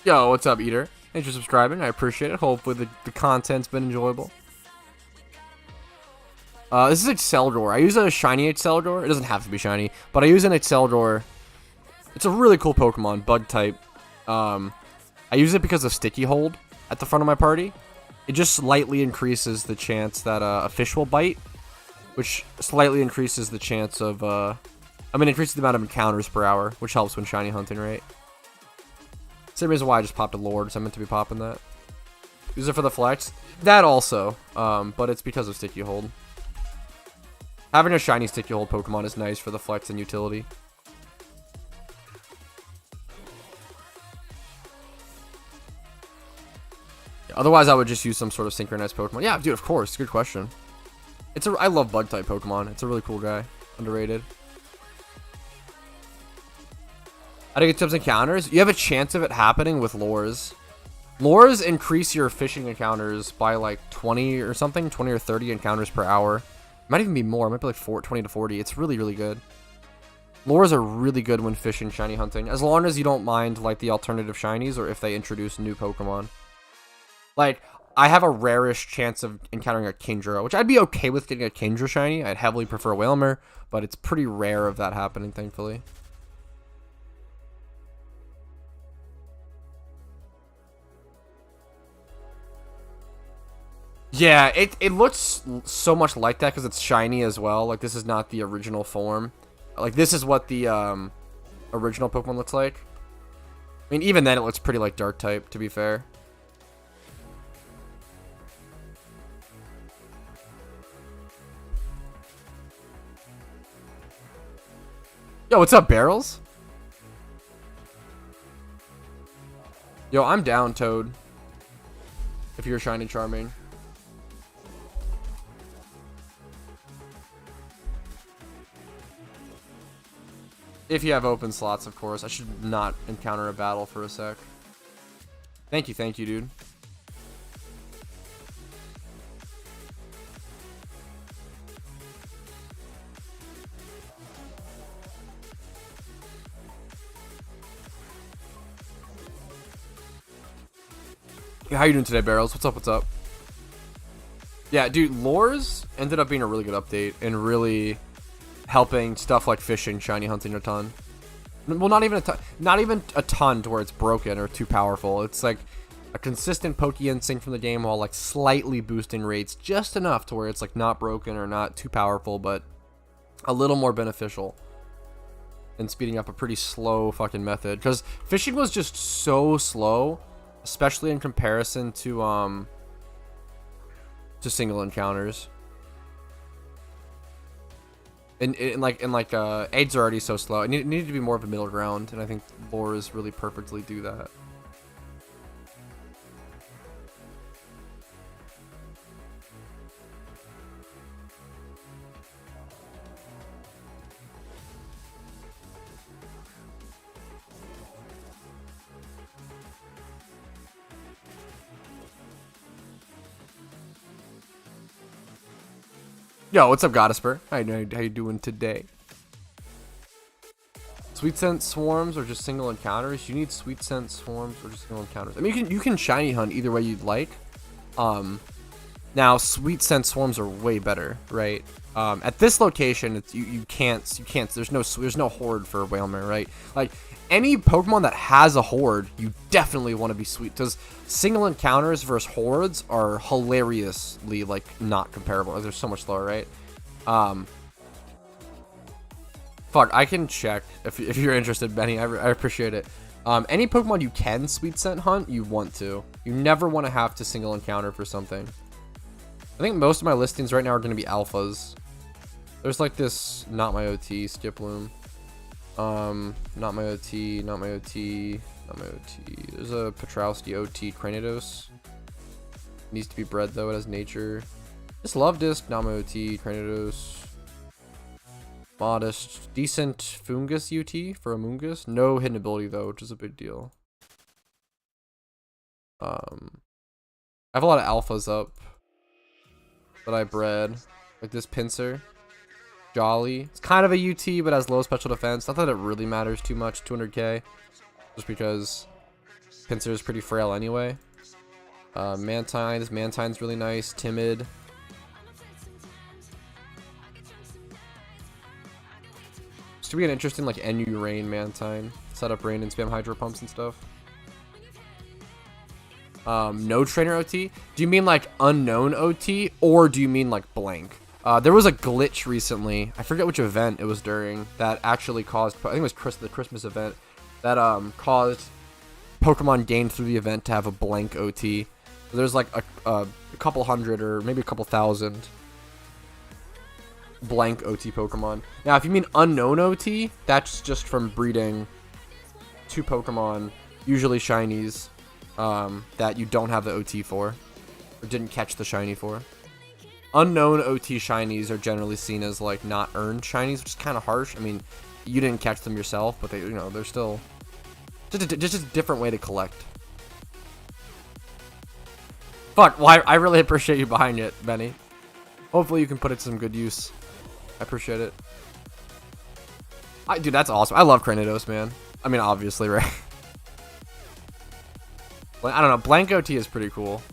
Yo, what's up, Eater? Thanks for subscribing. I appreciate it. Hopefully the content's been enjoyable. This is Exceldor. I use a shiny Exceldor. It doesn't have to be shiny, but I use an Exceldor. It's a really cool Pokemon, bug type. I use it because of Sticky Hold at the front of my party. It just slightly increases the chance that a fish will bite, which slightly increases the chance of, increases the amount of encounters per hour, which helps when shiny hunting, right? Same reason why I just popped a Lord, so I meant to be popping that. Use it for the flex. That also, but it's because of Sticky Hold. Having a shiny Sticky Hold Pokemon is nice for the flex and utility. Yeah, otherwise, I would just use some sort of synchronized Pokemon. Yeah, dude, of course. Good question. I love bug type Pokemon. It's a really cool guy. Underrated. How to get tips encounters? You have a chance of it happening with lures. Lures increase your fishing encounters by like 20 or something, 20 or 30 encounters per hour. It might even be more. It might be like 20 to 40. It's really, really good. Lures are really good when fishing shiny hunting, as long as you don't mind like the alternative shinies or if they introduce new Pokemon. Like, I have a rarish chance of encountering a Kingdra, which I'd be okay with getting a Kingdra shiny. I'd heavily prefer a Whalmer, but it's pretty rare of that happening, thankfully. Yeah, it looks so much like that because it's shiny as well. Like, this is not the original form. Like, this is what the original Pokemon looks like. I mean, even then, it looks pretty like Dark type, to be fair. Yo, what's up, Barrels? Yo, I'm down, Toad. If you're shiny charming. If you have open slots, of course. I should not encounter a battle for a sec. Thank you, dude. How you doing today, Barrels? What's up, what's up? Yeah, dude, lures ended up being a really good update and really helping stuff like fishing, shiny hunting a ton. Well, not even a ton to where it's broken or too powerful. It's like a consistent Pokeyen sync from the game while like slightly boosting rates just enough to where it's like not broken or not too powerful, but a little more beneficial and speeding up a pretty slow fucking method. Because fishing was just so slow, especially in comparison to single encounters. And eggs are already so slow. It needed to be more of a middle ground, and I think lures really perfectly do that. Yo, what's up, Goddesper? How you doing today? Sweet Scent Swarms or just single encounters? You need Sweet Scent Swarms or just single encounters. I mean, you can shiny hunt either way you'd like. Now Sweet Scent Swarms are way better, right? At this location, it's you can't. There's no horde for Whalmer, right? Like any Pokemon that has a horde, you definitely want to be sweet because single encounters versus hordes are hilariously like not comparable. They're so much slower, right? Fuck, I can check if you're interested, Benny. I appreciate it. Any Pokemon you can Sweet Scent hunt, you want to. You never want to have to single encounter for something. I think most of my listings right now are going to be alphas. There's like this Not My OT Skiploom. Not My OT. There's a Petrowski OT Cranidos. Needs to be bred though, it has nature. Just Love Disc, Not My OT, Cranidos. Modest, decent Fungus UT for a Mungus. No hidden ability though, which is a big deal. I have a lot of alphas up that I bred. Like this Pinsir. Jolly. It's kind of a UT, but has low special defense. Not that it really matters too much, 200k. Just because Pinsir is pretty frail anyway. Mantine. This Mantine's really nice. Timid. To be an interesting like NU Rain Mantine. Set up rain and spam hydro pumps and stuff. No trainer OT? Do you mean like unknown OT or do you mean like blank? There was a glitch recently. I forget which event it was during that actually caused, I think it was the Christmas event that caused Pokemon gained through the event to have a blank OT. So there's like a couple hundred or maybe a couple thousand blank OT Pokemon. Now, if you mean unknown OT, that's just from breeding 2 Pokemon, usually shinies, that you don't have the OT for, or didn't catch the shiny for. Unknown OT shinies are generally seen as like not earned shinies, which is kind of harsh. I mean, you didn't catch them yourself, but they, you know, they're still just a different way to collect. Fuck, well, I really appreciate you behind it, Benny. Hopefully you can put it to some good use. I appreciate it. Dude, that's awesome. I love Cranidos, man. I mean, obviously, right? I don't know. Blank OT is pretty cool.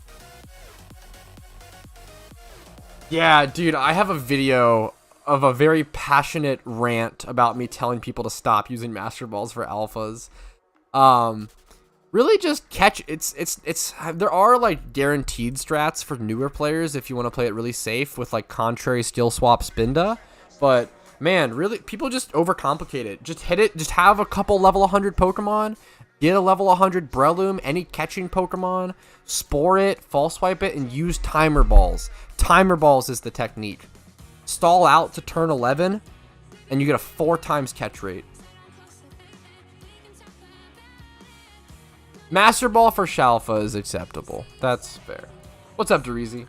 Yeah, dude, I have a video of a very passionate rant about me telling people to stop using Master Balls for alphas. Really just catch there are like guaranteed strats for newer players if you want to play it really safe with like contrary skill swap Spinda, but man, really people just overcomplicate it. Just hit it, just have a couple level 100 Pokemon, get a level 100 Breloom, any catching Pokemon, spore it, false swipe it, and use timer balls. Timer balls is the technique. Stall out to turn 11 and you get a 4 times catch rate. Master Ball for Shalfa is acceptable. That's fair. What's up, Derizi?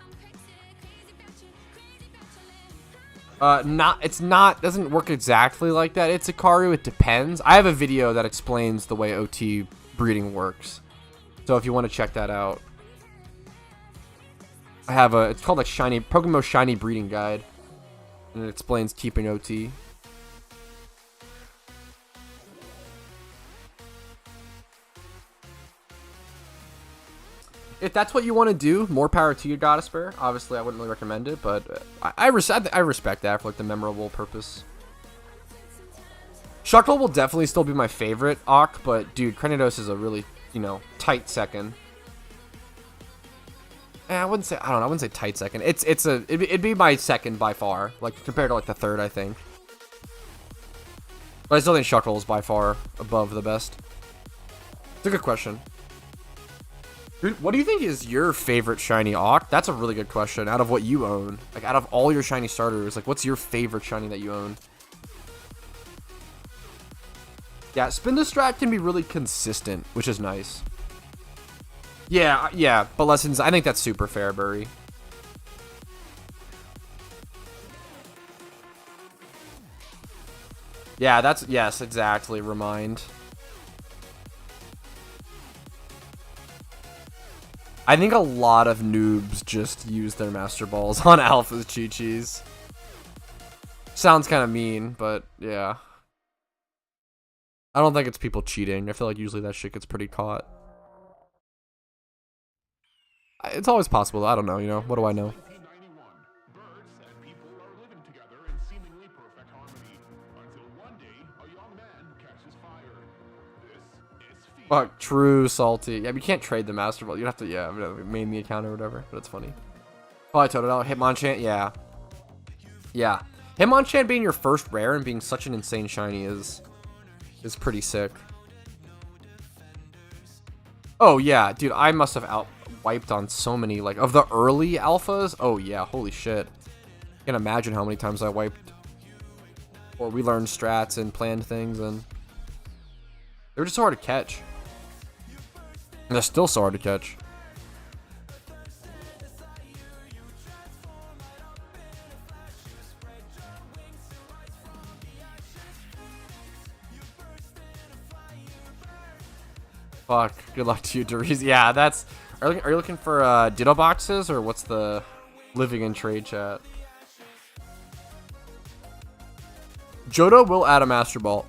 Doesn't work exactly like that. It's Ikaru, it depends. I have a video that explains the way OT breeding works. So if you want to check that out. It's called like PokeMMO Shiny Breeding Guide. And it explains keeping OT. If that's what you want to do, more power to you, Goddespair. Obviously, I wouldn't really recommend it, but I respect that for like the memorable purpose. Shuckle will definitely still be my favorite Ock, but dude, Cranidos is a really, you know, tight second. I wouldn't say tight second. It'd be my second by far, like compared to like the third, I think. But I still think Shuckle is by far above the best. It's a good question. Dude, what do you think is your favorite shiny Ock? That's a really good question. Out of what you own, like out of all your shiny starters, like what's your favorite shiny that you own? Yeah, Spindastrat can be really consistent, which is nice. Yeah, but lessons. I think that's super fair, Burry. Yeah, yes, exactly. Remind. I think a lot of noobs just use their Master Balls on Alphas Chi-Chis. Sounds kind of mean, but yeah. I don't think it's people cheating. I feel like usually that shit gets pretty caught. It's always possible. I don't know, you know? What do I know? 1991, birds and people are living together in seemingly perfect harmony. Until one day, a young man catches fire. This is fear. Fuck, true, salty. Yeah, you can't trade the Master Ball. You'd have to, yeah, main the account or whatever, but it's funny. Oh, I told it out. Hitmonchan, yeah. Yeah. Hitmonchan being your first rare and being such an insane shiny is pretty sick. Oh, yeah, dude, I must have wiped on so many, like, of the early alphas. Oh, yeah, holy shit. I can't imagine how many times I wiped. Or we learned strats and planned things, and they were just so hard to catch. And they're still so hard to catch. Fuck. Good luck to you, Deriz. Yeah, that's... Are you looking for Ditto boxes, or what's the living in trade chat? Johto will add a Master Ball,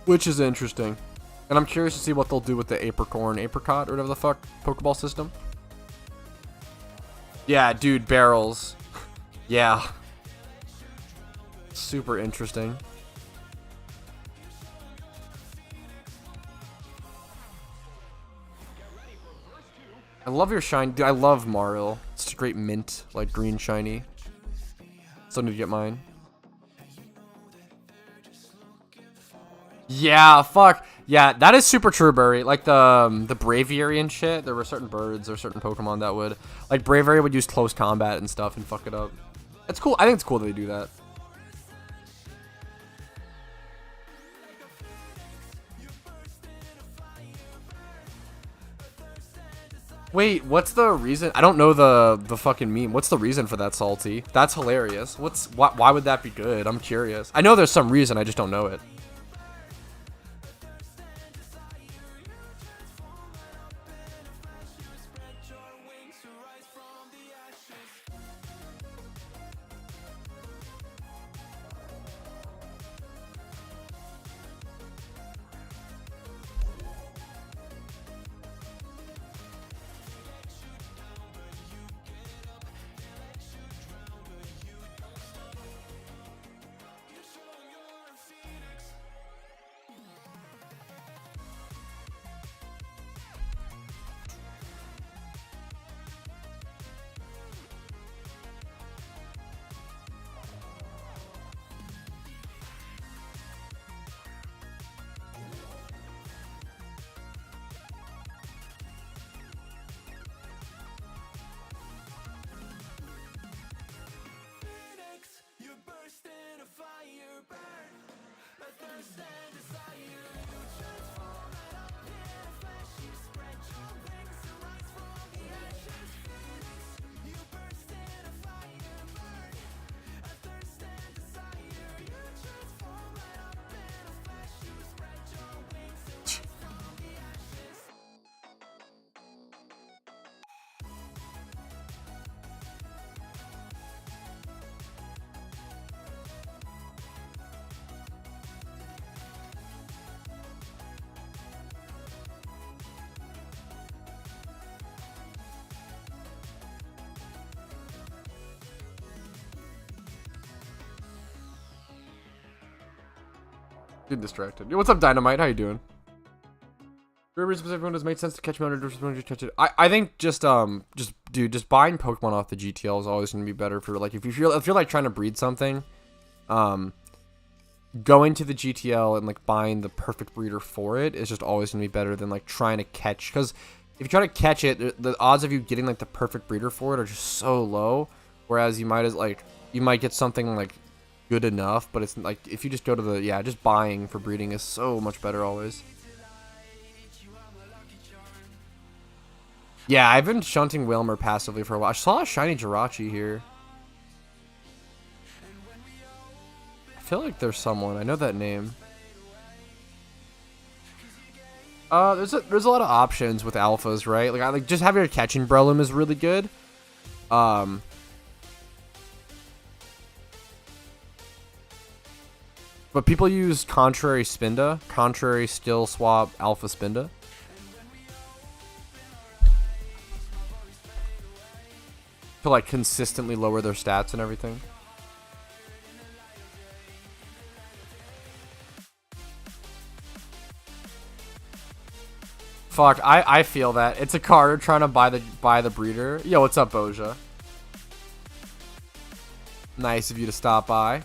which is interesting. And I'm curious to see what they'll do with the apricot, or whatever the fuck, Pokeball system. Yeah, dude, barrels. Yeah. Super interesting. I love your shine. Dude, I love Maril. It's a great mint, like green shiny. Still need to get mine. Yeah, fuck. Yeah, that is super true, Burry. Like the Braviary and shit. There were certain birds or certain Pokemon that would, like Braviary would use close combat and stuff and fuck it up. It's cool. I think it's cool that they do that. Wait, what's the reason? I don't know the fucking meme. What's the reason for that, Salty? That's hilarious. Why would that be good? I'm curious. I know there's some reason, I just don't know it. Get distracted. Yo, what's up, Dynamite? How you doing? Everyone does make sense to catch me under just catch it. I think just buying Pokemon off the GTL is always gonna be better for, like, if you're like trying to breed something, going to the GTL and like buying the perfect breeder for it is just always gonna be better than like trying to catch, because if you try to catch it, the odds of you getting like the perfect breeder for it are just so low, whereas you might get something like good enough, but it's like if you just go to the just buying for breeding is so much better always. Yeah, I've been shunting Wilmer passively for a while. I saw a shiny Jirachi here. I feel like there's someone. I know that name. There's a lot of options with alphas, right? Like just having a catching Breloom is really good. But people use Contrary Spinda, Contrary Still Swap Alpha Spinda. To like consistently lower their stats and everything. Fuck, I feel that. It's a card trying to buy the breeder. Yo, what's up, Boja? Nice of you to stop by.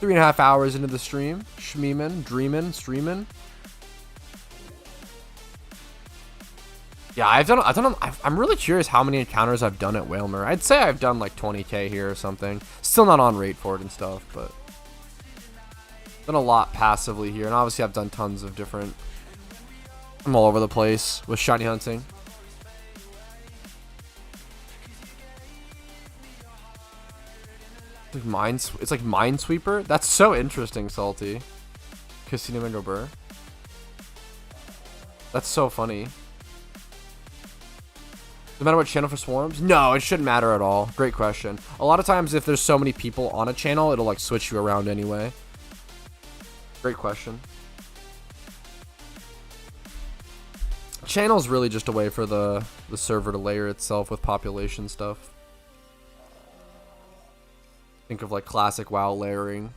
3.5 hours into the stream. Shmeemin, dreamin', streamin'. Yeah, I'm really curious how many encounters I've done at Whalmer. I'd say I've done like 20k here or something. Still not on rate for it and stuff, but done a lot passively here. And obviously I've done tons of different. I'm all over the place with shiny hunting. It's like Minesweeper. That's so interesting, Salty. Casino Mango Burr. That's so funny. No matter what channel for swarms? No, it shouldn't matter at all. Great question. A lot of times if there's so many people on a channel, it'll like switch you around anyway. Great question. Channel's really just a way for the server to layer itself with population stuff. Think of like classic WoW layering.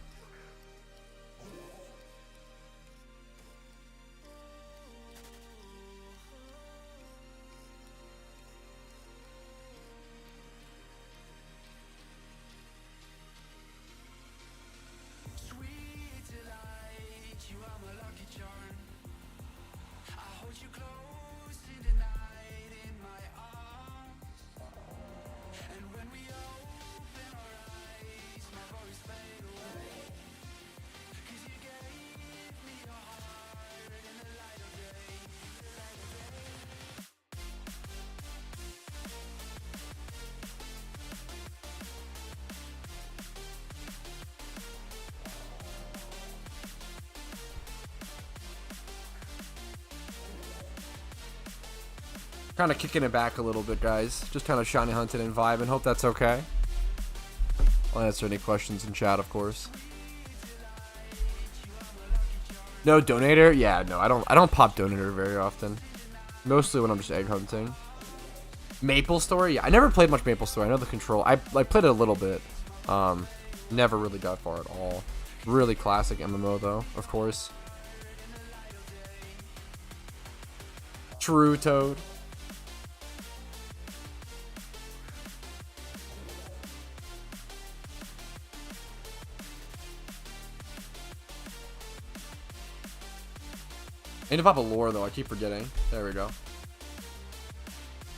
Kind of kicking it back a little bit, guys. Just kind of shiny hunting and vibing. Hope that's okay. I'll answer any questions in chat, of course. No donator? Yeah, no, I don't pop donator very often. Mostly when I'm just egg hunting. Maple Story? Yeah, I never played much Maple Story. I know the control. I played it a little bit. Never really got far at all. Really classic MMO though, of course. True Toad. I need to pop a lure though, I keep forgetting. There we go.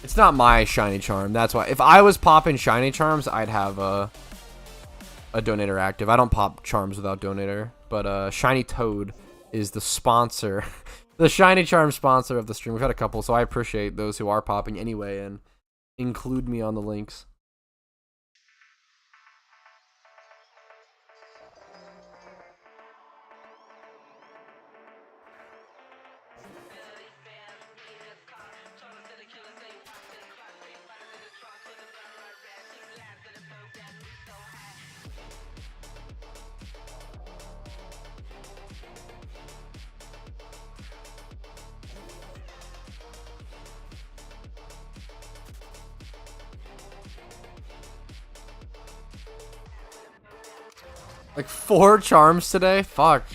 It's not my shiny charm, that's why. If I was popping shiny charms, I'd have a donator active. I don't pop charms without donator, but Shiny Toad is the sponsor. The shiny charm sponsor of the stream. We've had a couple, so I appreciate those who are popping anyway and include me on the links. Like 4 charms today? Fuck.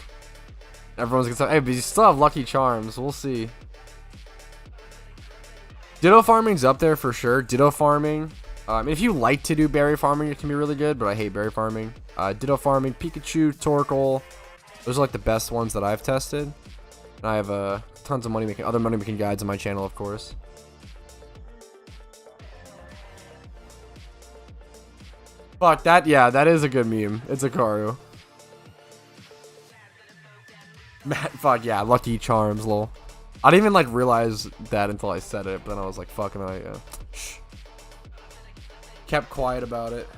Everyone's gonna say, hey, but you still have lucky charms. We'll see. Ditto farming's up there for sure. Ditto farming. If you like to do berry farming, it can be really good, but I hate berry farming. Ditto farming, Pikachu, Torkoal. Those are like the best ones that I've tested. And I have tons of other money making guides on my channel, of course. Fuck, yeah, that is a good meme. It's a Karu. Fuck, yeah, lucky charms, lol. I didn't even, like, realize that until I said it, but then I was like, fuck, and I, shh. Kept quiet about it.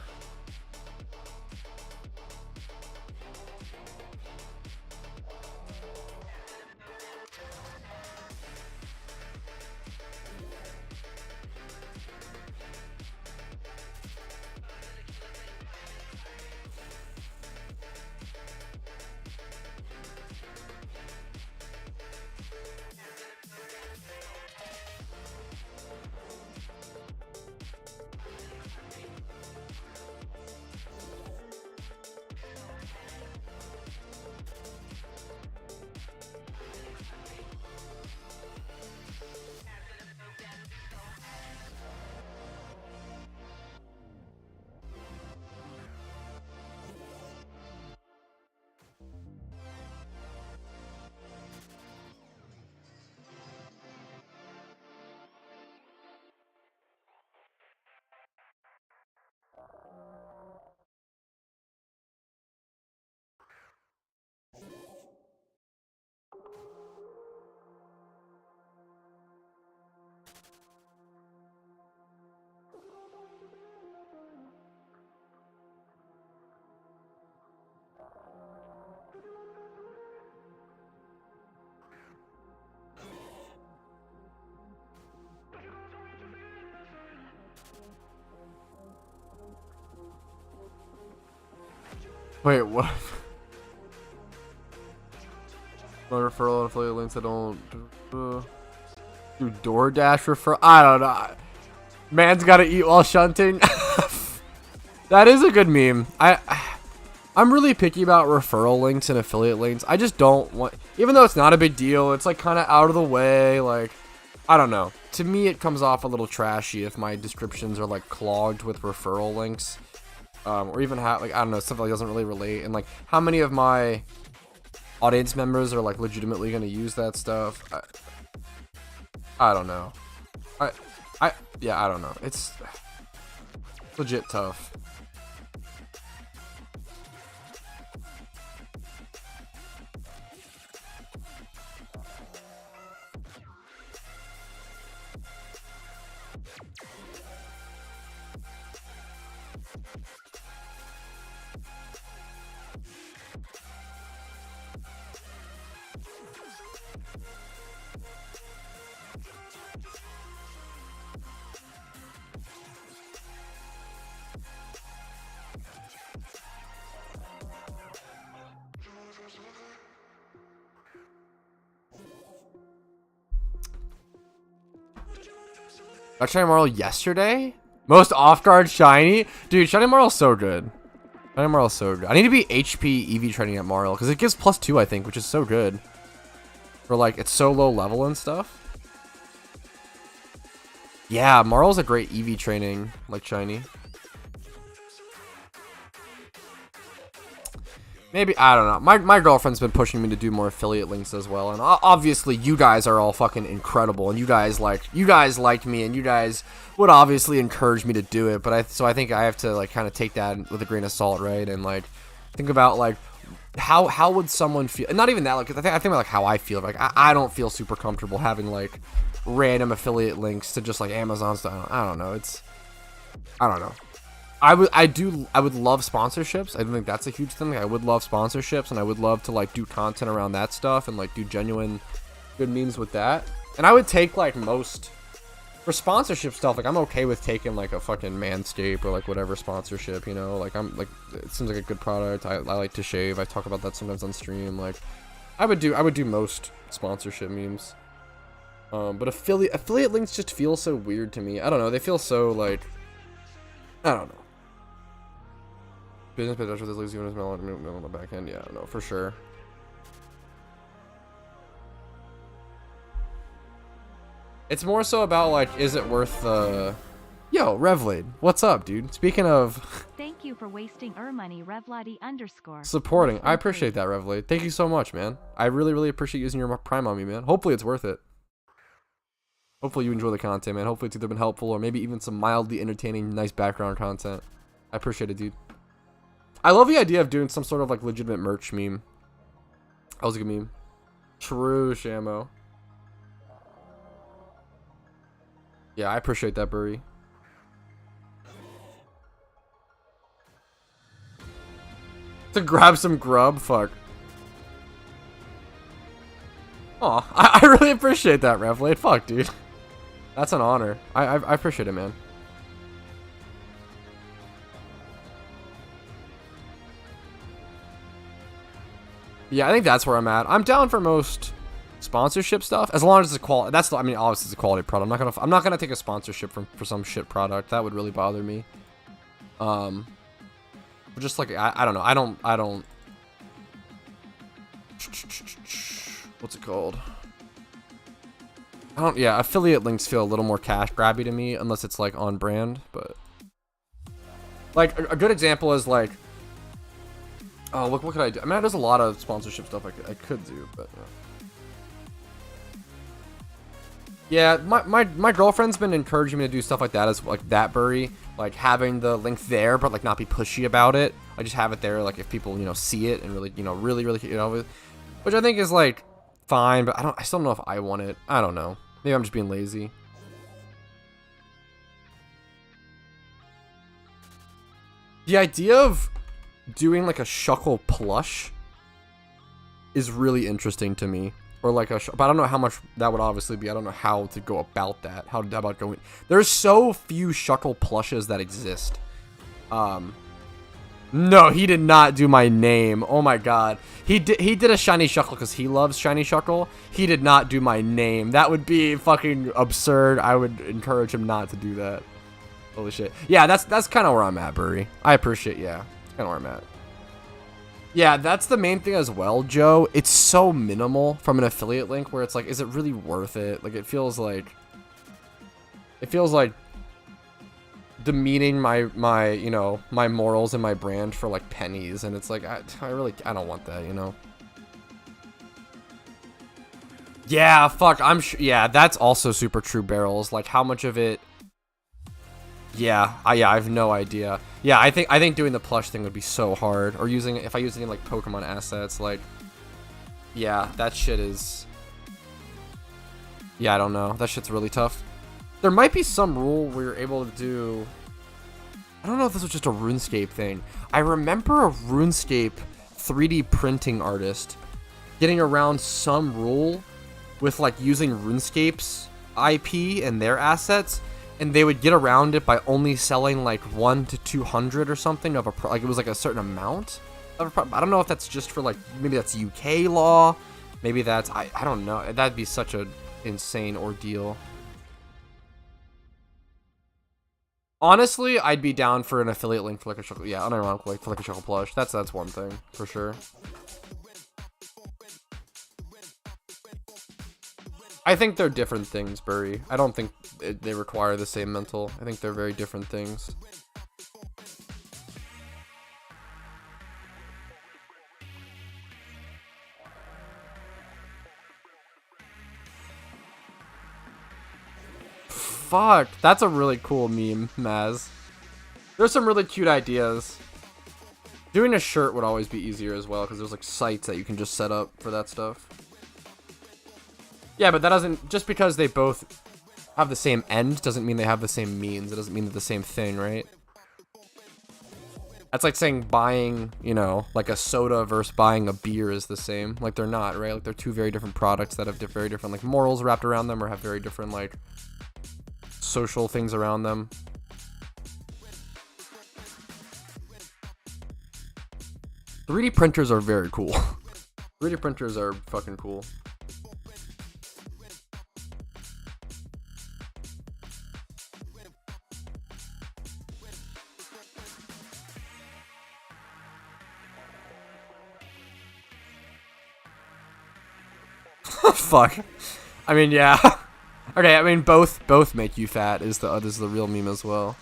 Wait, what? No referral and affiliate links that don't do DoorDash referral. I don't know. Man's gotta eat while shunting. That is a good meme. I'm really picky about referral links and affiliate links. I just don't want, even though it's not a big deal, it's like kind of out of the way. Like, I don't know. To me, it comes off a little trashy if my descriptions are like clogged with referral links. Or even have, like, I don't know, stuff that doesn't really relate. And like, how many of my audience members are like legitimately going to use that stuff? I don't know. Yeah, I don't know. It's legit tough. Got Shiny Marl yesterday? Most off-guard shiny? Dude, Shiny Marl's so good. Shiny Marl's so good. I need to be HP EV training at Marl, because it gives +2, I think, which is so good. For, like, it's so low level and stuff. Yeah, Marl's a great EV training, like, shiny. Maybe, I don't know. My girlfriend's been pushing me to do more affiliate links as well. And obviously, you guys are all fucking incredible. And you guys like me. And you guys would obviously encourage me to do it. But so I think I have to, like, kind of take that with a grain of salt, right? And, like, think about, like, how would someone feel? And not even that, like, I think about, like, how I feel. Like, I don't feel super comfortable having, like, random affiliate links to just, like, Amazon stuff. I don't know. I don't know. I would love sponsorships. I don't think that's a huge thing. I would love sponsorships, and I would love to, like, do content around that stuff and, like, do genuine good memes with that. And I would take, like, most for sponsorship stuff. Like, I'm okay with taking, like, a fucking Manscaped or, like, whatever sponsorship, you know. Like, I'm like, it seems like a good product. I like to shave. I talk about that sometimes on stream. Like, I would do most sponsorship memes. But affiliate links just feel so weird to me. I don't know. They feel so, like, I don't know. Business page after this leaves you in his middle on the back end. Yeah, no, for sure. It's more so about, like, is it worth the... Yo, Revlade, what's up, dude? Speaking of... Thank you for wasting money, Revladi _ supporting. I appreciate that, Revlade. Thank you so much, man. I really, really appreciate using your Prime on me, man. Hopefully it's worth it. Hopefully you enjoy the content, man. Hopefully it's either been helpful or maybe even some mildly entertaining, nice background content. I appreciate it, dude. I love the idea of doing some sort of, like, legitimate merch meme. That was a good meme. True, Shamo. Yeah, I appreciate that, Burry. To grab some grub? Fuck. Aw, I really appreciate that, Revlade. Fuck, dude. That's an honor. I appreciate it, man. Yeah, I think that's where I'm at. I'm down for most sponsorship stuff as long as it's a quality. I mean, obviously it's a quality product. I'm not gonna take a sponsorship for some shit product. That would really bother me. But just like I don't know. I don't. What's it called? Yeah, affiliate links feel a little more cash grabby to me unless it's, like, on brand. But like a good example is, like, oh, look, what could I do? I mean, there's a lot of sponsorship stuff I could do, but yeah, my girlfriend's been encouraging me to do stuff like that, as like that, Burry, like having the link there, but like not be pushy about it. I just have it there, like if people, you know, see it and really, you know, really, you know, which I think is, like, fine, but I still don't know if I want it. I don't know. Maybe I'm just being lazy. The idea of doing, like, a Shuckle plush is really interesting to me. Or like but I don't know how much that would obviously be. I don't know how to go about that. How about going? There's so few Shuckle plushes that exist. No, he did not do my name. Oh my god. He did a shiny Shuckle because he loves shiny Shuckle. He did not do my name. That would be fucking absurd. I would encourage him not to do that. Holy shit. Yeah, that's kind of where I'm at, Burry. I appreciate, yeah. That's kind of where I'm at. Yeah, that's the main thing as well, Joe. It's so minimal from an affiliate link where it's like, is it really worth it? Like, it feels like demeaning my you know, my morals and my brand for, like, pennies, and it's like, I don't want that, you know. Yeah, fuck, yeah, that's also super true, Barrels. Like, how much of it? Yeah, I have no idea. Yeah, I think doing the plush thing would be so hard, or if I use any, like, Pokemon assets, like, yeah, that shit is, yeah, I don't know, that shit's really tough. There might be some rule where you're able to do, I don't know if this was just a RuneScape thing. I remember a RuneScape 3D printing artist getting around some rule with, like, using RuneScape's IP and their assets, and they would get around it by only selling, like, 1 to 200 or something of a like, it was like a certain amount of a I don't know if that's just for, like, maybe that's UK law, maybe that's I don't know. That'd be such a insane ordeal. Honestly, I'd be down for an affiliate link for like a chocolate. Yeah, unironically, like for like a chocolate plush. That's one thing for sure. I think they're different things, Burry. I don't think they require the same mental. I think they're very different things. Fuck, that's a really cool meme, Maz. There's some really cute ideas. Doing a shirt would always be easier as well, because there's like sites that you can just set up for that stuff. Yeah, but that doesn't, just because they both have the same end doesn't mean they have the same means. It doesn't mean they're the same thing, right? That's like saying buying, you know, like a soda versus buying a beer is the same. Like, they're not, right? Like, they're two very different products that have very different like morals wrapped around them, or have very different like social things around them. .3D printers are very cool. 3D printers are fucking cool. Fuck. I mean, yeah. Okay, I mean both make you fat is the real meme as well.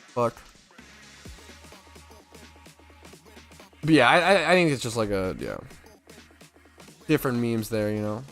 Fuck. But yeah, I think it's just like a, yeah, different memes there, you know.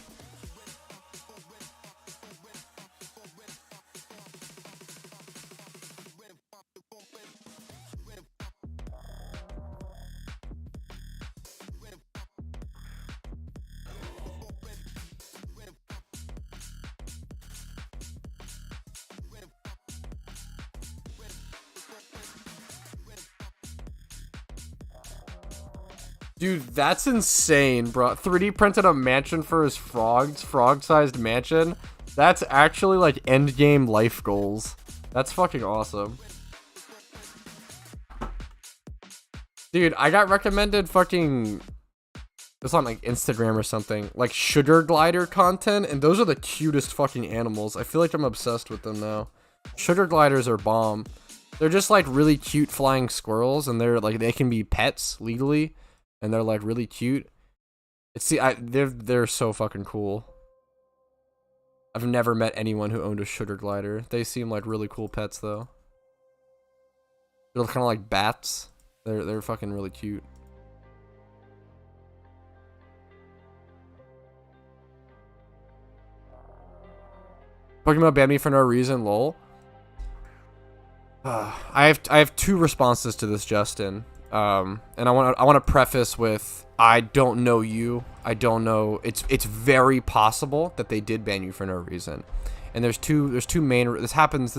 Dude, that's insane, bro. 3D printed a mansion for his frog-sized mansion. That's actually like end game life goals. That's fucking awesome. Dude, I got recommended fucking, it's on like Instagram or something, like sugar glider content, and those are the cutest fucking animals. I feel like I'm obsessed with them now. Sugar gliders are bomb. They're just like really cute flying squirrels, and they're like, they can be pets legally. And they're like really cute. They're so fucking cool. I've never met anyone who owned a sugar glider. They seem like really cool pets though. They're kind of like bats. They're fucking really cute. Pokemon banned me for no reason, lol. I have two responses to this, Justin. And I want to preface with, I don't know you. I don't know. It's very possible that they did ban you for no reason. And there's two main, this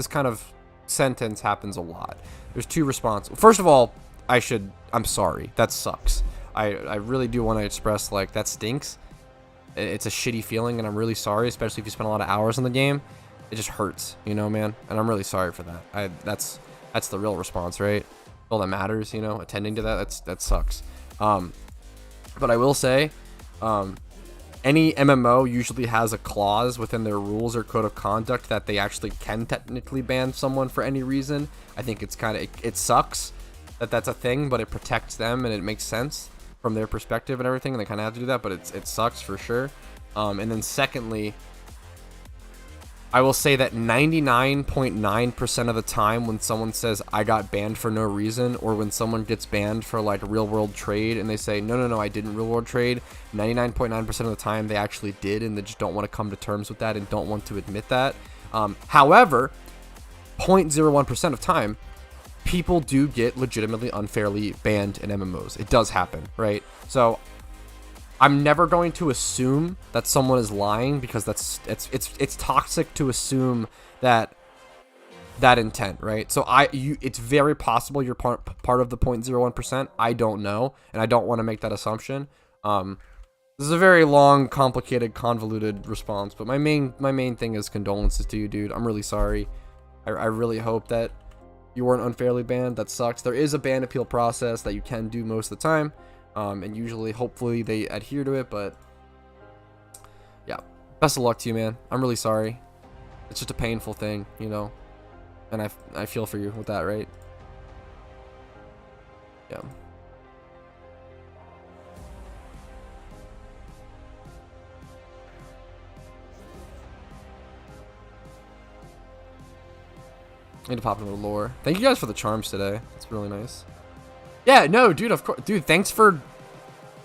kind of sentence happens a lot. There's two responses. First of all, I'm sorry. That sucks. I really do want to express, like, that stinks. It's a shitty feeling, and I'm really sorry, especially if you spend a lot of hours in the game. It just hurts, you know, man. And I'm really sorry for that. That's the real response, right? All that matters, you know, attending to that sucks. But I will say, any MMO usually has a clause within their rules or code of conduct that they actually can technically ban someone for any reason. I think it's kind of, it sucks that that's a thing, but it protects them and it makes sense from their perspective and everything, and they kind of have to do that, but it sucks for sure. And then secondly, I will say that 99.9% of the time when someone says I got banned for no reason, or when someone gets banned for like real world trade and they say no, I didn't real world trade, 99.9% of the time they actually did, and they just don't want to come to terms with that and don't want to admit that. However, 0.01% of time, people do get legitimately unfairly banned in MMOs. It does happen, right? So I'm never going to assume that someone is lying, because it's toxic to assume that intent, right? So it's very possible you're part of the 0.01%. I don't know, and I don't want to make that assumption. This is a very long, complicated, convoluted response, but my main thing is condolences to you, dude. I'm really sorry. I really hope that you weren't unfairly banned. That sucks. There is a ban appeal process that you can do most of the time. And usually, hopefully, they adhere to it, but yeah, best of luck to you, man. I'm really sorry. It's just a painful thing, you know. And I feel for you with that, right? Yeah. I need to pop into the lore. Thank you guys for the charms today. It's really nice. Yeah, no, dude, of course. Dude, thanks for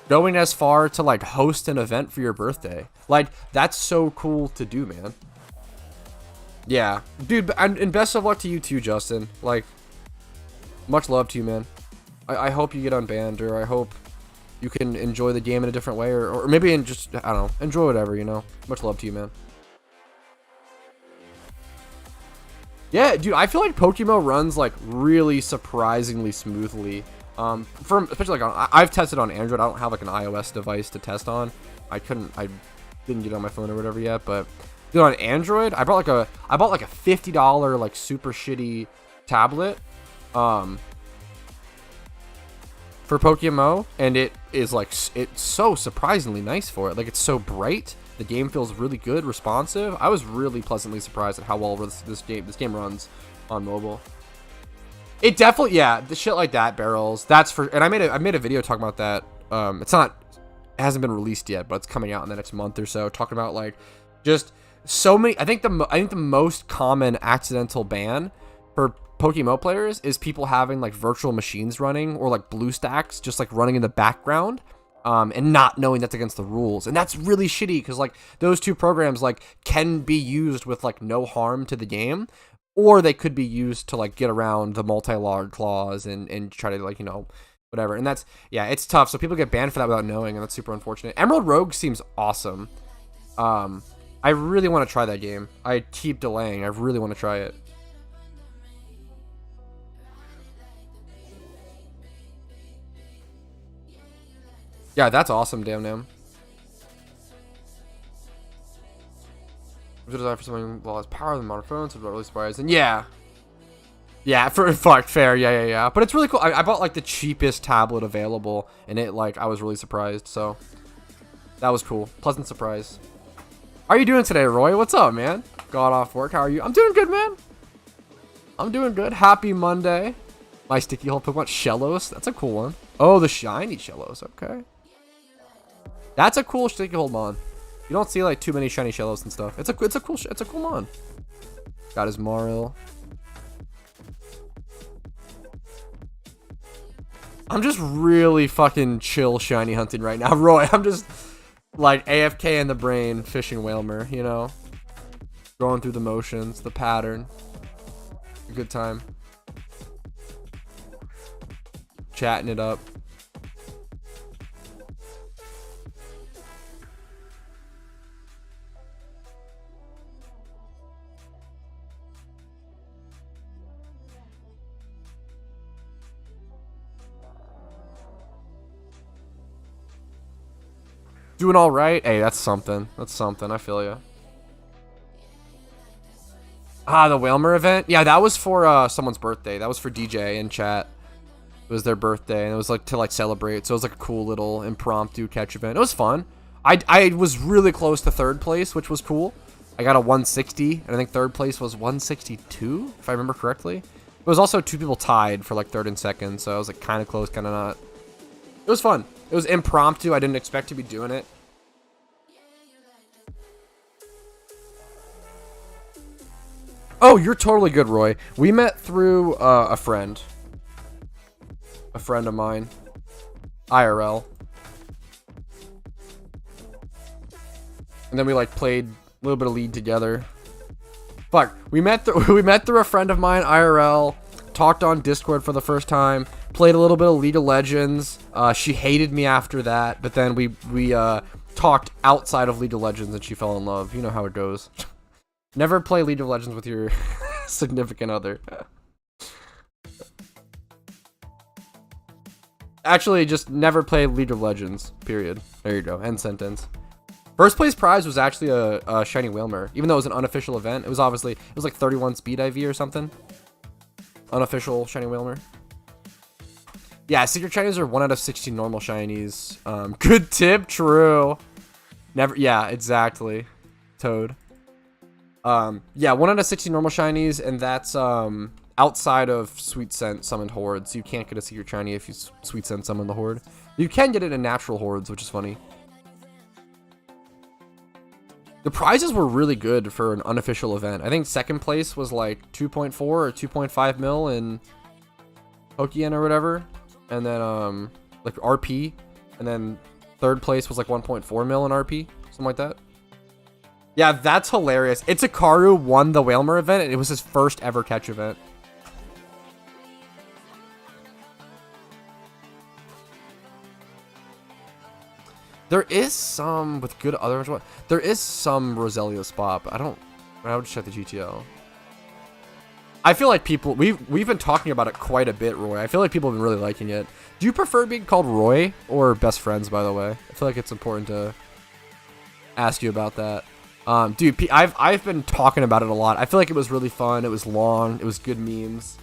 going as far to like host an event for your birthday. Like, that's so cool to do, man. Yeah, dude, and best of luck to you too, Justin. Like, much love to you, man. I hope you get unbanned, or I hope you can enjoy the game in a different way, or maybe just, I don't know, enjoy whatever, you know. Much love to you, man. Yeah, dude, I feel like PokeMMO runs like really surprisingly smoothly. Especially like I've tested on Android. I don't have like an iOS device to test on. I didn't get it on my phone or whatever yet, but dude, on Android, I bought like a $50 like super shitty tablet for PokeMMO, and it is like, it's so surprisingly nice for it. Like, it's so bright. The game feels really good, responsive. I was really pleasantly surprised at how well this game runs on mobile. It definitely, yeah, the shit like that, barrels. That's for, and I made a video talking about that. It hasn't been released yet, but it's coming out in the next month or so. Talking about like just so many. I think the most common accidental ban for PokeMMO players is people having like virtual machines running, or like BlueStacks just like running in the background. And not knowing that's against the rules. And that's really shitty, because like those two programs like can be used with like no harm to the game, or they could be used to like get around the multi-log clause and try to like, you know, whatever. And that's, yeah, it's tough. So people get banned for that without knowing, and that's super unfortunate. Emerald Rogue seems awesome. I really want to try that game. I keep delaying. I really want to try it. Yeah, that's awesome, damn. Desire for something that has power than modern phones, so really surprised. And yeah, for fuck, fair, yeah. But it's really cool. I bought like the cheapest tablet available, and it like, I was really surprised. So that was cool, pleasant surprise. How are you doing today, Roy? What's up, man? Got off work. How are you? I'm doing good, man. I'm doing good. Happy Monday. My sticky hole Pokemon Shellos. That's a cool one. Oh, the shiny Shellos. Okay. That's a cool sticky hold mon. You don't see like too many shiny Shellos and stuff. It's a cool mon. Got his Maril. I'm just really fucking chill shiny hunting right now, Roy. I'm just like AFK in the brain, fishing Whalmer, you know, going through the motions, the pattern. A good time. Chatting it up. Doing all right. Hey, that's something. That's something. I feel you. Ah, the Whalmer event. Yeah, that was for someone's birthday. That was for DJ in chat. It was their birthday, and it was like to like celebrate. So it was like a cool little impromptu catch event. It was fun. I was really close to third place, which was cool. I got a 160, and I think third place was 162, if I remember correctly. It was also two people tied for like third and second, so I was like kind of close, kind of not. It was fun. It was impromptu. I didn't expect to be doing it. Oh, you're totally good, Roy. We met through a friend of mine, IRL, and then we like played a little bit of League together. Fuck, we met through a friend of mine, IRL. Talked on Discord for the first time. Played a little bit of League of Legends. She hated me after that, but then we talked outside of League of Legends, and she fell in love. You know how it goes. Never play League of Legends with your significant other. Actually, just never play League of Legends, period. There you go, end sentence. First place prize was actually a shiny Whalmer. Even though it was an unofficial event, it was like 31 speed IV or something. Unofficial shiny Whalmer. Yeah, secret shinies are 1 out of 16 normal shinies. Good tip, true. Never, yeah, exactly. Toad. Yeah, 1 out of 60 normal shinies, and that's outside of Sweet Scent summoned hordes. So you can't get a secret shiny if you Sweet Scent summon the horde. You can get it in natural hordes, which is funny. The prizes were really good for an unofficial event. I think second place was like 2.4 or 2.5 mil in Pokeyen or whatever, and then like RP, and then third place was like 1.4 mil in RP, something like that. Yeah, that's hilarious. Itsakaru won the Whalmer event, and it was his first ever catch event. There is some with good other. There is some Roselia spot, but I would just check the GTL. I feel like people we've been talking about it quite a bit, Roy. I feel like people have been really liking it. Do you prefer being called Roy or best friends? By the way, I feel like it's important to ask you about that. Dude, I've been talking about it a lot. I feel like it was really fun. It was long. It was good memes.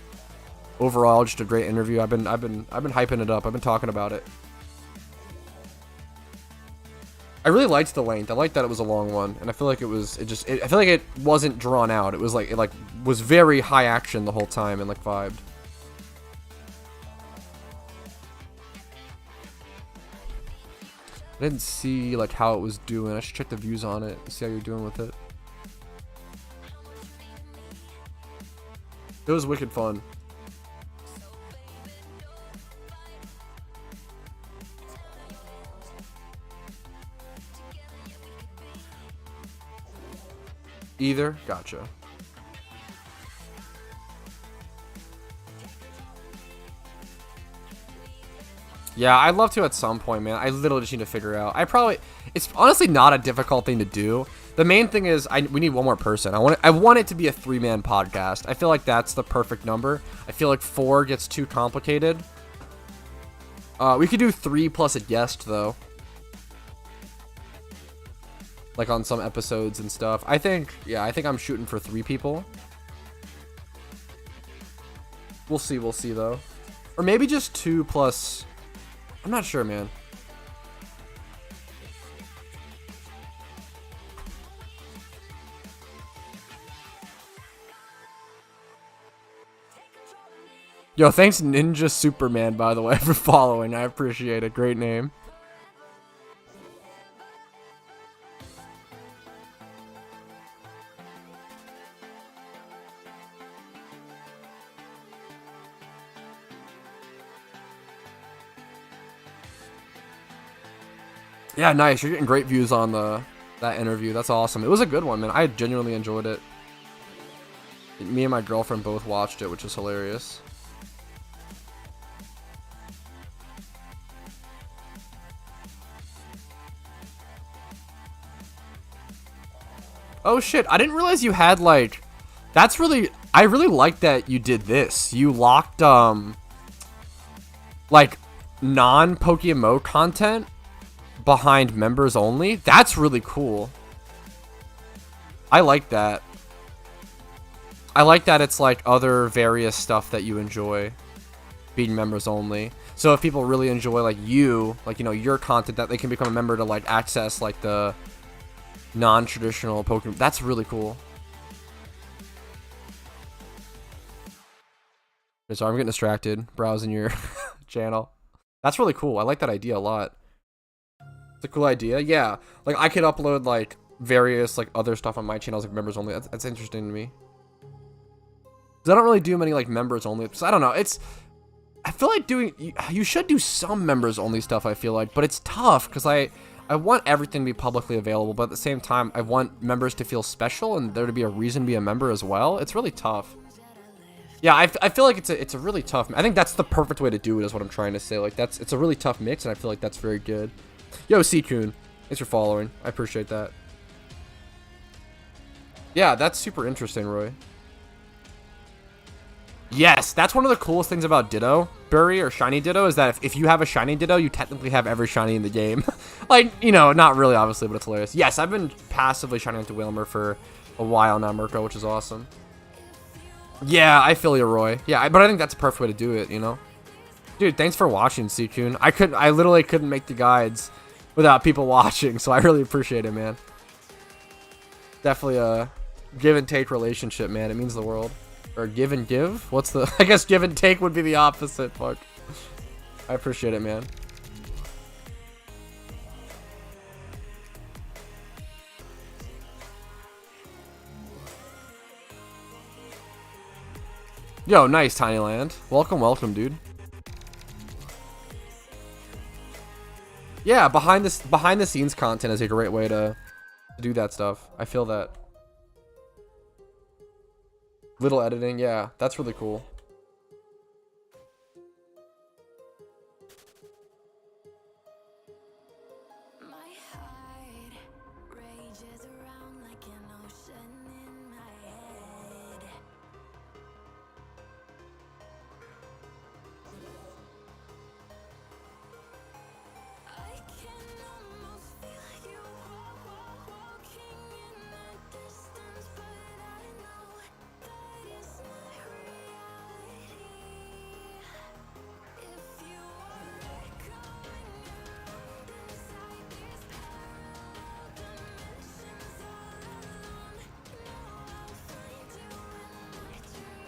Overall, just a great interview. I've been hyping it up. I've been talking about it. I really liked the length. I liked that it was a long one, and I feel like I feel like it wasn't drawn out. It was like, it was very high action the whole time and like vibed. I didn't see like how it was doing. I should check the views on it, see how you're doing with it. It was wicked fun. Either? Gotcha. Yeah, I'd love to at some point, man. I literally just need to figure out. It's honestly not a difficult thing to do. The main thing is we need one more person. I want it to be a 3-man podcast. I feel like that's the perfect number. I feel like 4 gets too complicated. We could do 3 plus a guest though. Like on some episodes and stuff. I think I'm shooting for 3 people. We'll see though. Or maybe just 2 plus. I'm not sure, man. Yo, thanks Ninja Superman, by the way, for following. I appreciate it. Great name. Yeah, nice. You're getting great views on that interview. That's awesome. It was a good one, man. I genuinely enjoyed it. Me and my girlfriend both watched it, which is hilarious. Oh shit, I didn't realize you had like I really like that you did this. You locked like non-PokeMMO content behind members only. That's really cool. I like that. I like that it's like other various stuff that you enjoy being members only. So if people really enjoy like you, like, you know, your content, that they can become a member to like access like the non-traditional Pokemon. That's really cool. Sorry, I'm getting distracted browsing your channel. That's really cool. I like that idea a lot. It's a cool idea. Yeah, like I could upload like various like other stuff on my channels like members only. That's interesting to me. Cause I don't really do many like members only. So I don't know. I feel like you should do some members only stuff. I feel like, but it's tough because I want everything to be publicly available, but at the same time I want members to feel special and there to be a reason to be a member as well. It's really tough. Yeah, I feel like it's a really tough. I think that's the perfect way to do it. Is what I'm trying to say. Like it's a really tough mix, and I feel like that's very good. Yo, C-Kun, thanks for following. I appreciate that. Yeah, that's super interesting, Roy. Yes, that's one of the coolest things about Ditto Bury or Shiny Ditto is that if you have a Shiny Ditto, you technically have every Shiny in the game. Like, you know, not really, obviously, but it's hilarious. Yes, I've been passively Shining into Whalmer for a while now, Mirko, which is awesome. Yeah, I feel you, Roy. Yeah, but I think that's a perfect way to do it, you know? Dude, thanks for watching, C-Kun. I literally couldn't make the guides without people watching, so I really appreciate it, man. Definitely give and take relationship, man. It means the world. Or give and give? What's the... I guess give and take would be the opposite. Fuck. I appreciate it, man. Yo, nice, Tinyland. Welcome, welcome, dude. Yeah, behind the scenes content is a great way to do that stuff. I feel that. Little editing, yeah, that's really cool. My heart rages around like an ocean in my head. I can almost feel you walking in the distance, but I know that it's not reality. If you are echoing around inside these parallel dimensions all alone, know I'll find you in my dreams.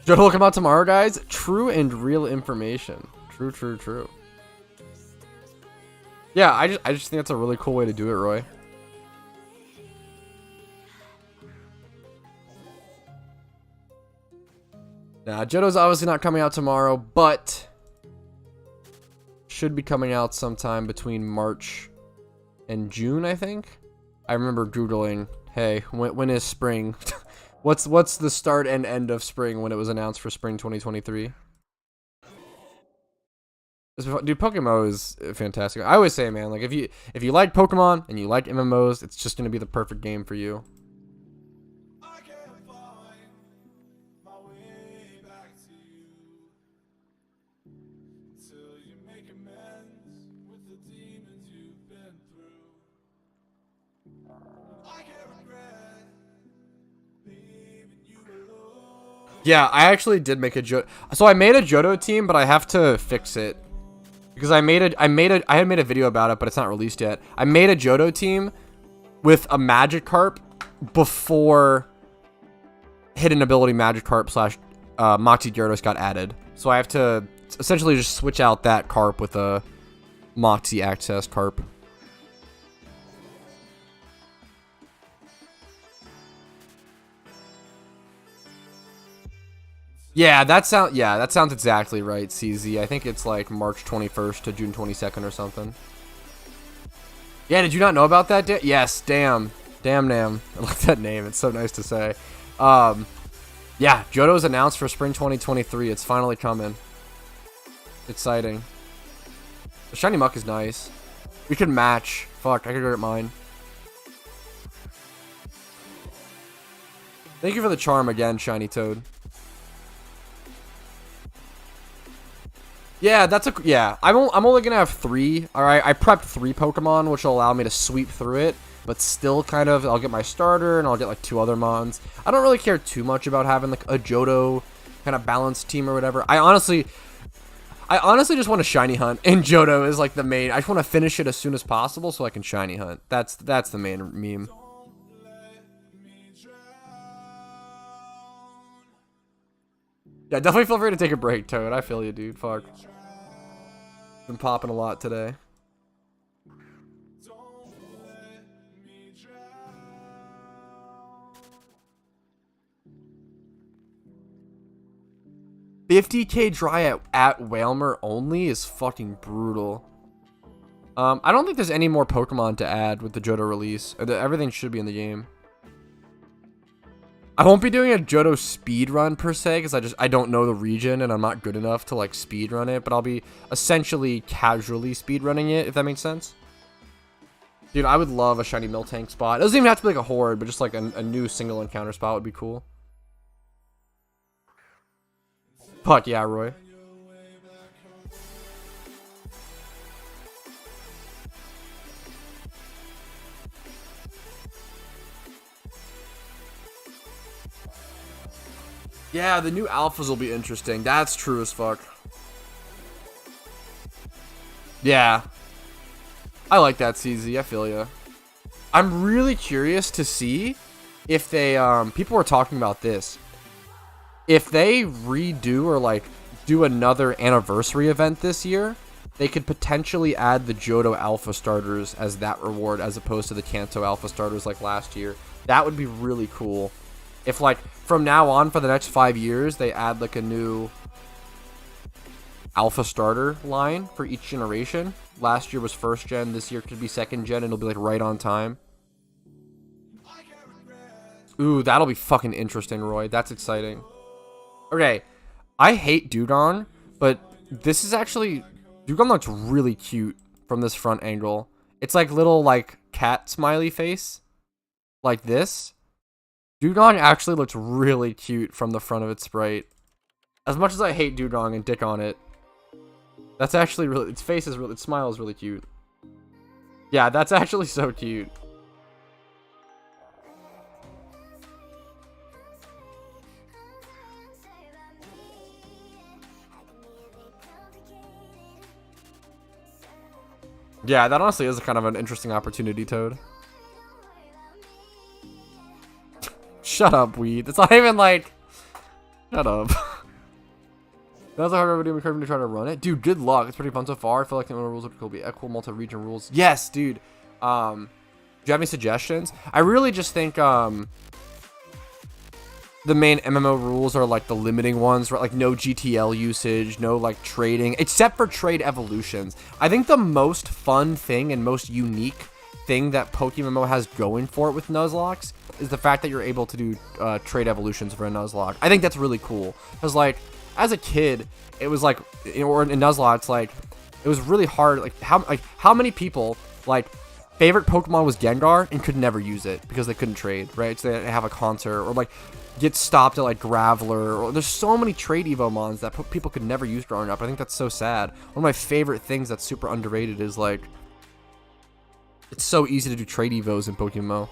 Jodo will come out tomorrow, guys. True and real information. True, true, true. Yeah, I just think that's a really cool way to do it, Roy. Nah, Jodo's obviously not coming out tomorrow, but should be coming out sometime between March and June, I think. I remember Googling, hey, when is spring? What's the start and end of spring when it was announced for spring 2023? Dude, PokeMMO is fantastic. I always say, man, like if you like Pokemon and you like MMOs, it's just gonna be the perfect game for you. I can't find my way back to you till you make amends with the demons you've been through. I can't regret leaving you alone. Yeah, I actually did make a Johto. So I made a Johto team, but I have to fix it because I had made a video about it, but it's not released yet. I made a Johto team with a Magikarp before hidden ability Magikarp / Moxie Gyarados got added. So I have to essentially just switch out that Carp with a Moxie Access Carp. Yeah, that sounds exactly right, CZ. I think it's like March 21st to June 22nd or something. Yeah, did you not know about that? Yes, damn. Damn Nam. I like that name. It's so nice to say. Yeah, Johto's announced for spring 2023. It's finally coming. Exciting. The Shiny Muck is nice. We could match. Fuck, I could go get mine. Thank you for the charm again, Shiny Toad. Yeah, I'm only gonna have 3. All right, I prepped 3 Pokemon, which will allow me to sweep through it. But still, kind of, I'll get my starter and I'll get like 2 other mons. I don't really care too much about having like a Johto kind of balanced team or whatever. I honestly just want to shiny hunt, and Johto is like the main. I just want to finish it as soon as possible so I can shiny hunt. That's the main meme. Yeah, definitely feel free to take a break, Toad. I feel you, dude. Fuck. Been popping a lot today. $50K dry at Whalmer only is fucking brutal. I don't think there's any more Pokemon to add with the Johto release. Everything should be in the game. I won't be doing a Johto speed run per se, because I don't know the region and I'm not good enough to like speed run it, but I'll be essentially casually speed running it, if that makes sense. Dude, I would love a shiny Miltank spot. It doesn't even have to be like a horde, but just like a new single encounter spot would be cool. Fuck yeah, Roy. Yeah, the new alphas will be interesting. That's true as fuck. Yeah. I like that, CZ. I feel ya. I'm really curious to see if they, people were talking about this. If they redo or, like, do another anniversary event this year, they could potentially add the Johto Alpha starters as that reward as opposed to the Kanto Alpha starters like last year. That would be really cool. If, like, from now on for the next 5 years, they add, like, a new Alpha starter line for each generation. Last year was first gen, this year could be second gen, and it'll be, like, right on time. Ooh, that'll be fucking interesting, Roy. That's exciting. Okay, I hate Dugong, but this is actually... Dugong looks really cute from this front angle. It's like little, like, cat smiley face. Like this. Dugong actually looks really cute from the front of its sprite. As much as I hate Dugong and dick on it, that's actually really... Its face is really... Its smile is really cute. Yeah, that's actually so cute. Yeah, that honestly is kind of an interesting opportunity, Toad. Shut up, weed. It's not even like... Shut up. That's a hard video to try to run it. Dude, good luck. It's pretty fun so far. I feel like the rules would be cool multi-region rules. Yes, dude. Do you have any suggestions? I really just think the main MMO rules are like the limiting ones, right? Like no GTL usage, no like trading, except for trade evolutions. I think the most fun thing and most unique thing that PokeMMO has going for it with Nuzlocke is the fact that you're able to do trade evolutions for a Nuzlocke. I think that's really cool. Because like, as a kid, it was like, or in Nuzlocke, it's like, it was really hard. Like how many people like favorite Pokemon was Gengar and could never use it because they couldn't trade, right? So they have a concert or like get stopped at like Graveler. Or there's so many trade Evo mons that people could never use growing up. I think that's so sad. One of my favorite things that's super underrated is like, it's so easy to do trade Evos in PokeMMO.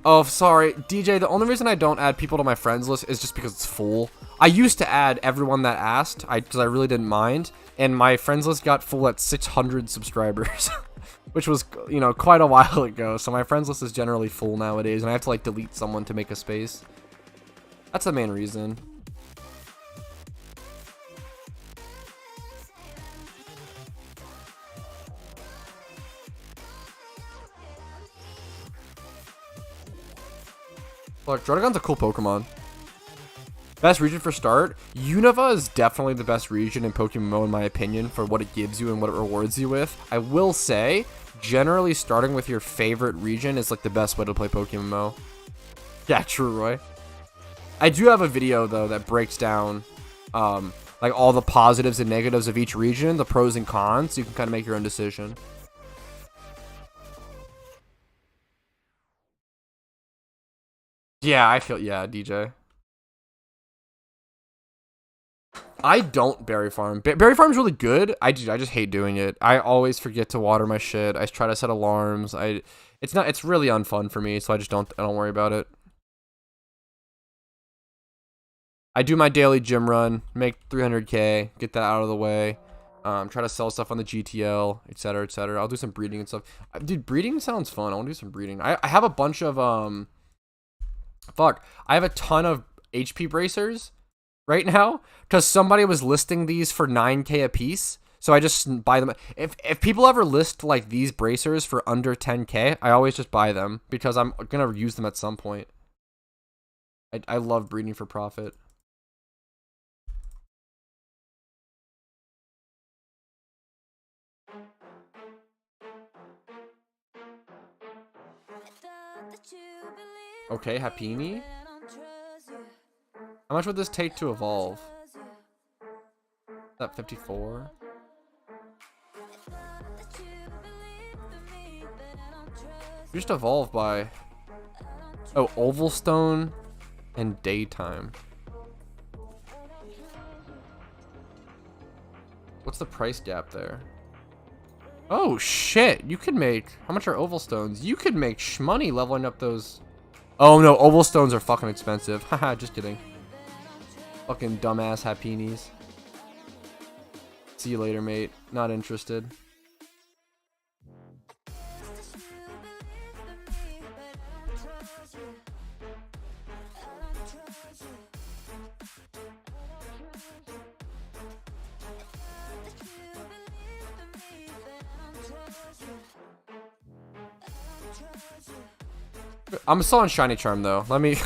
Oh, sorry, DJ, the only reason I don't add people to my friends list is just because it's full. I used to add everyone that asked, because I really didn't mind, and my friends list got full at 600 subscribers, which was, you know, quite a while ago, so my friends list is generally full nowadays, and I have to, like, delete someone to make a space. That's the main reason. Look, Druddigon's a cool Pokemon. Best region for start? Unova is definitely the best region in PokeMMO in my opinion for what it gives you and what it rewards you with. I will say, generally starting with your favorite region is like the best way to play PokeMMO. Yeah, true, Roy. I do have a video though that breaks down like all the positives and negatives of each region, the pros and cons, so you can kind of make your own decision. Yeah, I feel, yeah, DJ. I don't berry farm. Berry farm's really good. I just hate doing it. I always forget to water my shit. I try to set alarms. It's really unfun for me, so I don't worry about it. I do my daily gym run, make 300k, get that out of the way. Try to sell stuff on the GTL, etc., etc. I'll do some breeding and stuff. Dude, breeding sounds fun. I want to do some breeding. I have a bunch of I have a ton of HP bracers right now because somebody was listing these for 9k a piece, so I just buy them. If people ever list like these bracers for under 10k, I always just buy them because I'm gonna use them at some point. I love breeding for profit. Okay, Happini. How much would this take to evolve? Is that 54? You just evolve by... Oh, Ovalstone and Daytime. What's the price gap there? Oh, shit. You could make... How much are Ovalstones? You could make shmoney leveling up those... Oh, no. Ovalstones are fucking expensive. Haha, just kidding. Fucking dumbass Happinis. See you later, mate. Not interested. I'm still on Shiny Charm though. Let me...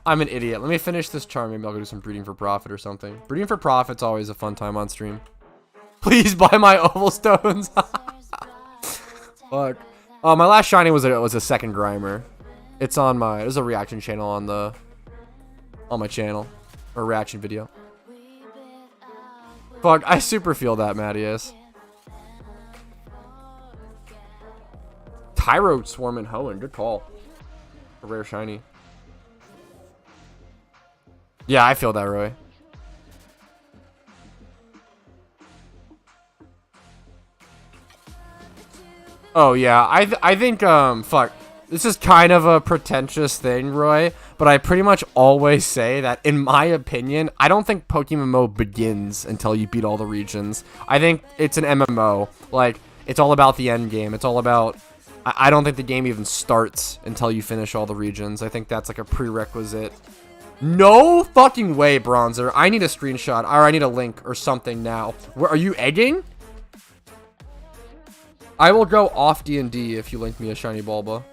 I'm an idiot. Let me finish this charm. Maybe I'll go do some breeding for profit or something. Breeding for profit's always a fun time on stream. Please buy my oval stones. Fuck. Oh, my last shiny was a second Grimer. It's on my... There's a reaction channel on my channel. Or reaction video. Fuck, I super feel that, Mattias. Tyro Swarm and Hoenn. Good call. A rare shiny. Yeah, I feel that, Roy. Oh, yeah. I think, fuck. This is kind of a pretentious thing, Roy. But I pretty much always say that, in my opinion, I don't think PokeMMO begins until you beat all the regions. I think it's an MMO. Like, it's all about the end game. It's all about... I don't think the game even starts until you finish all the regions. I think that's like a prerequisite. No fucking way, Bronzer. I need a screenshot, or I need a link or something now. Where are you egging? I will go off D&D if you link me a shiny Bulba.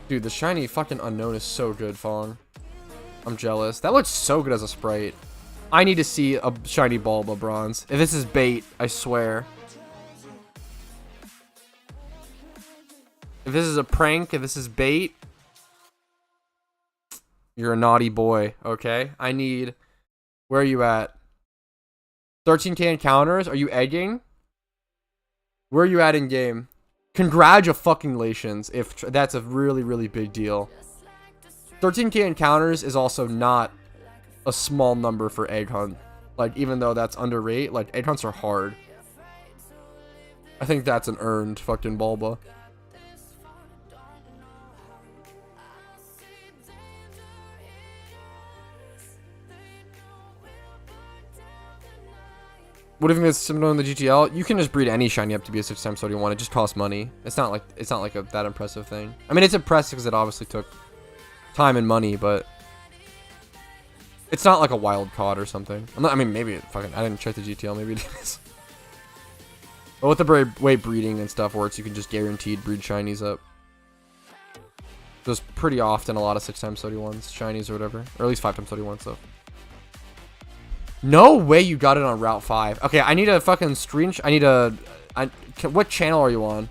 Dude, the shiny fucking unknown is so good, Fong. I'm jealous. That looks so good as a sprite. I need to see a shiny Bulba, Bronze. If this is bait, I swear. If this is a prank, if this is bait, you're a naughty boy, okay? I need... Where are you at? 13k encounters? Are you egging? Where are you at in game? Congratulations, if that's a really, really big deal. 13k encounters is also not a small number for egg hunt. Like, even though that's underrated, like, egg hunts are hard. I think that's an earned fucking Bulba. What if it's similar in the GTL? You can just breed any shiny up to be a 6x so you want. It just costs money. It's not like that impressive thing. I mean, it's impressive because it obviously took time and money, but it's not like a wild caught or something. I mean, maybe it fucking... I didn't check the GTL. Maybe it is. But with the way breeding and stuff works, you can just guaranteed breed shinies up. There's pretty often a lot of 6x31s, shinies or whatever, or at least 5x31s though. No way you got it on Route 5. Okay, I need a fucking screenshot. I need a... what channel are you on?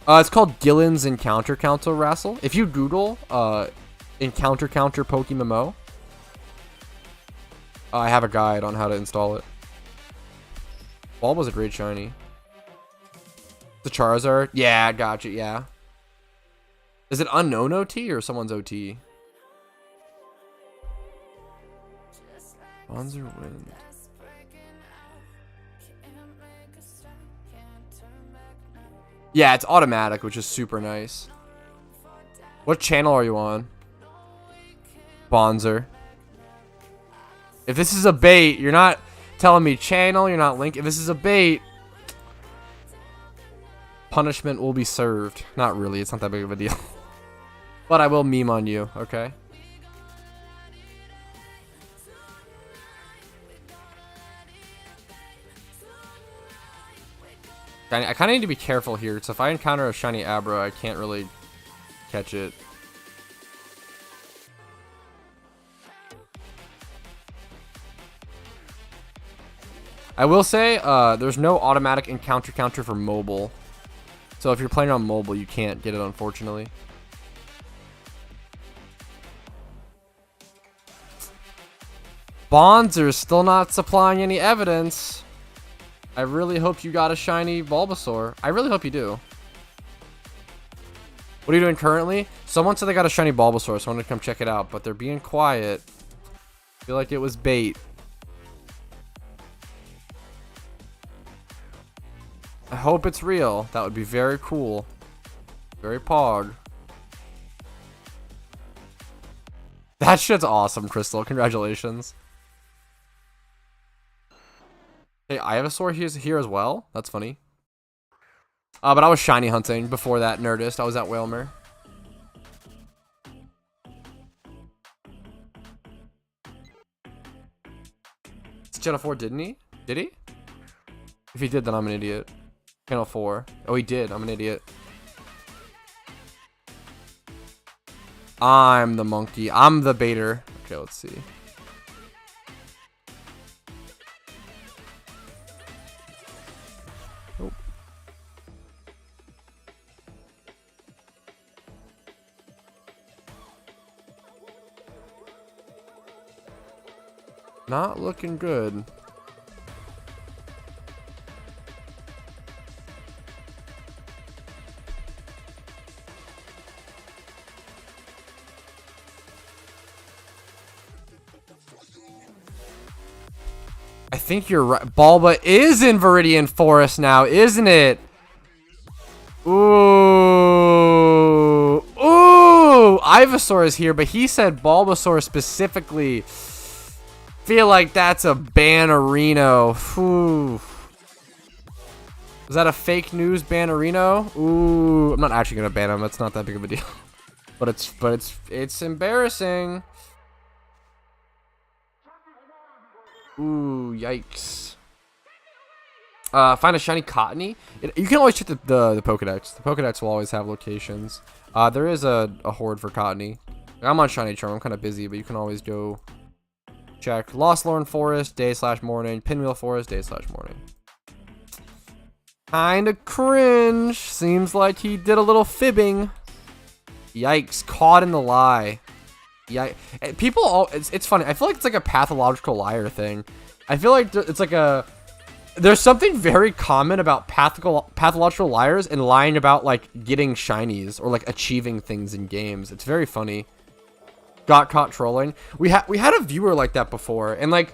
It's called Gillen's Encounter Counter Wrestle. If you Google Encounter Counter PokeMMO, I have a guide on how to install it. Bulba's a great shiny. The Charizard? Yeah, gotcha, yeah. Is it unknown OT or someone's OT? Bonzer Wind. Yeah, it's automatic, which is super nice. What channel are you on? Bonzer. If this is a bait, you're not telling me channel, you're not linking. If this is a bait, punishment will be served. Not really, it's not that big of a deal. But I will meme on you, okay? I kind of need to be careful here, so if I encounter a shiny Abra, I can't really catch it. I will say, there's no automatic encounter counter for mobile. So if you're playing on mobile, you can't get it, unfortunately. Bonzer's still not supplying any evidence. I really hope you got a shiny Bulbasaur. I really hope you do. What are you doing currently? Someone said they got a shiny Bulbasaur, so I wanted to come check it out, but they're being quiet. I feel like it was bait. I hope it's real. That would be very cool. Very pog. That shit's awesome, Crystal. Congratulations. Hey, Ivysaur here as well? That's funny. But I was shiny hunting before that, Nerdist. I was at Whalmer. It's Channel 4, didn't he? Did he? If he did, then I'm an idiot. Channel 4. Oh, he did. I'm an idiot. I'm the monkey. I'm the baiter. Okay, let's see. Nope. Not looking good. I think you're right. Bulba is in Viridian Forest now, isn't it? Ooh. Ooh. Ivysaur is here, but he said Bulbasaur specifically. Feel like that's a Bannerino. Ooh. Is that a fake news Bannerino? Ooh. I'm not actually gonna ban him. It's not that big of a deal. But it's embarrassing. Ooh, yikes. Find a shiny Cottony. You can always check the Pokedex. The Pokedex will always have locations. There is a horde for Cottony. I'm on Shiny Charm. I'm kind of busy, but you can always go check. Lost Lorn Forest, day/morning. Pinwheel Forest, day/morning. Kinda cringe. Seems like he did a little fibbing. Yikes. Caught in the lie. Yeah, people all it's funny. I feel like it's like a pathological liar thing. I feel like it's like there's something very common about pathological liars and lying about like getting shinies or like achieving things in games. It's very funny. Got caught trolling. We had a viewer like that before, and like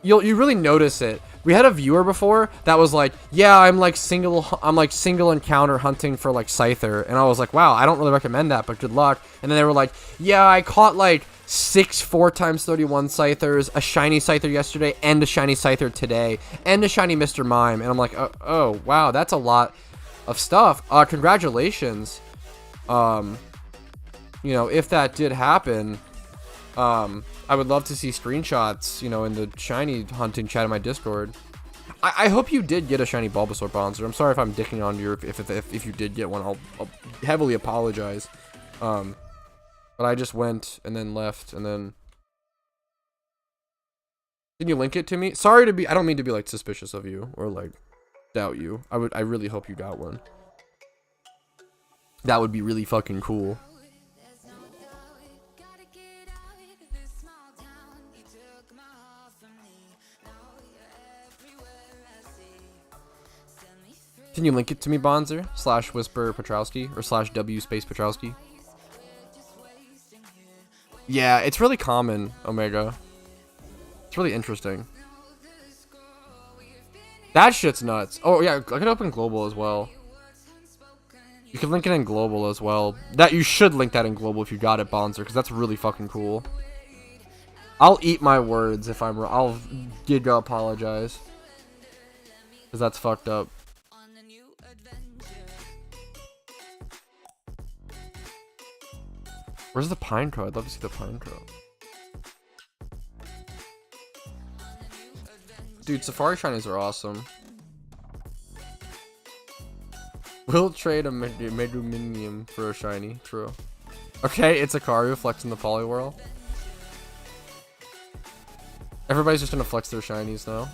you really notice it. We had a viewer before that was like, yeah, I'm like single encounter hunting for like Scyther, and I was like, wow, I don't really recommend that, but good luck. And then they were like, yeah, I caught like 6 4x31 Scythers, a shiny Scyther yesterday, and a shiny Scyther today, and a shiny Mr. Mime. And I'm like, oh wow, that's a lot of stuff. Congratulations. You know, if that did happen, I would love to see screenshots, you know, in the shiny hunting chat in my Discord. I hope you did get a shiny Bulbasaur, Bonzer. I'm sorry if I'm dicking on you if you did get one. I'll heavily apologize. But I just went and then left and then. Can you link it to me? Sorry to be. I don't mean to be like suspicious of you or like doubt you. I really hope you got one. That would be really fucking cool. Can you link it to me, Bonzer? /Whisper Petrowski or /W space Petrowski? Yeah, it's really common, Omega. It's really interesting. That shit's nuts. Oh yeah, I can open global as well. You can link it in global as well. That you should link that in global if you got it, Bonzer, because that's really fucking cool. I'll eat my words if I'm wrong. I'll giga apologize, because that's fucked up. Where's the Pine Crow? I'd love to see the Pine Crow. Dude, Safari Shinies are awesome. We'll trade a Meguminium for a shiny. True. Okay, it's a Karu flexing the Poliwhirl. Everybody's just gonna flex their shinies now.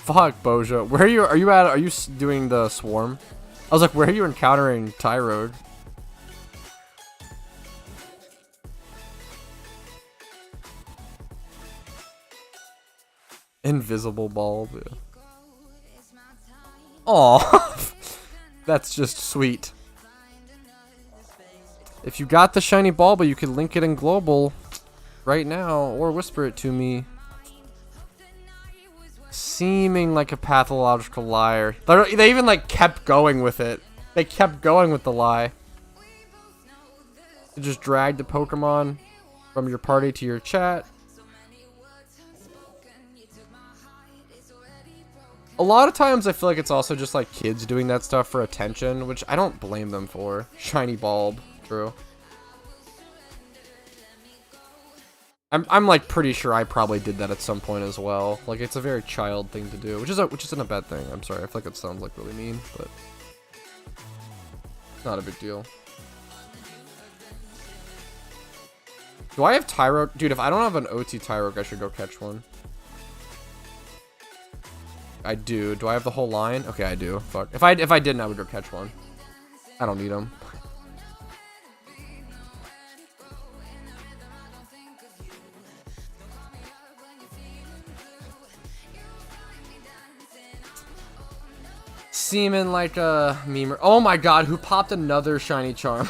Fuck, Boja. Where are you? Are you at? Are you doing the swarm? I was like, where are you encountering Tyrode? Invisible bulb. Yeah. Aw. That's just sweet. If you got the shiny ball, but you could link it in global right now, or whisper it to me. Seeming like a pathological liar. They even like kept going with it. They kept going with the lie. You just drag the Pokemon from your party to your chat. A lot of times I feel like it's also just like kids doing that stuff for attention, which I don't blame them for. Shiny bulb, true. I'm like pretty sure I probably did that at some point as well. Like it's a very child thing to do, which isn't a bad thing. I'm sorry, I feel like it sounds like really mean, but not a big deal. Do I have Tyro? Dude, if I don't have an OT Tyrogue, I should go catch one. I do. Do I have the whole line? Okay, I do. Fuck. If I didn't, I would go catch one. I don't need them. Seeming like a memer. Oh my god, who popped another shiny charm?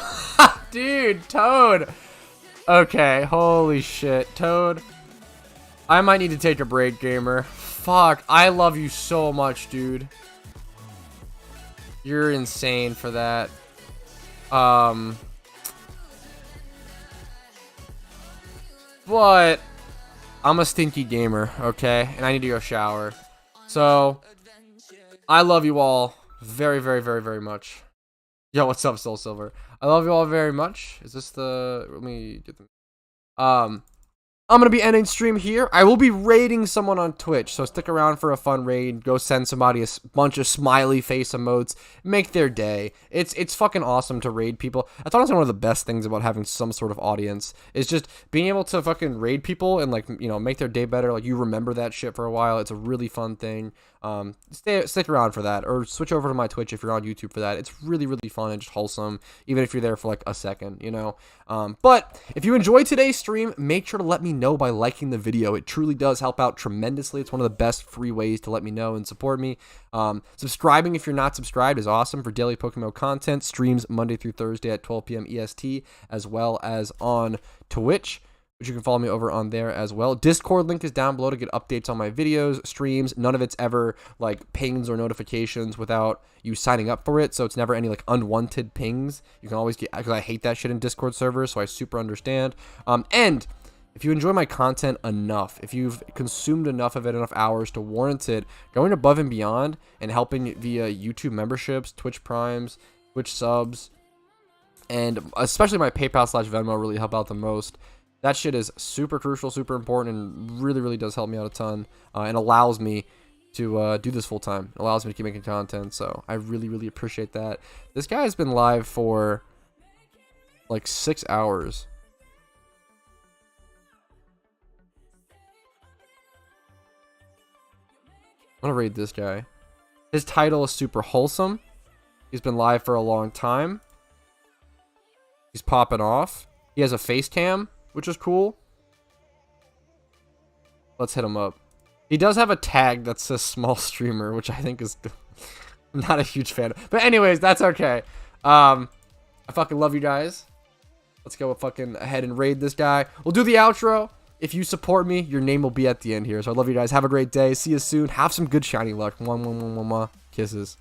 Dude, Toad. Okay, holy shit. Toad. I might need to take a break, gamer. Fuck, I love you so much, dude. You're insane for that. But I'm a stinky gamer, okay? And I need to go shower. So I love you all very, very, very, very much. Yo, what's up, Soul Silver? I love you all very much. Is this the... Let me get them. I'm going to be ending stream here. I will be raiding someone on Twitch, so stick around for a fun raid. Go send somebody a bunch of smiley face emotes. Make their day. It's fucking awesome to raid people. I thought it was one of the best things about having some sort of audience is just being able to fucking raid people and, like, you know, make their day better. Like, you remember that shit for a while. It's a really fun thing. Stick around for that, or switch over to my Twitch if you're on YouTube for that. It's really, really fun and just wholesome, even if you're there for like a second, you know. But if you enjoyed today's stream, make sure to let me know by liking the video. It truly does help out tremendously. It's one of the best free ways to let me know and support me. Subscribing if you're not subscribed is awesome for daily PokeMMO content. Streams Monday through Thursday at 12 p.m. EST, as well as on Twitch, which you can follow me over on there as well. Discord link is down below to get updates on my videos, streams. None of it's ever like pings or notifications without you signing up for it. So it's never any like unwanted pings. You can always get, because I hate that shit in Discord servers, so I super understand. And if you enjoy my content enough, if you've consumed enough of it, enough hours to warrant it, going above and beyond and helping via YouTube memberships, Twitch Primes, Twitch subs, and especially my PayPal/Venmo really help out the most. That shit is super crucial, super important, and really, really does help me out a ton, and allows me to do this full time. It allows me to keep making content, so I really, really appreciate that. This guy has been live for like 6 hours. I'm gonna raid this guy. His title is super wholesome. He's been live for a long time. He's popping off. He has a face cam, which is cool. Let's hit him up. He does have a tag that says small streamer, which I think is not a huge fan of. But anyways, that's okay. I fucking love you guys. Let's go fucking ahead and raid this guy. We'll do the outro. If you support me, your name will be at the end here. So I love you guys. Have a great day. See you soon. Have some good shiny luck. Mwah, mwah, mwah, mwah, mwah. Kisses.